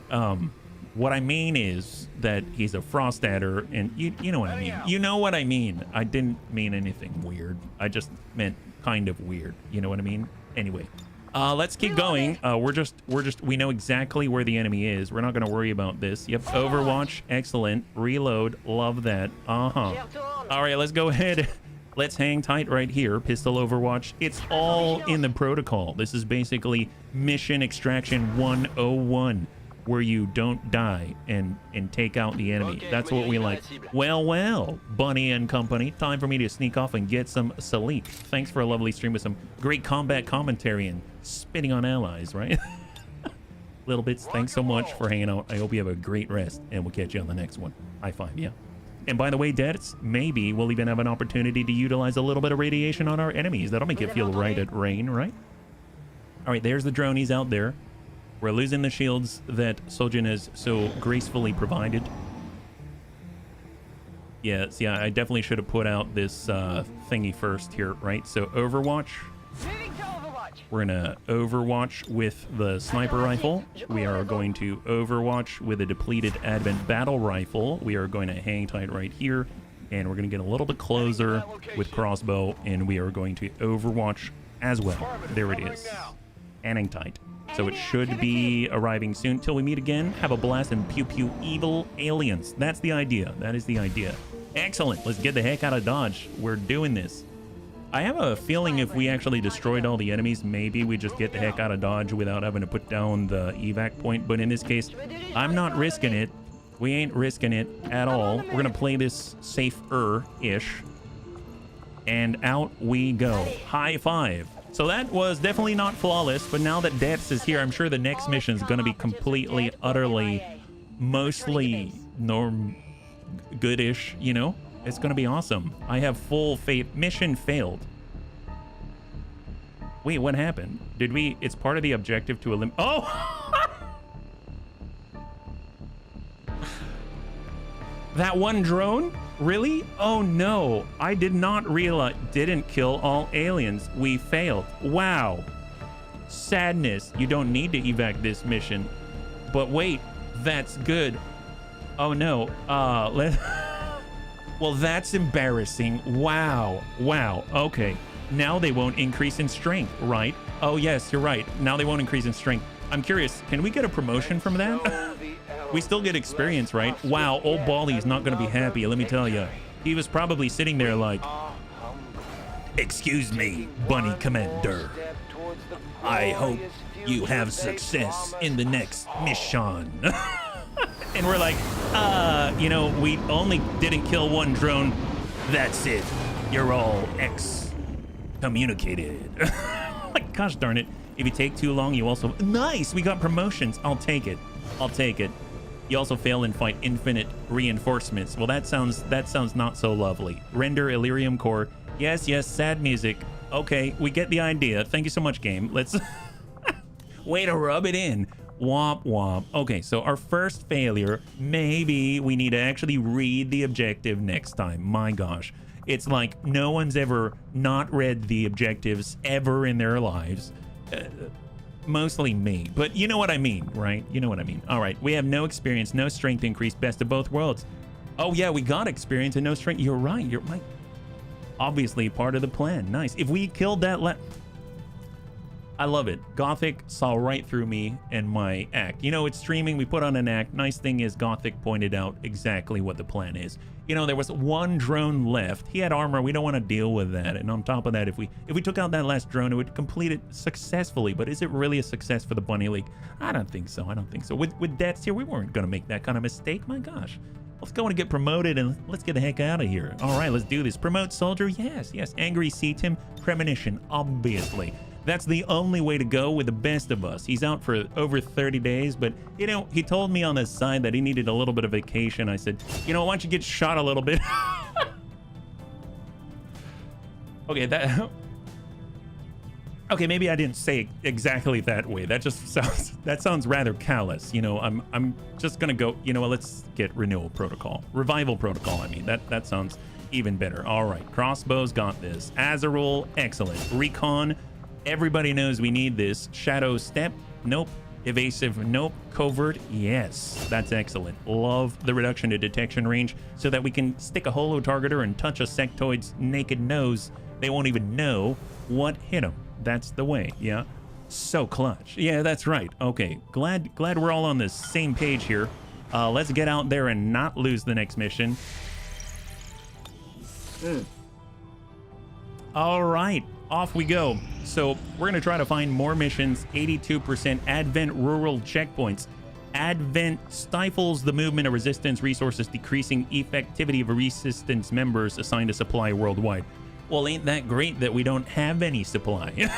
What I mean is that he's a frost adder, and you know what I mean. You know what I mean. I didn't mean anything weird. I just meant kind of weird. You know what I mean? Anyway, let's keep going. We know exactly where the enemy is. We're not going to worry about this. Yep, Overwatch, excellent. Reload, love that. All right, let's go ahead. Let's hang tight right here. Pistol Overwatch. It's all in the protocol. This is basically Mission Extraction 101. Where you don't die and take out the enemy. That's what we like. Well, Bunny and company. Time for me to sneak off and get some sleep. Thanks for a lovely stream with some great combat commentary and spitting on allies, right? Little bits. Thanks so much for hanging out. I hope you have a great rest, and we'll catch you on the next one. High five, yeah. And by the way, Deaths, maybe we'll even have an opportunity to utilize a little bit of radiation on our enemies. That'll make it feel right at rain, right? All right, there's the drone. He's out there. We're losing the shields that Soljin has so gracefully provided. Yeah, see, I definitely should have put out this thingy first here, right? So Overwatch. We're gonna Overwatch with the sniper rifle. We are going to Overwatch with a depleted Advent battle rifle. We are going to hang tight right here, and we're gonna get a little bit closer with crossbow, and we are going to Overwatch as well. There it is. And hang tight. So it should be arriving soon. Till we meet again, have a blast and pew pew evil aliens. That's the idea. That is the idea. Excellent. Let's get the heck out of Dodge. We're doing this. I have a feeling if we actually destroyed all the enemies, maybe we just get the heck out of Dodge without having to put down the evac point. But in this case, I'm not risking it. We ain't risking it at all. We're going to play this safer-ish. And out we go. High five. So that was definitely not flawless, but now that Deaths is here, I'm sure the next mission is going to be completely, utterly, mostly goodish, you know? It's going to be awesome. I have full faith. Mission failed. Wait, what happened? Did we... It's part of the objective to eliminate... Oh! That one drone? Really? Oh no, I did not realize. Didn't kill all aliens. We failed. Wow. Sadness. You don't need to evac this mission. But wait, that's good. Oh no. Well, that's embarrassing. Wow. Wow. Okay. Now they won't increase in strength, right? Oh yes, you're right. Now they won't increase in strength. I'm curious, can we get a promotion from that? We still get experience, right? Wow, old Baldy's not going to be happy, let me tell you. He was probably sitting there like, excuse me, Bunny Commander. I hope you have success in the next mission. And we're like, you know, we only didn't kill one drone. That's it. You're all excommunicated. Like, gosh darn it. If you take too long, you also... Nice! We got promotions. I'll take it. I'll take it. You also fail and fight infinite reinforcements. Well, that sounds not so lovely. Render Illyrium Core. Yes, yes, sad music. Okay, we get the idea. Thank you so much, game. Let's... Way to rub it in. Womp womp. Okay, so our first failure. Maybe we need to actually read the objective next time. My gosh. It's like no one's ever not read the objectives ever in their lives. Mostly me, but you know what I mean, right? You know what I mean. All right, we have no experience, no strength increase, best of both worlds. Oh yeah, we got experience and no strength. You're right. You're right. Obviously part of the plan. Nice. If we killed that I love it. Gothic saw right through me and my act. You know, it's streaming. We put on an act. Nice thing is Gothic pointed out exactly what the plan is. You know, there was one drone left. He had armor. We don't want to deal with that. And on top of that, if we took out that last drone, it would complete it successfully. But is it really a success for the Bunny League? I don't think so. I don't think so. With Debts here, we weren't going to make that kind of mistake. My gosh. Let's go and get promoted and let's get the heck out of here. All right, let's do this. Promote soldier. Yes, yes. Angry Seatim. Premonition, obviously. That's the only way to go with the best of us. He's out for over 30 days, but, you know, he told me on the side that he needed a little bit of vacation. I said, you know, why don't you get shot a little bit? Okay, okay, maybe I didn't say it exactly that way. That just sounds rather callous. You know, I'm just gonna go, you know what, let's get renewal protocol. Revival protocol, I mean. That sounds even better. All right, crossbows got this. Azarul, excellent. Recon, everybody knows we need this. Shadow step, nope. Evasive, nope. Covert, yes. That's excellent. Love the reduction to detection range so that we can stick a holo targeter and touch a sectoid's naked nose. They won't even know what hit them. That's the way, yeah. So clutch. Yeah, that's right. Okay, glad we're all on the same page here. Let's get out there and not lose the next mission. All right, off we go. So we're gonna try to find more missions. 82% Advent rural checkpoints. Advent stifles the movement of resistance resources, decreasing effectivity of resistance members assigned to supply worldwide. Well, ain't that great that we don't have any supply?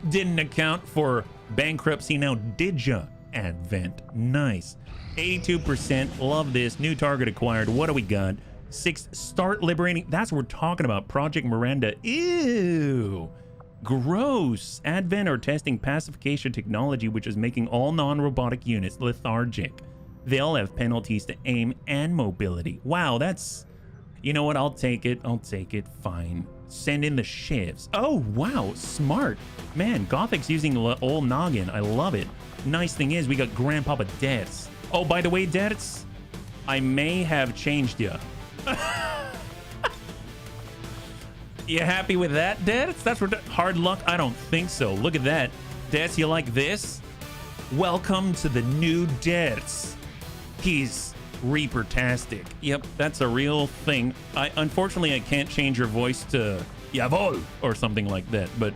Didn't account for bankruptcy now, did ya? Advent, nice. 82%, love this. New target acquired. What do we got? 6, start liberating. That's what we're talking about. Project Miranda. Ew. Gross. Advent are testing pacification technology, which is making all non-robotic units lethargic. They'll have penalties to aim and mobility. Wow, that's... You know what? I'll take it. I'll take it. Fine. Send in the shivs. Oh, wow. Smart. Man, Gothic's using old noggin. I love it. Nice thing is we got Grandpapa Debts. Oh, by the way, Debts, I may have changed you. You happy with that, Debts? That's what hard luck? I don't think so. Look at that. Debts, you like this? Welcome to the new Debts. He's Reaper-tastic. Yep, that's a real thing. Unfortunately, I can't change your voice to Jawohl or something like that, but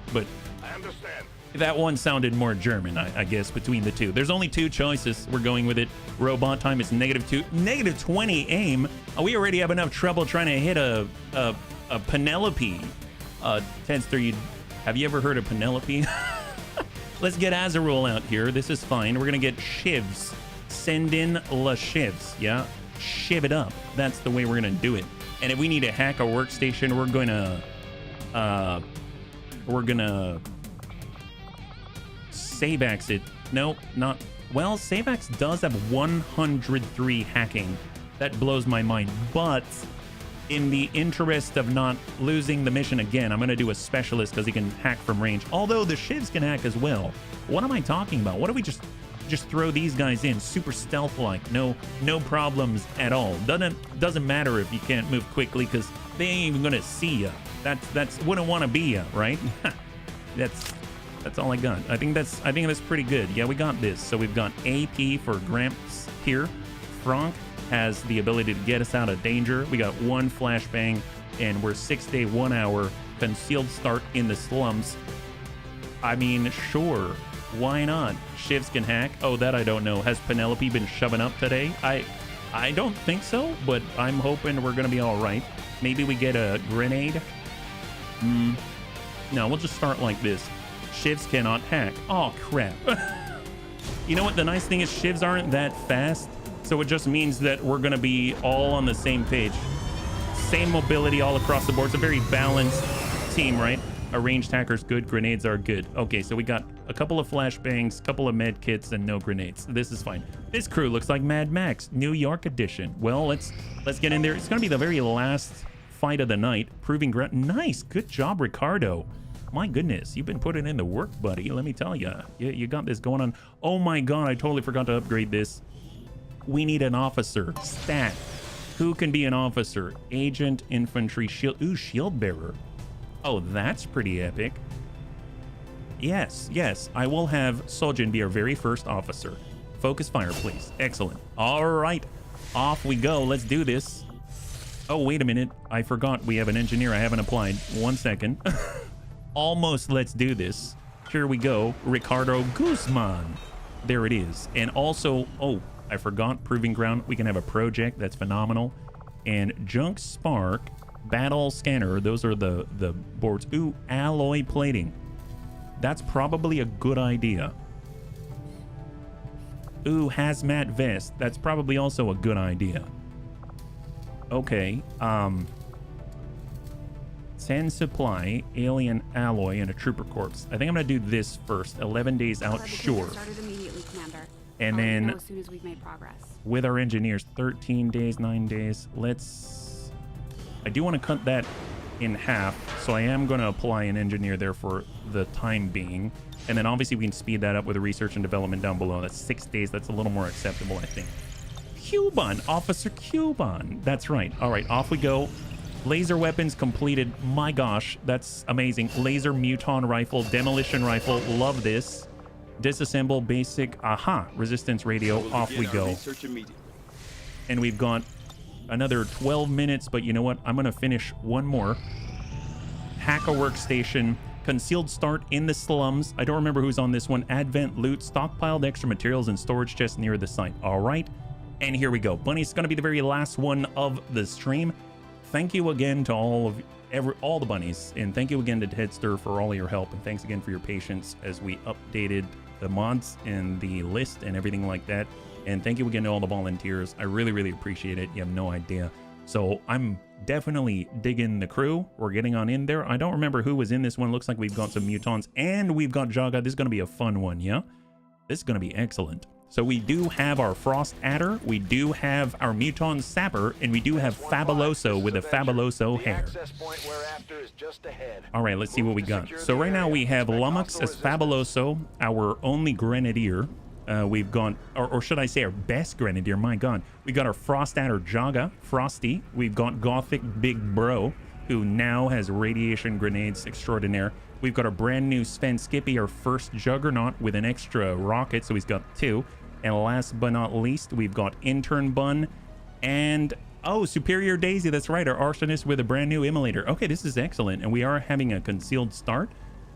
I understand. That one sounded more German, I guess, between the two. There's only 2 choices. We're going with it. Robot time is -2. -20 aim. We already have enough trouble trying to hit a Penelope. Tedster, have you ever heard of Penelope? Let's get Azarul out here. This is fine. We're gonna get shivs. Send in la shivs, yeah? Shiv it up. That's the way we're gonna do it. And if we need to hack a workstation, we're gonna Sabax it. Nope, not... Well, Sabax does have 103 hacking. That blows my mind. But in the interest of not losing the mission again, I'm gonna do a specialist because he can hack from range. Although the shivs can hack as well. What am I talking about? What do we just throw these guys in? Super stealth-like. No problems at all. Doesn't matter if you can't move quickly because they ain't even gonna see ya. That's wouldn't want to be ya, right? That's all I got. I think that's pretty good. Yeah, we got this. So we've got AP for Gramps here. Franck has the ability to get us out of danger. We got 1 flashbang, and we're 6 day, 1 hour concealed start in the slums. I mean, sure, why not? Shivs can hack. Oh, that I don't know. Has Penelope been shoving up today? I don't think so, but I'm hoping we're gonna be all right. Maybe we get a grenade. No, we'll just start like this. Shivs cannot hack. Oh, crap. You know what? The nice thing is shivs aren't that fast, so it just means that we're going to be all on the same page. Same mobility all across the board. It's a very balanced team, right? Our ranged hackers good, grenades are good. Okay, so we got a couple of flashbangs, couple of med kits, and no grenades. This is fine. This crew looks like Mad Max, New York edition. Well, let's get in there. It's going to be the very last fight of the night. Proving ground. Nice. Good job, Ricardo. My goodness, you've been putting in the work, buddy. Let me tell you. You got this going on. Oh my god, I totally forgot to upgrade this. We need an officer. Stat. Who can be an officer? Agent, infantry, shield. Ooh, shield bearer. Oh, that's pretty epic. Yes, I will have Sojin be our very first officer. Focus fire, please. Excellent. All right, off we go. Let's do this. Oh, wait a minute. I forgot we have an engineer I haven't applied. 1 second. Almost let's do this. Here we go. Ricardo Guzman. There it is. And also, oh, I forgot Proving Ground. We can have a project. That's phenomenal. And Junk Spark, Battle Scanner. Those are the boards. Ooh, alloy plating. That's probably a good idea. Ooh, Hazmat Vest. That's probably also a good idea. Okay. 10 supply, alien alloy, and a trooper corpse. I think I'm gonna do this first. 11 days out, sure. And then as soon as we've made progress. With our engineers, 13 days, 9 days. I do want to cut that in half, so I am going to apply an engineer there for the time being. And then obviously we can speed that up with the research and development down below. That's 6 days. That's a little more acceptable, I think. Cuban, Officer Cuban. That's right. All right, off we go. Laser weapons completed. My gosh, that's amazing. Laser muton rifle, demolition rifle. Love this. Disassemble basic. Aha, resistance radio. Off we go. And we've got another 12 minutes, but you know what? I'm going to finish one more. Hack a workstation. Concealed start in the slums. I don't remember who's on this one. Advent loot. Stockpiled extra materials and storage chests near the site. All right. And here we go. Bunny's going to be the very last one of the stream. Thank you again to all the bunnies, and thank you again to Tedster for all of your help, and thanks again for your patience as we updated the mods and the list and everything like that. And thank you again to all the volunteers. I really appreciate it. You have no idea. So I'm definitely digging the crew. We're getting on in there. I don't remember who was in this one. Looks like we've got some mutants and we've got Jaga. This is going to be a fun one, yeah? This is going to be excellent. So we do have our Frost Adder, we do have our Muton Sapper, and we do have Fabuloso with a Fabuloso hair. All right, let's see what we got. So right now we have Lummox as Fabuloso, our only Grenadier. We've got, or should I say our best Grenadier, my god. We got our Frost Adder Jaga, Frosty. We've got Gothic Big Bro, who now has Radiation Grenades Extraordinaire. We've got our brand new Sven Skippy, our first Juggernaut with an extra rocket, so he's got 2. And last but not least, we've got Intern Bun and, oh, Superior Daisy, that's right, our Arsonist with a brand new Immolator. Okay, this is excellent, and we are having a concealed start.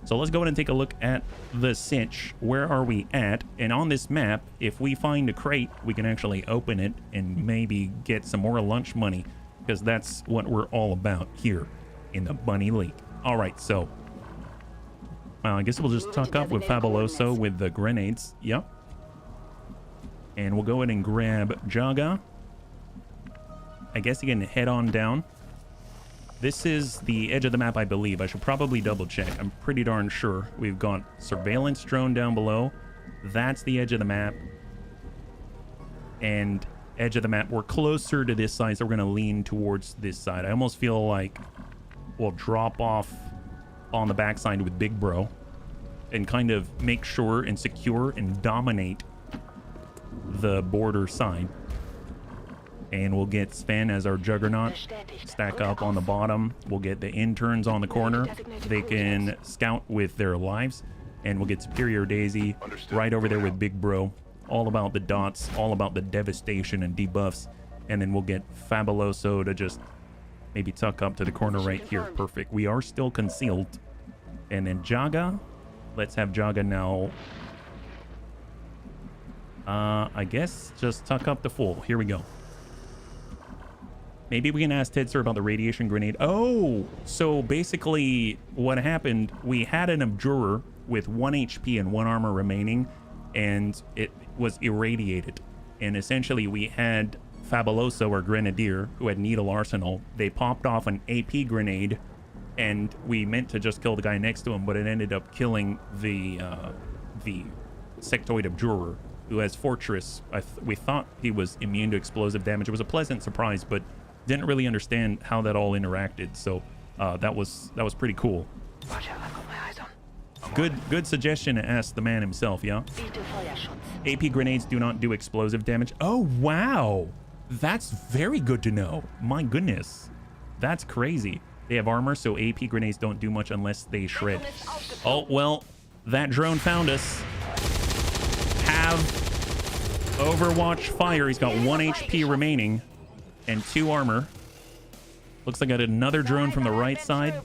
So let's go ahead and take a look at the Cinch. Where are we at? And on this map, if we find a crate, we can actually open it and maybe get some more lunch money, because that's what we're all about here in the Bunny League. All right, so I guess we'll just tuck up with Fabuloso with the grenades. Yep. And we'll go ahead and grab Jaga. I guess you can head on down. This is the edge of the map, I believe. I should probably double check. I'm pretty darn sure. We've got surveillance drone down below. That's the edge of the map. And edge of the map, we're closer to this side, so we're going to lean towards this side. I almost feel like we'll drop off on the backside with Big Bro and kind of make sure and secure and dominate the border side. And we'll get Sven as our Juggernaut, stack up on the bottom. We'll get the interns on the corner. They can scout with their lives. and we'll get Superior Daisy right over there with Big Bro. All about the dots, all about the devastation and debuffs. And then we'll get Fabuloso to just maybe tuck up to the corner right here. Perfect. We are still concealed. And then Jaga. Let's have Jaga now. I guess just tuck up the full. Here we go. Maybe we can ask Ted Sir about the radiation grenade. Oh, so basically what happened, we had an Abjurer with 1 HP and 1 armor remaining, and it was irradiated. And essentially we had Fabuloso or Grenadier, who had Needle Arsenal. They popped off an AP grenade, and we meant to just kill the guy next to him, but it ended up killing the Sectoid Abjurer, who has Fortress. We thought he was immune to explosive damage. It was a pleasant surprise, but didn't really understand how that all interacted. So that was pretty cool. Roger, I've got my eyes on. Good suggestion to ask the man himself, yeah? AP grenades do not do explosive damage. Oh, wow. That's very good to know. My goodness. That's crazy. They have armor, so AP grenades don't do much unless they shred. Oh, well, that drone found us. Have Overwatch fire. He's got 1 HP remaining and 2 armor. Looks like I got another drone from the right side.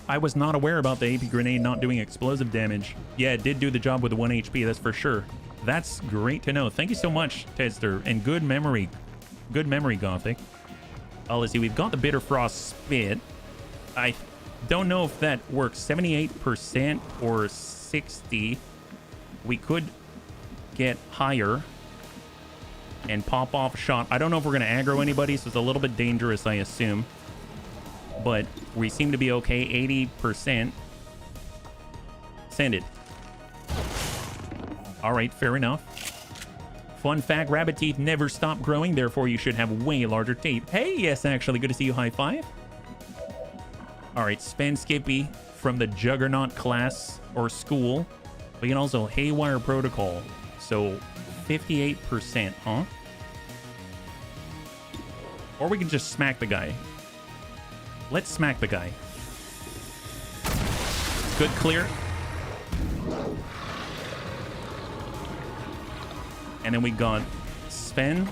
I was not aware about the AP grenade not doing explosive damage. Yeah, it did do the job with the 1 HP, that's for sure. That's great to know. Thank you so much, Tedster, and good memory. Good memory, Gothic. Let's see, we've got the Bitter Frost Spit. I don't know if that works 78% or 60. We could get higher and pop off a shot. I don't know if we're going to aggro anybody, so it's a little bit dangerous, I assume. But we seem to be okay. 80%. Send it. All right, fair enough. Fun fact, rabbit teeth never stop growing, therefore you should have way larger teeth. Hey, yes, actually, good to see you. High five. All right, Sven Skippy from the Juggernaut class or school. We can also Haywire Protocol. So 58%, huh? Or we can just smack the guy. Let's smack the guy. Good clear. And then we got Sven.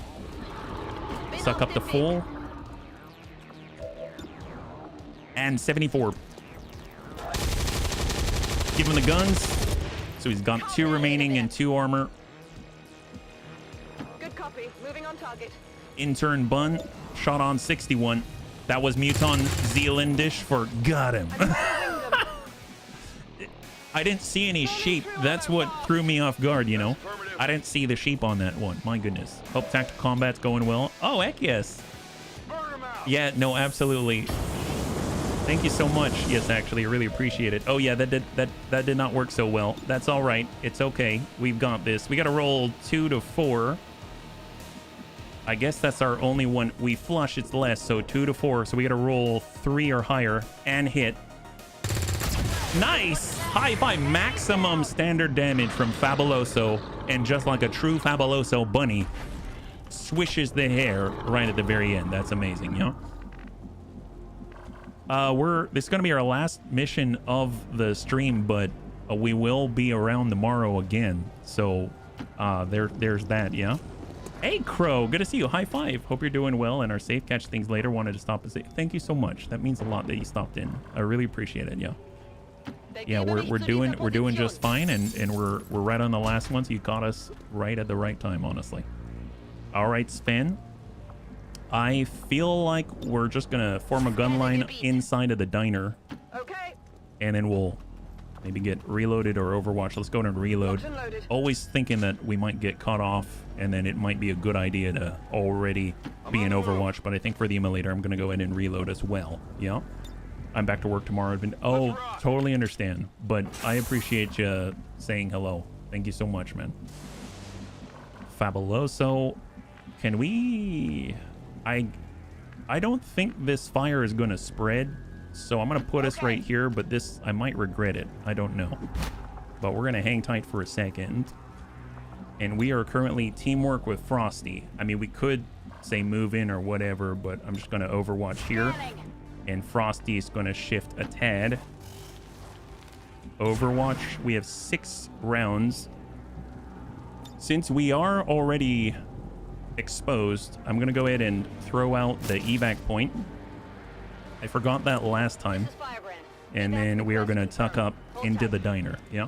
Suck up the full. And 74. Give him the guns. So he's got 2 remaining and 2 armor. Good copy. Moving on target. Intern Bun. Shot on 61. That was Muton Zealandish for got him. I didn't see any sheep. That's what threw me off guard, you know. I didn't see the sheep on that one. My goodness. Hope tactical combat's going well. Oh, heck yes. Yeah, no, absolutely. Thank you so much. Yes, actually, I really appreciate it. Oh, yeah, that did not work so well. That's all right. It's okay. We've got this. We got to roll 2 to 4. I guess that's our only one. We flush, it's less, so 2 to 4. So we got to roll 3 or higher and hit. Nice! High five. Maximum standard damage from Fabuloso. And just like a true Fabuloso bunny, swishes the hair right at the very end. That's amazing, you know? This is going to be our last mission of the stream, but we will be around tomorrow again. So there's that, yeah? Hey, Crow, good to see you. High five. Hope you're doing well and are safe. Catch things later. Wanted to stop and say thank you so much. That means a lot that you stopped in. I really appreciate it, yeah. Yeah, we're doing just fine, and we're right on the last one, so you caught us right at the right time, honestly. All right, Sven. I feel like we're just gonna form a gun line inside of the diner. Okay. And then we'll maybe get reloaded or Overwatch. Let's go and reload. Always thinking that we might get caught off, and then it might be a good idea to already be in Overwatch. But I think for the emulator, I'm gonna go ahead and reload as well. Yeah. I'm back to work tomorrow. Oh, totally understand. But I appreciate you saying hello. Thank you so much, man. Fabuloso. Can we... I don't think this fire is going to spread. So I'm going to put us right here. But this, I might regret it. I don't know. But we're going to hang tight for a second. And we are currently teamwork with Frosty. I mean, we could say move in or whatever. But I'm just going to Overwatch here. And Frosty's going to shift a tad. Overwatch. We have 6 rounds. Since we are already exposed, I'm going to go ahead and throw out the evac point. I forgot that last time. And then we are going to tuck up into the diner. Yeah.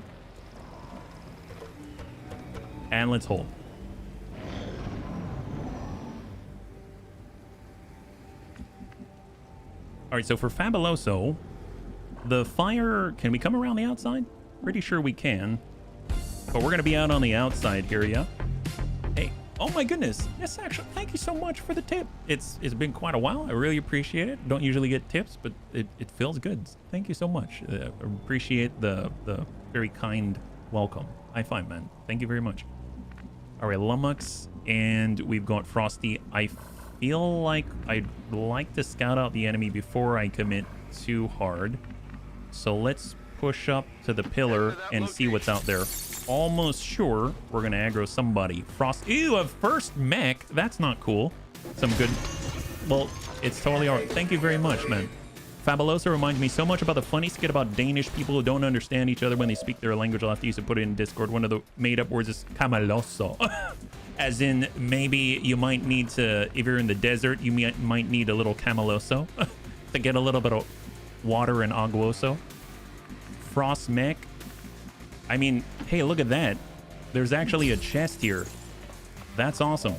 And let's hold. All right, so for Fabuloso, the fire, can we come around the outside? Pretty sure we can. But we're going to be out on the outside here, yeah? Hey, oh my goodness. Yes, actually, thank you so much for the tip. It's been quite a while. I really appreciate it. Don't usually get tips, but it feels good. Thank you so much. I appreciate the very kind welcome. High five, man. Thank you very much. All right, Lummox, and we've got Frosty. I feel like I'd like to scout out the enemy before I commit too hard. So let's push up to the pillar and see what's out there. Almost sure we're going to aggro somebody. Frost. Ew, a first mech. That's not cool. Some good. Well, it's totally all right. Thank you very much, man. Fabuloso reminds me so much about the funny skit about Danish people who don't understand each other when they speak their language. I'll have to use to put it in Discord. One of the made up words is camaloso. As in, maybe you might need to, if you're in the desert, you might need a little camaloso to get a little bit of water and aguoso. Frost mech. I mean, hey, look at that. There's actually a chest here. That's awesome.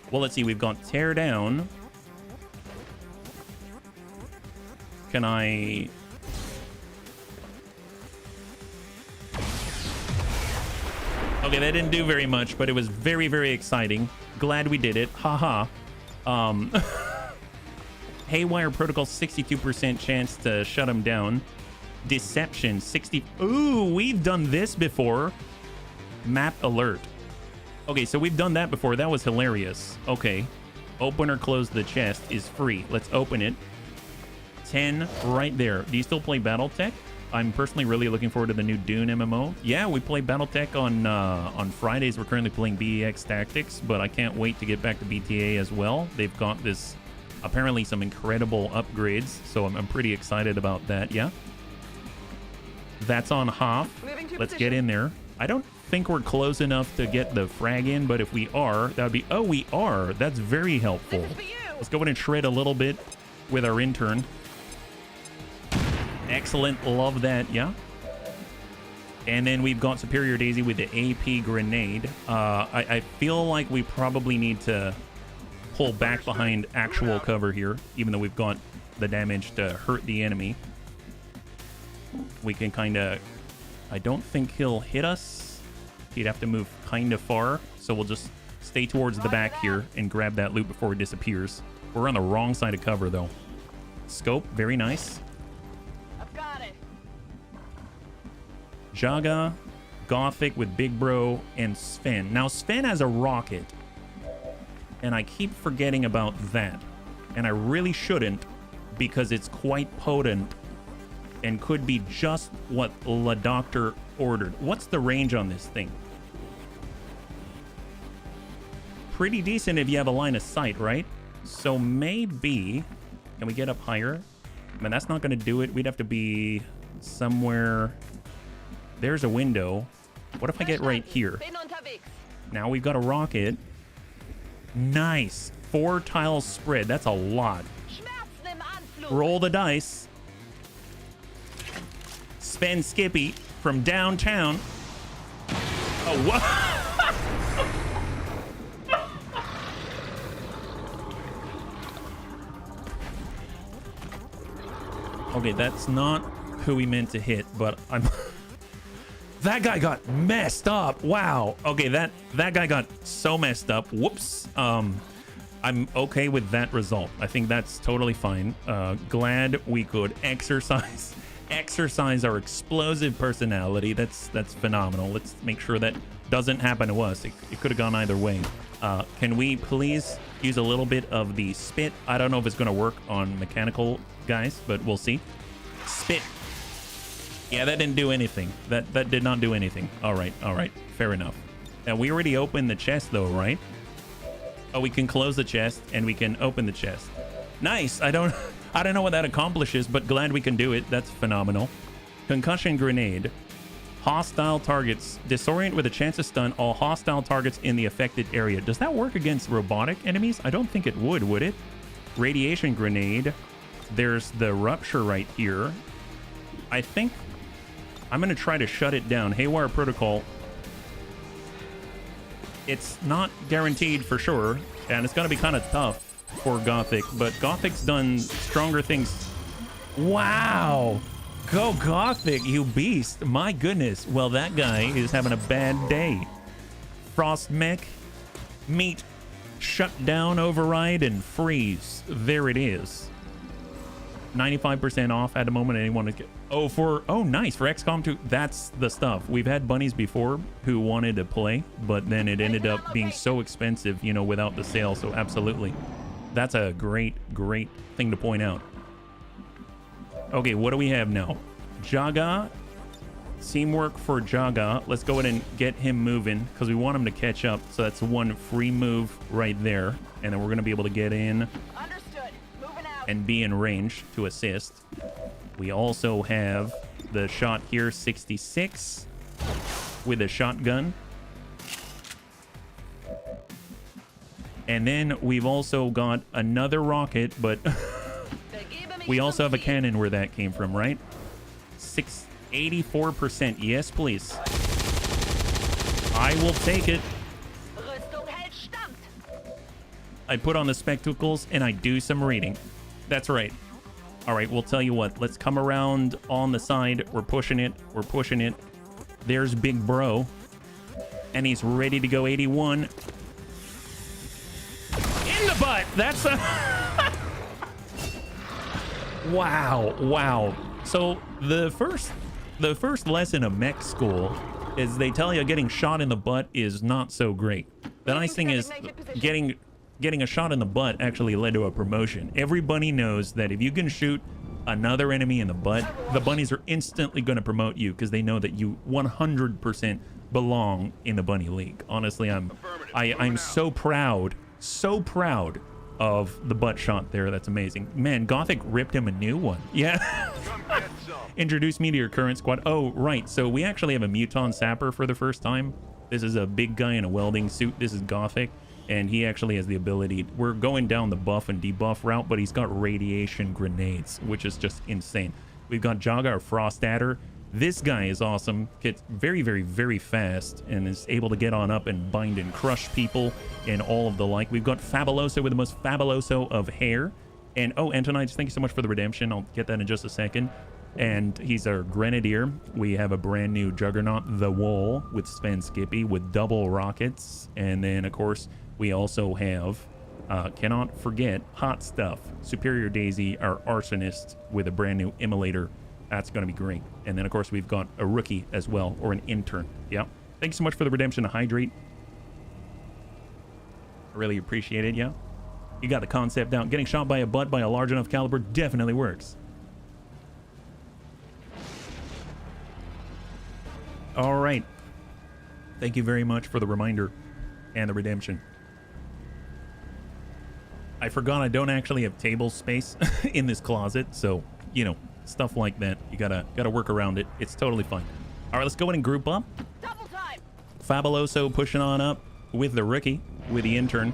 Well, let's see. We've got tear down. Can I... Okay, that didn't do very much, but it was very, very exciting. Glad we did it. Haha. Haywire Protocol, 62% chance to shut him down. Deception, 60... Ooh, we've done this before. Map alert. Okay, so we've done that before. That was hilarious. Okay. Open or close the chest is free. Let's open it. 10 right there. Do you still play Battletech? I'm personally really looking forward to the new Dune MMO. Yeah, we play Battletech on Fridays. We're currently playing BEX Tactics, but I can't wait to get back to BTA as well. They've got this, apparently some incredible upgrades, so I'm pretty excited about that. Yeah. That's on half. Let's get in there. I don't think we're close enough to get the frag in, but if we are, that would be... Oh, we are. That's very helpful. Let's go in and shred a little bit with our intern. Excellent. Love that. Yeah. And then we've got Superior Daisy with the AP grenade. I feel like we probably need to pull back behind actual cover here, even though we've got the damage to hurt the enemy. We can kind of... I don't think he'll hit us. He'd have to move kind of far. So we'll just stay towards the back here and grab that loot before it disappears. We're on the wrong side of cover, though. Scope. Very nice. Jaga, Gothic with Big Bro, and Sven. Now, Sven has a rocket, and I keep forgetting about that. And I really shouldn't, because it's quite potent and could be just what La Doctor ordered. What's the range on this thing? Pretty decent if you have a line of sight, right? So maybe... Can we get up higher? I mean, that's not going to do it. We'd have to be somewhere... There's a window. What if I get right here? Now we've got a rocket. Nice. 4 tiles spread. That's a lot. Roll the dice. Sven Skippy from downtown. Oh, what? Okay, that's not who we meant to hit, but I'm... That guy got messed up. Wow. Okay, that guy got so messed up. Whoops. I'm okay with that result. I think that's totally fine. Glad we could exercise our explosive personality. That's phenomenal. Let's make sure that doesn't happen to us. It could have gone either way. Can we please use a little bit of the spit? I don't know if it's going to work on mechanical guys, but we'll see. Spit. Yeah, that didn't do anything. That did not do anything. All right. Fair enough. Now, we already opened the chest, though, right? Oh, we can close the chest, and we can open the chest. Nice. I don't know what that accomplishes, but glad we can do it. That's phenomenal. Concussion grenade. Hostile targets. Disorient with a chance to stun all hostile targets in the affected area. Does that work against robotic enemies? I don't think it would it? Radiation grenade. There's the rupture right here. I think I'm going to try to shut it down. Haywire protocol. It's not guaranteed for sure, and it's going to be kind of tough for Gothic, but Gothic's done stronger things. Wow. Go Gothic, you beast. My goodness. Well, that guy is having a bad day. Frost mech, meet, shut down, override, and freeze. There it is. 95% off at the moment. Anyone to get... Oh, nice. For XCOM 2, that's the stuff. We've had bunnies before who wanted to play, but then it ended up being so expensive, you know, without the sale. So absolutely. That's a great thing to point out. Okay, what do we have now? Jaga. Teamwork for Jaga. Let's go ahead and get him moving because we want him to catch up. So that's one free move right there. And then we're going to be able to get in and be in range to assist. We also have the shot here, 66 with a shotgun. And then we've also got another rocket, but we also have a cannon where that came from, right? 84%. Yes, please. I will take it. I put on the spectacles and I do some reading. That's right. All right, we'll tell you what. Let's come around on the side. We're pushing it. We're pushing it. There's Big Bro. And he's ready to go 81. In the butt. That's a... Wow. So the first lesson of mech school is they tell you getting shot in the butt is not so great. The nice thing is getting a shot in the butt actually led to a promotion. Every bunny knows that if you can shoot another enemy in the butt, the bunnies are instantly going to promote you because they know that you 100% belong in the bunny league. Honestly, I'm so proud of the butt shot there. That's amazing. Man, Gothic ripped him a new one. Yeah. Introduce me to your current squad. Oh, right. So we actually have a Muton Sapper for the first time. This is a big guy in a welding suit. This is Gothic. And he actually has the ability. We're going down the buff and debuff route, but he's got radiation grenades, which is just insane. We've got Jaga, our Frost Adder. This guy is awesome. Gets very fast and is able to get on up and bind and crush people and all of the like. We've got Fabuloso with the most Fabuloso of hair. And oh, Antonites, thank you so much for the redemption. I'll get that in just a second. And he's our Grenadier. We have a brand new Juggernaut, the Wall, with Sven Skippy with double rockets. And then, of course, we also have, cannot forget, Hot Stuff, Superior Daisy, our Arsonist, with a brand new Immolator. That's going to be great. And then, of course, we've got a rookie as well, or an intern. Yeah. Thank you so much for the redemption to Hydrate. I really appreciate it, yeah. You got the concept down. Getting shot by a butt by a large enough caliber definitely works. All right. Thank you very much for the reminder and the redemption. I forgot I don't actually have table space in this closet, so, you know, stuff like that. You gotta work around it. It's totally fine. All right, let's go ahead and group up. Double time. Fabuloso pushing on up with the rookie, with the intern.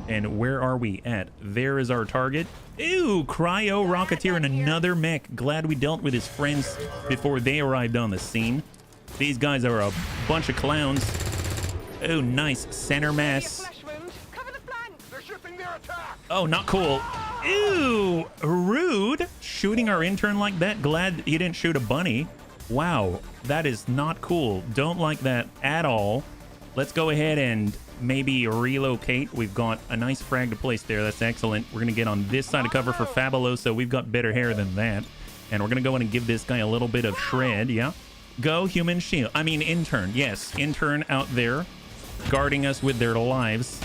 And where are we at? There is our target. Ew, Cryo Rocketeer and another mech. Glad we dealt with his friends before they arrived on the scene. These guys are a bunch of clowns. Oh, nice. Center mass. Oh, not cool. Ew, rude. Shooting our intern like that. Glad he didn't shoot a bunny. Wow, that is not cool. Don't like that at all. Let's go ahead and maybe relocate. We've got a nice frag to place there. That's excellent. We're going to get on this side of cover for Fabuloso. We've got better hair than that. And we're going to go in and give this guy a little bit of shred. Yeah. Go human shield. I mean, intern. Yes, intern out there guarding us with their lives.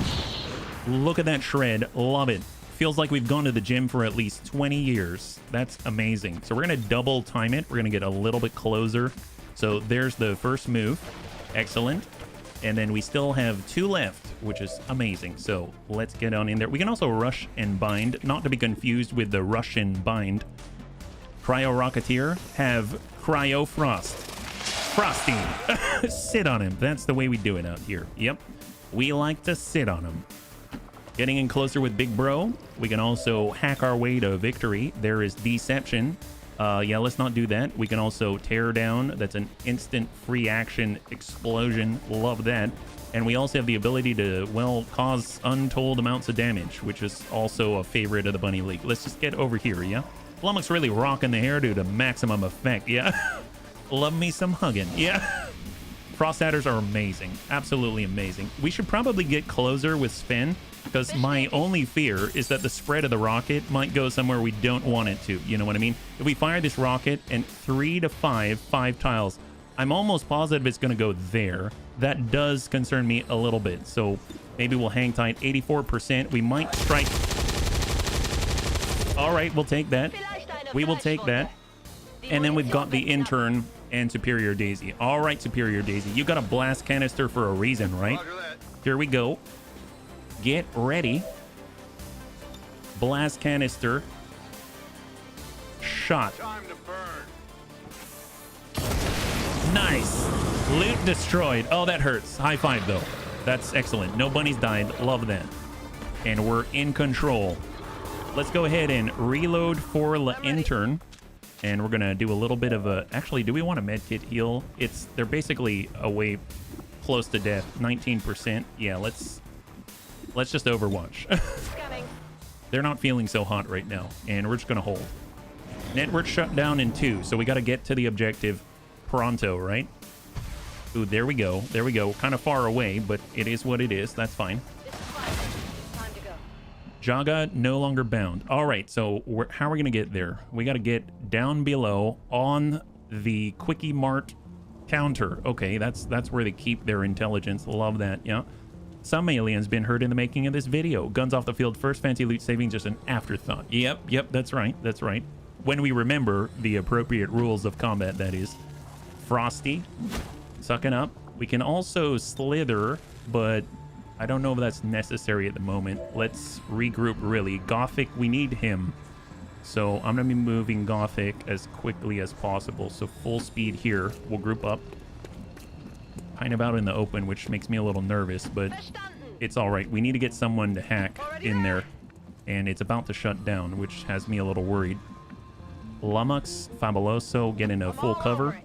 Look at that shred. Love it. Feels like we've gone to the gym for at least 20 years. That's amazing. So we're going to double time it. We're going to get a little bit closer. So there's the first move. Excellent. And then we still have 2 left, which is amazing. So let's get on in there. We can also rush and bind, not to be confused with the rush and bind. Cryo Rocketeer have Cryo Frost. Frosty. Sit on him. That's the way we do it out here. Yep. We like to sit on him. Getting in closer with Big Bro. We can also hack our way to victory. There is Deception. Yeah, let's not do that. We can also tear down. That's an instant free action explosion. Love that. And we also have the ability to, well, cause untold amounts of damage, which is also a favorite of the Bunny League. Let's just get over here, yeah? Flummox really rocking the hairdo to maximum effect, yeah? Love me some hugging, yeah? Frost Adders are amazing. Absolutely amazing. We should probably get closer with Sven, because my only fear is that the spread of the rocket might go somewhere we don't want it to. You know what I mean? If we fire this rocket and 3 to 5 tiles, I'm almost positive it's going to go there. That does concern me a little bit. So maybe we'll hang tight. 84%. We might strike. All right, we'll take that. We will take that. And then we've got the intern and Superior Daisy. All right, Superior Daisy. You got a blast canister for a reason, right? Here we go. Get ready. Blast canister. Shot. Time to burn. Nice. Loot destroyed. Oh, that hurts. High five, though. That's excellent. No bunnies died. Love that. And we're in control. Let's go ahead and reload for the intern. And we're going to do a little bit of a... Actually, do we want a medkit heal? They're basically away close to death. 19%. Yeah, let's just Overwatch. They're not feeling so hot right now. And we're just going to hold. Network shut down in 2. So we got to get to the objective pronto, right? Ooh, there we go. There we go. Kind of far away, but it is what it is. That's fine. Time to go. Jaga no longer bound. All right, so how are we going to get there? We got to get down below on the Quickie Mart counter. Okay, that's where they keep their intelligence. Love that, yeah. Some aliens been hurt in the making of this video. Guns off the field first, fancy loot saving just an afterthought. Yep, that's right, that's right. When we remember the appropriate rules of combat, that is. Frosty, sucking up. We can also slither, but I don't know if that's necessary at the moment. Let's regroup, really. Gothic, we need him. So I'm going to be moving Gothic as quickly as possible. So full speed here. We'll group up. Kind of out in the open, which makes me a little nervous, but it's all right. We need to get someone to hack in there. And it's about to shut down, which has me a little worried. Lummox, Fabuloso, getting a full cover.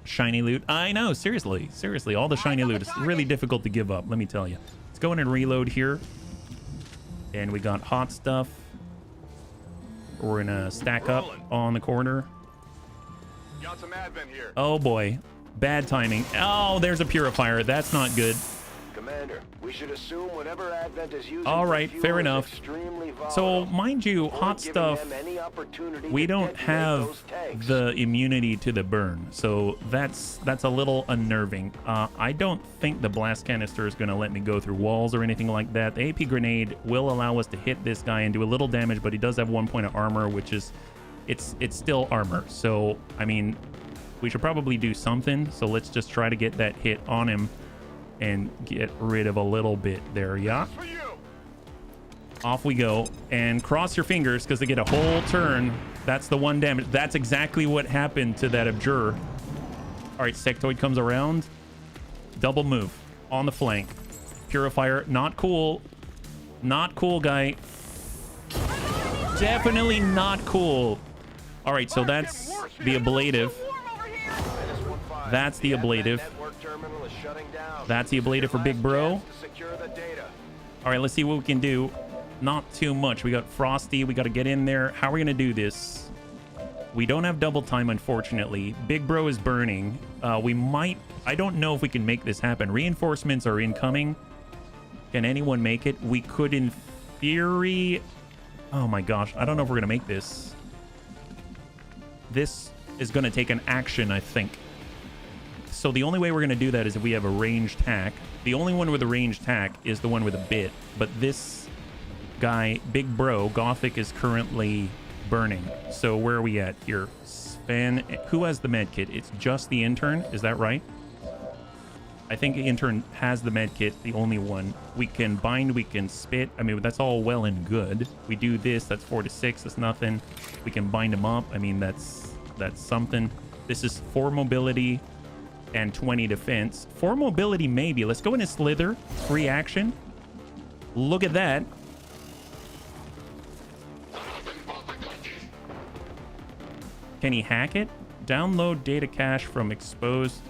Shiny loot. I know, seriously. All the shiny loot is really difficult to give up, let me tell you. Let's go in and reload here. And we got hot stuff. We're gonna stack up on the corner. Got some advent here. Oh boy. Bad timing. Oh, there's a purifier. That's not good. Commander, we should assume whatever advent is using. All right, fair enough. So, mind you, hot stuff, we don't have the immunity to the burn, so that's a little unnerving. I don't think the blast canister is going to let me go through walls or anything like that. The AP grenade will allow us to hit this guy and do a little damage, but he does have 1 point of armor, which is it's still armor. So, I mean, we should probably do something. So let's just try to get that hit on him and get rid of a little bit there, yeah? Off we go. And cross your fingers because they get a whole turn. That's the 1 damage. That's exactly what happened to that Abjure. All right, Sectoid comes around. Double move on the flank. Purifier, not cool. Not cool, guy. Definitely not cool. All right, so that's the ablative. That's the ablative. That's the ablative for Big Bro. All right, let's see what we can do. Not too much. We got Frosty. We got to get in there. How are we going to do this? We don't have double time, unfortunately. Big Bro is burning. We might... I don't know if we can make this happen. Reinforcements are incoming. Can anyone make it? We could, in theory... Oh my gosh. I don't know if we're going to make this. This is going to take an action, I think. So the only way we're going to do that is if we have a ranged hack. The only one with a ranged hack is the one with a bit. But this guy, Big Bro, Gothic, is currently burning. So where are we at here? Sven, who has the med kit? It's just the intern. Is that right? I think the intern has the med kit, the only one. We can bind, we can spit. I mean, that's all well and good. We do this, that's 4 to 6, that's nothing. We can bind him up. I mean, that's something. This is 4 mobility. and 20 defense. 4 mobility, maybe. Let's go into Slither. Free action. Look at that. Can he hack it? Download data cache from exposed.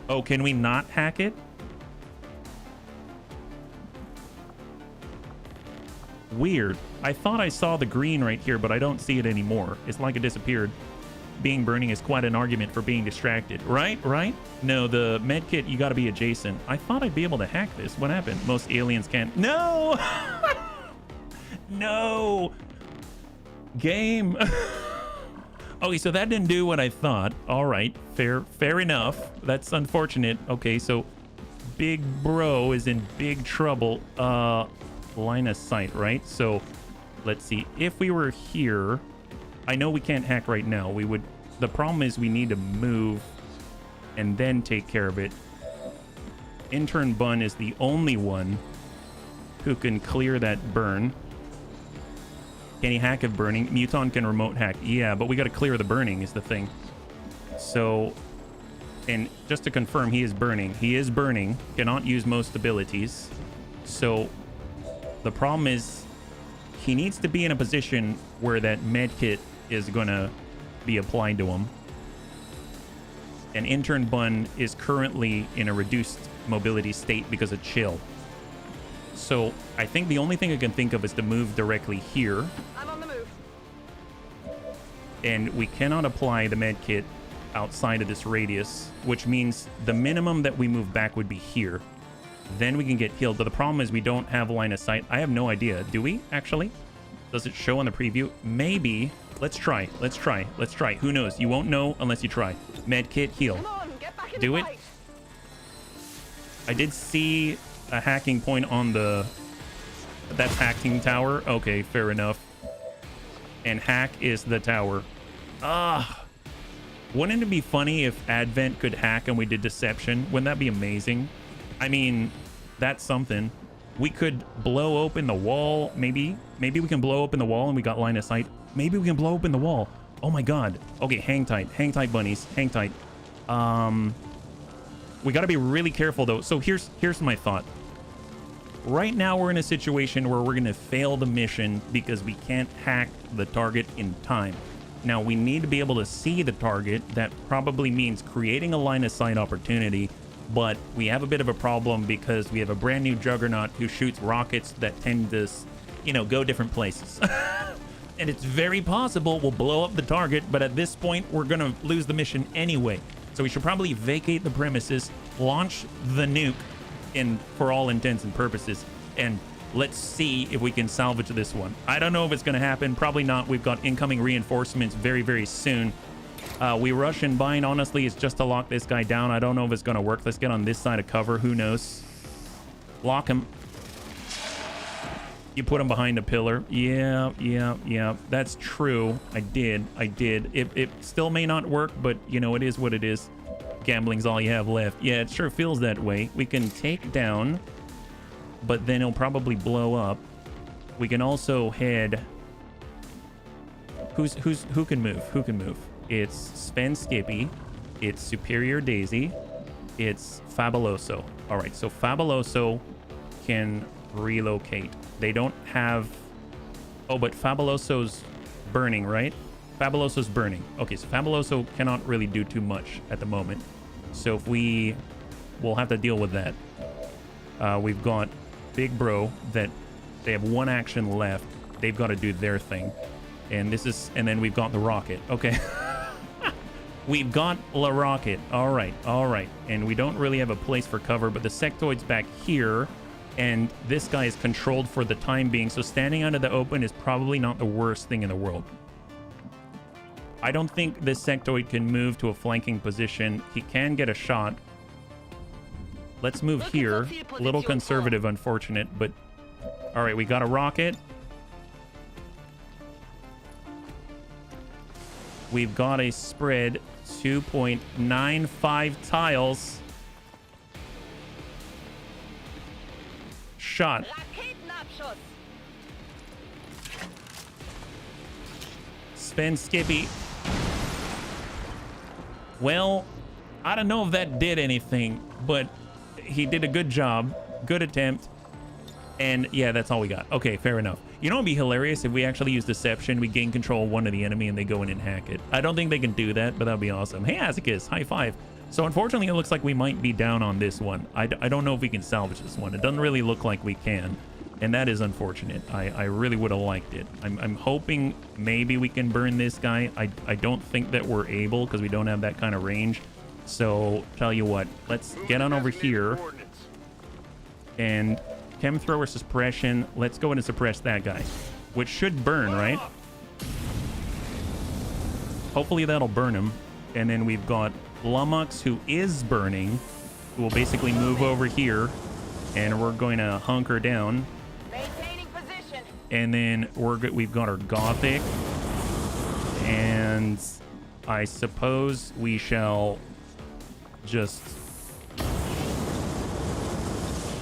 Oh, can we not hack it? Weird. I thought I saw the green right here, but I don't see it anymore. It's like it disappeared. Being burning is quite an argument for being distracted. Right? No, the medkit, you gotta be adjacent. I thought I'd be able to hack this. What happened? Most aliens can't. No! No! Game. Okay, so that didn't do what I thought. All right, fair enough. That's unfortunate. Okay, so Big Bro is in big trouble. Line of sight, right? So let's see. If we were here, I know we can't hack right now. We would. The problem is we need to move and then take care of it. Intern Bun is the only one who can clear that burn. Can he hack if burning? Muton can remote hack. Yeah, but we got to clear the burning is the thing. So, and just to confirm, he is burning. He is burning. Cannot use most abilities. So, the problem is he needs to be in a position where that med kit is going to be applied to him. And Intern Bun is currently in a reduced mobility state because of chill. So I think the only thing I can think of is to move directly here. I'm on the move. And we cannot apply the med kit outside of this radius, which means the minimum that we move back would be here. Then we can get healed. But the problem is we don't have line of sight. I have no idea. Do we actually? Does it show on the preview? Maybe. Let's try. Who knows? You won't know unless you try. Med kit, heal. Come on, get back in Do the it. fight. I did see a hacking point on the... That's hacking tower. Okay, fair enough. And hack is the tower. Wouldn't it be funny if Advent could hack and we did deception? Wouldn't that be amazing? I mean, that's something. We could blow open the wall, maybe. Maybe we can blow open the wall and we got line of sight. Maybe we can blow open the wall. Oh my god. Okay, hang tight. Hang tight, bunnies. Hang tight. We got to be really careful, though. So here's my thought. Right now, we're in a situation where we're going to fail the mission because we can't hack the target in time. Now, we need to be able to see the target. That probably means creating a line of sight opportunity. But we have a bit of a problem because we have a brand new Juggernaut who shoots rockets that tend to, you know, go different places. And it's very possible we'll blow up the target, but at this point, we're going to lose the mission anyway. So we should probably vacate the premises, launch the nuke for all intents and purposes, and let's see if we can salvage this one. I don't know if it's going to happen. Probably not. We've got incoming reinforcements very, very soon. We rush and bind. Honestly, it's just to lock this guy down. I don't know if it's going to work. Let's get on this side of cover. Who knows? Lock him. You put him behind a pillar. Yeah. That's true. I did. It still may not work, but, you know, it is what it is. Gambling's all you have left. Yeah, it sure feels that way. We can take down, but then it'll probably blow up. We can also head... Who can move? Who can move? It's Sven Skippy. It's Superior Daisy. It's Fabuloso. All right, so Fabuloso can relocate. They don't have... Oh, but Fabuloso's burning, right? Fabuloso's burning. Okay, so Fabuloso cannot really do too much at the moment. So if we'll have to deal with that. We've got Big Bro that they have one action left. They've got to do their thing. And then we've got the rocket. Okay. We've got La Rocket. All right. And we don't really have a place for cover, but the sectoid's back here. And this guy is controlled for the time being. So standing out of the open is probably not the worst thing in the world. I don't think this sectoid can move to a flanking position. He can get a shot. Let's move here. A little conservative, unfortunate, but... All right, we got a rocket. We've got a spread. 2.95 tiles. Shot. Sven Skippy. Well, I don't know if that did anything, but he did a good job. Good attempt. And yeah, that's all we got. Okay, fair enough. You know, it'd be hilarious if we actually use deception. We gain control of one of the enemy and they go in and hack it. I don't think they can do that, but that'd be awesome. Hey, Azicus, high five. So unfortunately, it looks like we might be down on this one. I don't know if we can salvage this one. It doesn't really look like we can. And that is unfortunate. I really would have liked it. I'm hoping maybe we can burn this guy. I don't think that we're able because we don't have that kind of range. So tell you what, let's get on over here and chem thrower suppression. Let's go in and suppress that guy, which should burn, right? Hopefully that'll burn him. And then we've got Lummox, who is burning, who will basically move over here, and we're going to hunker down. Maintaining position. And then we've got our Gothic, and I suppose we shall just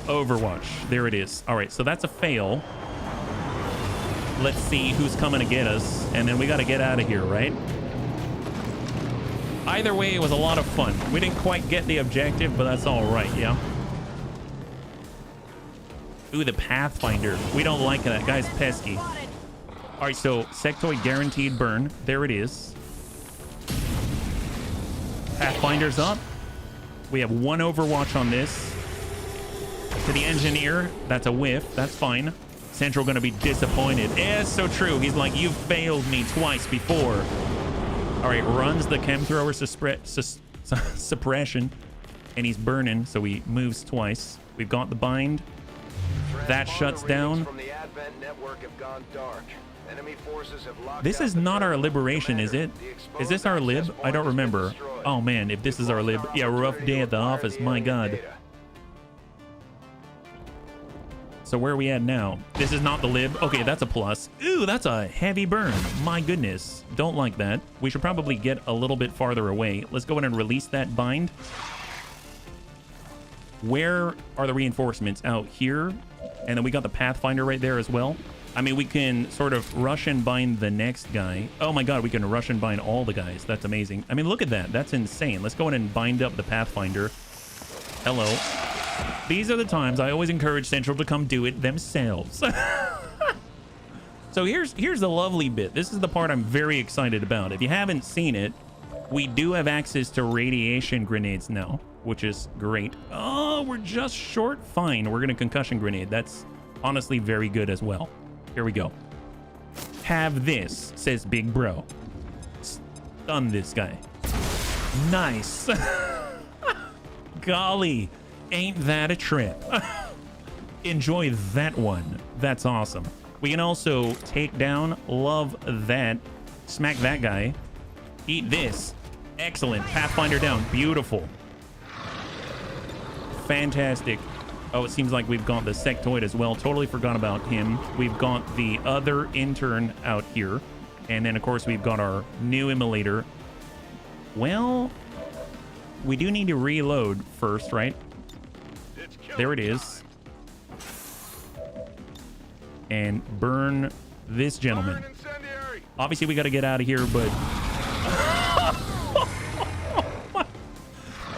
Overwatch. There it is. All right, so that's a fail. Let's see who's coming to get us, and then we got to get out of here, right? Either way, it was a lot of fun. We didn't quite get the objective, but that's all right, yeah? Ooh, the Pathfinder. We don't like that. Guy's pesky. All right, so sectoid guaranteed burn. There it is. Pathfinder's up. We have one Overwatch on this. To the engineer, that's a whiff. That's fine. Central gonna be disappointed. Yeah, it's so true. He's like, you failed me twice before. All right, runs the chem thrower suppression, and he's burning, so he moves twice. We've got the bind. That shuts down. This is not our liberation, is it? Is this our lib? I don't remember. Oh man, if this is our lib. Yeah, rough day at the office, my god. So where are we at now? This is not the lib. Okay, that's a plus. Ooh, that's a heavy burn. My goodness. Don't like that. We should probably get a little bit farther away. Let's go ahead and release that bind. Where are the reinforcements? Out here. And then we got the Pathfinder right there as well. I mean, we can sort of rush and bind the next guy. Oh my god, we can rush and bind all the guys. That's amazing. I mean, look at that. That's insane. Let's go ahead and bind up the Pathfinder. Hello. These are the times I always encourage Central to come do it themselves. So here's the lovely bit. This is the part I'm very excited about. If you haven't seen it, we do have access to radiation grenades now, which is great. Oh, we're just short. Fine, we're gonna concussion grenade. That's honestly very good as well. Here we go. Have this, says Big Bro. Stun this guy. Nice. Golly. Ain't that a trip? Enjoy that one. That's awesome. We can also take down, love that, smack that guy, eat this. Excellent. Pathfinder down. Beautiful. Fantastic. Oh, it seems like we've got the sectoid as well. Totally forgot about him. We've got the other intern out here. And then, of course, we've got our new immolator. Well, we do need to reload first, right? There it is. And burn this gentleman. Obviously, we got to get out of here, but...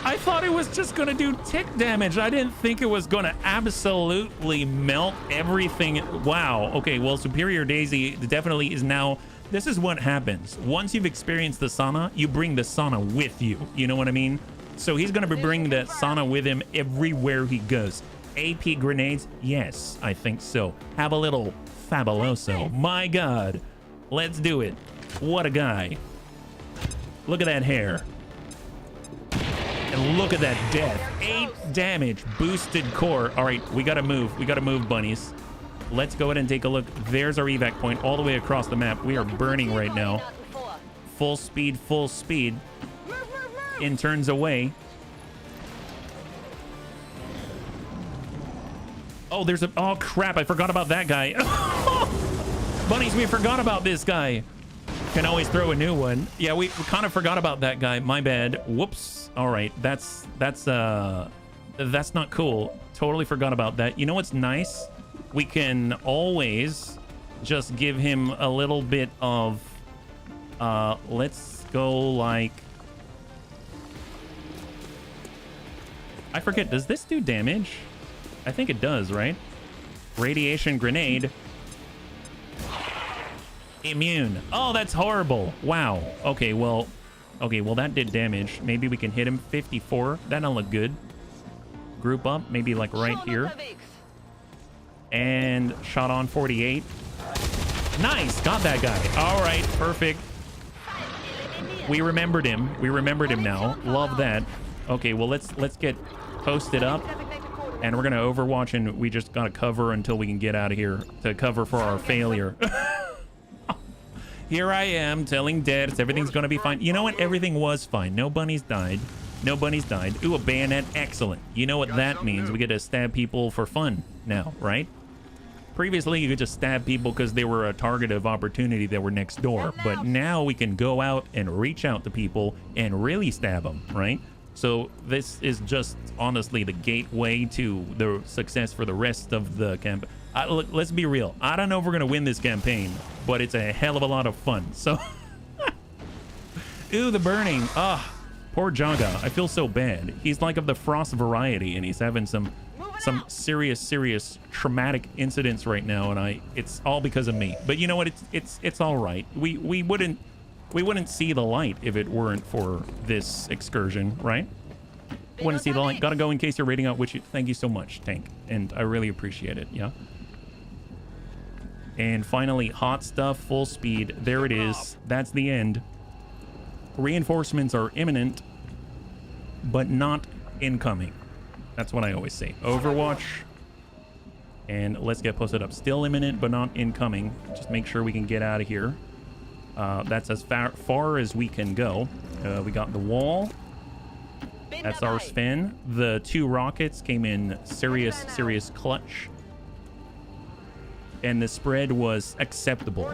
I thought it was just going to do tick damage. I didn't think it was going to absolutely melt everything. Wow. Okay, well, Superior Daisy definitely is now... This is what happens. Once you've experienced the sauna, you bring the sauna with you. You know what I mean? So he's going to be bringing that sauna with him everywhere he goes. AP grenades? Yes, I think so. Have a little fabuloso. My God. Let's do it. What a guy. Look at that hair. And look at that death. 8 damage. Boosted core. All right, we got to move. We got to move, bunnies. Let's go ahead and take a look. There's our evac point all the way across the map. We are burning right now. Full speed, full speed. Interns away. Oh, there's a... Oh, crap. I forgot about that guy. Bunnies, we forgot about this guy. Can always throw a new one. Yeah, we kind of forgot about that guy. My bad. Whoops. All right. That's not cool. Totally forgot about that. You know what's nice? We can always just give him a little bit of... let's go like... I forget, does this do damage? I think it does, right? Radiation grenade. Immune. Oh, that's horrible. Wow. Okay, well, that did damage. Maybe we can hit him. 54. That don't look good. Group up, maybe like right here. And shot on 48. Nice, got that guy. All right, perfect. We remembered him. We remembered him now. Love that. Okay, well, let's get posted up. And we're going to Overwatch, and we just got to cover until we can get out of here to cover for our failure. Here I am telling Dead everything's going to be fine. You know what? Everything was fine. No bunnies died. No bunnies died. Ooh, a bayonet. Excellent. You know what that means? We get to stab people for fun now, right? Previously, you could just stab people because they were a target of opportunity that were next door. But now we can go out and reach out to people and really stab them, right? So this is just honestly the gateway to the success for the rest of the campaign. Look, let's be real. I don't know if we're going to win this campaign, but it's a hell of a lot of fun. So, ooh, the burning. Ah, poor Jaga. I feel so bad. He's like of the Frost variety, and he's having some serious traumatic incidents right now, and it's all because of me. But you know what? It's all right. We wouldn't see the light if it weren't for this excursion, right? Wouldn't see the light. Gotta go in case you're raiding out, which thank you so much, Tank, and I really appreciate it. Yeah. And finally, hot stuff, full speed. There it is. That's the end. Reinforcements are imminent, but not incoming. That's what I always say. Overwatch. And let's get posted up. Still imminent, but not incoming. Just make sure we can get out of here. That's as far as we can go. We got the wall. That's our Sven. The 2 rockets came in serious clutch. And the spread was acceptable.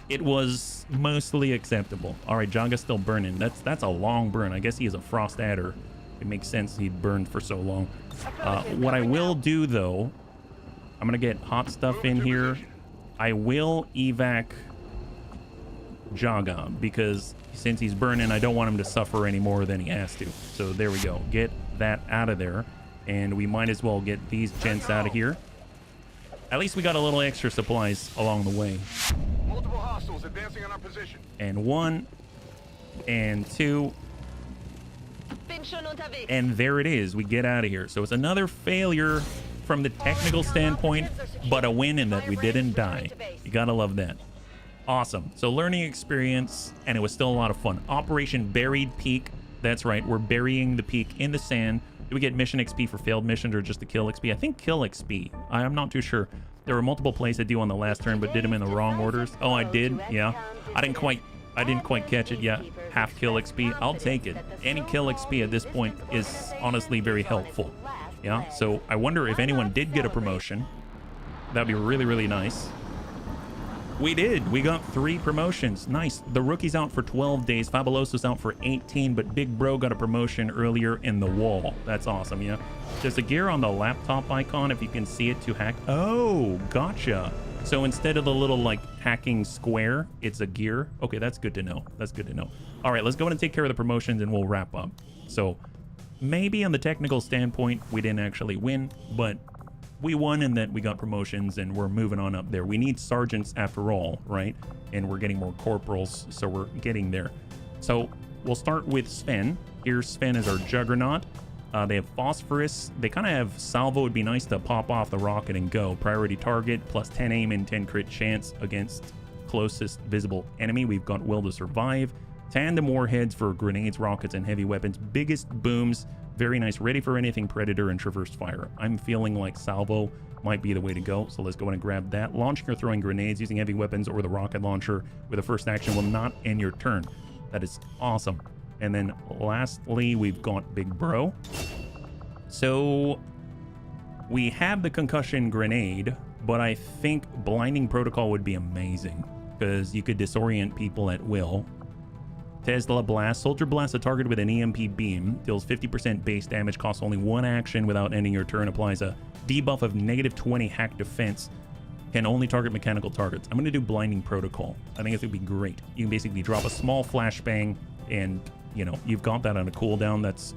It was mostly acceptable. All right, Jaga's still burning. That's a long burn. I guess he is a frost adder. It makes sense he'd burned for so long. What I will do, though, I'm going to get hot stuff in here. I will evac Jaga because since he's burning, I don't want him to suffer any more than he has to. So there we go. Get that out of there. And we might as well get these gents out of here. At least we got a little extra supplies along the way. Multiple hostiles advancing on our position. And 1 and 2. And there it is. We get out of here. So it's another failure from the technical standpoint, but a win in that we didn't die. You gotta love that. Awesome. So learning experience, and it was still a lot of fun. Operation Buried Peak. That's right. We're burying the peak in the sand. Do we get mission XP for failed missions or just the kill XP? I think kill XP. I'm not too sure. There were multiple plays I do on the last turn, but did them in the wrong orders. Oh, I did? Yeah. I didn't quite catch it yet. Half kill XP. I'll take it. Any kill XP at this point is honestly very helpful. Yeah. So I wonder if anyone did get a promotion. That'd be really nice. We did. We got 3 promotions. Nice. The rookie's out for 12 days. Fabuloso's out for 18, but Big Bro got a promotion earlier in the wall. That's awesome, yeah. There's a gear on the laptop icon if you can see it to hack. Oh, gotcha. So instead of the little like hacking square, it's a gear. Okay, that's good to know. That's good to know. All right, let's go and take care of the promotions and we'll wrap up. So maybe on the technical standpoint, we didn't actually win, but we won in that we got promotions and we're moving on up there. We need sergeants after all, right? And we're getting more corporals, so we're getting there. So we'll start with Sven. Here's Sven as our juggernaut. They have phosphorus. They kind of have salvo. Would be nice to pop off the rocket and go. Priority target, plus 10 aim and 10 crit chance against closest visible enemy. We've got will to survive. Tandem warheads for grenades, rockets, and heavy weapons. Biggest booms. Very nice. Ready for anything predator and traverse fire. I'm feeling like salvo might be the way to go. So let's go and grab that. Launching or throwing grenades using heavy weapons or the rocket launcher with a first action will not end your turn. That is awesome. And then lastly, we've got Big Bro. So we have the concussion grenade, but I think blinding protocol would be amazing because you could disorient people at will. Tesla Blast. Soldier Blast a target with an EMP beam. Deals 50% base damage. Costs only 1 action without ending your turn. Applies a debuff of -20 hack defense. Can only target mechanical targets. I'm going to do Blinding Protocol. I think it's going to be great. You can basically drop a small flashbang and you know, you've got that on a cooldown. That's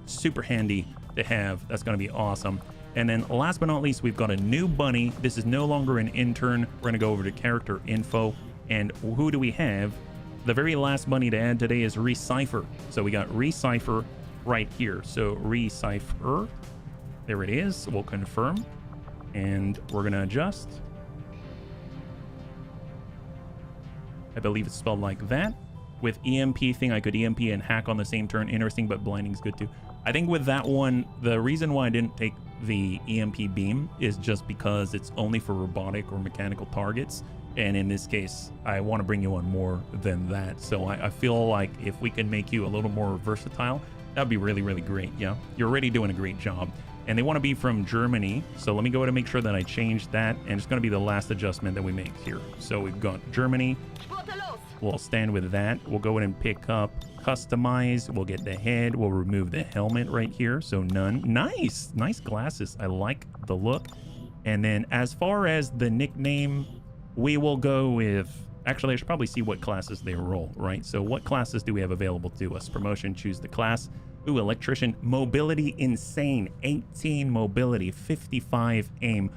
super handy to have. That's going to be awesome. And then last but not least, we've got a new bunny. This is no longer an intern. We're going to go over to character info. And who do we have? The very last bunny to add today is Recipher. So we got Recipher right here. So Recipher, there it is. We'll confirm. And we're going to adjust. I believe it's spelled like that. With EMP thing, I could EMP and hack on the same turn. Interesting, but blinding's good too. I think with that one, the reason why I didn't take the EMP beam is just because it's only for robotic or mechanical targets. And in this case, I want to bring you on more than that. So I feel like if we can make you a little more versatile, that'd be really, really great. Yeah, you're already doing a great job. And they want to be from Germany. So let me go ahead and make sure that I change that. And it's going to be the last adjustment that we make here. So we've got Germany. We'll stand with that. We'll go ahead and pick up customize. We'll get the head. We'll remove the helmet right here. So none. Nice glasses. I like the look. And then as far as the nickname, we will go with, actually I should probably see what classes they roll, right? So what classes do we have available to us? Promotion, choose the class. Ooh, electrician, mobility, insane, 18 mobility, 55 aim.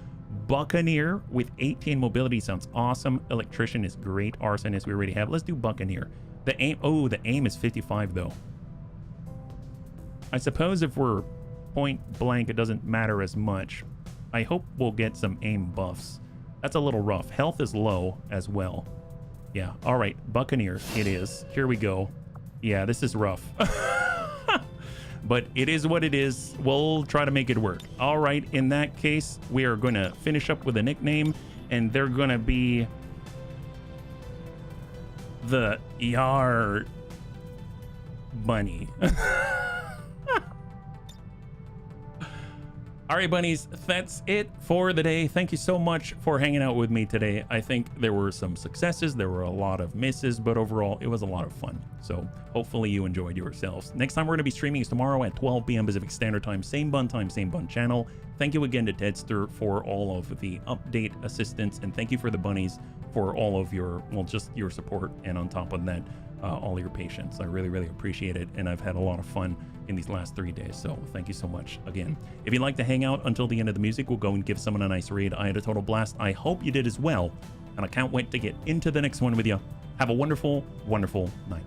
Buccaneer with 18 mobility sounds awesome. Electrician is great. Arsonist we already have. Let's do Buccaneer. The aim, oh, the aim is 55 though. I suppose if we're point blank, it doesn't matter as much. I hope we'll get some aim buffs. That's a little rough. Health is low as well. Yeah, all right, Buccaneer it is. Here we go. Yeah, this is rough. But it is what it is. We'll try to make it work. All right, in that case, we are going to finish up with a nickname, and they're going to be the Yar Bunny. All right, bunnies, that's it for the day. Thank you so much for hanging out with me today. I think there were some successes. There were a lot of misses, but overall, it was a lot of fun. So hopefully you enjoyed yourselves. Next time we're going to be streaming is tomorrow at 12 p.m. Pacific Standard Time, same bun channel. Thank you again to Tedster for all of the update assistance, and thank you for the bunnies for all of your, well, just your support, and on top of that, all your patience. I really, really appreciate it, and I've had a lot of fun in these last 3 days, so thank you so much again. If you'd like to hang out until the end of the music, we'll go and give someone a nice raid. I had a total blast. I hope you did as well, and I can't wait to get into the next one with you. Have a wonderful, wonderful night.